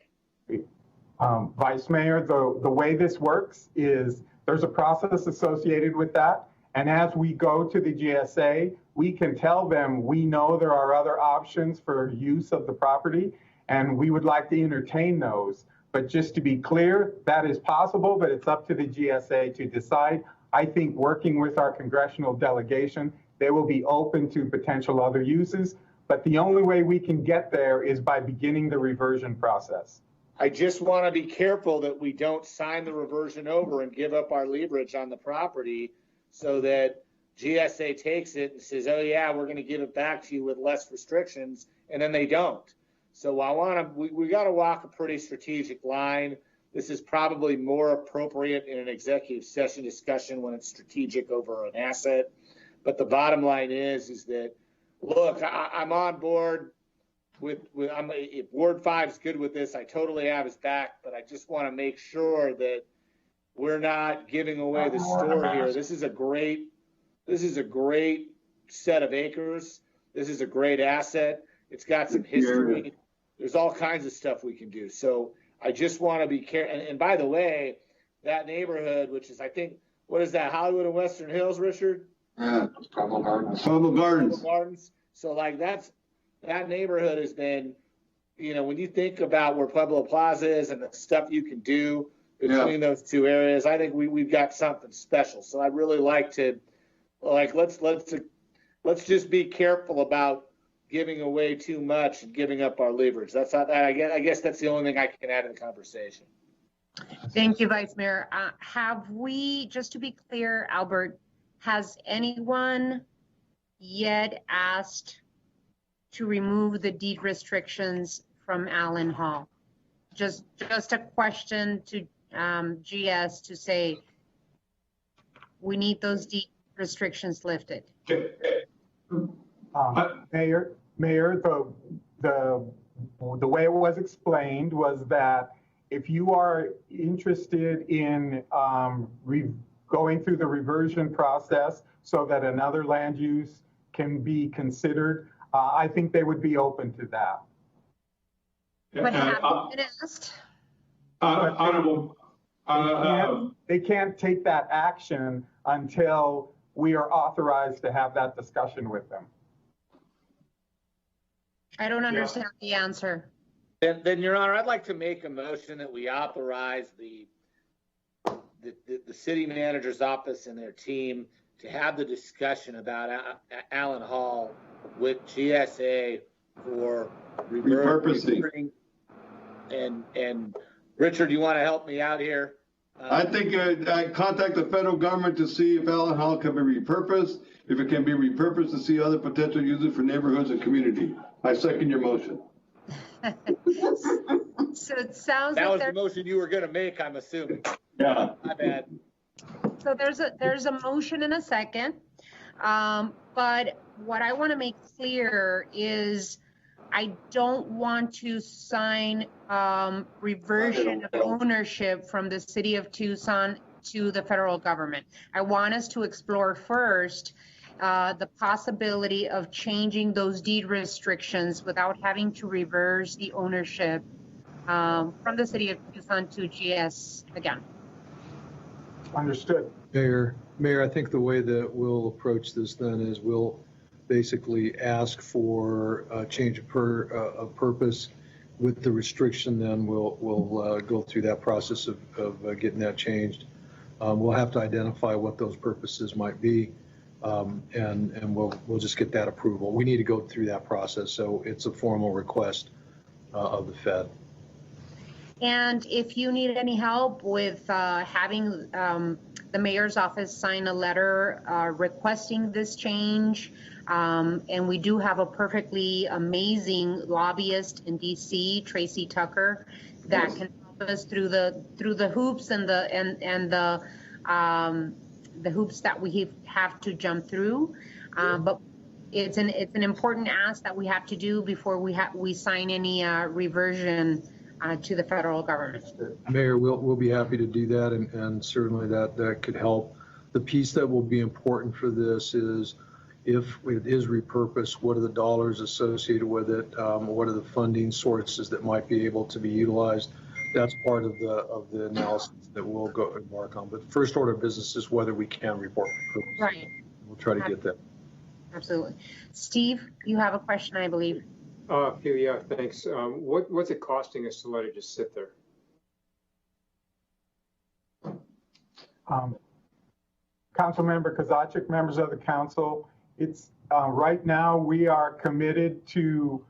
S6: Vice Mayor, the way this works is there's a process associated with that. And as we go to the GSA, we can tell them we know there are other options for use of the property, and we would like to entertain those. But just to be clear, that is possible, but it's up to the GSA to decide. I think working with our congressional delegation, they will be open to potential other uses. But the only way we can get there is by beginning the reversion process.
S5: I just want to be careful that we don't sign the reversion over and give up our leverage on the property so that GSA takes it and says, oh yeah, we're going to give it back to you with less restrictions, and then they don't. So we got to walk a pretty strategic line. This is probably more appropriate in an executive session discussion when it's strategic over an asset. But the bottom line is that, look, I'm on board if Ward 5 is good with this, I totally have his back, but I just want to make sure that we're not giving away the store here. This is a great set of acres. This is a great asset. It's got some history. There's all kinds of stuff we can do. So I just want to be careful. And by the way, that neighborhood, which is, I think, what is that, Hollywood and Western Hills, Richard?
S8: Yeah, Pueblo Gardens. Pueblo Gardens.
S5: So like that neighborhood has been, when you think about where Pueblo Plaza is and the stuff you can do between those two areas, I think we've got something special. So I really like to, let's just be careful about giving away too much and giving up our leverage. That's not that. I guess that's the only thing I can add to the conversation.
S1: Thank you, Vice Mayor. Have we, just to be clear, Albert, has anyone yet asked to remove the deed restrictions from Alene Hall? Just a question to GS to say, we need those deed restrictions lifted.
S6: Mayor, the way it was explained was that if you are interested in going through the reversion process so that another land use can be considered, I think they would be open to that.
S1: But have you been asked?
S8: Honorable.
S6: They can't take that action until we are authorized to have that discussion with them.
S1: I don't understand the answer.
S5: Then, Your Honor, I'd like to make a motion that we authorize the city manager's office and their team to have the discussion about Alene Hall with GSA for repurposing. And Richard, you want to help me out here?
S8: I think I contact the federal government to see if Alene Hall can be repurposed. If it can be repurposed, to see other potential uses for neighborhoods and community. I second your motion.
S1: So it sounds
S5: that
S1: like
S5: was the motion you were going to make, I'm assuming.
S8: Yeah.
S5: My bad.
S1: So there's a motion and a second. But what I want to make clear is I don't want to sign reversion of ownership from the city of Tucson to the federal government. I want us to explore first the possibility of changing those deed restrictions without having to reverse the ownership from the city of Tucson to GS again.
S6: Understood.
S9: Mayor, I think the way that we'll approach this then is we'll basically ask for a change of purpose with the restriction. Then we'll go through that process of getting that changed. We'll have to identify what those purposes might be, and we'll just get that approval. We need to go through that process, so it's a formal request of the Fed.
S1: And if you need any help with having the mayor's office sign a letter requesting this change, and we do have a perfectly amazing lobbyist in DC, Tracy Tucker, that can help us through the hoops and the hoops that we have to jump through. But it's an important ask that we have to do before we sign any reversion to the federal government.
S9: Mayor, we'll be happy to do that, and certainly that could help. The piece that will be important for this is if it is repurposed, what are the dollars associated with it? What are the funding sources that might be able to be utilized? That's part of the analysis that we'll go embark on. But first order of business is whether we can report.
S1: Right.
S9: We'll try to get that.
S1: Absolutely. Steve, you have a question, I believe.
S4: Yeah, thanks. What's it costing us to let it just sit there?
S6: Councilmember Kozaczek, members of the council, Right now, we are committed to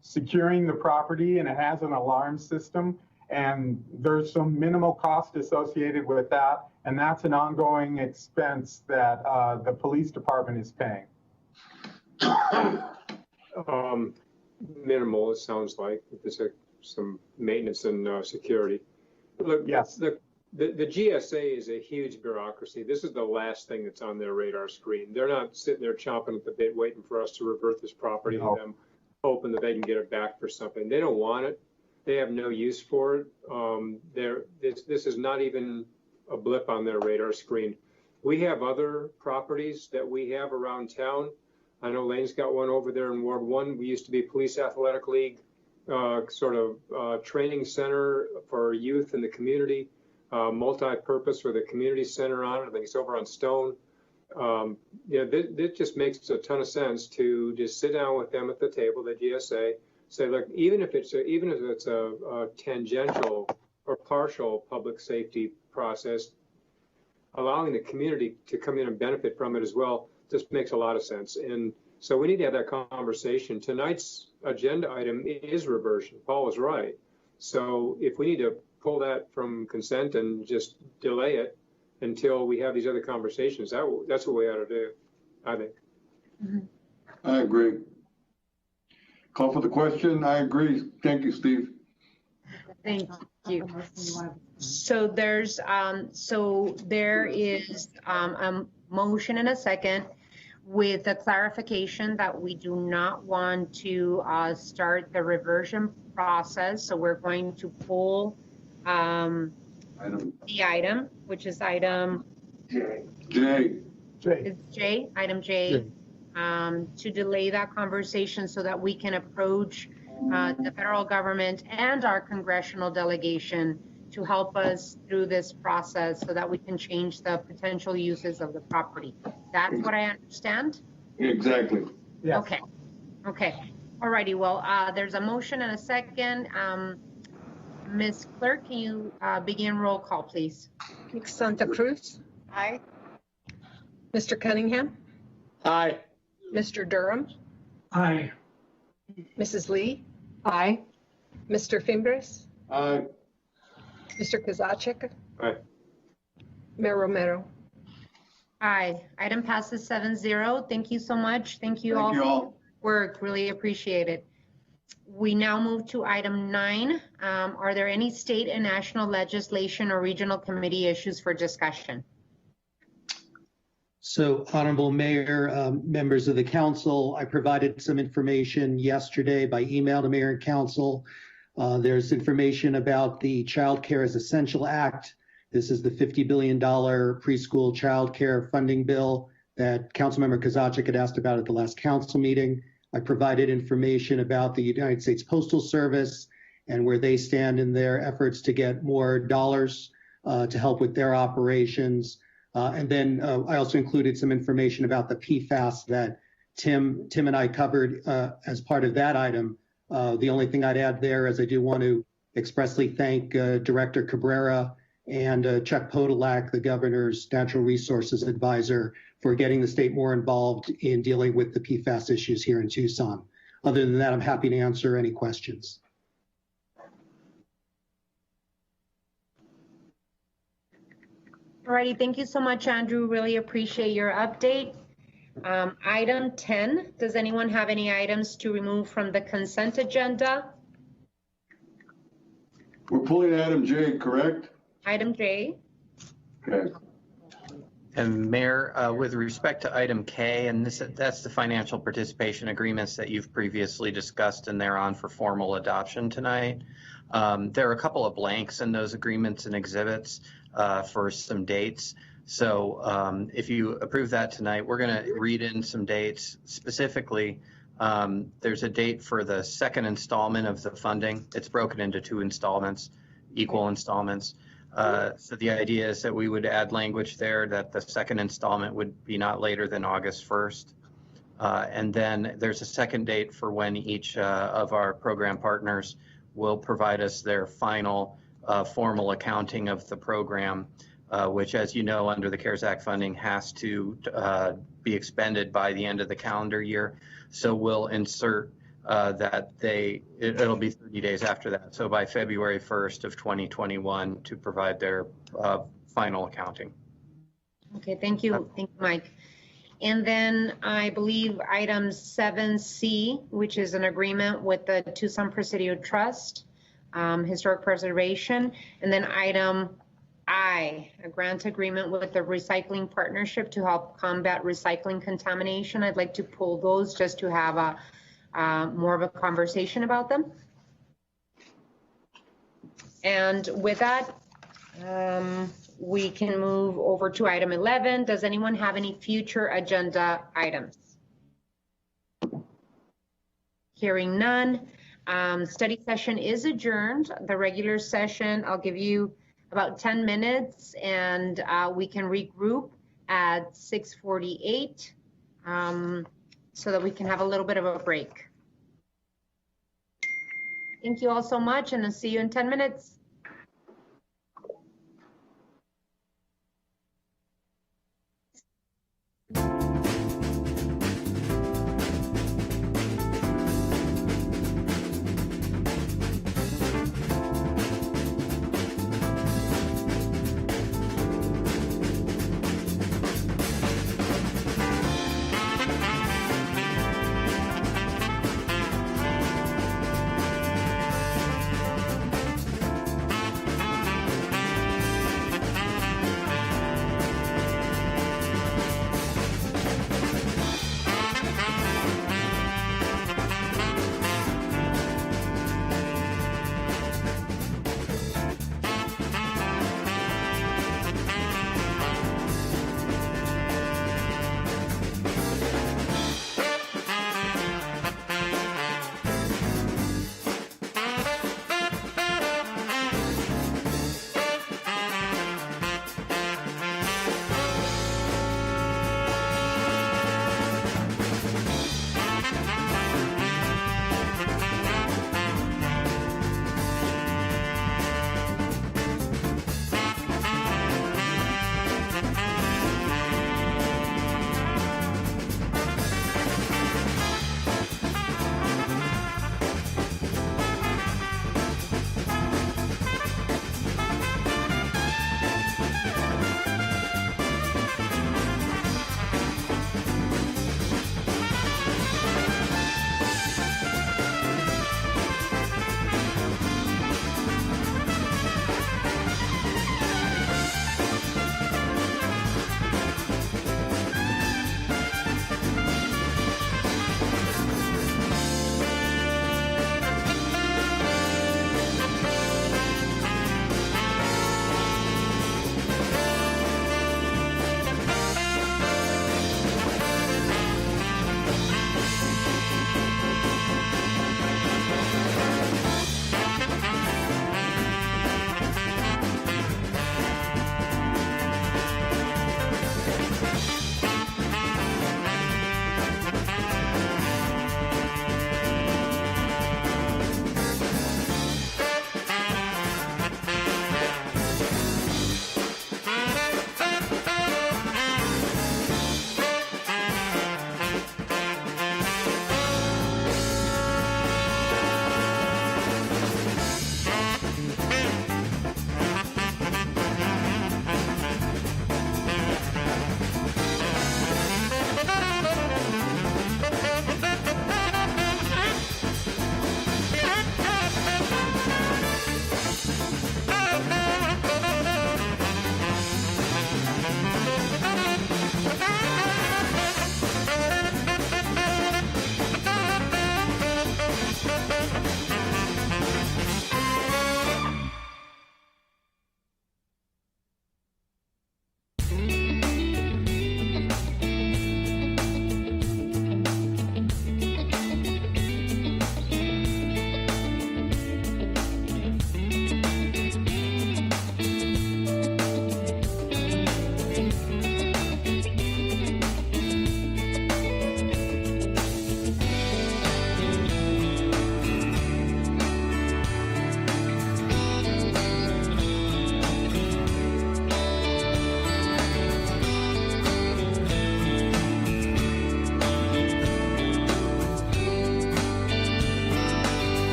S6: securing the property, and it has an alarm system, and there's some minimal cost associated with that, and that's an ongoing expense that the police department is paying.
S4: Minimal, it sounds like. There's some maintenance and security. Look,
S6: yes.
S4: The GSA is a huge bureaucracy. This is the last thing that's on their radar screen. They're not sitting there chomping at the bit waiting for us to revert this property to them, hoping that they can get it back for something. They don't want it. They have no use for it. This is not even a blip on their radar screen. We have other properties that we have around town. I know Lane's got one over there in Ward 1. We used to be Police Athletic League, sort of training center for youth in the community, multi-purpose with a community center on it. I think it's over on Stone. This just makes a ton of sense to just sit down with them at the table, the GSA, say, look, even if it's a tangential or partial public safety process, allowing the community to come in and benefit from it as well just makes a lot of sense. And so we need to have that conversation. Tonight's agenda item is reversion. Paul was right. So if we need to pull that from consent and just delay it until we have these other conversations, that's what we ought to do, I think.
S8: Mm-hmm. I agree. Call for the question. I agree. Thank you, Steve.
S1: Thank you. So there is a motion and a second with a clarification that we do not want to start the reversion process. So we're going to pull the item, which is item
S8: J.
S1: It's J, item J. To delay that conversation so that we can approach the federal government and our congressional delegation to help us through this process so that we can change the potential uses of the property. That's what I understand?
S8: Exactly.
S6: Yes.
S1: Okay. All righty. Well, there's a motion and a second. Ms. Clerk, can you begin roll call, please?
S2: Ms. Santa Cruz?
S16: Aye.
S2: Mr. Cunningham?
S5: Aye.
S2: Mr. Durham?
S14: Aye.
S2: Mrs. Lee?
S12: Aye.
S2: Mr. Fimbres?
S8: Aye.
S2: Mr. Kozaczek?
S4: Aye.
S2: Mayor Romero?
S1: Aye. Item passes 7-0. Thank you so much. Thank you all for your work. Really appreciate it. We now move to item 9. Are there any state and national legislation or regional committee issues for discussion?
S3: So, Honorable Mayor, members of the council, I provided some information yesterday by email to Mayor and Council. There's information about the Child Care as Essential Act. This is the $50 billion preschool child care funding bill that Councilmember Kozaczek had asked about at the last council meeting. I provided information about the United States Postal Service and where they stand in their efforts to get more dollars to help with their operations. And then I also included some information about the PFAS that Tim and I covered as part of that item. The only thing I'd add there is I do want to expressly thank Director Cabrera and Chuck Podolak, the governor's natural resources advisor, for getting the state more involved in dealing with the PFAS issues here in Tucson. Other than that, I'm happy to answer any questions.
S1: All righty, thank you so much, Andrew. Really appreciate your update. Item 10, does anyone have any items to remove from the consent agenda?
S8: We're pulling item J, correct?
S1: Item J.
S8: Okay.
S7: And Mayor, with respect to item K, and that's the financial participation agreements that you've previously discussed, and they're on for formal adoption tonight. There are a couple of blanks in those agreements and exhibits for some dates. So if you approve that tonight, we're going to read in some dates. Specifically, there's a date for the second installment of the funding. It's broken into 2 installments, equal installments. So the idea is that we would add language there that the second installment would be not later than August 1st. And then there's a second date for when each of our program partners will provide us their final formal accounting of the program which, as you know, under the CARES Act funding has to be expended by the end of the calendar year. So we'll insert that it'll be 30 days after that. So by February 1st of 2021 to provide their final accounting.
S1: Okay, thank you. Thank you, Mike. And then I believe item 7C, which is an agreement with the Tucson Presidio Trust, Historic Preservation. And then item I, a grant agreement with the Recycling Partnership to help combat recycling contamination. I'd like to pull those just to have more of a conversation about them. And with that, we can move over to item 11. Does anyone have any future agenda items? Hearing none. Study session is adjourned. The regular session, I'll give you about 10 minutes and we can regroup at 6:48 so that we can have a little bit of a break. Thank you all so much, and I'll see you in 10 minutes.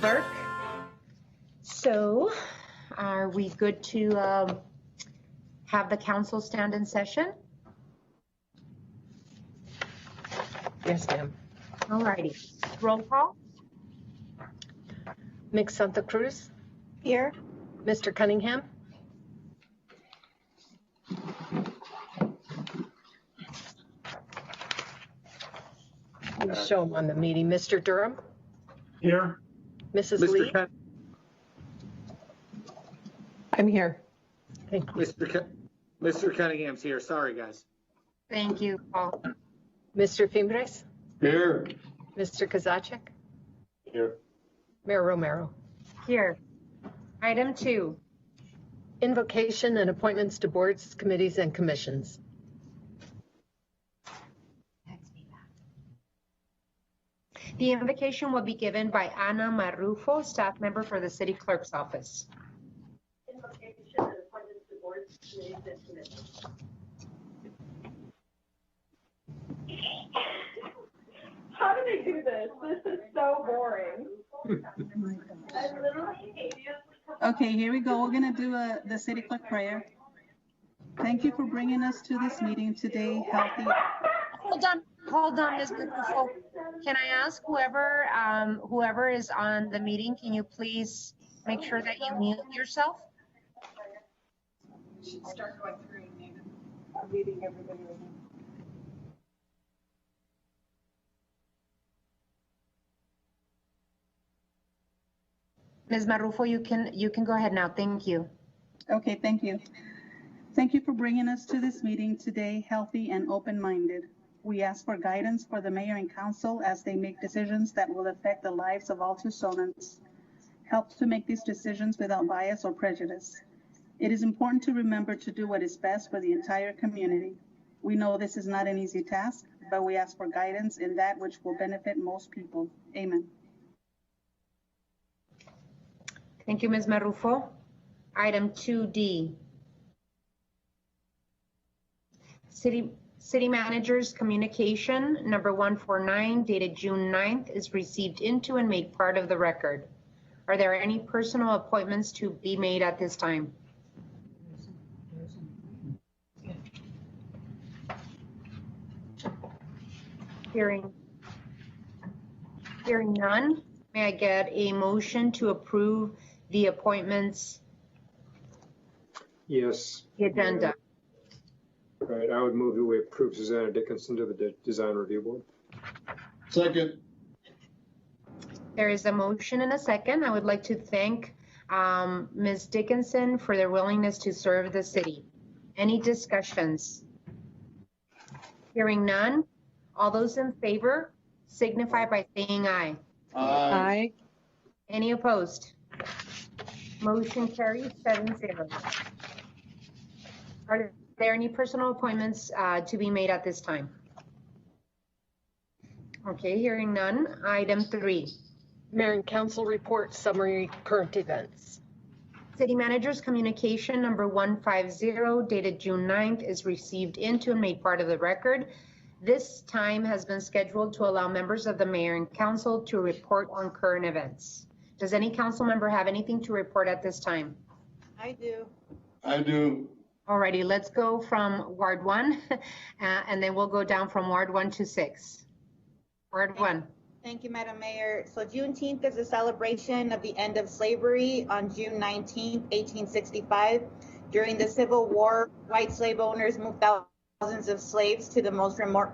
S1: Clerk. So are we good to have the council stand in session?
S2: Yes, ma'am.
S1: All righty. Roll call.
S2: Ms. Santa Cruz.
S18: Here.
S2: Mr. Cunningham. You show him on the meeting. Mr. Durham.
S5: Here.
S2: Mrs. Lee.
S12: I'm here.
S2: Thank you.
S5: Mr. Cunningham's here. Sorry, guys.
S1: Thank you, Paul.
S2: Mr. Fimbres.
S8: Here.
S2: Mr. Kozaczek.
S5: Here.
S2: Mayor Romero.
S1: Here. Item 2.
S2: Invocation and appointments to boards, committees, and commissions.
S1: The invocation will be given by Ana Marrufo, staff member for the city clerk's office.
S15: Invocation and appointments to boards, committees, and commissions. How do they do this? This is so boring. I literally hate you.
S22: Okay, here we go. We're going to do the city clerk prayer. Thank you for bringing us to this meeting today. Healthy.
S1: Hold on, Ms. Marrufo. Can I ask whoever is on the meeting, can you please make sure that you mute yourself?
S22: You should start going through and I'm muting everybody right now.
S1: Ms. Marrufo, you can go ahead now. Thank you.
S22: Okay, thank you. Thank you for bringing us to this meeting today, healthy and open-minded. We ask for guidance for the mayor and council as they make decisions that will affect the lives of all Tucsonans. Help to make these decisions without bias or prejudice. It is important to remember to do what is best for the entire community. We know this is not an easy task, but we ask for guidance in that which will benefit most people. Amen.
S1: Thank you, Ms. Marrufo. Item 2D. City Manager's Communication number 149 dated June 9th is received into and made part of the record. Are there any personal appointments to be made at this time? Hearing none, may I get a motion to approve the appointments?
S4: Yes.
S1: The agenda.
S4: Right, I would move that we approve Susanna Dickinson to the Design Review Board.
S8: Second.
S1: There is a motion and a second. I would like to thank Ms. Dickinson for their willingness to serve the city. Any discussions? Hearing none. All those in favor signify by saying aye.
S12: Aye.
S1: Any opposed? Motion carries 7-0. Are there any personal appointments to be made at this time? Okay, hearing none. Item 3.
S2: Mayor and council report summary current events.
S1: City Manager's Communication number 150 dated June 9th is received into and made part of the record. This time has been scheduled to allow members of the mayor and council to report on current events. Does any council member have anything to report at this time?
S21: I do.
S8: I do.
S1: Alrighty, let's go from Ward 1 and then we'll go down from Ward 1 to 6. Ward 1.
S21: Thank you, Madam Mayor. So Juneteenth is a celebration of the end of slavery on June 19th, 1865. During the Civil War, white slave owners moved thousands of slaves to the most remote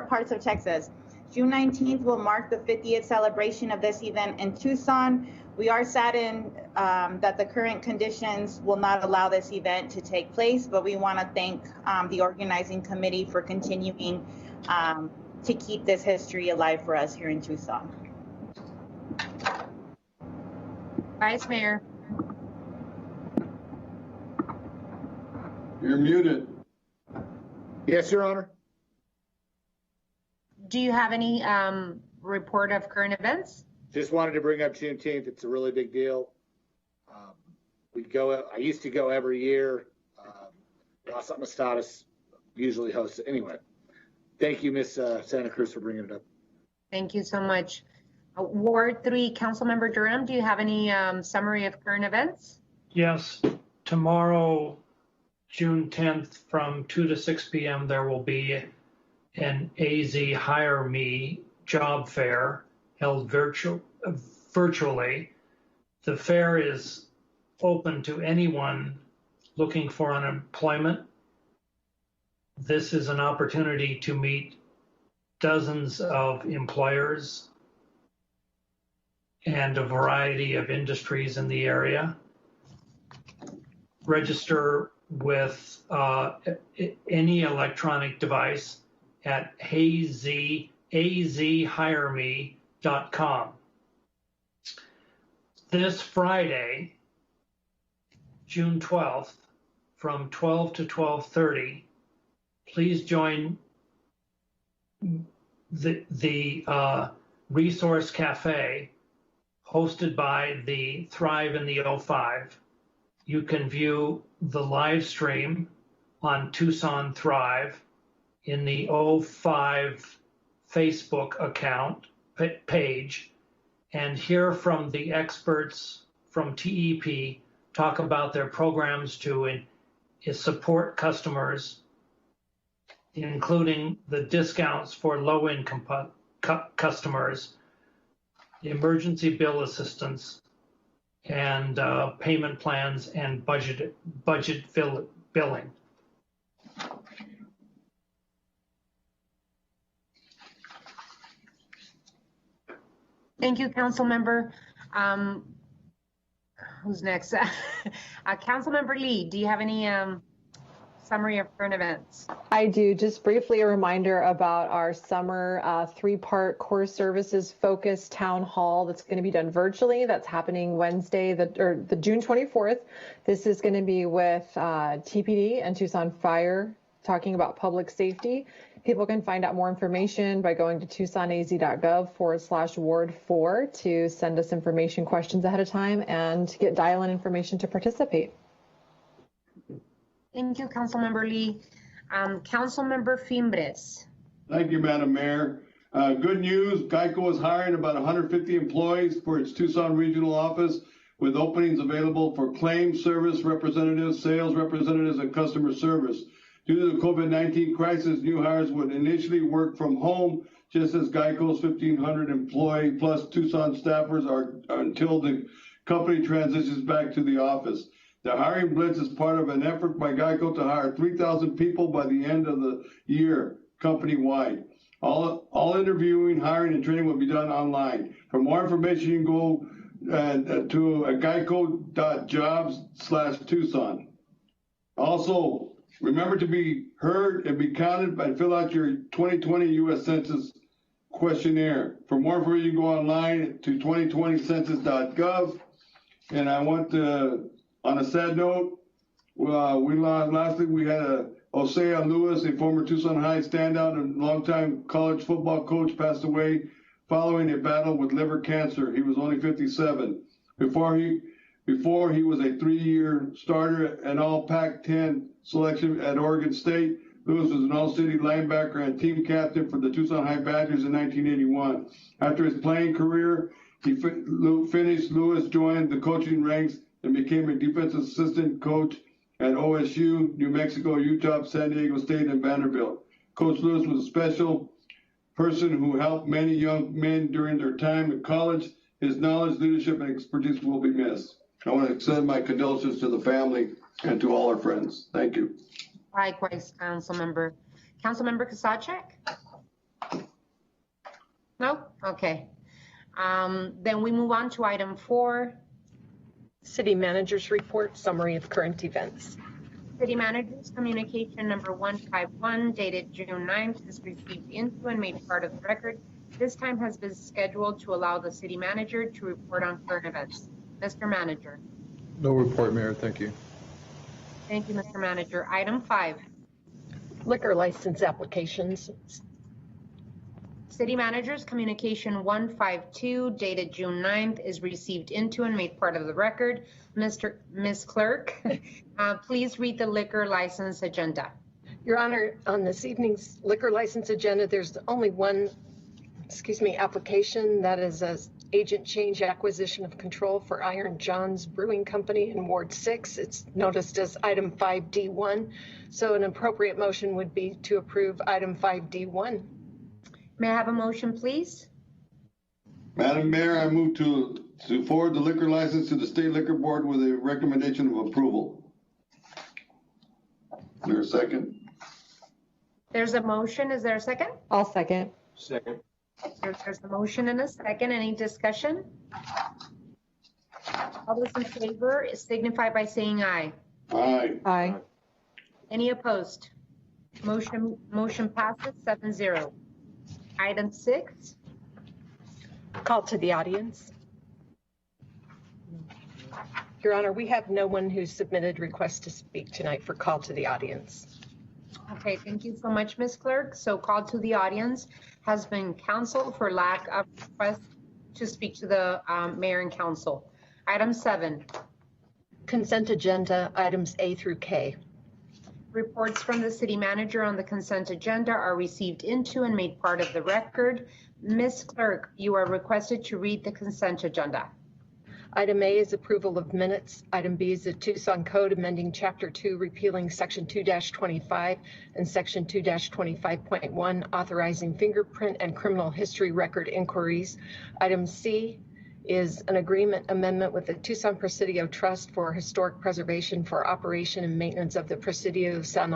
S21: parts of Texas. June 19th will mark the 50th celebration of this event in Tucson. We are saddened that the current conditions will not allow this event to take place, but we want to thank the organizing committee for continuing to keep this history alive for us here in Tucson.
S1: Vice Mayor.
S8: You're muted.
S5: Yes, Your Honor.
S1: Do you have any report of current events?
S5: Just wanted to bring up Juneteenth. It's a really big deal. I used to go every year. Las Amistades usually hosts it. Anyway, thank you, Miss Santa Cruz, for bringing it up.
S1: Thank you so much. Ward 3, Councilmember Durham, do you have any summary of current events?
S14: Yes, tomorrow, June 10th, from 2 to 6 p.m., there will be an AZ Hire Me job fair held virtually. The fair is open to anyone looking for unemployment. This is an opportunity to meet dozens of employers and a variety of industries in the area. Register with any electronic device at azhireme.com. This Friday, June 12th, from 12 to 12:30, please join the Resource Cafe hosted by the Thrive in the 05. You can view the live stream on Tucson Thrive in the 05 Facebook account page and hear from the experts from TEP talk about their programs to support customers, including the discounts for low-income customers, emergency bill assistance, and payment plans and budget billing.
S1: Thank you, Councilmember. Who's next? Councilmember Lee, do you have any summary of current events?
S12: I do. Just briefly a reminder about our summer 3-part core services focused town hall that's going to be done virtually. That's happening Wednesday, the June 24th. This is going to be with TPD and Tucson Fire talking about public safety. People can find out more information by going to tucsonaz.gov/ward4 to send us information questions ahead of time and get dial-in information to participate.
S1: Thank you, Councilmember Lee. Councilmember Fimbres.
S8: Thank you, Madam Mayor. Good news, Geico is hiring about 150 employees for its Tucson regional office with openings available for claim service representatives, sales representatives, and customer service. Due to the COVID-19 crisis, new hires would initially work from home, just as Geico's 1,500 employee plus Tucson staffers are until the company transitions back to the office. The hiring blitz is part of an effort by Geico to hire 3,000 people by the end of the year, company-wide. All interviewing, hiring, and training will be done online. For more information, you can go to geico.jobs/Tucson. Also, remember to be heard and be counted and fill out your 2020 U.S. Census questionnaire. For more information, you can go online to 2020census.gov. And I want to, on a sad note, last week we had Osea Lewis, a former Tucson High standout and longtime college football coach, passed away following a battle with liver cancer. He was only 57. Before he was a 3-year starter and all Pac-10 selection at Oregon State. Lewis was an all-city linebacker and team captain for the Tucson High Badgers in 1981. After his playing career, Lewis joined the coaching ranks and became a defensive assistant coach at OSU, New Mexico, Utah, San Diego State, and Vanderbilt. Coach Lewis was a special person who helped many young men during their time at college. His knowledge, leadership, and expertise will be missed. I want to extend my condolences to the family and to all our friends. Thank you.
S1: Likewise, Councilmember. Councilmember Kasachek? No? Okay. Then we move on to item 4.
S2: City Manager's Report, Summary of Current Events.
S1: City Manager's Communication number 151 dated June 9th is received into and made part of the record. This time has been scheduled to allow the City Manager to report on current events. Mr. Manager.
S9: No report, Mayor. Thank you.
S1: Thank you, Mr. Manager. Item 5.
S2: Liquor license applications.
S1: City Manager's Communication 152 dated June 9th is received into and made part of the record. Ms. Clerk, please read the liquor license agenda.
S2: Your Honor, on this evening's liquor license agenda, there's only one application. That is a agent change acquisition of control for Iron John's Brewing Company in Ward 6. It's noticed as item 5D1. So an appropriate motion would be to approve item 5D1.
S1: May I have a motion, please?
S8: Madam Mayor, I move to forward the liquor license to the State Liquor Board with a recommendation of approval. Is there a second?
S1: There's a motion. Is there a second?
S12: I'll second.
S4: Second.
S1: There's a motion and a second. Any discussion? All those in favor signify by saying aye.
S8: Aye.
S12: Aye.
S1: Any opposed? Motion passes 7-0. Item 6.
S2: Call to the audience. Your Honor, we have no one who submitted requests to speak tonight for call to the audience.
S1: Okay, thank you so much, Ms. Clerk. So call to the audience has been canceled for lack of request to speak to the mayor and council. Item 7.
S2: Consent agenda items A through K.
S1: Reports from the city manager on the consent agenda are received into and made part of the record. Ms. Clerk, you are requested to read the consent agenda.
S2: Item A is approval of minutes. Item B is the Tucson Code amending Chapter 2, repealing Section 2-25 and Section 2-25.1, authorizing fingerprint and criminal history record inquiries. Item C is an agreement amendment with the Tucson Presidio Trust for historic preservation for operation and maintenance of the Presidio San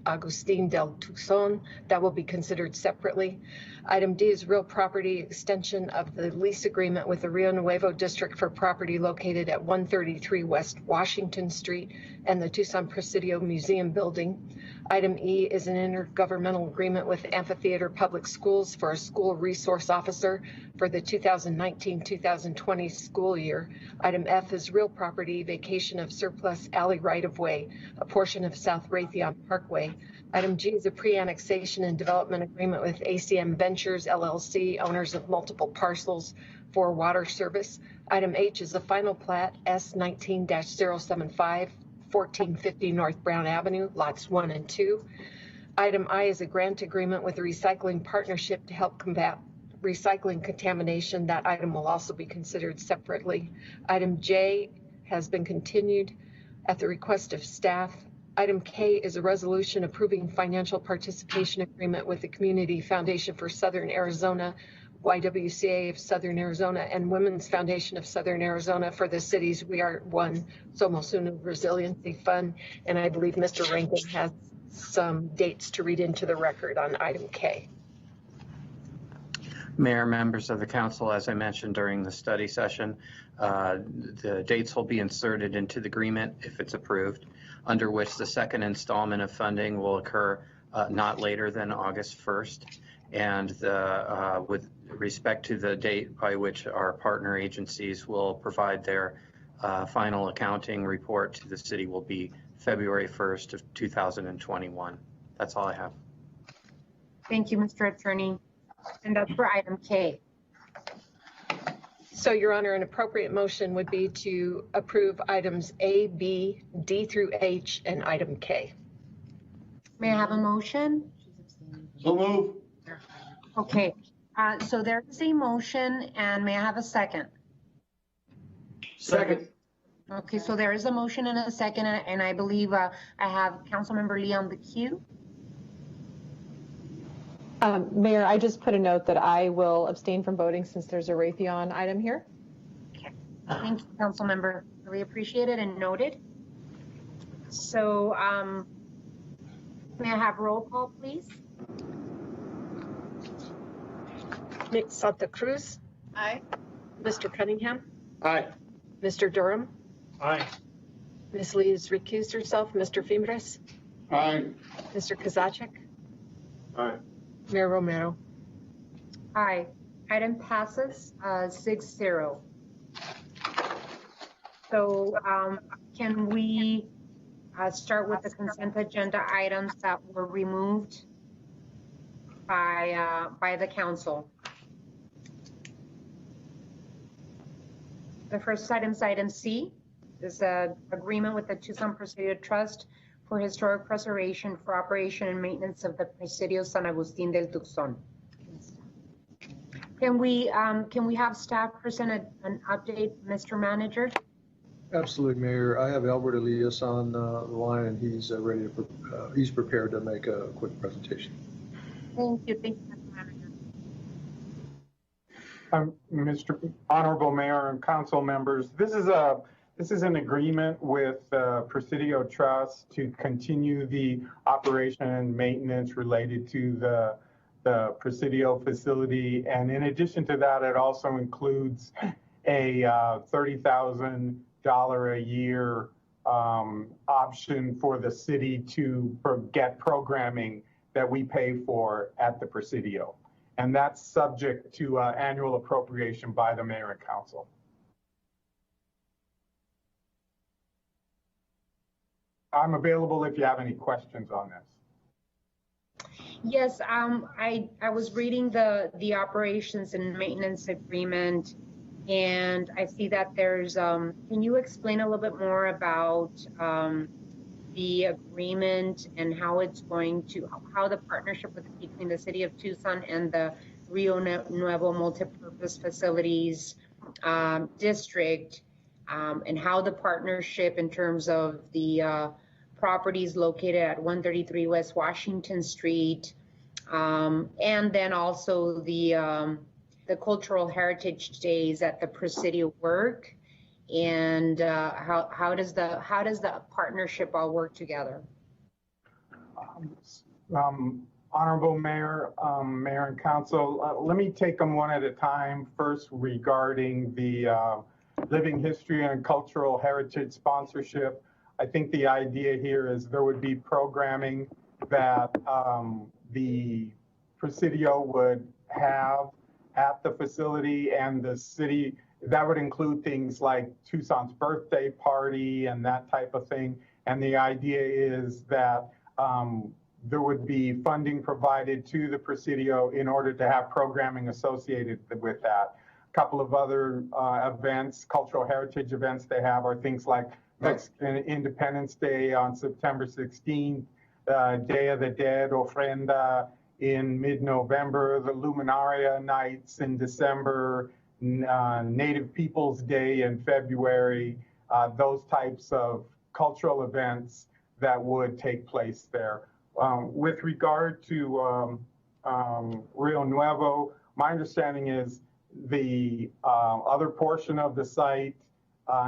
S2: Agustin del Tucson. That will be considered separately. Item D is real property extension of the lease agreement with the Rio Nuevo district for property located at 133 West Washington Street and the Tucson Presidio Museum building. Item E is an intergovernmental agreement with Amphitheater Public Schools for a school resource officer for the 2019-2020 school year. Item F is real property vacation of surplus alley right-of-way, a portion of South Raytheon Parkway. Item G is a pre-annexation and development agreement with ACM Ventures LLC, owners of multiple parcels for water service. Item H is a final plat S19-075, 1450 North Brown Avenue, lots 1 and 2. Item I is a grant agreement with a recycling partnership to help combat recycling contamination. That item will also be considered separately. Item J has been continued at the request of staff. Item K is a resolution approving financial participation agreement with the Community Foundation for Southern Arizona, YWCA of Southern Arizona, and Women's Foundation of Southern Arizona for the city's We Are One Somos Resiliency Fund. And I believe Mr. Rankin has some dates to read into the record on item K.
S7: Mayor, members of the council, as I mentioned during the study session, the dates will be inserted into the agreement if it's approved, under which the second installment of funding will occur not later than August 1st. And with respect to the date by which our partner agencies will provide their final accounting report to the city will be February 1st of 2021. That's all I have.
S1: Thank you, Mr. Attorney. And that's for item K.
S2: So, Your Honor, an appropriate motion would be to approve items A, B, D through H, and item K.
S1: May I have a motion?
S8: So move.
S1: Okay, so there is a motion, and may I have a second?
S4: Second.
S1: Okay, so there is a motion and a second, and I believe I have Councilmember Lee on the queue.
S12: Mayor, I just put a note that I will abstain from voting since there's a Raytheon item here.
S1: Okay, thank you, Councilmember. Really appreciate it and noted. So, may I have roll call, please?
S2: Ms. Santa Cruz?
S18: Aye.
S2: Mr. Cunningham?
S4: Aye.
S2: Mr. Durham?
S14: Aye.
S2: Ms. Lee has recused herself. Mr. Fimbres?
S8: Aye.
S2: Mr. Kozaczek?
S4: Aye.
S2: Mayor Romero?
S1: Aye. Item passes 6-0. So can we start with the consent agenda items that were removed by the council? The first item is item C. Is an agreement with the Tucson Presidio Trust for historic preservation for operation and maintenance of the Presidio San Agustin del Tucson. Can we have staff present an update, Mr. Manager?
S9: Absolutely, Mayor. I have Albert Elias on the line, and he's ready to, he's prepared to make a quick presentation.
S1: Thank you, Mr. Manager.
S6: Mr. Honorable Mayor and Council members, this is an agreement with Presidio Trust to continue the operation and maintenance related to the Presidio facility. And in addition to that, it also includes a $30,000 a year option for the city to get programming that we pay for at the Presidio. And that's subject to annual appropriation by the mayor and council. I'm available if you have any questions on this.
S1: Yes, I was reading the operations and maintenance agreement, and I see that there's, can you explain a little bit more about the agreement and how it's going to, how the partnership between the city of Tucson and the Rio Nuevo Multipurpose Facilities District, and how the partnership in terms of the properties located at 133 West Washington Street, and then also the cultural heritage days at the Presidio work, and how does the partnership all work together?
S6: Honorable Mayor, Mayor and Council, let me take them one at a time. First, regarding the living history and cultural heritage sponsorship. I think the idea here is there would be programming that the Presidio would have at the facility, and the city, that would include things like Tucson's birthday party and that type of thing. And the idea is that there would be funding provided to the Presidio in order to have programming associated with that. A couple of other events, cultural heritage events they have are things like Mexican Independence Day on September 16th, Day of the Dead, Ofrenda in mid-November, the Luminaria Nights in December, Native Peoples Day in February, those types of cultural events that would take place there. With regard to Rio Nuevo, my understanding is the other portion of the site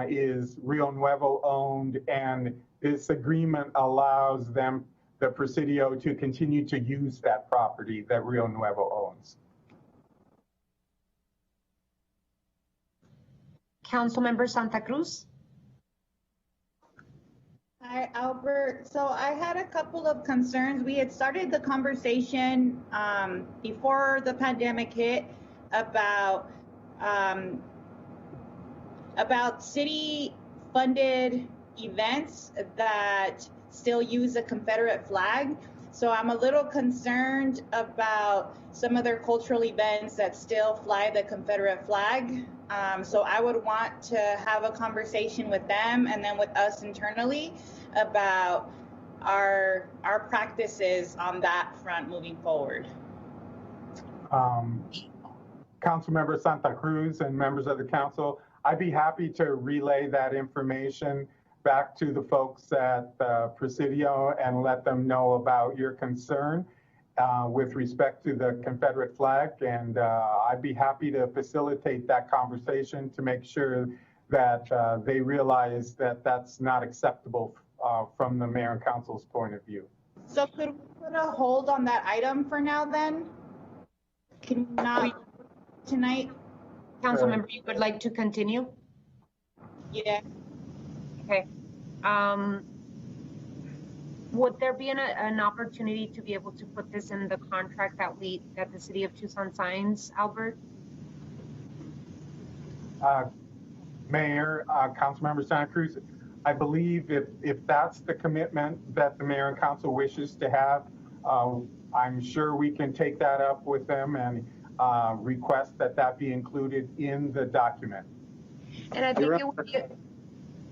S6: is Rio Nuevo owned, and this agreement allows them, the Presidio, to continue to use that property that Rio Nuevo owns.
S1: Councilmember Santa Cruz.
S21: Hi, Albert. So I had a couple of concerns. We had started the conversation before the pandemic hit about city-funded events that still use a Confederate flag. So I'm a little concerned about some of their cultural events that still fly the Confederate flag. So I would want to have a conversation with them and then with us internally about our practices on that front moving forward.
S6: Councilmember Santa Cruz and members of the council, I'd be happy to relay that information back to the folks at Presidio and let them know about your concern with respect to the Confederate flag. And I'd be happy to facilitate that conversation to make sure that they realize that that's not acceptable from the mayor and council's point of view.
S21: So could we put a hold on that item for now then? Can we not tonight?
S1: Councilmember, you would like to continue?
S21: Yeah.
S1: Okay. Would there be an opportunity to be able to put this in the contract that the city of Tucson signs, Albert?
S6: Mayor, Councilmember Santa Cruz, I believe if that's the commitment that the mayor and council wishes to have, I'm sure we can take that up with them and request that be included in the document.
S1: And I think it would be,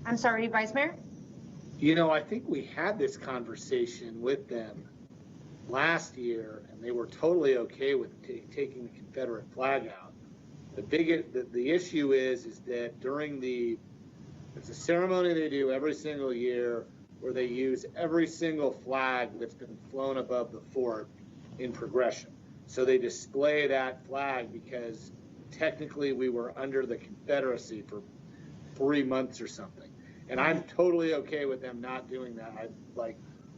S1: I'm sorry, Vice Mayor?
S5: You know, I think we had this conversation with them last year, and they were totally okay with taking the Confederate flag out. the issue is that it's a ceremony they do every single year where they use every single flag that's been flown above the fort in progression. So they display that flag because technically we were under the Confederacy for 3 months or something. And I'm totally okay with them not doing that.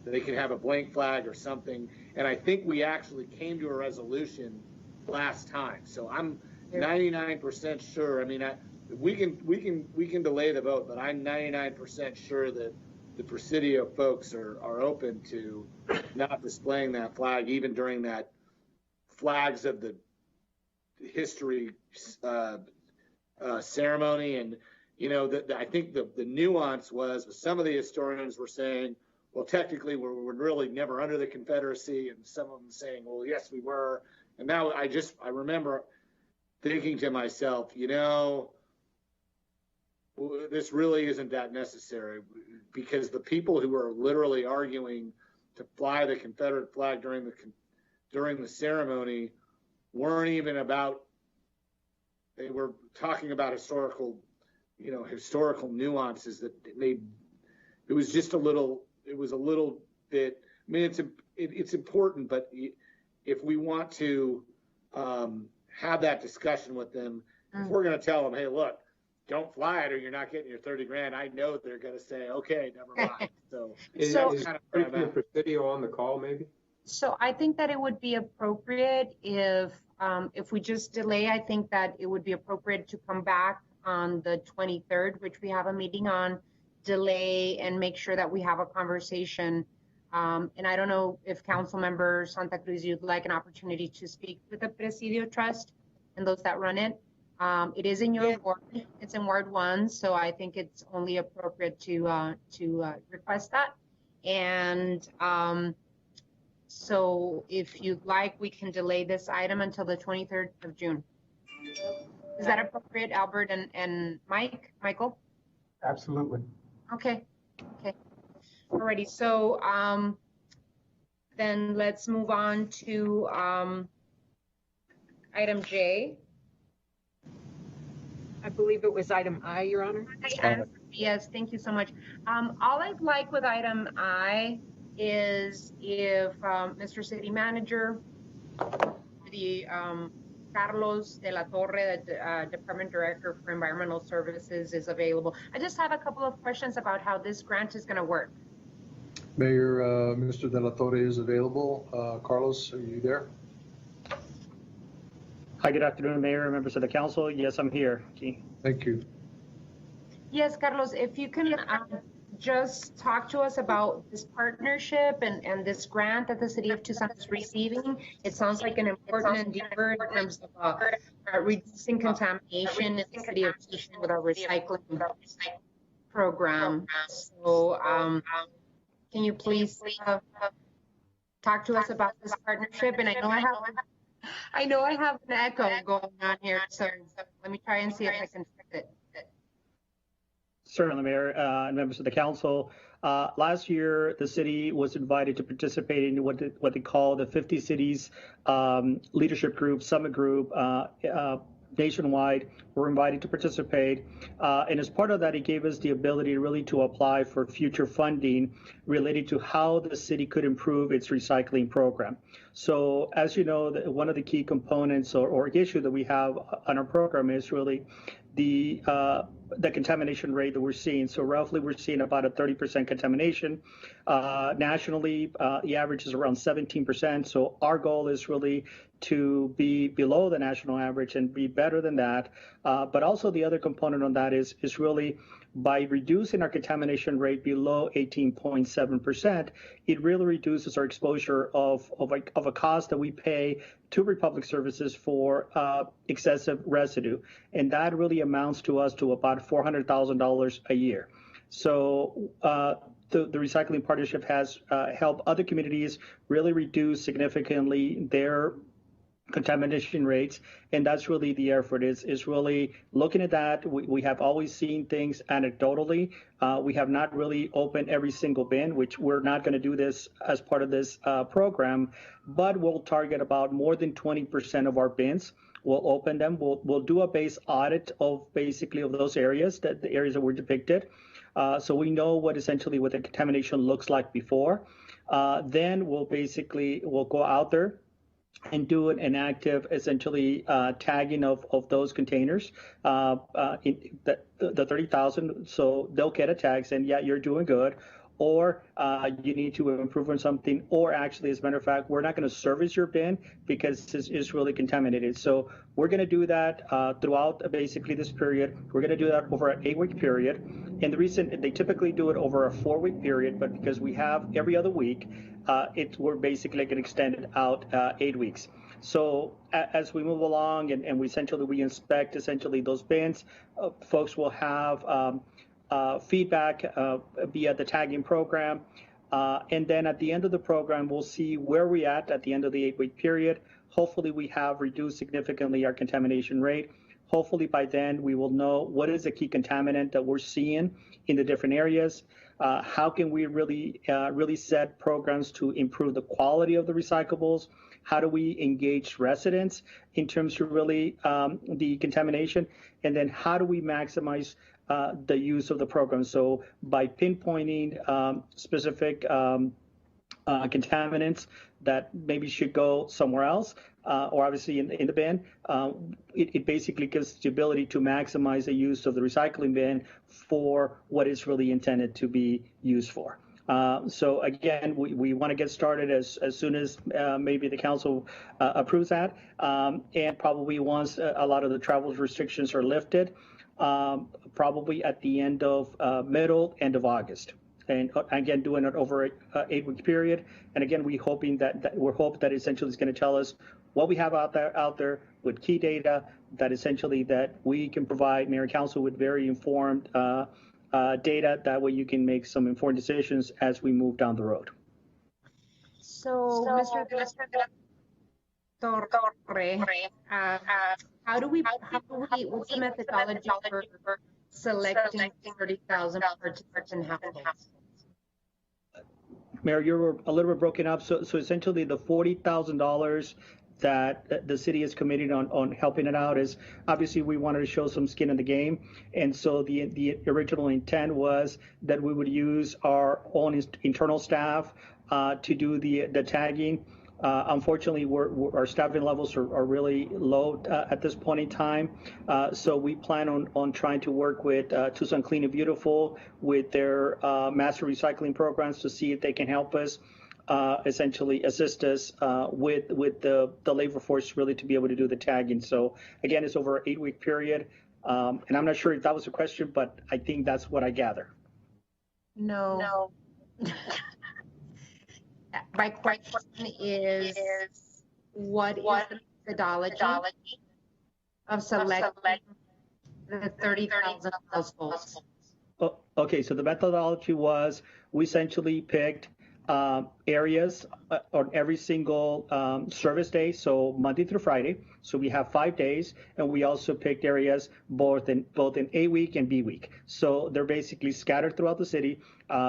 S5: They can have a blank flag or something. And I think we actually came to a resolution last time. So I'm 99% sure. I mean, we can delay the vote, but I'm 99% sure that the Presidio folks are open to not displaying that flag, even during that flags of the history ceremony. And I think the nuance was some of the historians were saying, well, technically we're really never under the Confederacy, and some of them saying, well, yes, we were. And now I remember thinking to myself, this really isn't that necessary, because the people who are literally arguing to fly the Confederate flag during the ceremony weren't even they were talking about historical nuances that it was a little bit, I mean, it's important, but if we want to have that discussion with them, if we're going to tell them, hey, look, don't fly it or you're not getting your 30 grand, I know they're going to say, okay, never mind. So
S4: is
S5: kind of
S4: the Presidio on the call, maybe?
S1: So I think that it would be appropriate if we just delay. I think that it would be appropriate to come back on the 23rd, which we have a meeting on, delay and make sure that we have a conversation. And I don't know if Council Member Santa Cruz, you'd like an opportunity to speak with the Presidio Trust and those that run it. It is in your ward. It's in Ward 1, so I think it's only appropriate to request that. And so if you'd like, we can delay this item until the 23rd of June. Is that appropriate, Albert and Michael?
S6: Absolutely.
S1: Okay. Alrighty, so then let's move on to item J.
S2: I believe it was item I, Your Honor.
S1: Yes, thank you so much. All I'd like with item I is if Mr. City Manager, the Carlos de la Torre, the Department Director for Environmental Services, is available. I just have a couple of questions about how this grant is going to work.
S9: Mayor, Mr. de la Torre is available. Carlos, are you there?
S13: Hi, good afternoon, Mayor, members of the council. Yes, I'm here.
S9: Thank you.
S1: Yes, Carlos, if you can just talk to us about this partnership and this grant that the city of Tucson is receiving. It sounds like an important endeavor in terms of reducing contamination in the city of Tucson with our recycling program. So can you please talk to us about this partnership? And I know I have an echo going on here, so let me try and see if I can fix it.
S13: Certainly, Mayor and members of the council. Last year, the city was invited to participate in what they call the 50 Cities Leadership Group, Summit Group, nationwide. We're invited to participate. And as part of that, it gave us the ability really to apply for future funding related to how the city could improve its recycling program. So as you know, one of the key components or issue that we have on our program is really the contamination rate that we're seeing. So roughly we're seeing about a 30% contamination. Nationally, the average is around 17%. So our goal is really to be below the national average and be better than that. But also the other component on that is really by reducing our contamination rate below 18.7%, it really reduces our exposure of a cost that we pay to Republic Services for excessive residue. And that really amounts to us to about $400,000 a year. So the recycling partnership has helped other communities really reduce significantly their contamination rates, and that's really the effort is really looking at that. We have always seen things anecdotally. We have not really opened every single bin, which we're not going to do this as part of this program, but we'll target about more than 20% of our bins We'll open them. We'll do a base audit of basically of those areas, the areas that were depicted. So we know what the contamination looks like before. Then we'll go out there and do an active, essentially, tagging of those containers, the 30,000. So they'll get a tag saying, yeah, you're doing good, or you need to improve on something, or actually, as a matter of fact, we're not going to service your bin because it's really contaminated. So we're going to do that throughout basically this period. We're going to do that over an 8-week period. And the reason they typically do it over a 4-week period, but because we have every other week, we're basically going to extend it out 8 weeks. So as we move along and we inspect essentially those bins, folks will have feedback via the tagging program. And then at the end of the program, we'll see where we're at the end of the 8-week period. Hopefully we have reduced significantly our contamination rate. Hopefully by then we will know what is the key contaminant that we're seeing in the different areas. How can we really set programs to improve the quality of the recyclables? How do we engage residents in terms of really the contamination? And then how do we maximize the use of the program? So by pinpointing specific contaminants that maybe should go somewhere else, or obviously in the bin, it basically gives the ability to maximize the use of the recycling bin for what it's really intended to be used for. So again, we want to get started as soon as maybe the council approves that, and probably once a lot of the travel restrictions are lifted, probably at the end of end of August. And again, doing it over an 8-week period. And again, we hope that essentially is going to tell us what we have out there with key data that essentially that we can provide Mayor and Council with very informed data. That way you can make some informed decisions as we move down the road.
S1: So Mr. Torre, what's the methodology for selecting 30,000 participant households?
S13: Mayor, you were a little bit broken up. So essentially the $40,000 that the city is committed on helping it out is obviously we wanted to show some skin in the game. And so the original intent was that we would use our own internal staff to do the tagging. Unfortunately, our staffing levels are really low at this point in time. So we plan on trying to work with Tucson Clean and Beautiful with their master recycling programs to see if they can help us essentially assist us with the labor force really to be able to do the tagging. So again, it's over an 8-week period. And I'm not sure if that was a question, but I think that's what I gather.
S1: No. My question is, what is the methodology of selecting the 30,000 households?
S13: Oh, okay, so the methodology was we essentially picked areas on every single service day, so Monday through Friday. So we have 5 days, and we also picked areas both in A week and B week. So they're basically scattered throughout the city,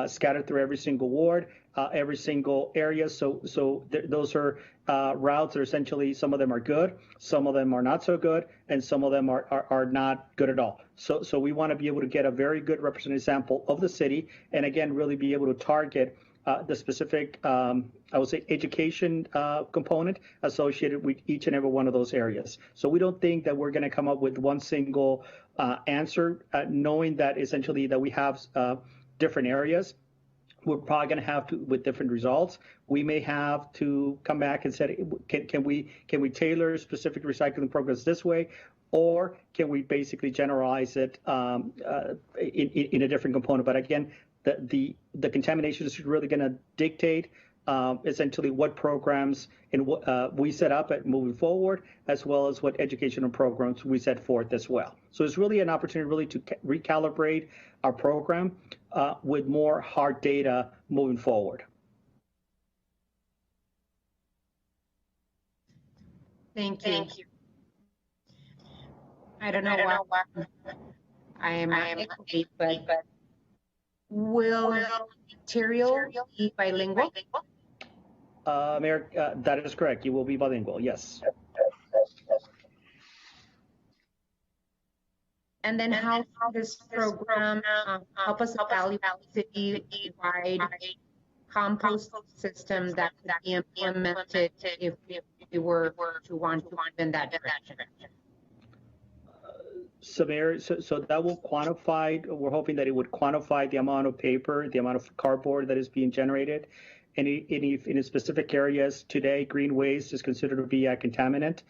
S13: scattered through every single ward, every single area. So those are routes that are essentially, some of them are good, some of them are not so good, and some of them are not good at all. So we want to be able to get a very good representative sample of the city, and again, really be able to target the specific, I would say, education component associated with each and every one of those areas. So we don't think that we're going to come up with one single answer, knowing that essentially that we have different areas. We're probably going to have to, with different results, we may have to come back and say, can we tailor specific recycling programs this way, or can we basically generalize it in a different component? But again, the contamination is really going to dictate essentially what programs and what we set up at moving forward, as well as what educational programs we set forth as well. So it's really an opportunity really to recalibrate our program with more hard data moving forward.
S1: Thank you. I don't know why I am equity, but will material be bilingual?
S13: Mayor, that is correct. You will be bilingual, yes.
S1: And then how this program help us evaluate city-wide compost system that could be implemented if we were to want to move in that direction?
S13: So Mayor, so that will quantify, we're hoping that it would quantify the amount of paper, the amount of cardboard that is being generated. And in specific areas today, green waste is considered to be a contaminant.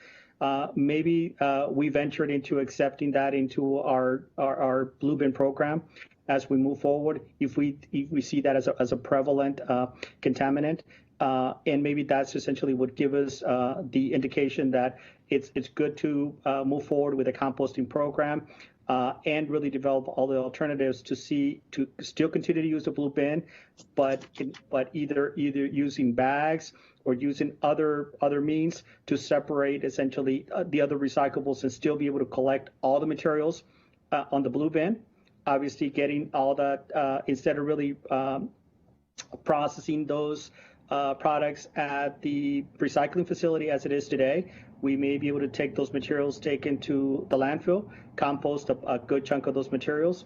S13: Maybe we ventured into accepting that into our blue bin program as we move forward, if we see that as a prevalent contaminant. And maybe that's essentially what give us the indication that it's good to move forward with a composting program and really develop all the alternatives to still continue to use the blue bin, but either using bags or using other means to separate essentially the other recyclables and still be able to collect all the materials on the blue bin. Obviously, getting all that instead of really processing those products at the recycling facility as it is today, we may be able to take those materials, taken to the landfill, compost a good chunk of those materials,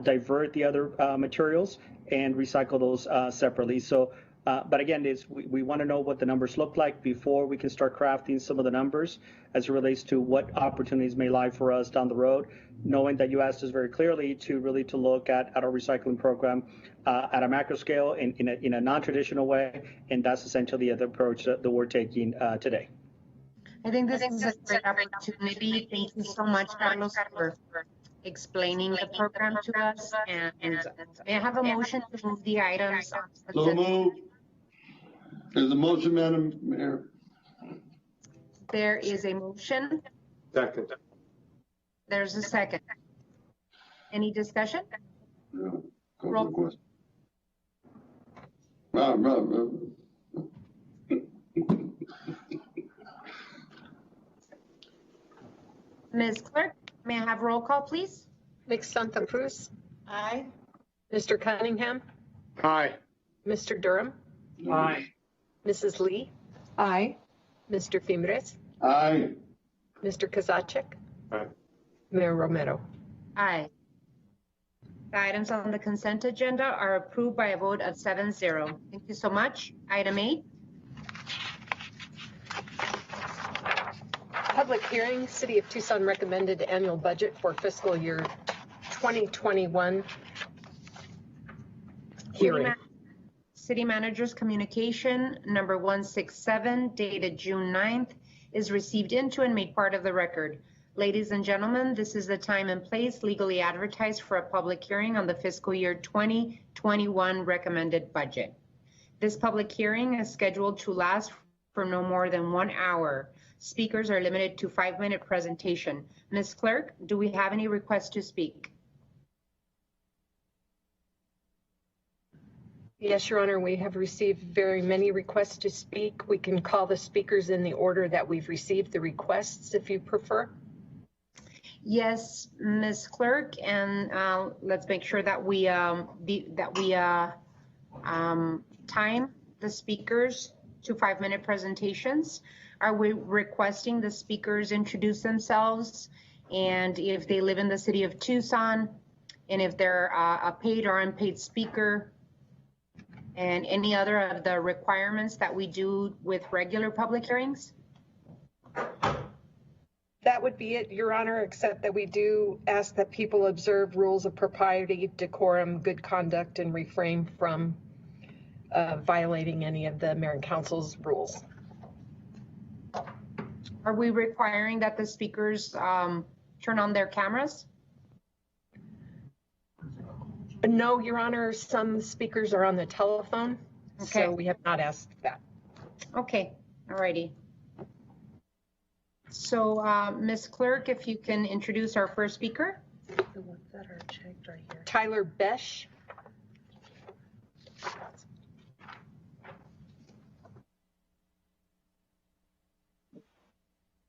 S13: divert the other materials, and recycle those separately. So, but again, we want to know what the numbers look like before we can start crafting some of the numbers as it relates to what opportunities may lie for us down the road, knowing that you asked us very clearly to look at our recycling program at a macro scale in a non-traditional way, and that's essentially the approach that we're taking today.
S1: I think this is a great opportunity. Thank you so much, Carlos, for explaining the program to us. And may I have a motion to move the items?
S8: So moved. There's a motion, Madam Mayor.
S1: There is a motion.
S4: Second.
S1: There's a second. Any discussion?
S8: No.
S1: Roll.
S8: Question.
S1: Ms. Clerk, may I have roll call, please?
S2: Ms. Santa Cruz?
S18: Aye.
S2: Mr. Cunningham?
S5: Aye.
S2: Mr. Durham?
S14: Aye.
S2: Mrs. Lee?
S12: Aye.
S2: Mr. Fimbres?
S8: Aye.
S2: Mr. Kozaczek?
S4: Aye.
S2: Mayor Romero?
S1: Aye. The items on the consent agenda are approved by a vote of 7-0. Thank you so much. Item 8.
S2: Public hearing, City of Tucson recommended annual budget for fiscal year 2021 hearing.
S1: City Manager's communication number 167 dated June 9th is received into and made part of the record. Ladies and gentlemen, this is the time and place legally advertised for a public hearing on the fiscal year 2021 recommended budget. This public hearing is scheduled to last for no more than 1 hour. Speakers are limited to 5-minute presentation. Ms. Clerk, do we have any requests to speak?
S2: Yes, Your Honor, we have received very many requests to speak. We can call the speakers in the order that we've received the requests, if you prefer.
S1: Yes, Ms. Clerk, and let's make sure that we time the speakers to 5-minute presentations. Are we requesting the speakers introduce themselves, and if they live in the city of Tucson, and if they're a paid or unpaid speaker, and any other of the requirements that we do with regular public hearings?
S2: That would be it, Your Honor, except that we do ask that people observe rules of propriety, decorum, good conduct, and refrain from violating any of the Mayor and Council's rules.
S1: Are we requiring that the speakers turn on their cameras?
S2: No, Your Honor, some speakers are on the telephone,
S1: okay.
S2: So we have not asked that.
S1: Okay, all righty. So, Ms. Clerk, if you can introduce our first speaker.
S2: The ones that are checked right here. Tyler Besh.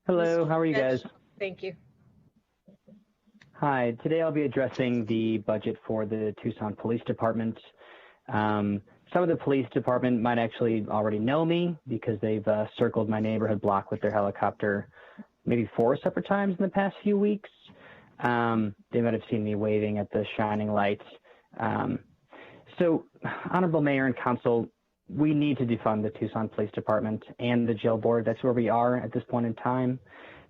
S17: Hello, how are you guys?
S2: Thank you.
S17: Hi, today I'll be addressing the budget for the Tucson Police Department. Some of the police department might actually already know me because they've circled my neighborhood block with their helicopter maybe 4 separate times in the past few weeks. They might have seen me waving at the shining lights. So, Honorable Mayor and Council, we need to defund the Tucson Police Department and the jail board. That's where we are at this point in time.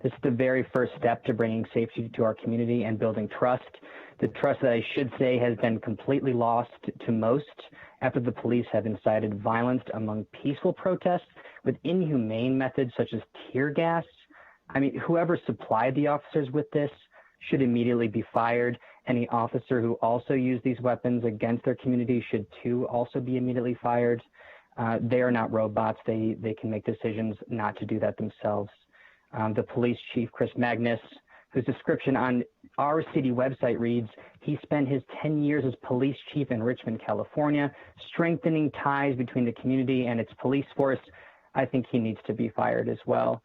S17: This is the very first step to bringing safety to our community and building trust. The trust that I should say has been completely lost to most after the police have incited violence among peaceful protests with inhumane methods such as tear gas. I mean, whoever supplied the officers with this should immediately be fired. Any officer who also used these weapons against their community should too also be immediately fired. They are not robots. They can make decisions not to do that themselves. The police chief, Chris Magnus, whose description on our city website reads, he spent his 10 years as police chief in Richmond, California, strengthening ties between the community and its police force. I think he needs to be fired as well.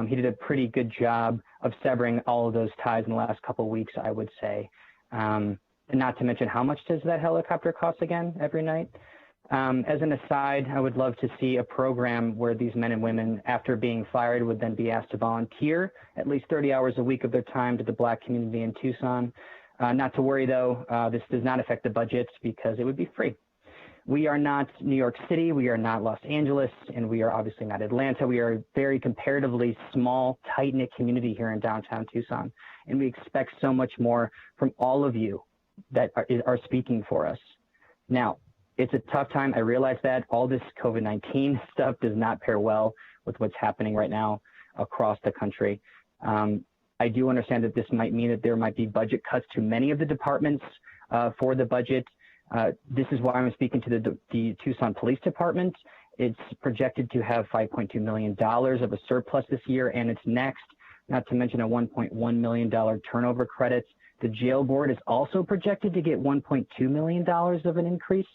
S17: He did a pretty good job of severing all of those ties in the last couple of weeks, I would say. And not to mention, how much does that helicopter cost again every night? As an aside, I would love to see a program where these men and women, after being fired, would then be asked to volunteer at least 30 hours a week of their time to the Black community in Tucson. Not to worry, though, this does not affect the budgets because it would be free. We are not New York City, we are not Los Angeles, and we are obviously not Atlanta. We are a very comparatively small, tight-knit community here in downtown Tucson, and we expect so much more from all of you that are speaking for us. Now, it's a tough time. I realize that all this COVID-19 stuff does not pair well with what's happening right now across the country. I do understand that this might mean that there might be budget cuts to many of the departments for the budget. This is why I'm speaking to the Tucson Police Department. It's projected to have $5.2 million of a surplus this year and it's next, not to mention a $1.1 million turnover credit. The jail board is also projected to get $1.2 million of an increase.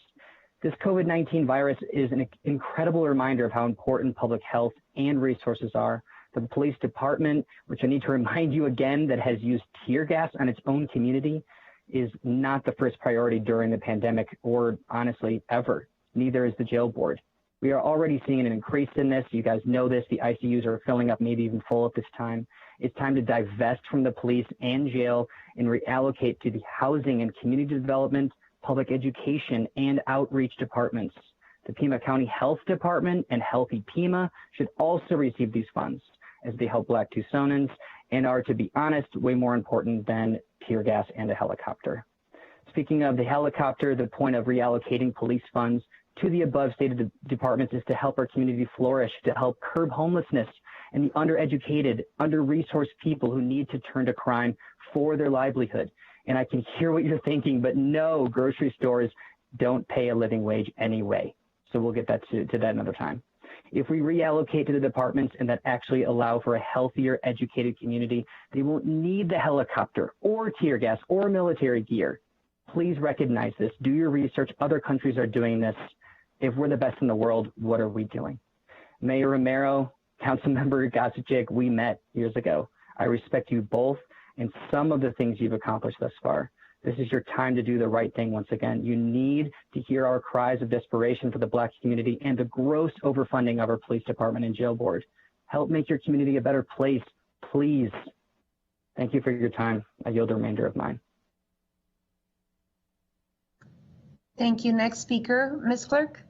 S17: This COVID-19 virus is an incredible reminder of how important public health and resources are. The police department, which I need to remind you again, that has used tear gas on its own community, is not the first priority during the pandemic or honestly ever. Neither is the jail board. We are already seeing an increase in this. You guys know this. The ICUs are filling up, maybe even full at this time. It's time to divest from the police and jail and reallocate to the housing and community development, public education, and outreach departments. The Pima County Health Department and Healthy Pima should also receive these funds as they help Black Tucsonans and are, to be honest, way more important than tear gas and a helicopter. Speaking of the helicopter, the point of reallocating police funds to the above stated departments is to help our community flourish, to help curb homelessness and the undereducated, under-resourced people who need to turn to crime for their livelihood. And I can hear what you're thinking, but no, grocery stores don't pay a living wage anyway. So we'll get that to that another time. If we reallocate to the departments and that actually allow for a healthier, educated community, they won't need the helicopter or tear gas or military gear. Please recognize this. Do your research. Other countries are doing this. If we're the best in the world, what are we doing? Mayor Romero, Councilmember Gosicek, we met years ago. I respect you both and some of the things you've accomplished thus far. This is your time to do the right thing once again. You need to hear our cries of desperation for the Black community and the gross overfunding of our police department and jail board. Help make your community a better place, please. Thank you for your time. I yield the remainder of mine.
S1: Thank you. Next speaker, Ms. Clerk.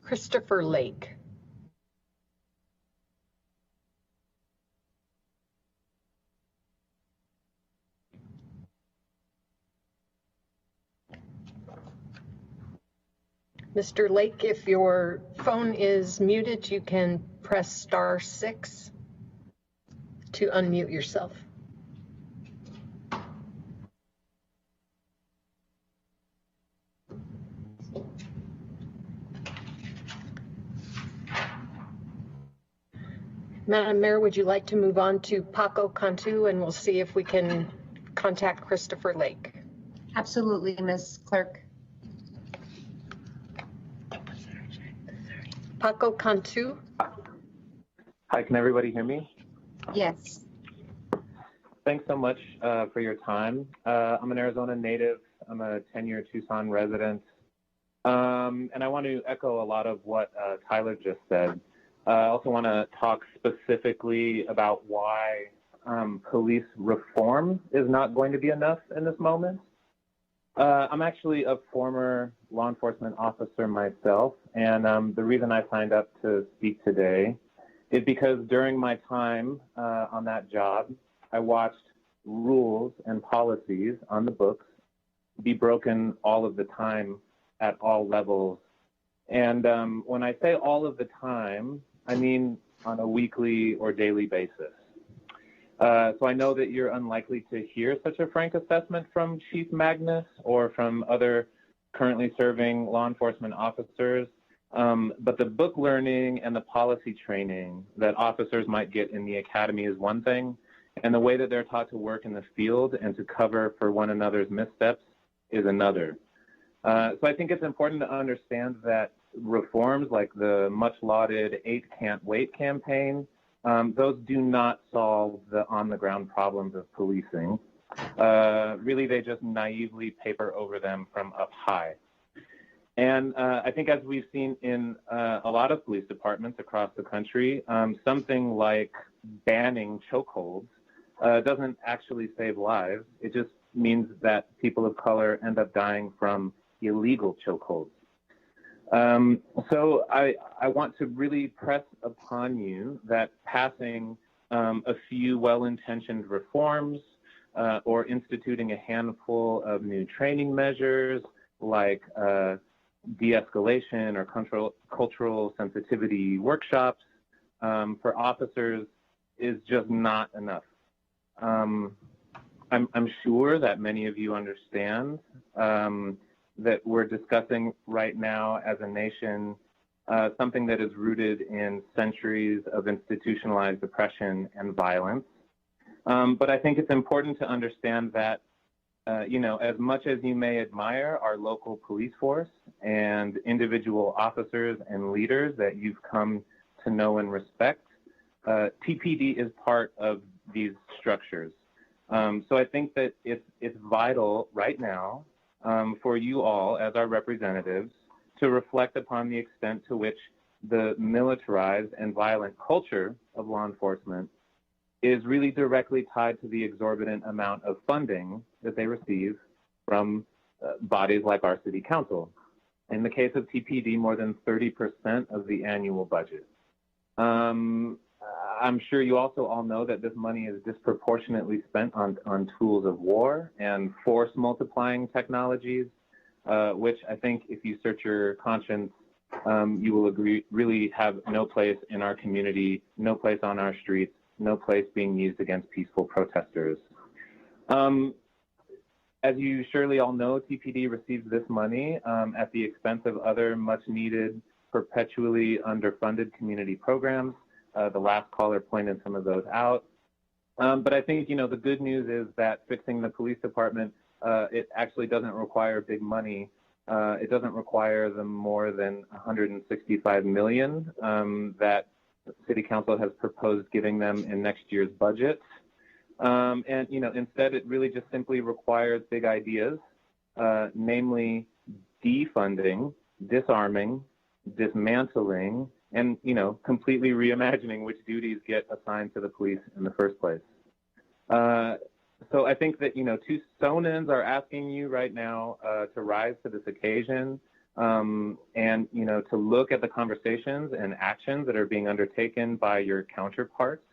S2: Christopher Lake. Mr. Lake, if your phone is muted, you can press *6 to unmute yourself. Madam Mayor, would you like to move on to Paco Cantu, and we'll see if we can contact Christopher Lake?
S1: Absolutely, Ms. Clerk.
S2: Paco Cantu.
S19: Hi, can everybody hear me?
S1: Yes.
S19: Thanks so much for your time. I'm an Arizona native. I'm a 10-year Tucson resident. And I want to echo a lot of what Tyler just said. I also want to talk specifically about why police reform is not going to be enough in this moment. I'm actually a former law enforcement officer myself, and the reason I signed up to speak today is because during my time on that job, I watched rules and policies on the books be broken all of the time at all levels. And when I say all of the time, I mean on a weekly or daily basis. So I know that you're unlikely to hear such a frank assessment from Chief Magnus or from other currently serving law enforcement officers, but the book learning and the policy training that officers might get in the academy is one thing, and the way that they're taught to work in the field and to cover for one another's missteps is another. So I think it's important to understand that reforms like the much lauded 8 Can't Wait campaign, those do not solve the on-the-ground problems of policing. Really, they just naively paper over them from up high. And I think as we've seen in a lot of police departments across the country, something like banning chokeholds doesn't actually save lives. It just means that people of color end up dying from illegal chokeholds. So I want to really press upon you that passing a few well-intentioned reforms or instituting a handful of new training measures like de-escalation or cultural sensitivity workshops for officers is just not enough. I'm sure that many of you understand that we're discussing right now as a nation something that is rooted in centuries of institutionalized oppression and violence. But I think it's important to understand that, as much as you may admire our local police force and individual officers and leaders that you've come to know and respect, TPD is part of these structures. So I think that it's vital right now for you all as our representatives to reflect upon the extent to which the militarized and violent culture of law enforcement is really directly tied to the exorbitant amount of funding that they receive from bodies like our city council. In the case of TPD, more than 30% of the annual budget. I'm sure you also all know that this money is disproportionately spent on tools of war and force multiplying technologies, which I think if you search your conscience, you will agree really have no place in our community, no place on our streets, no place being used against peaceful protesters. As you surely all know, TPD receives this money at the expense of other much needed, perpetually underfunded community programs. The last caller pointed some of those out. But I think, the good news is that fixing the police department, it actually doesn't require big money. It doesn't require the more than $165 million that City Council has proposed giving them in next year's budget. And, instead it really just simply requires big ideas, namely defunding, disarming, dismantling, and, completely reimagining which duties get assigned to the police in the first place. So I think that, Tucsonans are asking you right now to rise to this occasion and, to look at the conversations and actions that are being undertaken by your counterparts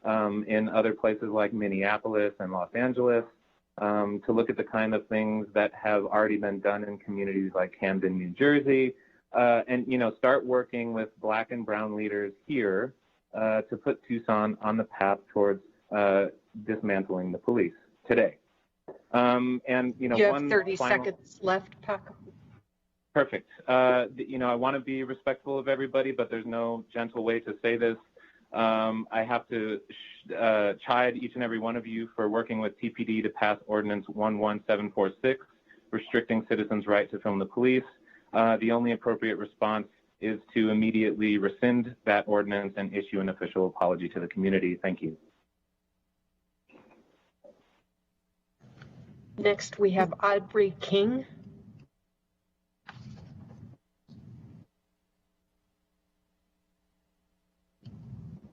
S19: in other places like Minneapolis and Los Angeles, to look at the kind of things that have already been done in communities like Camden, New Jersey, and, start working with Black and brown leaders here to put Tucson on the path towards dismantling the police today. And,
S2: you have 30 seconds left, Paco.
S19: Perfect. I want to be respectful of everybody, but there's no gentle way to say this. I have to chide each and every one of you for working with TPD to pass Ordinance 11746, restricting citizens' right to film the police. The only appropriate response is to immediately rescind that ordinance and issue an official apology to the community. Thank you.
S2: Next, we have Audrey King.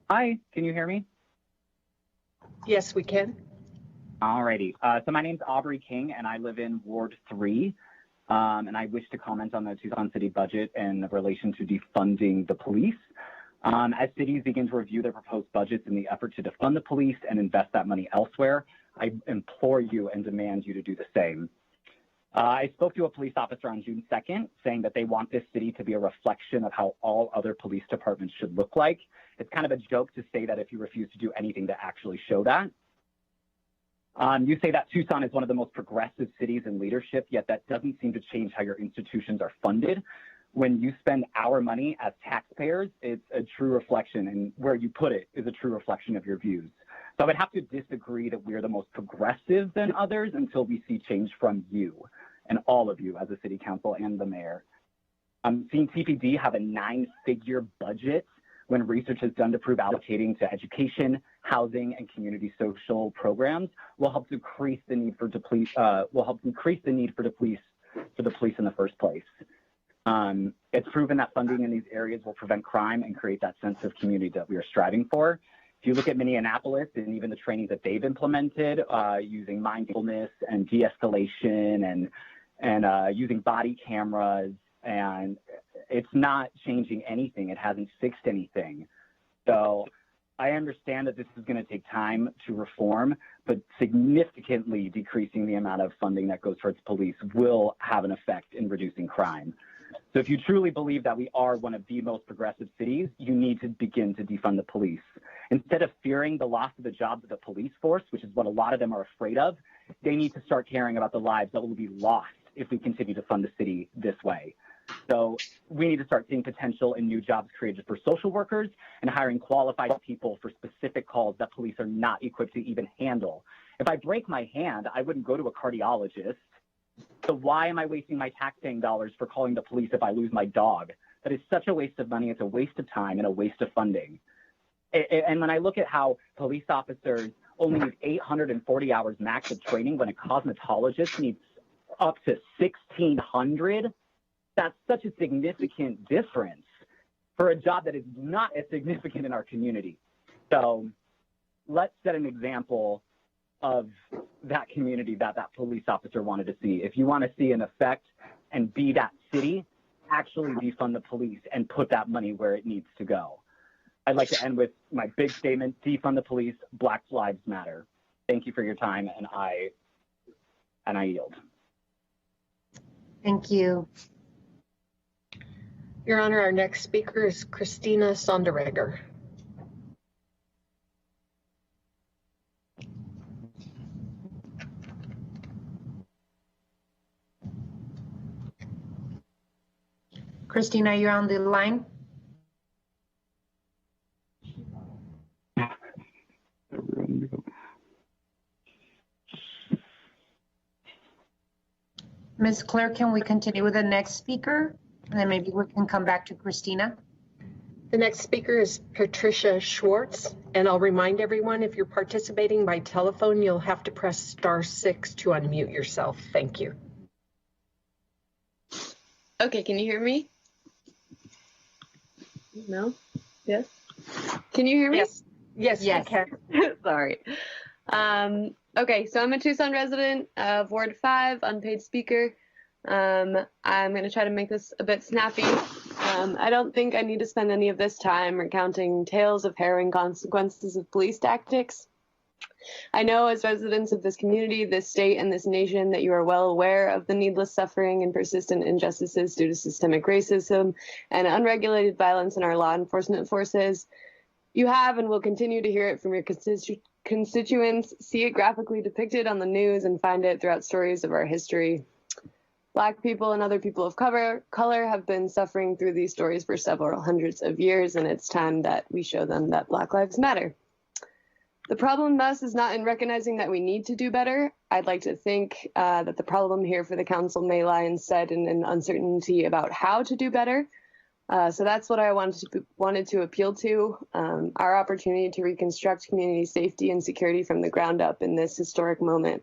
S11: Hi, can you hear me?
S2: Yes, we can.
S11: Alrighty. So my name's Aubrey King, and I live in Ward 3. And I wish to comment on the Tucson City budget in relation to defunding the police. As cities begin to review their proposed budgets in the effort to defund the police and invest that money elsewhere, I implore you and demand you to do the same. I spoke to a police officer on June 2nd saying that they want this city to be a reflection of how all other police departments should look like. It's kind of a joke to say that if you refuse to do anything to actually show that. You say that Tucson is one of the most progressive cities in leadership, yet that doesn't seem to change how your institutions are funded. When you spend our money as taxpayers, it's a true reflection, and where you put it is a true reflection of your views. So I would have to disagree that we're the most progressive than others until we see change from you and all of you as a city council and the mayor. Seeing TPD have a 9-figure budget when research is done to prove allocating to education, housing, and community social programs will help decrease the need for the police in the first place. It's proven that funding in these areas will prevent crime and create that sense of community that we are striving for. If you look at Minneapolis and even the trainings that they've implemented using mindfulness and de-escalation and using body cameras, and it's not changing anything. It hasn't fixed anything. So I understand that this is going to take time to reform, but significantly decreasing the amount of funding that goes towards police will have an effect in reducing crime. So if you truly believe that we are one of the most progressive cities, you need to begin to defund the police. Instead of fearing the loss of the jobs of the police force, which is what a lot of them are afraid of, they need to start caring about the lives that will be lost if we continue to fund the city this way. So we need to start seeing potential in new jobs created for social workers and hiring qualified people for specific calls that police are not equipped to even handle. If I break my hand, I wouldn't go to a cardiologist. So why am I wasting my taxpaying dollars for calling the police if I lose my dog? That is such a waste of money. It's a waste of time and a waste of funding. And when I look at how police officers only need 840 hours max of training when a cosmetologist needs up to 1,600, that's such a significant difference for a job that is not as significant in our community. So let's set an example of that community that police officer wanted to see. If you want to see an effect and be that city, actually defund the police and put that money where it needs to go. I'd like to end with my big statement: defund the police, Black Lives Matter. Thank you for your time, and I yield.
S1: Thank you.
S2: Your Honor, our next speaker is Christina Sonderegger.
S1: Christina, you're on the line. Ms. Clerk, can we continue with the next speaker? And then maybe we can come back to Christina.
S2: The next speaker is Patricia Schwartz, and I'll remind everyone, if you're participating by telephone, you'll have to press *6 to unmute yourself. Thank you.
S20: Okay, can you hear me? No? Yes? Can you hear me?
S2: Yes. Yes, yes. I can.
S20: Sorry. Okay, so I'm a Tucson resident of Ward 5, unpaid speaker. I'm going to try to make this a bit snappy. I don't think I need to spend any of this time recounting tales of harrowing consequences of police tactics. I know as residents of this community, this state, and this nation that you are well aware of the needless suffering and persistent injustices due to systemic racism and unregulated violence in our law enforcement forces. You have and will continue to hear it from your constituents, see it graphically depicted on the news, and find it throughout stories of our history. Black people and other people of color have been suffering through these stories for several hundreds of years, and it's time that we show them that Black Lives Matter. The problem, thus, is not in recognizing that we need to do better. I'd like to think that the problem here for the council may lie instead in an uncertainty about how to do better. So that's what I wanted to appeal to, our opportunity to reconstruct community safety and security from the ground up in this historic moment.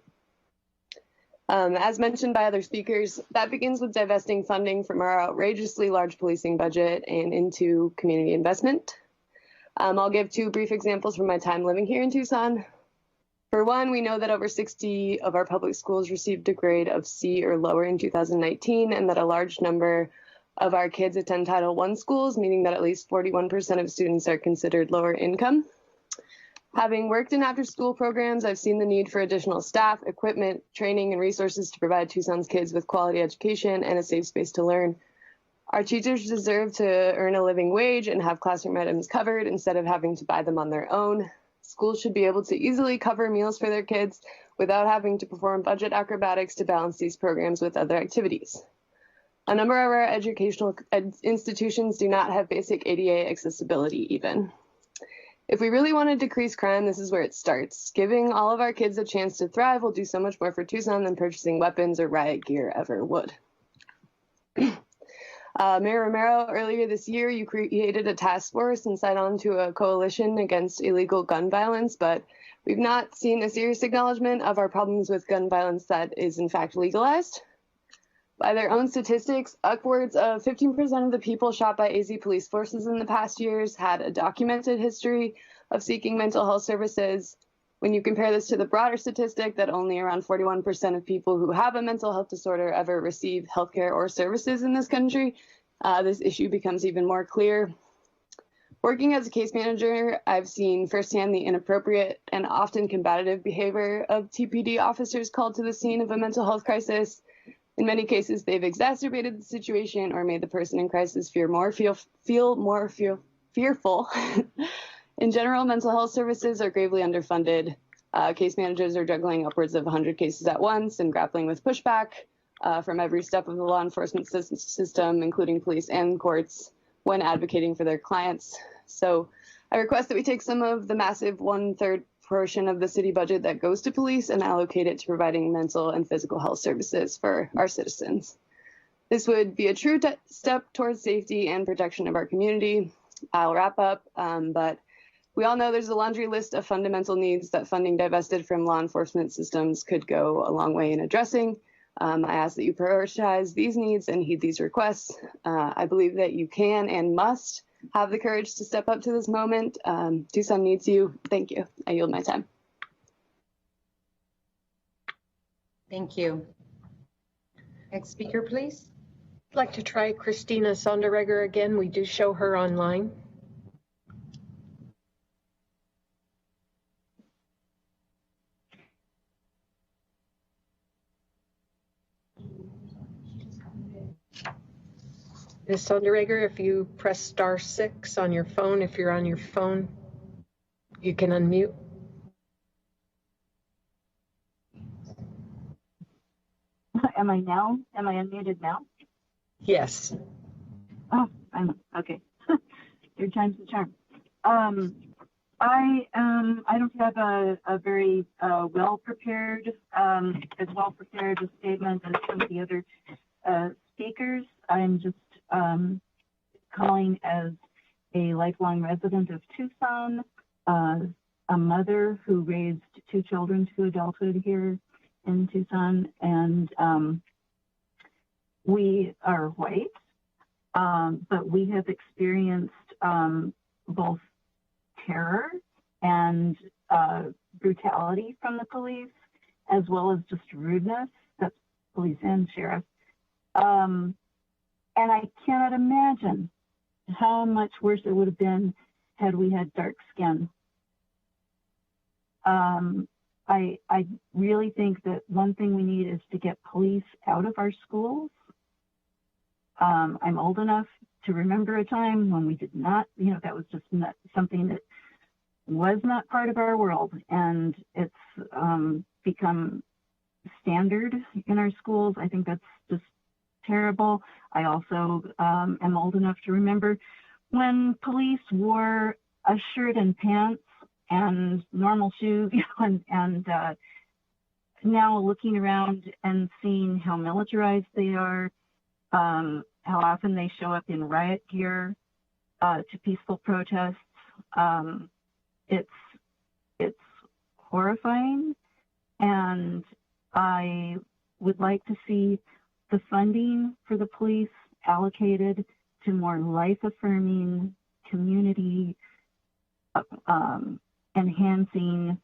S20: As mentioned by other speakers, that begins with divesting funding from our outrageously large policing budget and into community investment. I'll give two brief examples from my time living here in Tucson. For one, we know that over 60 of our public schools received a grade of C or lower in 2019, and that a large number of our kids attend Title I schools, meaning that at least 41% of students are considered lower income. Having worked in after-school programs, I've seen the need for additional staff, equipment, training, and resources to provide Tucson's kids with quality education and a safe space to learn. Our teachers deserve to earn a living wage and have classroom items covered instead of having to buy them on their own. Schools should be able to easily cover meals for their kids without having to perform budget acrobatics to balance these programs with other activities. A number of our educational institutions do not have basic ADA accessibility even. If we really want to decrease crime, this is where it starts. Giving all of our kids a chance to thrive will do so much more for Tucson than purchasing weapons or riot gear ever would. Mayor Romero, earlier this year, you created a task force and signed on to a coalition against illegal gun violence, but we've not seen a serious acknowledgement of our problems with gun violence that is in fact legalized. By their own statistics, upwards of 15% of the people shot by AZ police forces in the past years had a documented history of seeking mental health services. When you compare this to the broader statistic that only around 41% of people who have a mental health disorder ever receive healthcare or services in this country, this issue becomes even more clear. Working as a case manager, I've seen firsthand the inappropriate and often combative behavior of TPD officers called to the scene of a mental health crisis. In many cases, they've exacerbated the situation or made the person in crisis feel more fearful. In general, mental health services are gravely underfunded. Case managers are juggling upwards of 100 cases at once and grappling with pushback from every step of the law enforcement system, including police and courts, when advocating for their clients. So I request that we take some of the massive 1/3 portion of the city budget that goes to police and allocate it to providing mental and physical health services for our citizens. This would be a true step towards safety and protection of our community. I'll wrap up, but we all know there's a laundry list of fundamental needs that funding divested from law enforcement systems could go a long way in addressing. I ask that you prioritize these needs and heed these requests. I believe that you can and must have the courage to step up to this moment. Tucson needs you. Thank you. I yield my time.
S1: Thank you. Next speaker, please.
S2: I'd like to try Christina Sonderegger again. We do show her online. Ms. Sonderegger, if you press *6 on your phone, if you're on your phone, you can unmute.
S10: Am I unmuted now?
S2: Yes.
S10: Oh, I'm okay. Third time's the charm. I don't have a very well prepared a statement as some of the other speakers. I'm just calling as a lifelong resident of Tucson, a mother who raised 2 children to adulthood here in Tucson, and we are white, but we have experienced both terror and brutality from the police, as well as just rudeness. That's police and sheriff. And I cannot imagine how much worse it would have been had we had dark skin. I really think that one thing we need is to get police out of our schools. I'm old enough to remember a time when we did not, that was just not something that was not part of our world. And it's become standard in our schools. I think that's just terrible. I also am old enough to remember when police wore a shirt and pants and normal shoes, and now looking around and seeing how militarized they are, how often they show up in riot gear to peaceful protests. It's horrifying, and I would like to see the funding for the police allocated to more life-affirming, community enhancing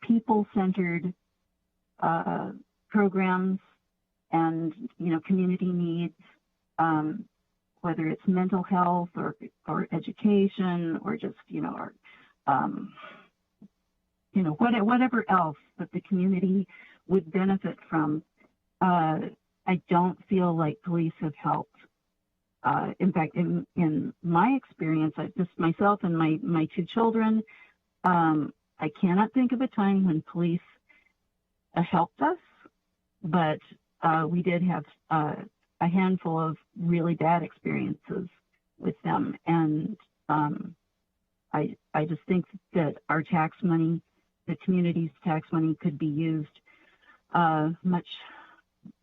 S10: people-centered programs and, community needs, whether it's mental health or education or just, whatever else that the community would benefit from. I don't feel like police have helped. In fact, in my experience, just myself and my two children, I cannot think of a time when police helped us, but we did have a handful of really bad experiences with them. And I just think that our tax money, the community's tax money, could be used much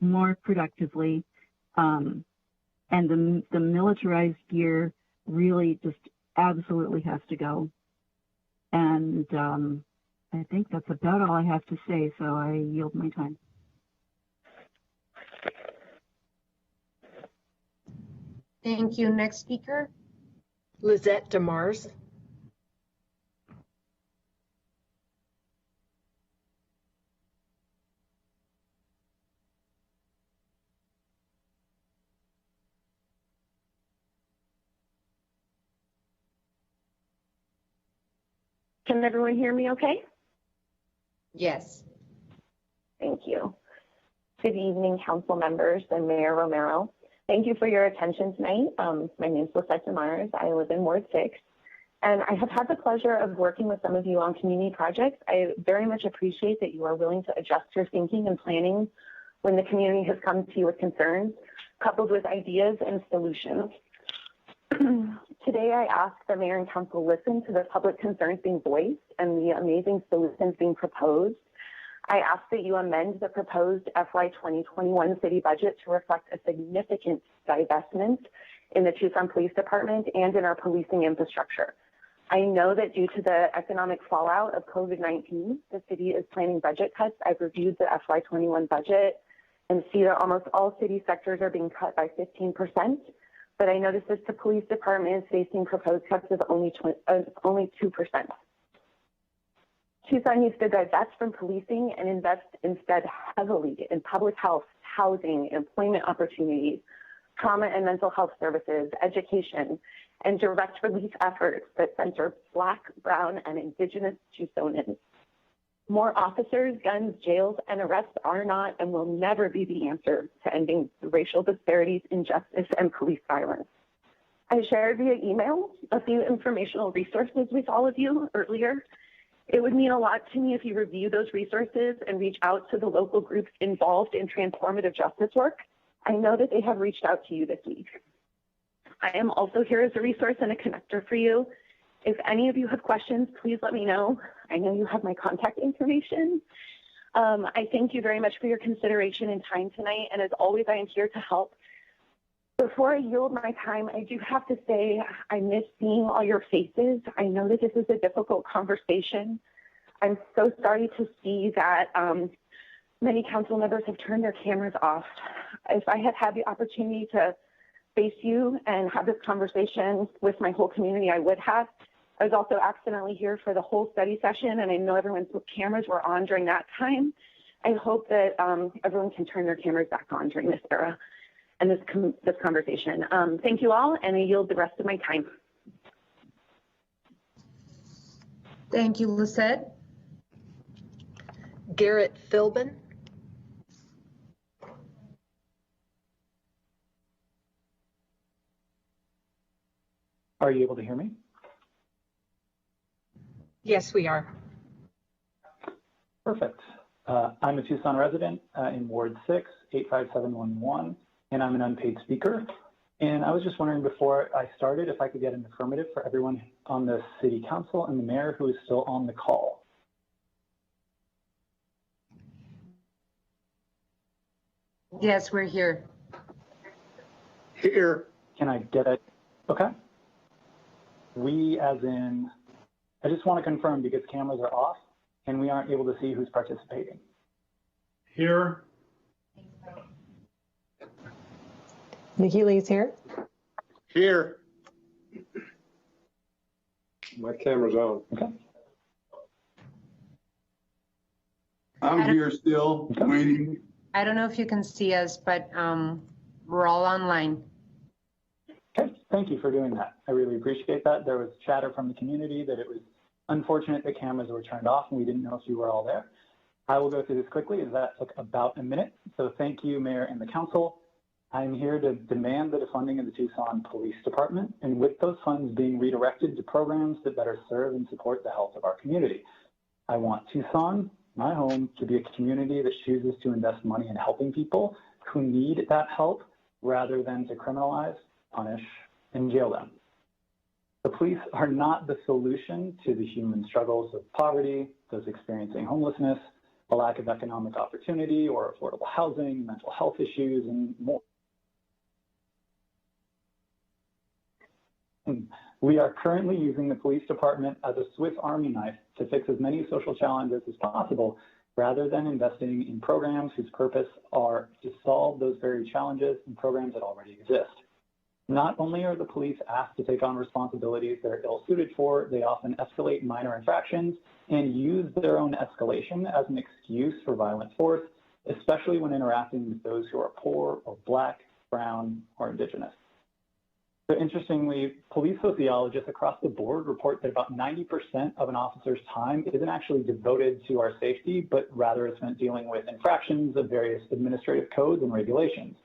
S10: more productively. And the militarized gear really just absolutely has to go. And I think that's about all I have to say, so I yield my time.
S1: Thank you. Next speaker.
S2: Lizette DeMars.
S3: Can everyone hear me okay?
S1: Yes.
S3: Thank you. Good evening, council members and Mayor Romero. Thank you for your attention tonight. My name is Lisette DeMars. I live in Ward 6, and I have had the pleasure of working with some of you on community projects. I very much appreciate that you are willing to adjust your thinking and planning when the community has come to you with concerns, coupled with ideas and solutions. Today, I ask the mayor and council listen to the public concerns being voiced and the amazing solutions being proposed. I ask that you amend the proposed FY 2021 city budget to reflect a significant divestment in the Tucson Police Department and in our policing infrastructure. I know that due to the economic fallout of COVID-19, the city is planning budget cuts. I've reviewed the FY 21 budget and see that almost all city sectors are being cut by 15%. But I noticed that the police department is facing proposed cuts of only 2%. Tucson needs to divest from policing and invest instead heavily in public health, housing, employment opportunities, trauma and mental health services, education, and direct relief efforts that center Black, Brown, and Indigenous Tucsonans. More officers, guns, jails, and arrests are not and will never be the answer to ending racial disparities, injustice, and police violence. I shared via email a few informational resources with all of you earlier. It would mean a lot to me if you review those resources and reach out to the local groups involved in transformative justice work. I know that they have reached out to you this week. I am also here as a resource and a connector for you. If any of you have questions, please let me know. I know you have my contact information. I thank you very much for your consideration and time tonight. And as always, I am here to help. Before I yield my time, I do have to say I miss seeing all your faces. I know that this is a difficult conversation. I'm so sorry to see that many council members have turned their cameras off. If I had had the opportunity to face you and have this conversation with my whole community, I would have. I was also accidentally here for the whole study session, and I know everyone's cameras were on during that time. I hope that everyone can turn their cameras back on during this era and this conversation. Thank you all, and I yield the rest of my time.
S1: Thank you, Lisette.
S2: Garrett Philbin.
S16: Are you able to hear me?
S2: Yes, we are.
S16: Perfect. I'm a Tucson resident in Ward 6, 85711, and I'm an unpaid speaker. And I was just wondering before I started if I could get an affirmative for everyone on the city council and the mayor who is still on the call.
S1: Yes, we're here.
S16: Here. Can I get it? Okay. We as in, I just want to confirm because cameras are off and we aren't able to see who's participating.
S14: Here.
S12: Nikki Lee's here.
S5: Here.
S4: My camera's on.
S16: Okay.
S8: I'm here still, waiting.
S1: I don't know if you can see us, but we're all online.
S16: Okay, thank you for doing that. I really appreciate that. There was chatter from the community that it was unfortunate that cameras were turned off and we didn't know if you were all there. I will go through this quickly as that took about a minute. So thank you, Mayor and the Council. I'm here to demand the defunding of the Tucson Police Department, and with those funds being redirected to programs that better serve and support the health of our community. I want Tucson, my home, to be a community that chooses to invest money in helping people who need that help rather than to criminalize, punish, and jail them. The police are not the solution to the human struggles of poverty, those experiencing homelessness, a lack of economic opportunity or affordable housing, mental health issues, and more. We are currently using the police department as a Swiss Army knife to fix as many social challenges as possible, rather than investing in programs whose purpose are to solve those very challenges in programs that already exist. Not only are the police asked to take on responsibilities they're ill-suited for, they often escalate minor infractions and use their own escalation as an excuse for violent force, especially when interacting with those who are poor or Black, brown, or Indigenous. So interestingly, police sociologists across the board report that about 90% of an officer's time isn't actually devoted to our safety, but rather is spent dealing with infractions of various administrative codes and regulations.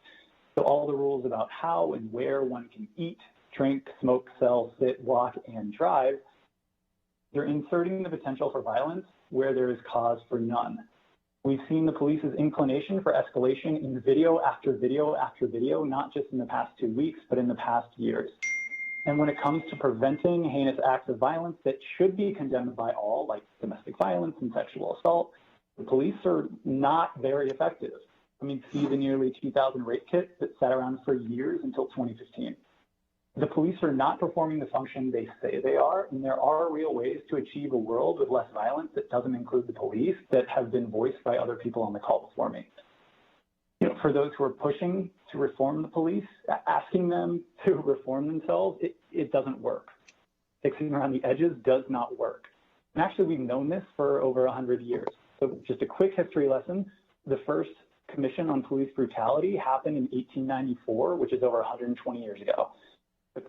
S16: So all the rules about how and where one can eat, drink, smoke, sell, sit, walk, and drive, they're inserting the potential for violence where there is cause for none. We've seen the police's inclination for escalation in video after video after video, not just in the past 2 weeks, but in the past years. And when it comes to preventing heinous acts of violence that should be condemned by all, like domestic violence and sexual assault, the police are not very effective. I mean, see the nearly 2,000 rape kits that sat around for years until 2015. The police are not performing the function they say they are, and there are real ways to achieve a world with less violence that doesn't include the police that have been voiced by other people on the call before me. You know, for those who are pushing to reform the police, asking them to reform themselves, it doesn't work. Fixing around the edges does not work. And actually, we've known this for over 100 years. So just a quick history lesson. The first Commission on Police Brutality happened in 1894, which is over 120 years ago.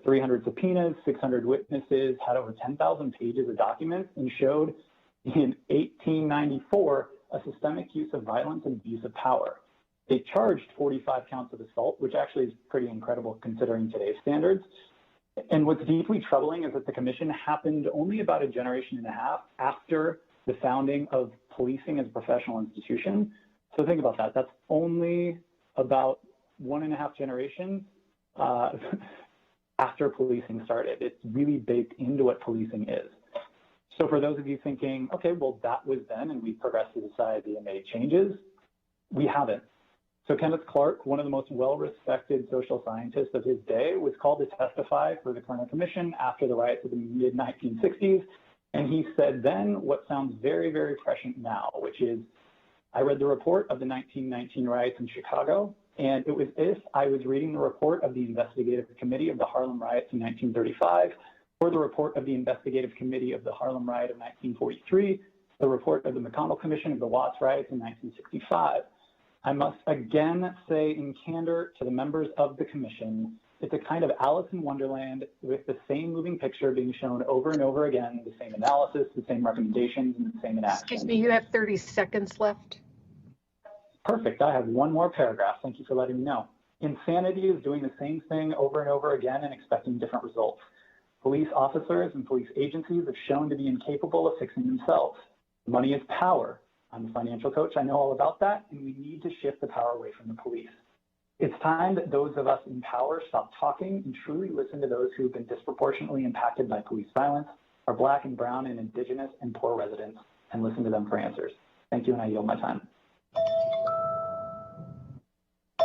S16: 300 subpoenas, 600 witnesses, had over 10,000 pages of documents, and showed in 1894 a systemic use of violence and abuse of power. They charged 45 counts of assault, which actually is pretty incredible considering today's standards. And what's deeply troubling is that the commission happened only about a generation and a half after the founding of policing as a professional institution. So think about that. That's only about 1.5 generations after policing started. It's really baked into what policing is. So for those of you thinking, okay, well, that was then and we progressed as a society and made changes, we haven't. So Kenneth Clark, one of the most well-respected social scientists of his day, was called to testify for the Kerner Commission after the riots of the mid-1960s. And he said then what sounds very, very prescient now, which is, I read the report of the 1919 riots in Chicago, and it was as if I was reading the report of the investigative committee of the Harlem riots in 1935, or the report of the investigative committee of the Harlem riot of 1943, the report of the McConnell Commission of the Watts riots in 1965. I must again say in candor to the members of the commission, it's a kind of Alice in Wonderland with the same moving picture being shown over and over again, the same analysis, the same recommendations, and the same enactment.
S2: Excuse me, you have 30 seconds left.
S16: Perfect. I have one more paragraph. Thank you for letting me know. Insanity is doing the same thing over and over again and expecting different results. Police officers and police agencies have shown to be incapable of fixing themselves. Money is power. I'm a financial coach. I know all about that, and we need to shift the power away from the police. It's time that those of us in power stop talking and truly listen to those who have been disproportionately impacted by police violence, our Black and brown and Indigenous and poor residents, and listen to them for answers. Thank you, and I yield my time.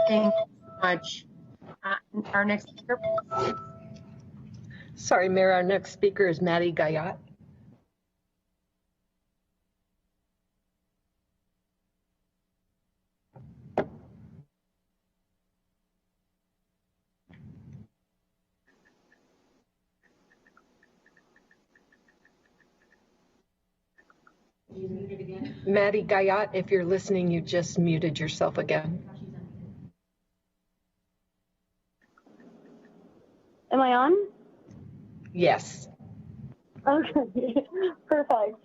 S1: Thank you so much. Our next speaker.
S2: Sorry, Mayor, our next speaker is Maddie Guyot. Maddie Gayat, if you're listening, you just muted yourself again.
S15: Am I on?
S2: Yes.
S15: Okay, perfect.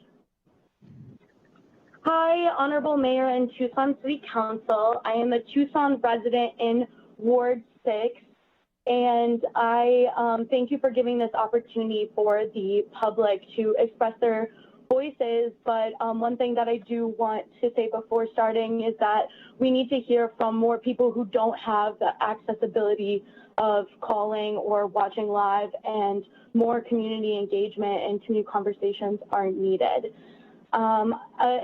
S15: Hi, Honorable Mayor and Tucson City Council. I am a Tucson resident in Ward 6, and I thank you for giving this opportunity for the public to express their voices. But one thing that I do want to say before starting is that we need to hear from more people who don't have the accessibility of calling or watching live, and more community engagement and community conversations are needed.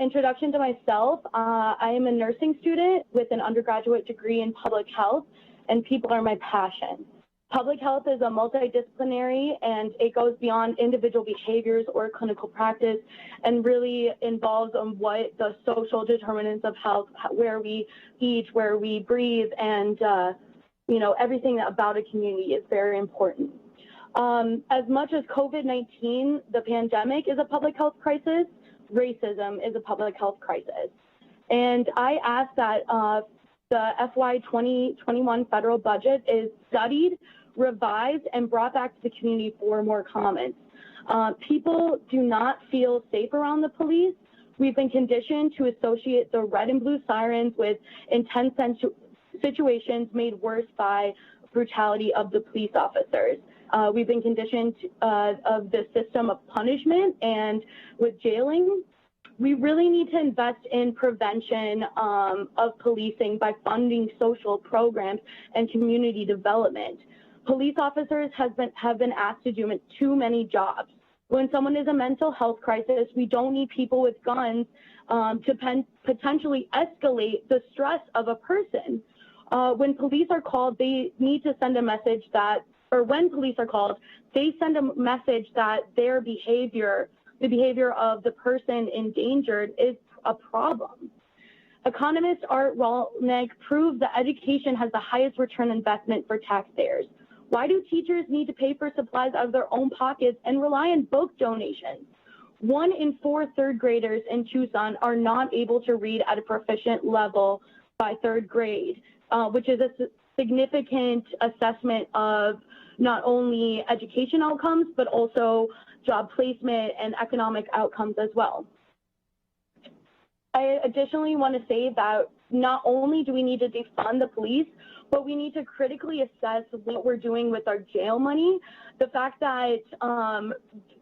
S15: Introduction to myself, I am a nursing student with an undergraduate degree in public health, and people are my passion. Public health is a multidisciplinary, and it goes beyond individual behaviors or clinical practice, and really involves what the social determinants of health, where we eat, where we breathe, and you know, everything about a community is very important. As much as COVID-19, the pandemic, is a public health crisis, racism is a public health crisis. And I ask that the FY 2021 federal budget is studied, revised, and brought back to the community for more comments. People do not feel safe around the police. We've been conditioned to associate the red and blue sirens with intense situations made worse by brutality of the police officers. We've been conditioned of the system of punishment, and with jailing, we really need to invest in prevention of policing by funding social programs and community development. Police officers have been asked to do too many jobs. When someone is a mental health crisis, we don't need people with guns to potentially escalate the stress of a person. When police are called, they need to send a message that, or when police are called, they send a message that their behavior, the behavior of the person endangered, is a problem. Economist Art Rolnick proved that education has the highest return investment for taxpayers. Why do teachers need to pay for supplies out of their own pockets and rely on book donations? 1 in 4 third graders in Tucson are not able to read at a proficient level by 3rd grade, which is a significant assessment of not only education outcomes, but also job placement and economic outcomes as well. I additionally want to say that not only do we need to defund the police, but we need to critically assess what we're doing with our jail money. The fact that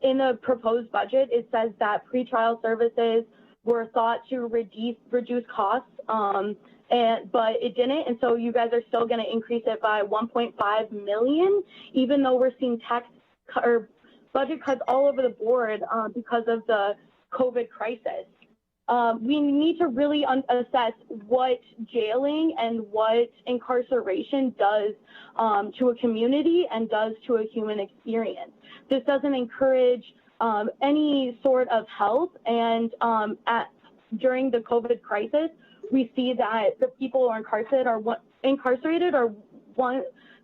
S15: in the proposed budget, it says that pretrial services were thought to reduce costs, but it didn't, and so you guys are still going to increase it by 1.5 million, even though we're seeing tax or budget cuts all over the board because of the COVID crisis. We need to really assess what jailing and what incarceration does to a community and does to a human experience. This doesn't encourage any sort of help, and during the COVID crisis, we see that the people who are incarcerated are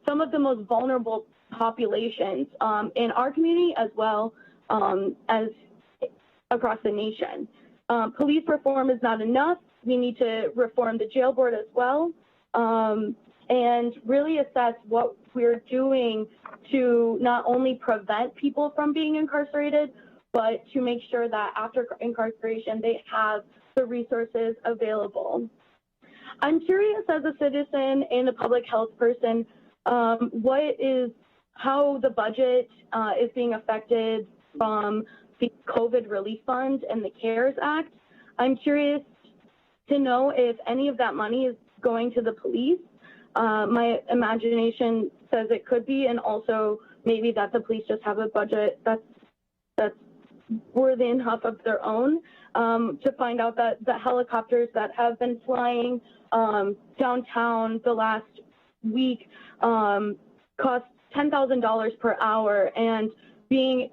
S15: some of the most vulnerable populations in our community, as well as across the nation. Police reform is not enough. We need to reform the jail board as well, and really assess what we're doing to not only prevent people from being incarcerated, but to make sure that after incarceration, they have the resources available. I'm curious, as a citizen and a public health person, how the budget is being affected from the COVID relief fund and the CARES Act. I'm curious to know if any of that money is going to the police. My imagination says it could be, and also maybe that the police just have a budget that's worthy enough of their own. To find out that the helicopters that have been flying downtown the last week cost $10,000 per hour, and being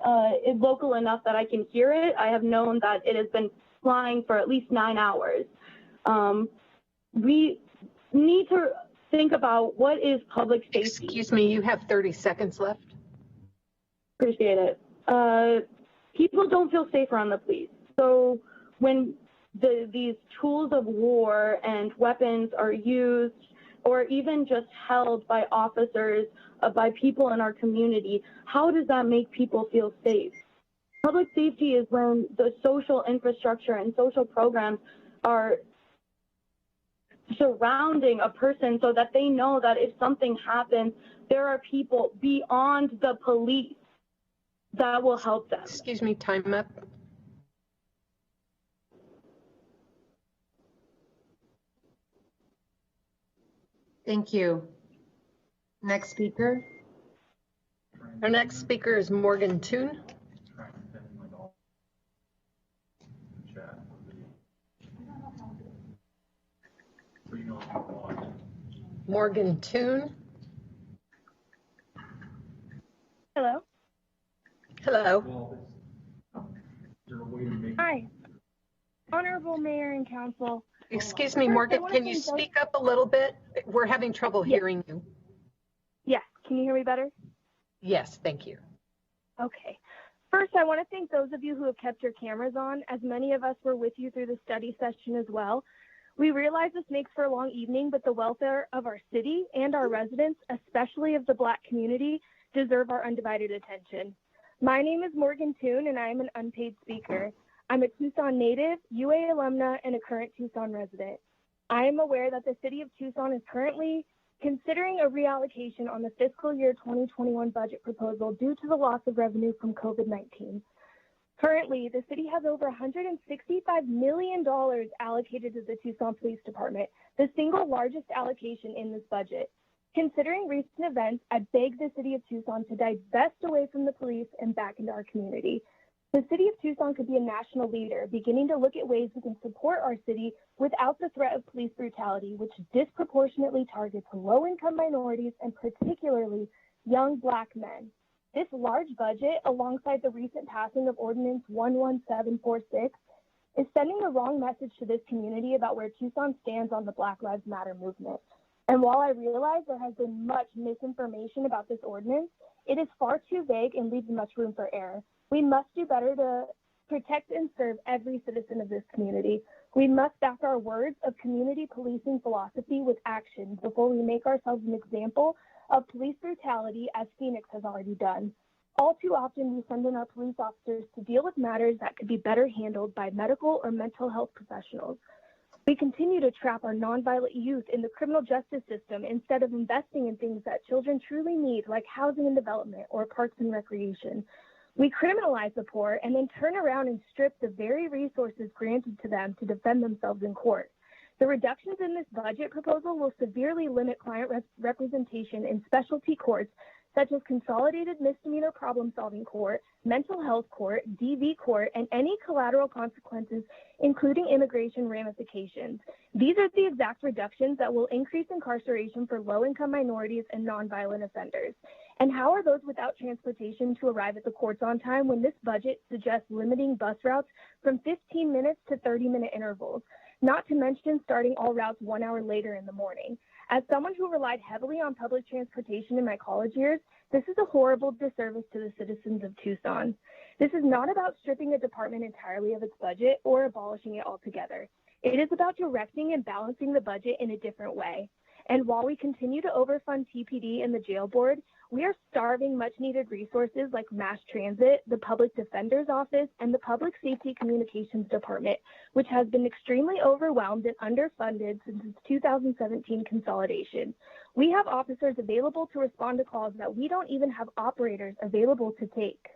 S15: local enough that I can hear it, I have known that it has been flying for at least 9 hours. We need to think about what is public safety.
S2: Excuse me, you have 30 seconds left.
S15: Appreciate it. People don't feel safe around the police. So when these tools of war and weapons are used or even just held by officers, by people in our community, how does that make people feel safe? Public safety is when the social infrastructure and social programs are surrounding a person so that they know that if something happens, there are people beyond the police that will help them.
S2: Excuse me, time up.
S1: Thank you. Next speaker.
S2: Our next speaker is Morgan Toon. Morgan Toon.
S7: Hello.
S2: Hello.
S7: Hi. Honorable Mayor and Council.
S2: Excuse me, Morgan, can you speak up a little bit? We're having trouble hearing you.
S7: Yes. Can you hear me better?
S2: Yes, thank you.
S7: Okay. First, I want to thank those of you who have kept your cameras on, as many of us were with you through the study session as well. We realize this makes for a long evening, but the welfare of our city and our residents, especially of the Black community, deserve our undivided attention. My name is Morgan Toon, and I am an unpaid speaker. I'm a Tucson native, UA alumna, and a current Tucson resident. I am aware that the city of Tucson is currently considering a reallocation on the fiscal year 2021 budget proposal due to the loss of revenue from COVID-19. Currently, the city has over $165 million allocated to the Tucson Police Department, the single largest allocation in this budget. Considering recent events, I beg the city of Tucson to divest away from the police and back into our community. The city of Tucson could be a national leader, beginning to look at ways we can support our city without the threat of police brutality, which disproportionately targets low-income minorities and particularly young Black men. This large budget, alongside the recent passing of Ordinance 11746, is sending the wrong message to this community about where Tucson stands on the Black Lives Matter movement. And while I realize there has been much misinformation about this ordinance, it is far too vague and leaves much room for error. We must do better to protect and serve every citizen of this community. We must back our words of community policing philosophy with action before we make ourselves an example of police brutality, as Phoenix has already done. All too often, we send in our police officers to deal with matters that could be better handled by medical or mental health professionals. We continue to trap our nonviolent youth in the criminal justice system instead of investing in things that children truly need, like housing and development or parks and recreation. We criminalize the poor and then turn around and strip the very resources granted to them to defend themselves in court. The reductions in this budget proposal will severely limit client representation in specialty courts such as Consolidated Misdemeanor Problem-Solving Court, Mental Health Court, DV Court, and any collateral consequences, including immigration ramifications. These are the exact reductions that will increase incarceration for low-income minorities and nonviolent offenders. And how are those without transportation to arrive at the courts on time when this budget suggests limiting bus routes from 15 minutes to 30-minute intervals, not to mention starting all routes 1 hour later in the morning? As someone who relied heavily on public transportation in my college years, this is a horrible disservice to the citizens of Tucson. This is not about stripping a department entirely of its budget or abolishing it altogether. It is about directing and balancing the budget in a different way. And while we continue to overfund TPD and the jail board, we are starving much needed resources like mass transit, the public defender's office, and the public safety communications department, which has been extremely overwhelmed and underfunded since its 2017 consolidation. We have officers available to respond to calls that we don't even have operators available to take.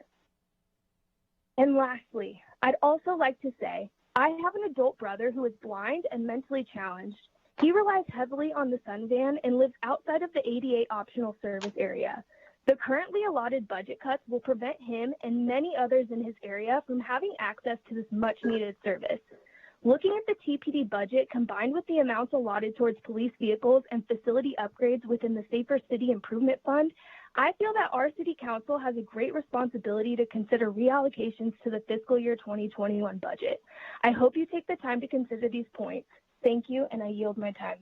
S7: And lastly, I'd also like to say, I have an adult brother who is blind and mentally challenged. He relies heavily on the Sun Van and lives outside of the ADA optional service area. The currently allotted budget cuts will prevent him and many others in his area from having access to this much needed service. Looking at the TPD budget combined with the amounts allotted towards police vehicles and facility upgrades within the Safer City Improvement Fund, I feel that our city council has a great responsibility to consider reallocations to the fiscal year 2021 budget. I hope you take the time to consider these points. Thank you, and I yield my time.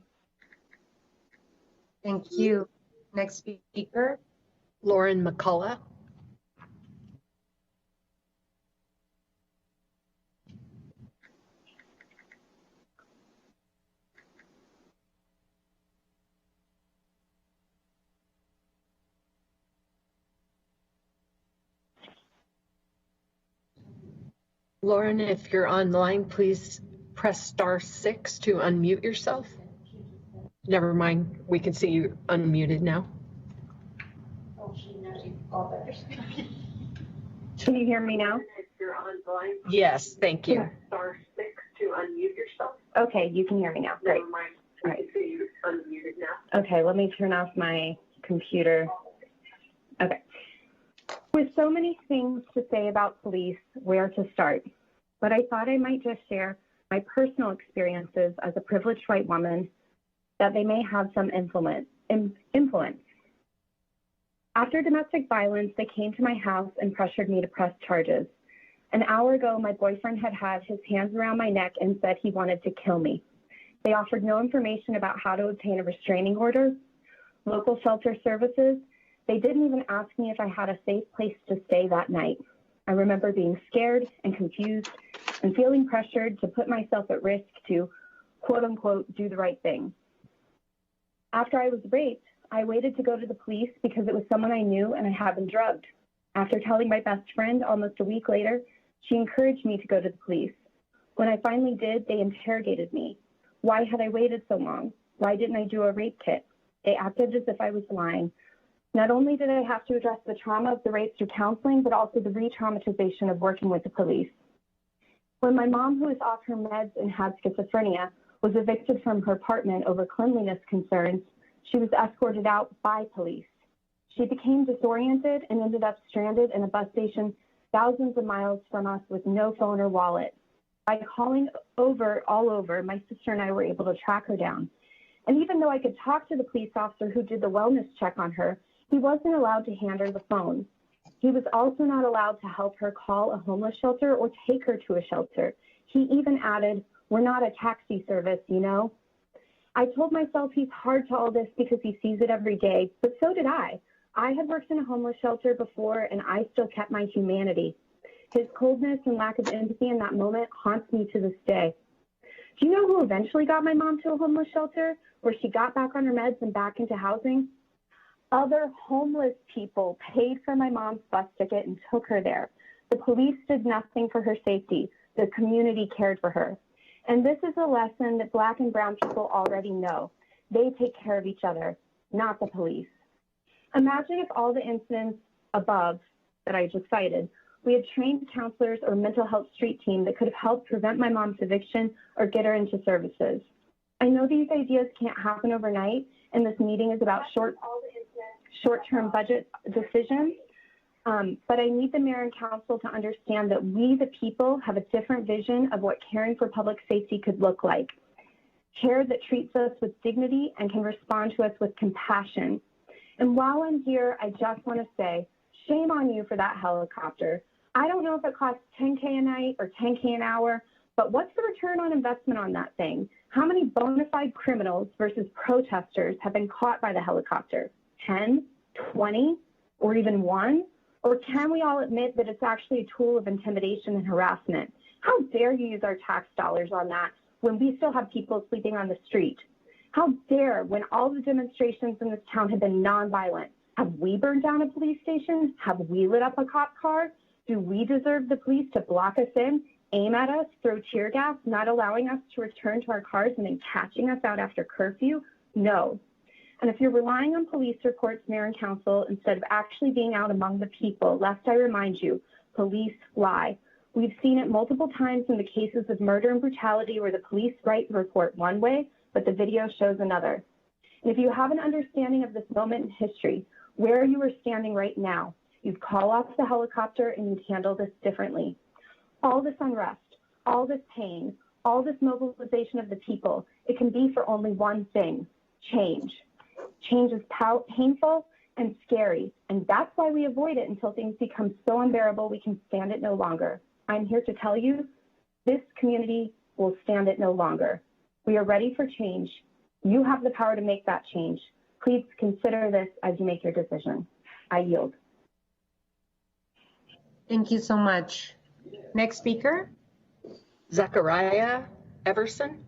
S1: Thank you. Next speaker.
S2: Lauren McCullough. Lauren, if you're online, please press *6 to unmute yourself. Never mind, we can see you unmuted now.
S3: Can you hear me now?
S2: If you're online. Yes, thank you.
S3: Press *6 to unmute yourself. Okay, you can hear me now. Great.
S2: Never mind,
S3: All
S2: we
S3: right.
S2: can see you unmuted now.
S3: Okay, let me turn off my computer. Okay. With so many things to say about police, where to start? But I thought I might just share my personal experiences as a privileged white woman that they may have some influence. After domestic violence, they came to my house and pressured me to press charges. An hour ago, my boyfriend had his hands around my neck and said he wanted to kill me. They offered no information about how to obtain a restraining order, local shelter services. They didn't even ask me if I had a safe place to stay that night. I remember being scared and confused and feeling pressured to put myself at risk to, quote unquote, do the right thing. After I was raped, I waited to go to the police because it was someone I knew and I had been drugged. After telling my best friend almost a week later, she encouraged me to go to the police. When I finally did, they interrogated me. Why had I waited so long? Why didn't I do a rape kit? They acted as if I was lying. Not only did I have to address the trauma of the rape through counseling, but also the re-traumatization of working with the police. When my mom, who was off her meds and had schizophrenia, was evicted from her apartment over cleanliness concerns, she was escorted out by police. She became disoriented and ended up stranded in a bus station thousands of miles from us with no phone or wallet. By calling all over, my sister and I were able to track her down. And even though I could talk to the police officer who did the wellness check on her, he wasn't allowed to hand her the phone. He was also not allowed to help her call a homeless shelter or take her to a shelter. He even added, "We're not a taxi service, you know?" I told myself he's hard to all this because he sees it every day, but so did I. I had worked in a homeless shelter before, and I still kept my humanity. His coldness and lack of empathy in that moment haunts me to this day. Do you know who eventually got my mom to a homeless shelter, where she got back on her meds and back into housing? Other homeless people paid for my mom's bus ticket and took her there. The police did nothing for her safety. The community cared for her. And this is a lesson that Black and brown people already know. They take care of each other, not the police. Imagine if all the incidents above that I just cited, we had trained counselors or mental health street team that could have helped prevent my mom's eviction or get her into services. I know these ideas can't happen overnight, and this meeting is about short-term budget decisions, but I need the mayor and council to understand that we, the people, have a different vision of what caring for public safety could look like. Care that treats us with dignity and can respond to us with compassion. And while I'm here, I just want to say, shame on you for that helicopter. I don't know if it costs $10K a night or $10K an hour, but what's the return on investment on that thing? How many bona fide criminals versus protesters have been caught by the helicopter? 10, 20, or even 1? Or can we all admit that it's actually a tool of intimidation and harassment? How dare you use our tax dollars on that when we still have people sleeping on the street? How dare, when all the demonstrations in this town have been nonviolent, have we burned down a police station? Have we lit up a cop car? Do we deserve the police to block us in, aim at us, throw tear gas, not allowing us to return to our cars and then catching us out after curfew? No. And if you're relying on police reports, mayor and council, instead of actually being out among the people, lest I remind you, police lie. We've seen it multiple times in the cases of murder and brutality where the police write the report one way, but the video shows another. And if you have an understanding of this moment in history, where you are standing right now, you'd call off the helicopter and you'd handle this differently. All this unrest, all this pain, all this mobilization of the people, it can be for only one thing: change. Change is painful and scary, and that's why we avoid it until things become so unbearable we can stand it no longer. I'm here to tell you, this community will stand it no longer. We are ready for change. You have the power to make that change. Please consider this as you make your decision. I yield.
S1: Thank you so much. Next speaker.
S2: Zachariah Everson.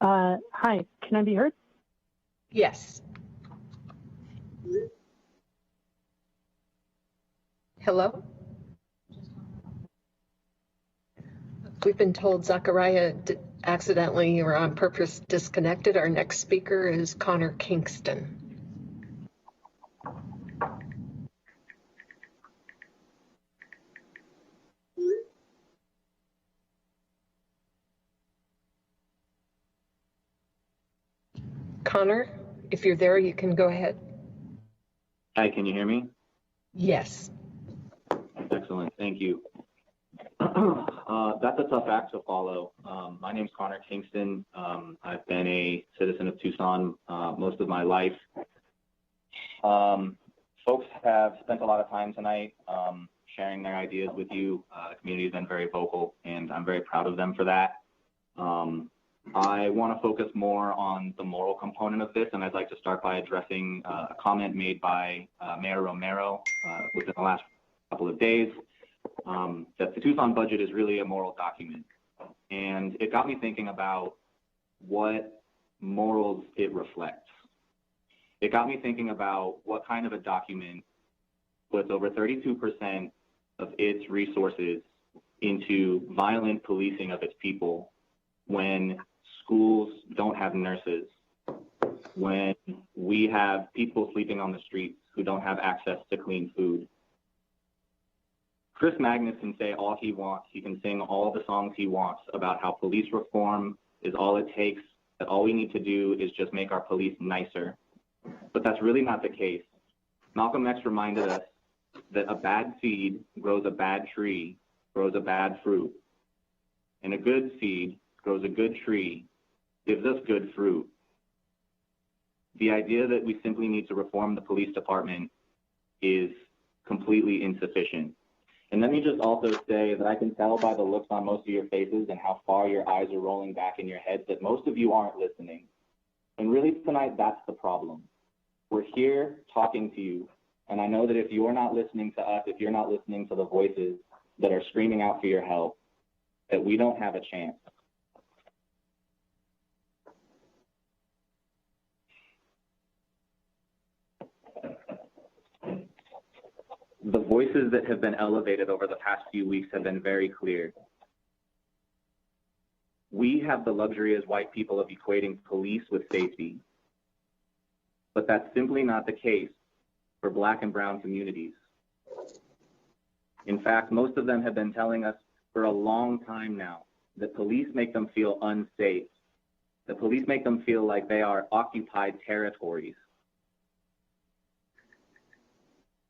S21: Hi, can I be heard?
S2: Yes. Hello? We've been told Zachariah accidentally or on purpose disconnected. Our next speaker is Connor Kingston. Connor, if you're there, you can go ahead.
S21: Hi, can you hear me?
S2: Yes.
S21: Excellent, thank you. That's a tough act to follow. My name's Connor Kingston. I've been a citizen of Tucson most of my life. Folks have spent a lot of time tonight sharing their ideas with you. The community has been very vocal, and I'm very proud of them for that. I want to focus more on the moral component of this, and I'd like to start by addressing a comment made by Mayor Romero within the last couple of days, that the Tucson budget is really a moral document. And it got me thinking about what morals it reflects. It got me thinking about what kind of a document puts over 32% of its resources into violent policing of its people when schools don't have nurses, when we have people sleeping on the streets who don't have access to clean food. Chris Magnus can say all he wants. He can sing all the songs he wants about how police reform is all it takes, that all we need to do is just make our police nicer. But that's really not the case. Malcolm X reminded us that a bad seed grows a bad tree, grows a bad fruit. And a good seed grows a good tree, gives us good fruit. The idea that we simply need to reform the police department is completely insufficient. And let me just also say that I can tell by the looks on most of your faces and how far your eyes are rolling back in your heads that most of you aren't listening. And really tonight, that's the problem. We're here talking to you. And I know that if you're not listening to us, if you're not listening to the voices that are screaming out for your help, that we don't have a chance. The voices that have been elevated over the past few weeks have been very clear. We have the luxury as white people of equating police with safety, but that's simply not the case for Black and brown communities. In fact, most of them have been telling us for a long time now that police make them feel unsafe, that police make them feel like they are occupied territories.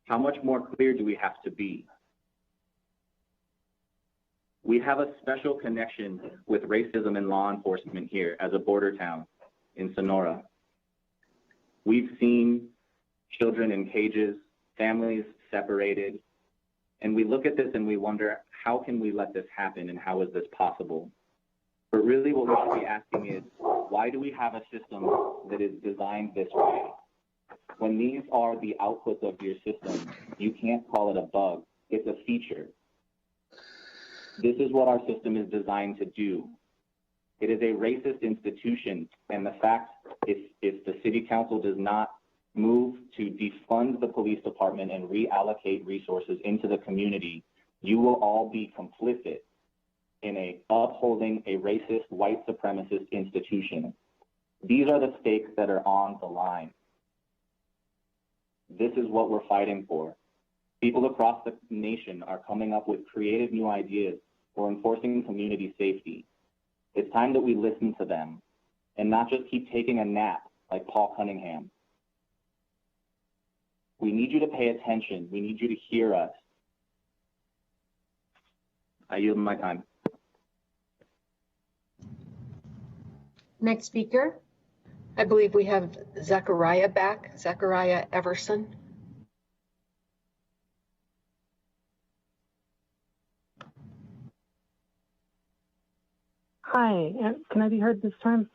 S21: How much more clear do we have to be? We have a special connection with racism in law enforcement here as a border town in Sonora. We've seen children in cages, families separated, and we look at this and we wonder, how can we let this happen and how is this possible? But really what we should be asking is, why do we have a system that is designed this way? When these are the outputs of your system, you can't call it a bug, it's a feature. This is what our system is designed to do. It is a racist institution, and the fact if the city council does not move to defund the police department and reallocate resources into the community, you will all be complicit in upholding a racist white supremacist institution. These are the stakes that are on the line. This is what we're fighting for. People across the nation are coming up with creative new ideas for enforcing community safety. It's time that we listen to them and not just keep taking a nap like Paul Cunningham. We need you to pay attention. We need you to hear us. I yield my time.
S1: Next speaker.
S2: I believe we have Zachariah back, Zachariah Everson.
S22: Hi, can I be heard this time?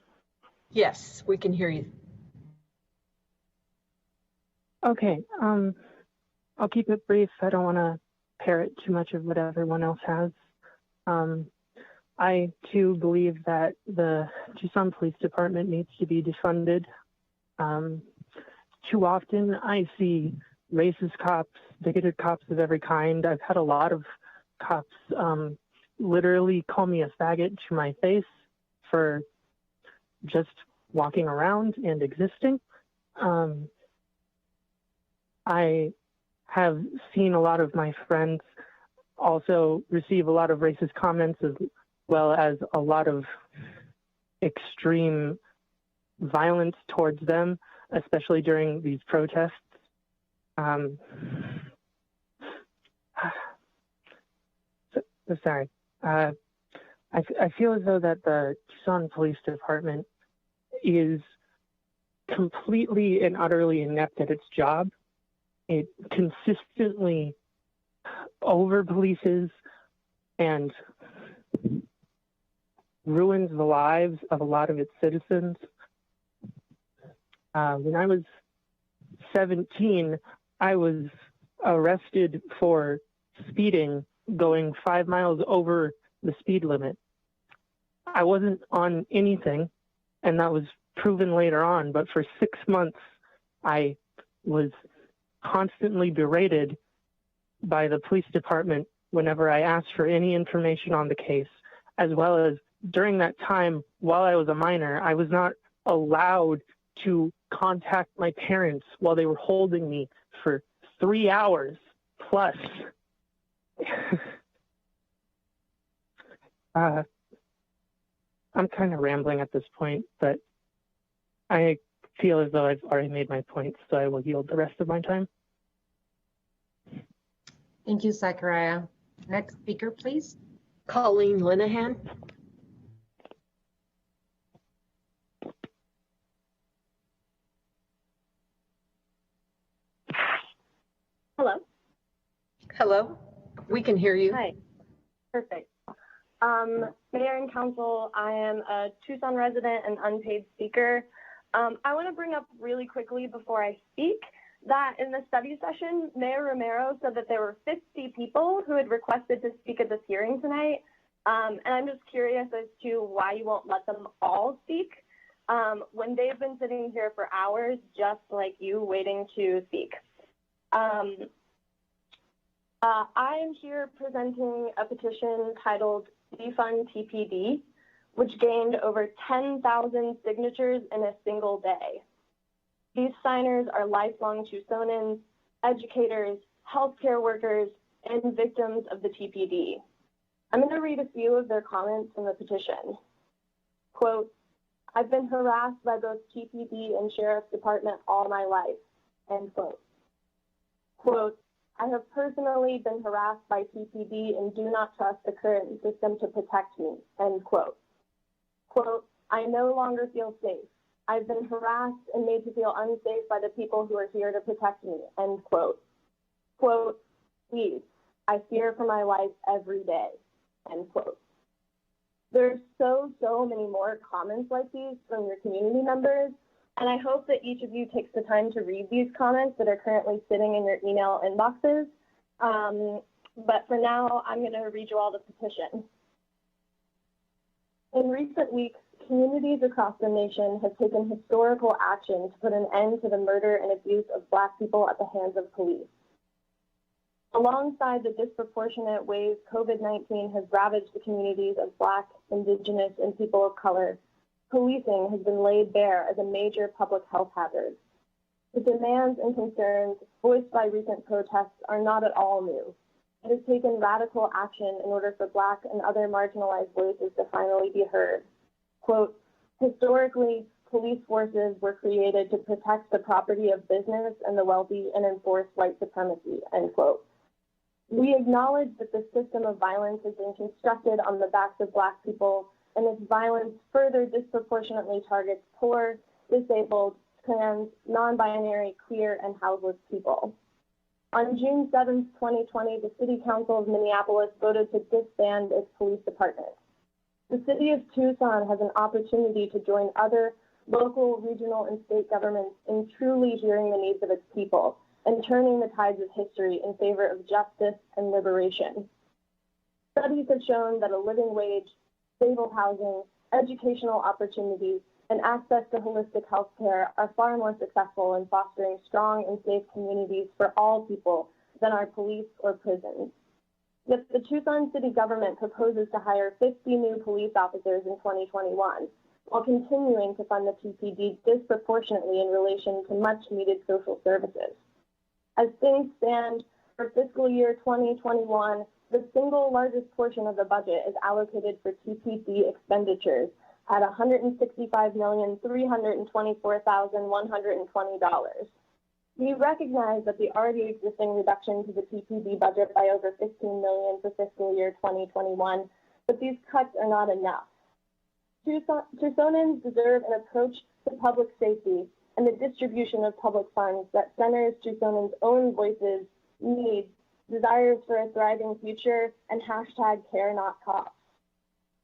S2: Yes, we can hear you.
S22: Okay, I'll keep it brief. I don't want to parrot too much of what everyone else has. I too believe that the Tucson Police Department needs to be defunded. Too often I see racist cops, bigoted cops of every kind. I've had a lot of cops literally call me a faggot to my face for just walking around and existing. I have seen a lot of my friends also receive a lot of racist comments, as well as a lot of extreme violence towards them, especially during these protests. Sorry. I feel as though that the Tucson Police Department is completely and utterly inept at its job. It consistently over-polices and ruins the lives of a lot of its citizens. When I was 17, I was arrested for speeding, going 5 miles over the speed limit. I wasn't on anything, and that was proven later on, but for 6 months, I was constantly berated by the police department whenever I asked for any information on the case, as well as during that time, while I was a minor, I was not allowed to contact my parents while they were holding me for 3 hours plus. I'm kind of rambling at this point, but I feel as though I've already made my point, so I will yield the rest of my time.
S1: Thank you, Zachariah. Next speaker, please.
S2: Colleen Linehan.
S6: Hello.
S2: Hello. We can hear you.
S6: Hi. Perfect. Mayor and Council, I am a Tucson resident and unpaid speaker. I want to bring up really quickly before I speak that in the study session, Mayor Romero said that there were 50 people who had requested to speak at this hearing tonight. And I'm just curious as to why you won't let them all speak when they've been sitting here for hours, just like you, waiting to speak. I am here presenting a petition titled Defund TPD, which gained over 10,000 signatures in a single day. These signers are lifelong Tucsonans, educators, healthcare workers, and victims of the TPD. I'm going to read a few of their comments from the petition. Quote, I've been harassed by both TPD and Sheriff's Department all my life, end quote. Quote, I have personally been harassed by TPD and do not trust the current system to protect me, end quote. Quote, I no longer feel safe. I've been harassed and made to feel unsafe by the people who are here to protect me, end quote. Quote, please, I fear for my life every day, end quote. There's so many more comments like these from your community members, and I hope that each of you takes the time to read these comments that are currently sitting in your email inboxes. But for now, I'm going to read you all the petition. In recent weeks, communities across the nation have taken historical action to put an end to the murder and abuse of Black people at the hands of police. Alongside the disproportionate ways COVID-19 has ravaged the communities of Black, Indigenous, and people of color, policing has been laid bare as a major public health hazard. The demands and concerns voiced by recent protests are not at all new. It has taken radical action in order for Black and other marginalized voices to finally be heard. Quote, historically, police forces were created to protect the property of business and the wealthy and enforce white supremacy, end quote. We acknowledge that the system of violence has been constructed on the backs of Black people, and its violence further disproportionately targets poor, disabled, trans, non-binary, queer, and houseless people. On June 7, 2020, the City Council of Minneapolis voted to disband its police department. The City of Tucson has an opportunity to join other local, regional, and state governments in truly hearing the needs of its people and turning the tides of history in favor of justice and liberation. Studies have shown that a living wage, stable housing, educational opportunities, and access to holistic health care are far more successful in fostering strong and safe communities for all people than our police or prisons. Yet the Tucson city government proposes to hire 50 new police officers in 2021, while continuing to fund the TPD disproportionately in relation to much needed social services. As things stand, for fiscal year 2021, the single largest portion of the budget is allocated for TPD expenditures at $165,324,120. We recognize that the already existing reduction to the TPD budget by over $15 million for fiscal year 2021, but these cuts are not enough. Tucsonans deserve an approach to public safety and the distribution of public funds that centers Tucsonans' own voices, needs, desires for a thriving future, and #care not cops.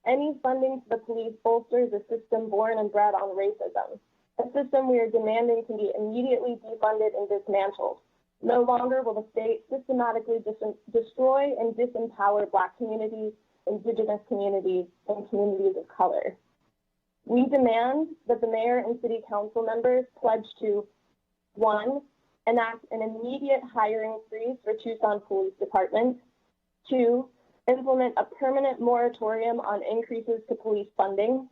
S6: Any funding to the police bolsters a system born and bred on racism, a system we are demanding to be immediately defunded and dismantled. No longer will the state systematically destroy and disempower Black communities, Indigenous communities, and communities of color. We demand that the mayor and city council members pledge to, 1, enact an immediate hiring freeze for Tucson Police Department, 2, implement a permanent moratorium on increases to police funding,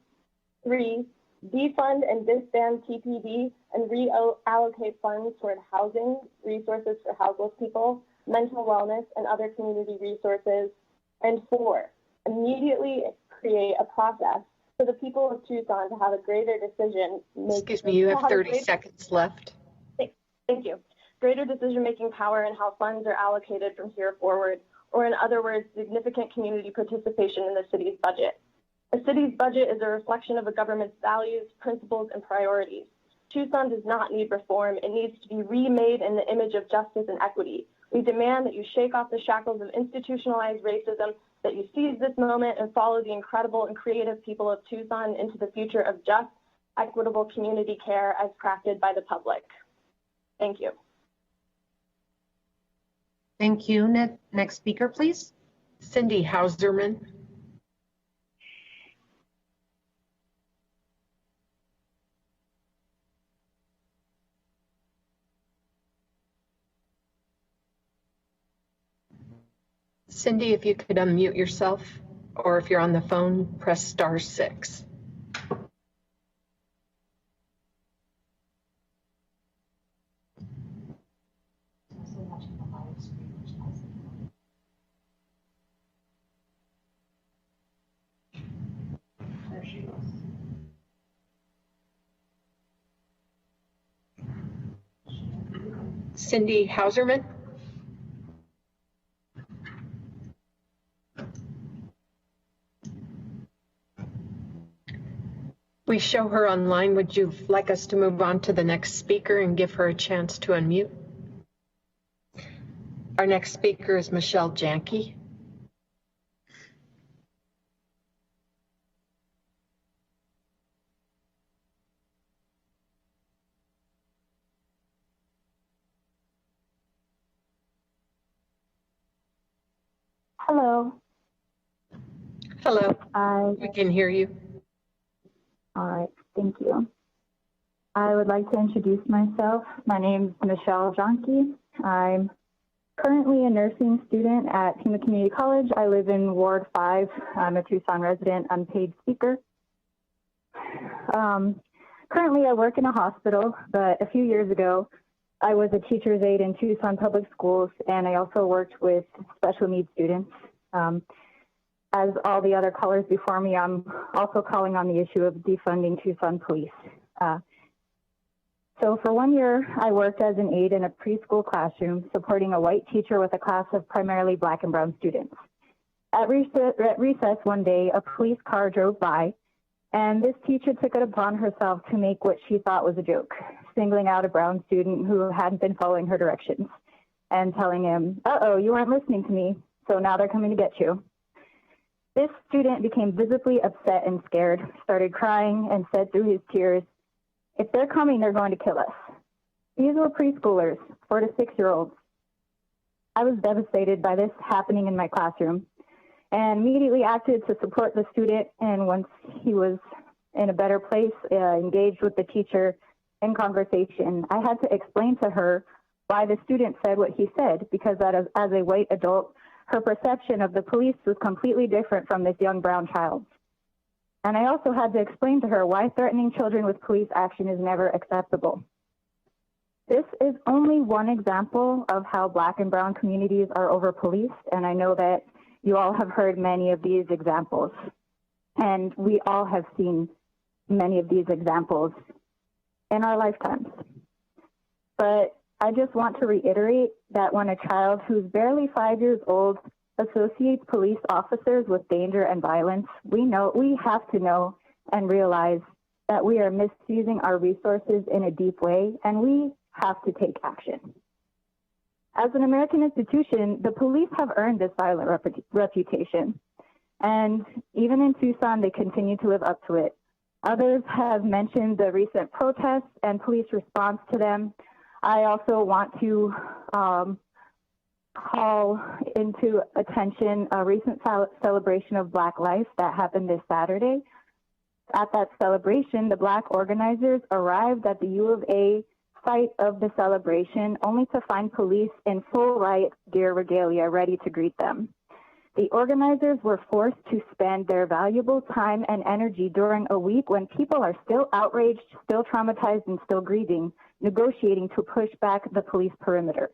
S6: 3, defund and disband TPD and reallocate funds toward housing, resources for houseless people, mental wellness, and other community resources, and 4, immediately create a process for the people of Tucson to have a greater decision.
S2: Excuse me, you have 30 seconds left.
S6: Thank you. Greater decision-making power in how funds are allocated from here forward, or in other words, significant community participation in the city's budget. A city's budget is a reflection of a government's values, principles, and priorities. Tucson does not need reform. It needs to be remade in the image of justice and equity. We demand that you shake off the shackles of institutionalized racism, that you seize this moment and follow the incredible and creative people of Tucson into the future of just, equitable community care as crafted by the public. Thank you.
S1: Thank you. Next speaker, please.
S2: Cindy Hauserman. Cindy, if you could unmute yourself, or if you're on the phone, press *6. Cindy Hauserman. We show her online. Would you like us to move on to the next speaker and give her a chance to unmute? Our next speaker is Michelle Janke.
S9: Hello.
S2: Hello. We can hear you.
S9: All right, thank you. I would like to introduce myself. My name is Michelle Janke. I'm currently a nursing student at Pima Community College. I live in Ward 5. I'm a Tucson resident, unpaid speaker. Currently, I work in a hospital, but a few years ago, I was a teacher's aide in Tucson Public Schools, and I also worked with special needs students. As all the other callers before me, I'm also calling on the issue of defunding Tucson police. So for 1 year, I worked as an aide in a preschool classroom supporting a white teacher with a class of primarily Black and brown students. At recess one day, a police car drove by, and this teacher took it upon herself to make what she thought was a joke, singling out a brown student who hadn't been following her directions and telling him, "Uh-oh, you weren't listening to me, so now they're coming to get you." This student became visibly upset and scared, started crying, and said through his tears, "If they're coming, they're going to kill us." These were preschoolers, 4 to 6-year-olds. I was devastated by this happening in my classroom and immediately acted to support the student. And once he was in a better place, engaged with the teacher in conversation. I had to explain to her why the student said what he said, because as a white adult, her perception of the police was completely different from this young brown child's. And I also had to explain to her why threatening children with police action is never acceptable. This is only one example of how Black and brown communities are over-policed, and I know that you all have heard many of these examples, and we all have seen many of these examples in our lifetimes. But I just want to reiterate that when a child who's barely 5 years old associates police officers with danger and violence, we have to know and realize that we are misusing our resources in a deep way, and we have to take action. As an American institution, the police have earned this violent reputation, and even in Tucson, they continue to live up to it. Others have mentioned the recent protests and police response to them. I also want to call into attention a recent celebration of Black life that happened this Saturday. At that celebration, the Black organizers arrived at the U of A site of the celebration only to find police in full riot gear regalia ready to greet them. The organizers were forced to spend their valuable time and energy during a week when people are still outraged, still traumatized, and still grieving, negotiating to push back the police perimeter.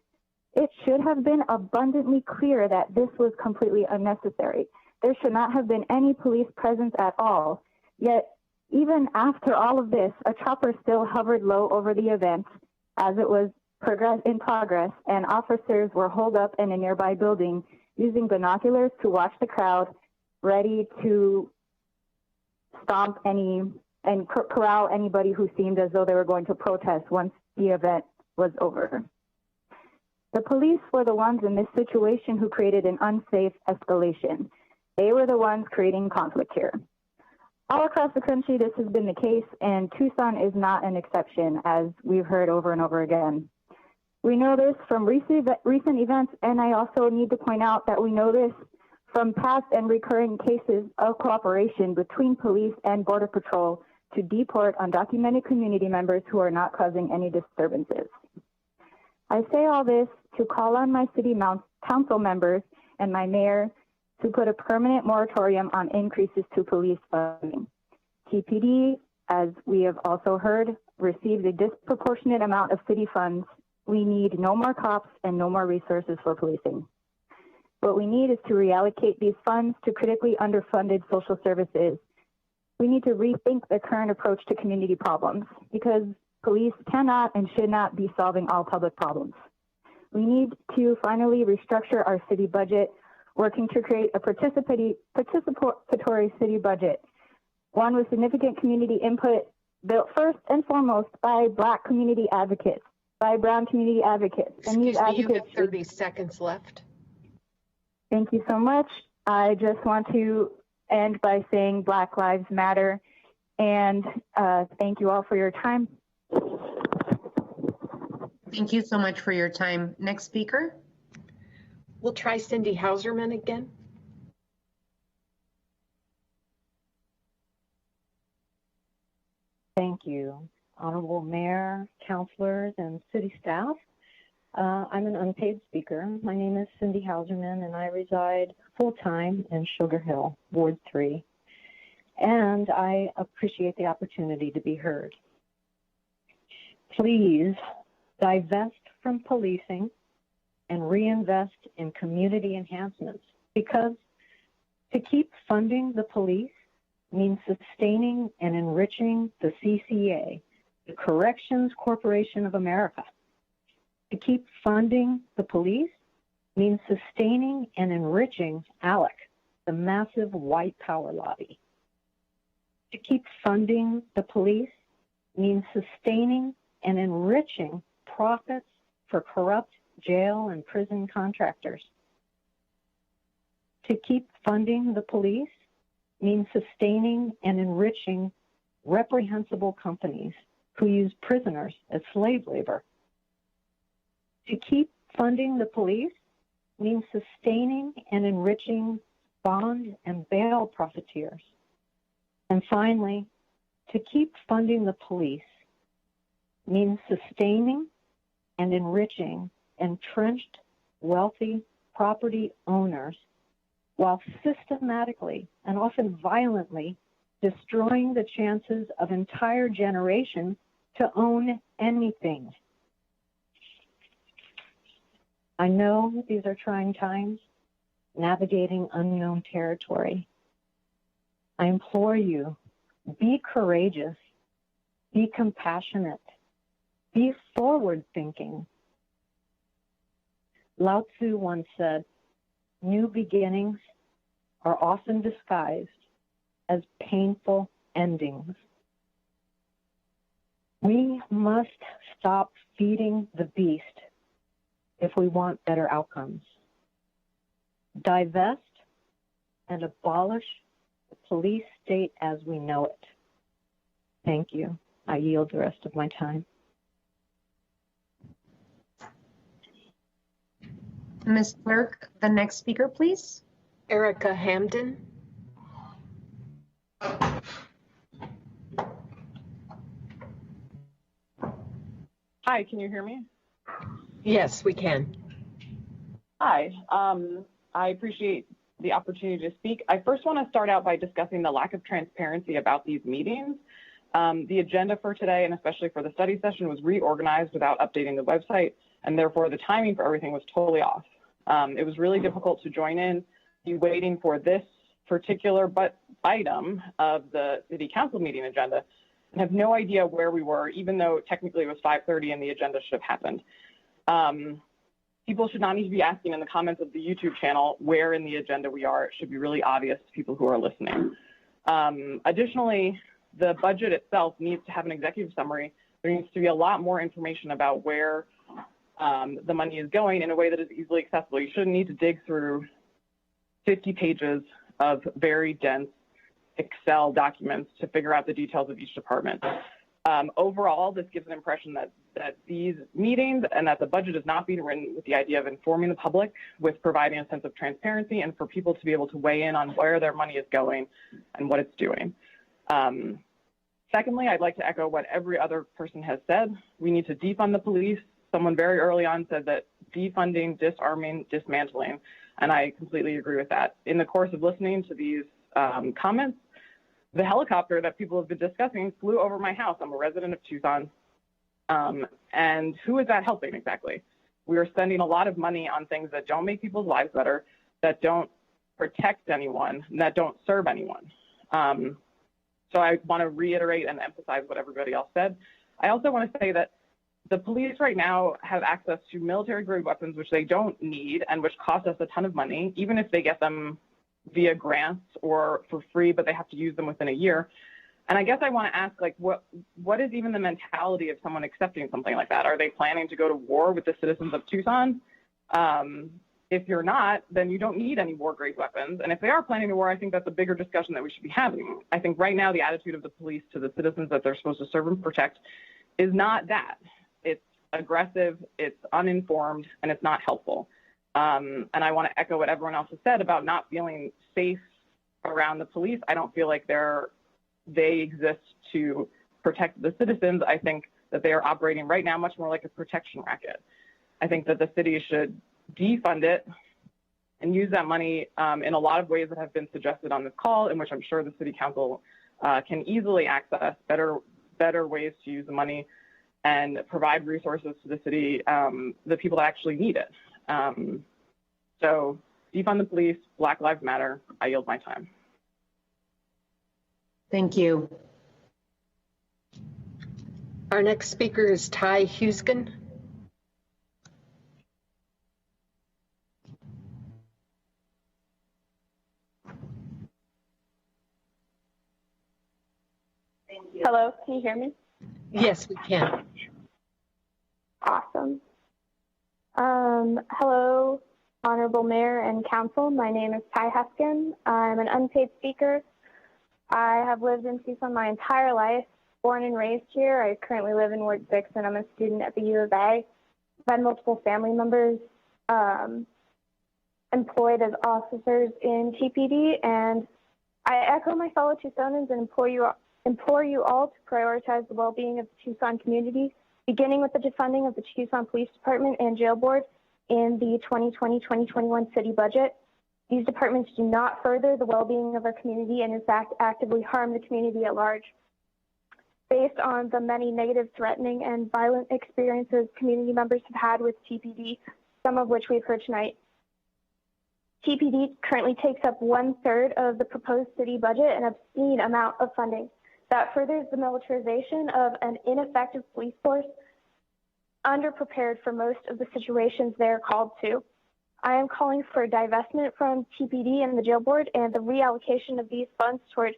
S9: It should have been abundantly clear that this was completely unnecessary. There should not have been any police presence at all. Yet, even after all of this, a chopper still hovered low over the event as it was in progress, and officers were holed up in a nearby building using binoculars to watch the crowd, ready to stomp and corral anybody who seemed as though they were going to protest once the event was over. The police were the ones in this situation who created an unsafe escalation. They were the ones creating conflict here. All across the country, this has been the case, and Tucson is not an exception, as we've heard over and over again. We know this from recent events, and I also need to point out that we know this from past and recurring cases of cooperation between police and Border Patrol to deport undocumented community members who are not causing any disturbances. I say all this to call on my city council members and my mayor to put a permanent moratorium on increases to police funding. TPD, as we have also heard, received a disproportionate amount of city funds. We need no more cops and no more resources for policing. What we need is to reallocate these funds to critically underfunded social services. We need to rethink the current approach to community problems because police cannot and should not be solving all public problems. We need to finally restructure our city budget, working to create a participatory city budget, one with significant community input, built first and foremost by Black community advocates, by brown community advocates.
S2: Excuse me, you have 30 seconds left.
S9: Thank you so much. I just want to end by saying Black Lives Matter, and thank you all for your time.
S1: Thank you so much for your time. Next speaker.
S2: We'll try Cindy Hauserman again.
S13: Thank you. Honorable Mayor, councilors, and city staff. I'm an unpaid speaker. My name is Cindy Hauserman, and I reside full-time in Sugar Hill, Ward 3. And I appreciate the opportunity to be heard. Please divest from policing and reinvest in community enhancements, because to keep funding the police means sustaining and enriching the CCA, the Corrections Corporation of America. To keep funding the police means sustaining and enriching ALEC, the massive white power lobby. To keep funding the police means sustaining and enriching profits for corrupt jail and prison contractors. To keep funding the police means sustaining and enriching reprehensible companies who use prisoners as slave labor. To keep funding the police means sustaining and enriching bond and bail profiteers. And finally, To keep funding the police means sustaining and enriching entrenched, wealthy property owners while systematically and often violently destroying the chances of entire generations to own anything. I know these are trying times, navigating unknown territory. I implore you, be courageous, be compassionate, be forward-thinking. Lao Tzu once said, new beginnings are often disguised as painful endings. We must stop feeding the beast if we want better outcomes. Divest and abolish the police state as we know it. Thank you. I yield the rest of my time.
S1: Ms. Clerk, the next speaker, please.
S2: Erica Hamden.
S17: Hi, can you hear me?
S2: Yes, we can.
S17: Hi, I appreciate the opportunity to speak. I first want to start out by discussing the lack of transparency about these meetings. The agenda for today, and especially for the study session, was reorganized without updating the website, and therefore the timing for everything was totally off. It was really difficult to join in, be waiting for this particular item of the city council meeting agenda, and have no idea where we were, even though technically it was 5:30 and the agenda should have happened. People should not need to be asking in the comments of the YouTube channel where in the agenda we are. It should be really obvious to people who are listening. Additionally, the budget itself needs to have an executive summary. There needs to be a lot more information about where the money is going in a way that is easily accessible. You shouldn't need to dig through 50 pages of very dense Excel documents to figure out the details of each department. Overall, this gives an impression that these meetings and that the budget is not being written with the idea of informing the public, with providing a sense of transparency, and for people to be able to weigh in on where their money is going and what it's doing. Secondly, I'd like to echo what every other person has said. We need to defund the police. Someone very early on said that defunding, disarming, dismantling, and I completely agree with that. In the course of listening to these comments, the helicopter that people have been discussing flew over my house. I'm a resident of Tucson. And who is that helping exactly? We are spending a lot of money on things that don't make people's lives better, that don't protect anyone, and that don't serve anyone. So I want to reiterate and emphasize what everybody else said. I also want to say that the police right now have access to military-grade weapons, which they don't need and which cost us a ton of money, even if they get them via grants or for free, but they have to use them within a year. And I guess I want to ask, like, what is even the mentality of someone accepting something like that? Are they planning to go to war with the citizens of Tucson? If you're not, then you don't need any war-grade weapons. And if they are planning a war, I think that's a bigger discussion that we should be having. I think right now the attitude of the police to the citizens that they're supposed to serve and protect is not that. It's aggressive, it's uninformed, and it's not helpful. And I want to echo what everyone else has said about not feeling safe around the police. I don't feel like they exist to protect the citizens. I think that they are operating right now much more like a protection racket. I think that the city should defund it and use that money in a lot of ways that have been suggested on this call, in which I'm sure the city council can easily access better ways to use the money and provide resources to the city, the people that actually need it. So defund the police, Black Lives Matter. I yield my time.
S1: Thank you.
S2: Our next speaker is Ty Huskin.
S6: Hello, can you hear me?
S2: Yes, we can.
S6: Awesome. Hello, Honorable Mayor and Council. My name is Ty Huskin. I'm an unpaid speaker. I have lived in Tucson my entire life, born and raised here. I currently live in Ward 6, and I'm a student at the U of A. I've had multiple family members employed as officers in TPD, and I echo my fellow Tucsonans and implore you
S7: implore you all to prioritize the well-being of the Tucson community, beginning with the defunding of the Tucson Police Department and Jail Board in the 2020-2021 city budget. These departments do not further the well-being of our community and in fact actively harm the community at large. Based on the many negative, threatening, and violent experiences community members have had with TPD, some of which we've heard tonight, TPD currently takes up 1/3 of the proposed city budget, an obscene amount of funding that furthers the militarization of an ineffective police force, underprepared for most of the situations they're called to. I am calling for divestment from TPD and the jail board and the reallocation of these funds toward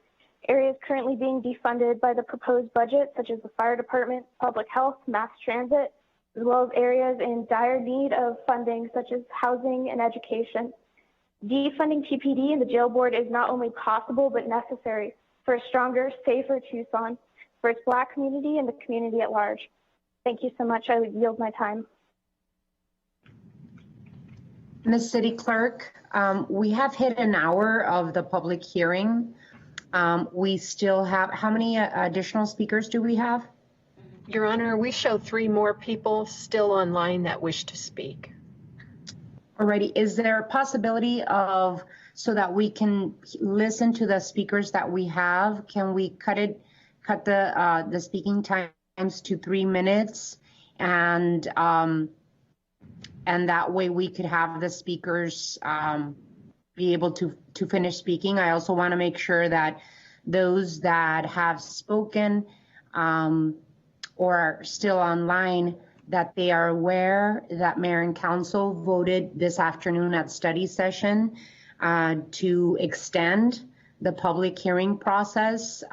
S7: areas currently being defunded by the proposed budget, such as the fire department, public health, mass transit, as well as areas in dire need of funding, such as housing and education. Defunding TPD and the jail board is not only possible, but necessary for a stronger, safer Tucson, for its Black community and the community at large. Thank you so much. I would yield my time.
S1: Ms. City Clerk, we have hit an hour of the public hearing. We still have, how many additional speakers do we have?
S2: Your Honor, we show 3 more people still online that wish to speak.
S1: Alrighty, is there a possibility of, so that we can listen to the speakers that we have, can we cut the speaking times to 3 minutes, and that way we could have the speakers be able to finish speaking. I also want to make sure that those that have spoken or are still online, that they are aware that Mayor and Council voted this afternoon at study session to extend the public hearing process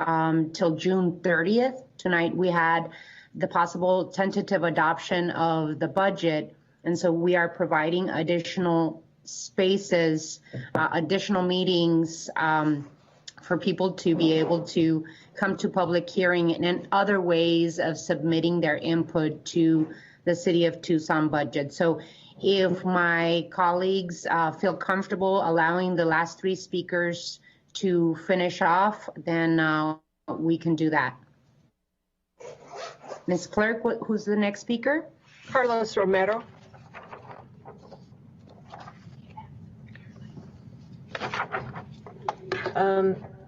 S1: till June 30th. Tonight we had the possible tentative adoption of the budget, and so we are providing additional spaces, additional meetings for people to be able to come to public hearing and other ways of submitting their input to the City of Tucson budget. So if my colleagues feel comfortable allowing the last 3 speakers to finish off, then we can do that. Ms. Clerk, who's the next speaker?
S2: Carlos Romero.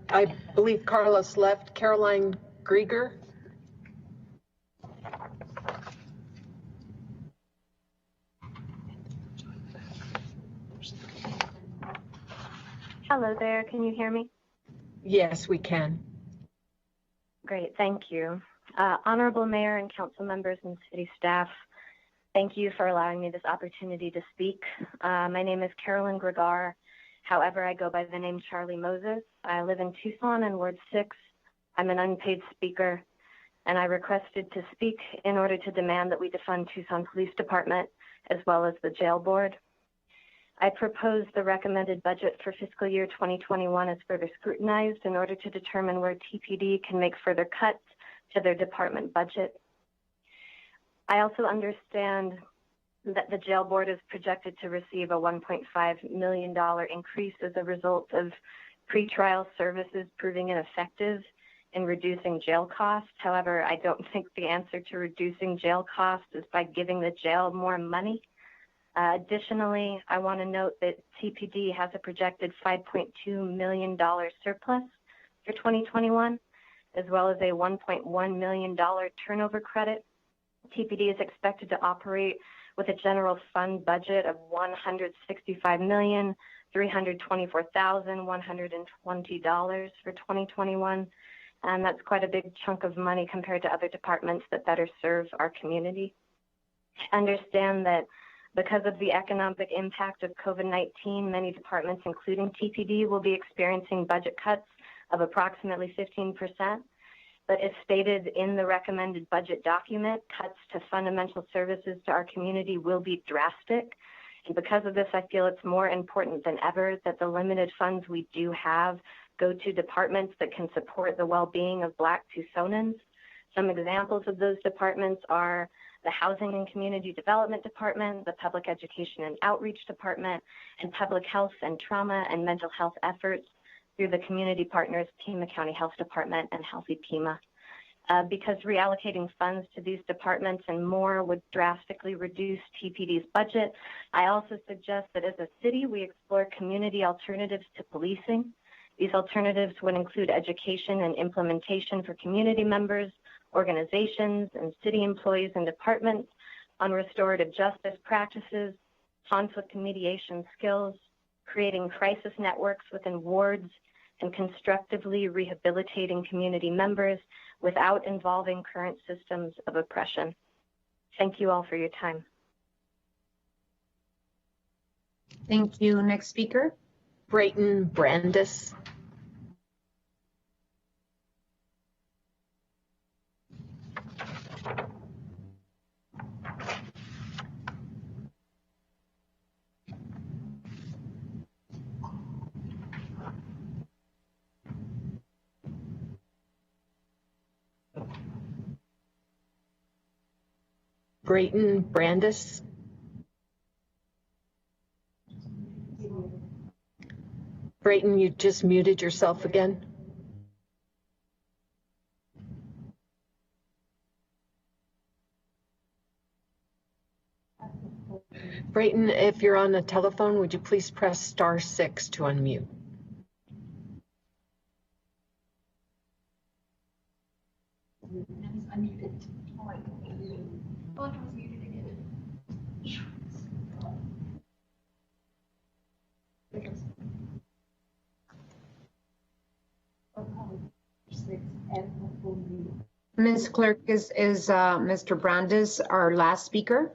S2: I believe Carlos left. Caroline Grieger.
S18: Hello there, can you hear me?
S2: Yes, we can.
S18: Great, thank you. Honorable Mayor and council members and city staff, thank you for allowing me this opportunity to speak. My name is Caroline Grieger. However, I go by the name Charlie Moses. I live in Tucson in Ward 6. I'm an unpaid speaker, and I requested to speak in order to demand that we defund Tucson Police Department as well as the jail board. I propose the recommended budget for fiscal year 2021 is further scrutinized in order to determine where TPD can make further cuts to their department budget. I also understand that the jail board is projected to receive a $1.5 million increase as a result of pretrial services proving ineffective in reducing jail costs. However, I don't think the answer to reducing jail costs is by giving the jail more money. Additionally, I want to note that TPD has a projected $5.2 million surplus for 2021, as well as a $1.1 million turnover credit. TPD is expected to operate with a general fund budget of $165,324,120 for 2021, and that's quite a big chunk of money compared to other departments that better serve our community. I understand that because of the economic impact of COVID-19, many departments, including TPD, will be experiencing budget cuts of approximately 15%. But as stated in the recommended budget document, cuts to fundamental services to our community will be drastic. And because of this, I feel it's more important than ever that the limited funds we do have go to departments that can support the well-being of Black Tucsonans. Some examples of those departments are the Housing and Community Development Department, the Public Education and Outreach Department, and Public Health and Trauma and Mental Health Efforts. through the community partners, Pima County Health Department and Healthy Pima. Because reallocating funds to these departments and more would drastically reduce TPD's budget, I also suggest that as a city, we explore community alternatives to policing. These alternatives would include education and implementation for community members, organizations, and city employees and departments on restorative justice practices, conflict mediation skills, creating crisis networks within wards, and constructively rehabilitating community members without involving current systems of oppression. Thank you all for your time.
S1: Thank you. Next speaker.
S2: Brayton Brandis. Brayton Brandis. Brayton, you just muted yourself again. Brayton, if you're on the telephone, would you please press *6 to unmute?
S1: Ms. Clerk, is Mr. Brandis our last speaker?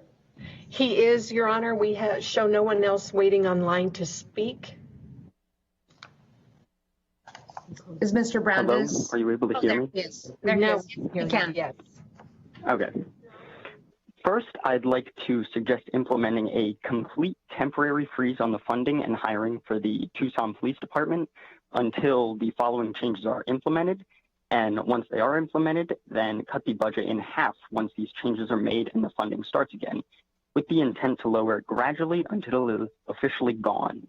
S2: He is, Your Honor. We show no one else waiting online to speak.
S1: Is Mr. Brandis?
S11: Hello? Are you able to hear me?
S1: Yes. There he is. You can.
S2: Yes.
S11: Okay. First, I'd like to suggest implementing a complete temporary freeze on the funding and hiring for the Tucson Police Department until the following changes are implemented. And once they are implemented, then cut the budget in half once these changes are made and the funding starts again, with the intent to lower it gradually until it is officially gone.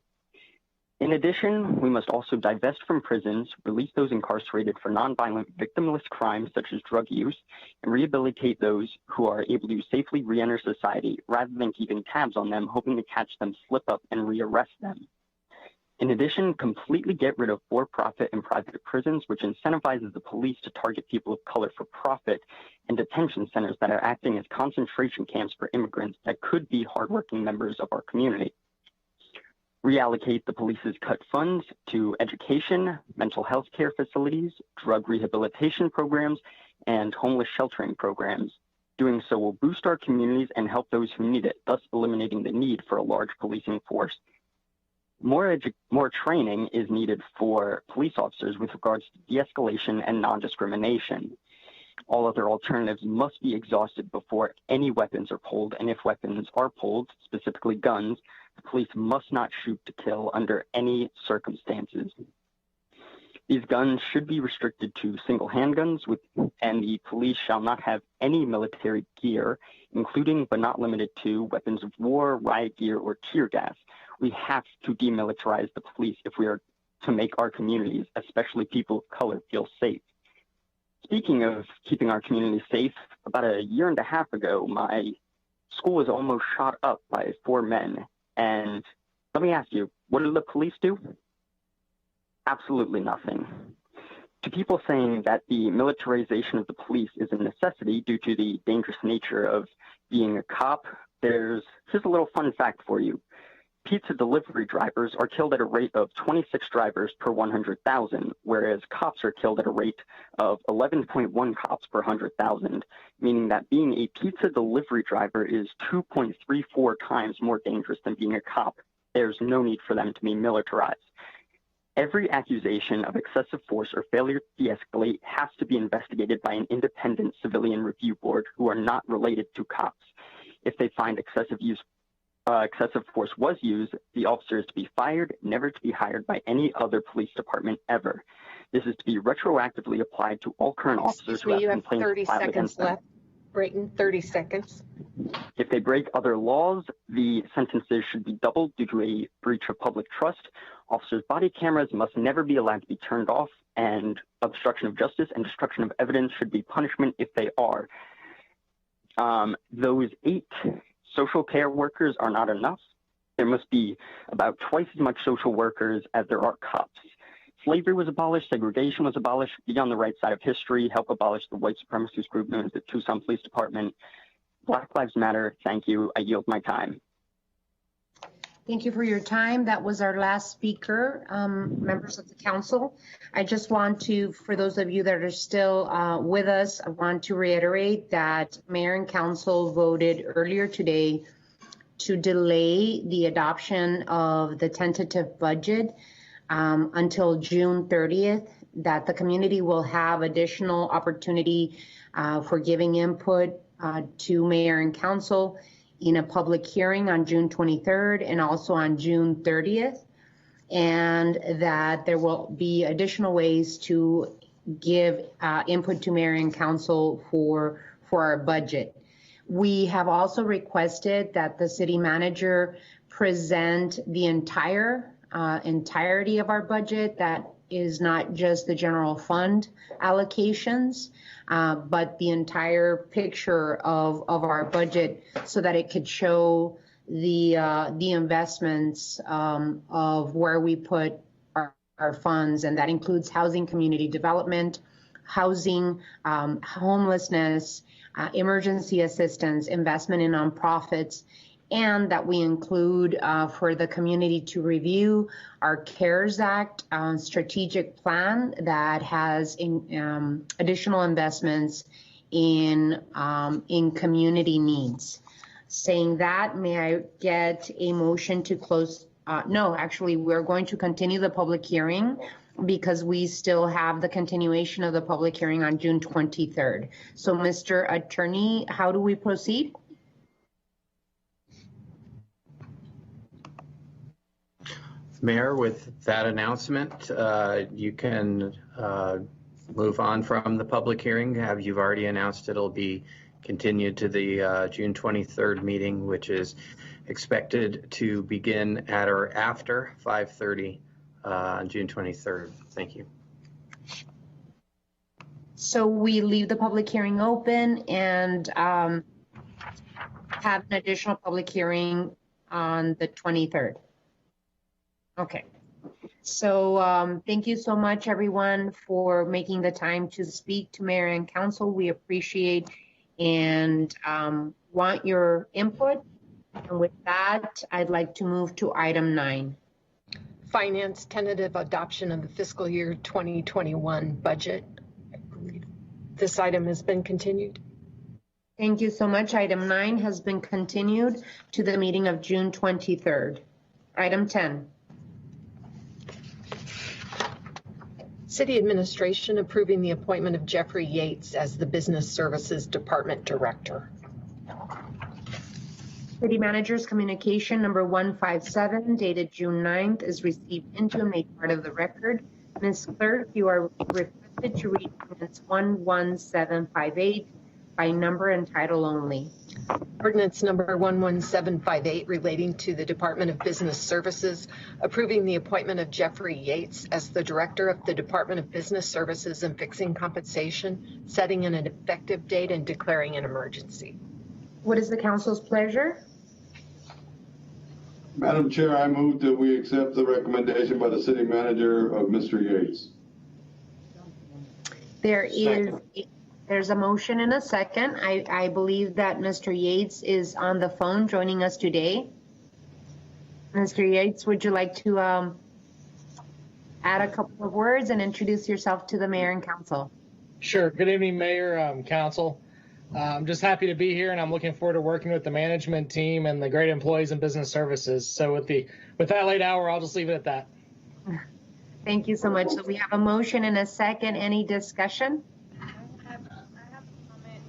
S11: In addition, we must also divest from prisons, release those incarcerated for nonviolent victimless crimes such as drug use, and rehabilitate those who are able to safely re-enter society rather than keeping tabs on them, hoping to catch them slip up and rearrest them. In addition, completely get rid of for-profit and private prisons, which incentivizes the police to target people of color for profit, and detention centers that are acting as concentration camps for immigrants that could be hardworking members of our community. Reallocate the police's cut funds to education, mental health care facilities, drug rehabilitation programs, and homeless sheltering programs. Doing so will boost our communities and help those who need it, thus eliminating the need for a large policing force. More training is needed for police officers with regards to de-escalation and non-discrimination. All other alternatives must be exhausted before any weapons are pulled, and if weapons are pulled, specifically guns, the police must not shoot to kill under any circumstances. These guns should be restricted to single handguns, and the police shall not have any military gear, including but not limited to weapons of war, riot gear, or tear gas. We have to demilitarize the police if we are to make our communities, especially people of color, feel safe. Speaking of keeping our communities safe, about a year and a half ago, my school was almost shot up by 4 men. And let me ask you, what do the police do? Absolutely nothing. To people saying that the militarization of the police is a necessity due to the dangerous nature of being a cop, here's a little fun fact for you. Pizza delivery drivers are killed at a rate of 26 drivers per 100,000, whereas cops are killed at a rate of 11.1 cops per 100,000, meaning that being a pizza delivery driver is 2.34 times more dangerous than being a cop. There's no need for them to be militarized. Every accusation of excessive force or failure to de-escalate has to be investigated by an independent civilian review board who are not related to cops. If they find excessive force was used, the officer is to be fired, never to be hired by any other police department ever. This is to be retroactively applied to all current officers who have complaints filed against them.
S2: Brayton, 30 seconds.
S11: If they break other laws, the sentences should be doubled due to a breach of public trust. Officers' body cameras must never be allowed to be turned off, and obstruction of justice and destruction of evidence should be punishment if they are. Those 8 social care workers are not enough. There must be about twice as much social workers as there are cops. Slavery was abolished, segregation was abolished. Be on the right side of history, help abolish the white supremacist group known as the Tucson Police Department. Black Lives Matter. Thank you. I yield my time.
S1: Thank you for your time. That was our last speaker, members of the council. I just want to, for those of you that are still with us, I want to reiterate that Mayor and Council voted earlier today to delay the adoption of the tentative budget until June 30th, that the community will have additional opportunity for giving input to Mayor and Council in a public hearing on June 23rd and also on June 30th, and that there will be additional ways to give input to Mayor and Council for our budget. We have also requested that the city manager present the entirety of our budget. That is not just the general fund allocations, but the entire picture of our budget, so that it could show the investments of where we put our funds, and that includes housing, community development, housing, homelessness, emergency assistance, investment in nonprofits, and that we include for the community to review our CARES Act strategic plan that has additional investments in community needs. Saying that, may I get a motion to close? No, actually, we're going to continue the public hearing because we still have the continuation of the public hearing on June 23rd. So, Mr. Attorney, how do we proceed?
S19: Mayor, with that announcement, you can move on from the public hearing. You've already announced it'll be continued to the June 23rd meeting, which is expected to begin at or after 5:30 on June 23rd. Thank you.
S1: So we leave the public hearing open and have an additional public hearing on the 23rd. Okay. So thank you so much, everyone, for making the time to speak to Mayor and Council. We appreciate and want your input. And with that, I'd like to move to item 9.
S2: Finance tentative adoption of the fiscal year 2021 budget. I believe this item has been continued.
S1: Thank you so much. Item 9 has been continued to the meeting of June 23rd. Item 10.
S2: City Administration approving the appointment of Jeffrey Yates as the Business Services Department Director.
S1: City Manager's communication number 157 dated June 9th is received into and made part of the record. Ms. Clerk, you are requested to read ordinance 11758 by number and title only.
S2: Ordinance number 11758 relating to the Department of Business Services, approving the appointment of Jeffrey Yates as the Director of the Department of Business Services and fixing compensation, setting an effective date, and declaring an emergency.
S1: What is the council's pleasure?
S8: Madam Chair, I move that we accept the recommendation by the City Manager of Mr. Yates.
S1: There's a motion and a second. I believe that Mr. Yates is on the phone joining us today. Mr. Yates, would you like to add a couple of words and introduce yourself to the Mayor and Council?
S20: Sure. Good evening, Mayor, Council. I'm just happy to be here, and I'm looking forward to working with the management team and the great employees in business services. So with that late hour, I'll just leave it at that.
S1: Thank you so much. So we have a motion and a second. Any discussion?
S23: I have a comment.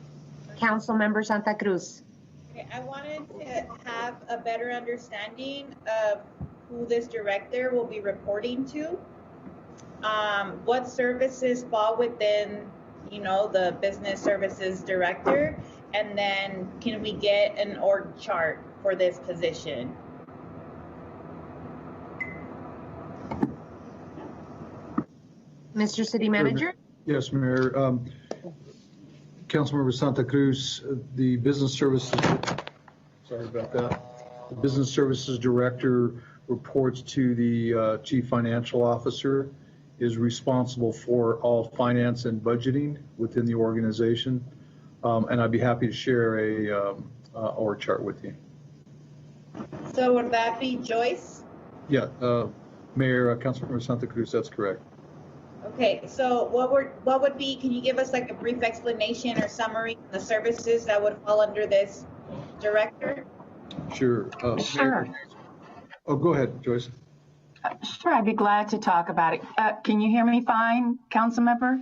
S1: Council Member Santa Cruz.
S23: Okay, I wanted to have a better understanding of who this director will be reporting to. What services fall within, the business services director, And then can we get an org chart for this position?
S1: Mr. City Manager?
S10: Yes, Mayor. Councilmember Santa Cruz, the business services, sorry about that. The business services director reports to the chief financial officer, is responsible for all finance and budgeting within the organization. And I'd be happy to share a org chart with you.
S23: So would that be Joyce?
S10: Yeah, Mayor, Councilmember Santa Cruz, that's correct.
S23: Okay, so what would be, can you give us like a brief explanation or summary of the services that would fall under this director?
S10: Sure.
S12: Sure.
S10: Oh, go ahead, Joyce.
S12: Sure, I'd be glad to talk about it. Can you hear me fine, council member?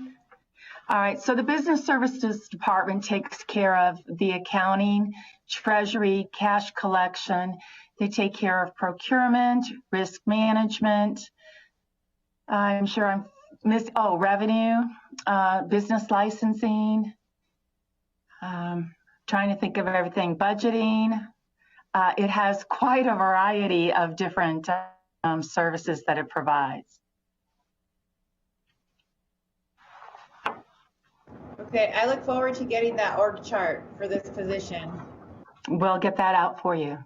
S12: All right, so the Business Services Department takes care of the accounting, treasury, cash collection. They take care of procurement, risk management. I'm sure I'm revenue, business licensing, trying to think of everything, budgeting. It has quite a variety of different services that it provides.
S23: Okay, I look forward to getting that org chart for this position.
S12: We'll get that out for you.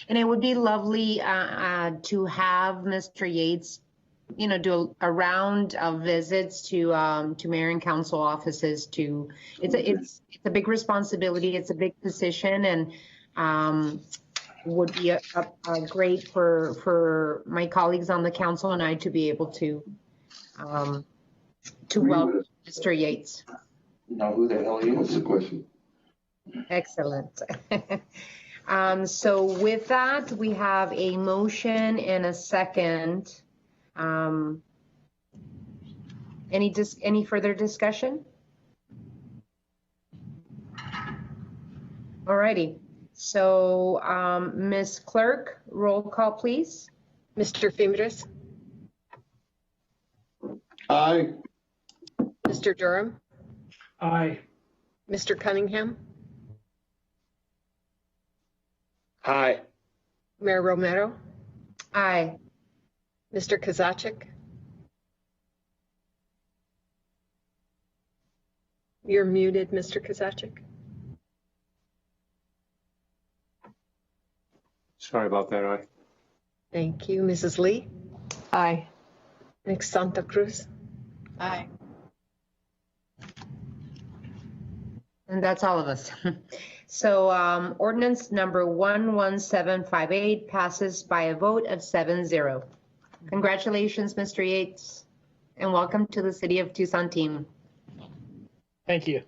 S1: And it would be lovely to have Mr. Yates, do a round of visits to mayor and council offices. It's a big responsibility. It's a big position, and would be a great for my colleagues on the council and I to be able to welcome Mr. Yates.
S8: Now, who the hell is the question?
S1: Excellent. So with that, we have a motion and a second. Any further discussion? Alrighty. So, Ms. Clerk, roll call, please.
S2: Mr. Fimbres?
S8: Aye.
S2: Mr. Durham?
S16: Aye.
S2: Mr. Cunningham?
S5: Aye.
S2: Mayor Romero?
S1: Aye.
S2: Mr. Kozaczek? You're muted, Mr. Kozaczek.
S4: Sorry about that. Aye.
S2: Thank you. Mrs. Lee?
S22: Aye.
S2: Ms. Santa Cruz?
S23: Aye.
S1: And that's all of us. So ordinance number 11758 passes by a vote of 7-0. Congratulations, Mr. Yates, and welcome to the City of Tucson team.
S20: Thank you.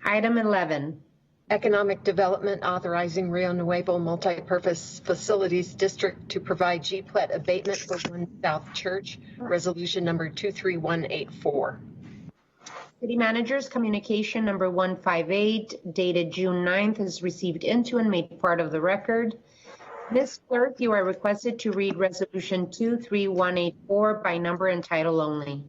S1: Item 11.
S2: Economic Development authorizing Rio Nuevo Multipurpose Facilities District to provide GPLET abatement for 1 South Church, resolution number 23184.
S1: City Manager's communication number 158 dated June 9th is received into and made part of the record. Ms. Clerk, you are requested to read resolution 23184 by number and title only.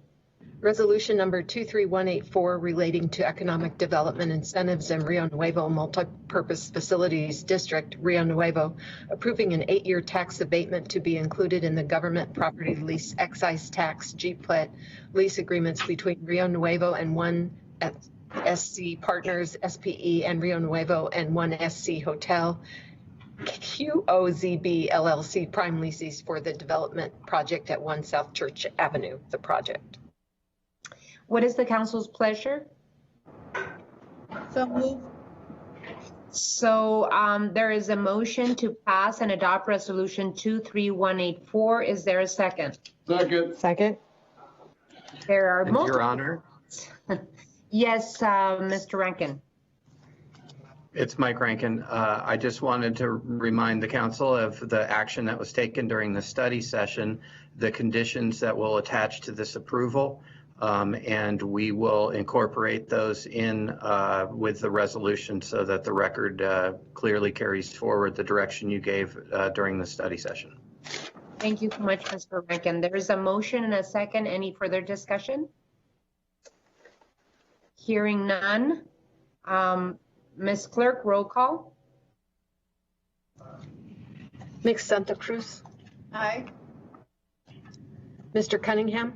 S2: Resolution number 23184 relating to economic development incentives in Rio Nuevo Multipurpose Facilities District, Rio Nuevo, approving an 8-year tax abatement to be included in the government property lease excise tax GPLET lease agreements between Rio Nuevo and 1 SC Partners, SPE, and Rio Nuevo and 1 SC Hotel, QOZB LLC prime leases for the development project at 1 South Church Avenue, the project.
S1: What is the council's pleasure?
S23: So move.
S1: So there is a motion to pass and adopt resolution 23184. Is there a second?
S8: Second.
S22: Second.
S1: There are multiple.
S19: Your Honor.
S1: Yes, Mr. Rankin.
S19: It's Mike Rankin. I just wanted to remind the council of the action that was taken during the study session, the conditions that will attach to this approval. And we will incorporate those in with the resolution so that the record clearly carries forward the direction you gave during the study session.
S1: Thank you so much, Mr. Rankin. There is a motion and a second. Any further discussion? Hearing none. Ms. Clerk, roll call.
S2: Ms. Santa Cruz.
S23: Aye.
S2: Mr. Cunningham.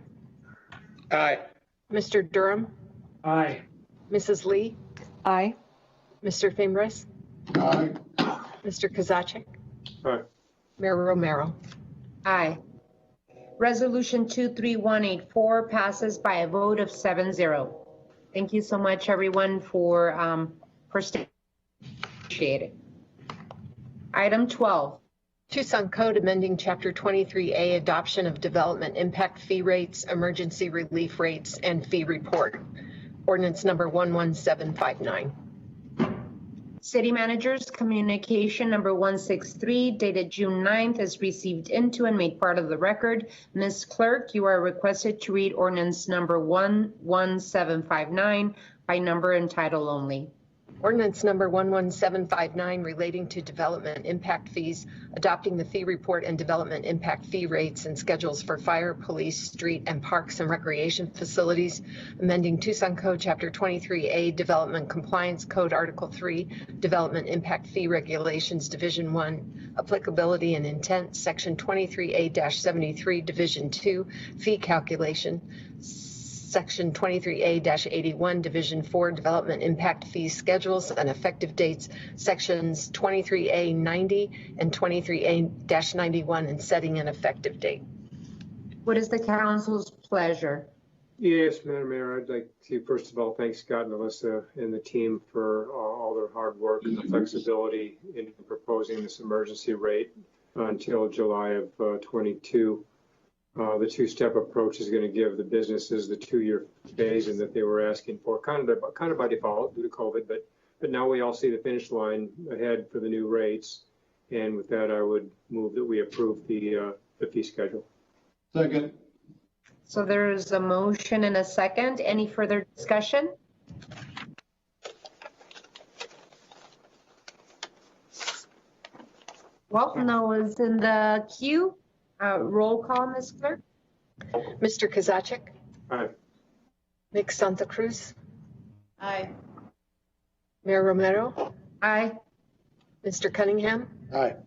S5: Aye.
S2: Mr. Durham.
S5: Aye.
S2: Mrs. Lee.
S3: Aye.
S2: Mr. Fimbres.
S8: Aye.
S2: Mr. Kozaczek.
S4: Aye.
S2: Mayor Romero.
S1: Aye. Resolution 23184 passes by a vote of 7-0. Thank you so much, everyone, for staying. Appreciate it. Item 12.
S2: Tucson Code amending Chapter 23A, adoption of development impact fee rates, emergency relief rates, and fee report. Ordinance number 11759.
S1: City Manager's communication number 163 dated June 9th is received into and made part of the record. Ms. Clerk, you are requested to read ordinance number 11759 by number and title only.
S2: Ordinance number 11759 relating to development impact fees, adopting the fee report and development impact fee rates and schedules for fire, police, street, and parks and recreation facilities, amending Tucson Code Chapter 23A, Development Compliance Code Article 3, Development Impact Fee Regulations, Division 1, Applicability and Intent, Section 23A-73, Division 2, Fee Calculation, Section 23A-81, Division 4, Development Impact Fee Schedules and Effective Dates, Sections 23A-90 and 23A-91, and setting an effective date.
S1: What is the council's pleasure?
S4: Yes, Madam Mayor, I'd like to first of all thank Scott and Alyssa and the team for all their hard work and the flexibility in proposing this emergency rate until July of 22. The two-step approach is going to give the businesses the 2-year phase in that they were asking for, kind of by default due to COVID, but now we all see the finish line ahead for the new rates. And with that, I would move that we approve the fee schedule.
S8: Second.
S1: So there is a motion and a second. Any further discussion? Well, no one's in the queue. Roll call, Ms. Clerk.
S2: Mr. Kozaczek.
S4: Aye.
S2: Ms. Santa Cruz.
S23: Aye.
S2: Mayor Romero.
S1: Aye.
S2: Mr. Cunningham.
S5: Aye.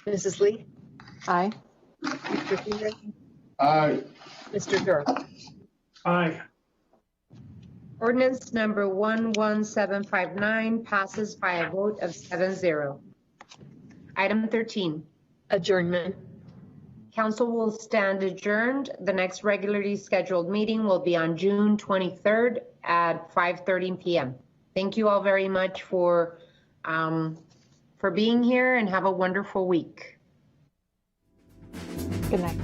S2: Mrs. Lee.
S3: Aye.
S2: Mr. Fimbres.
S8: Aye.
S2: Mr. Durham.
S5: Aye.
S1: Ordinance number 11759 passes by a vote of 7-0. Item 13.
S2: Adjournment.
S1: Council will stand adjourned. The next regularly scheduled meeting will be on June 23rd at 5:30 p.m. Thank you all very much for being here, and have a wonderful week.
S3: Good night.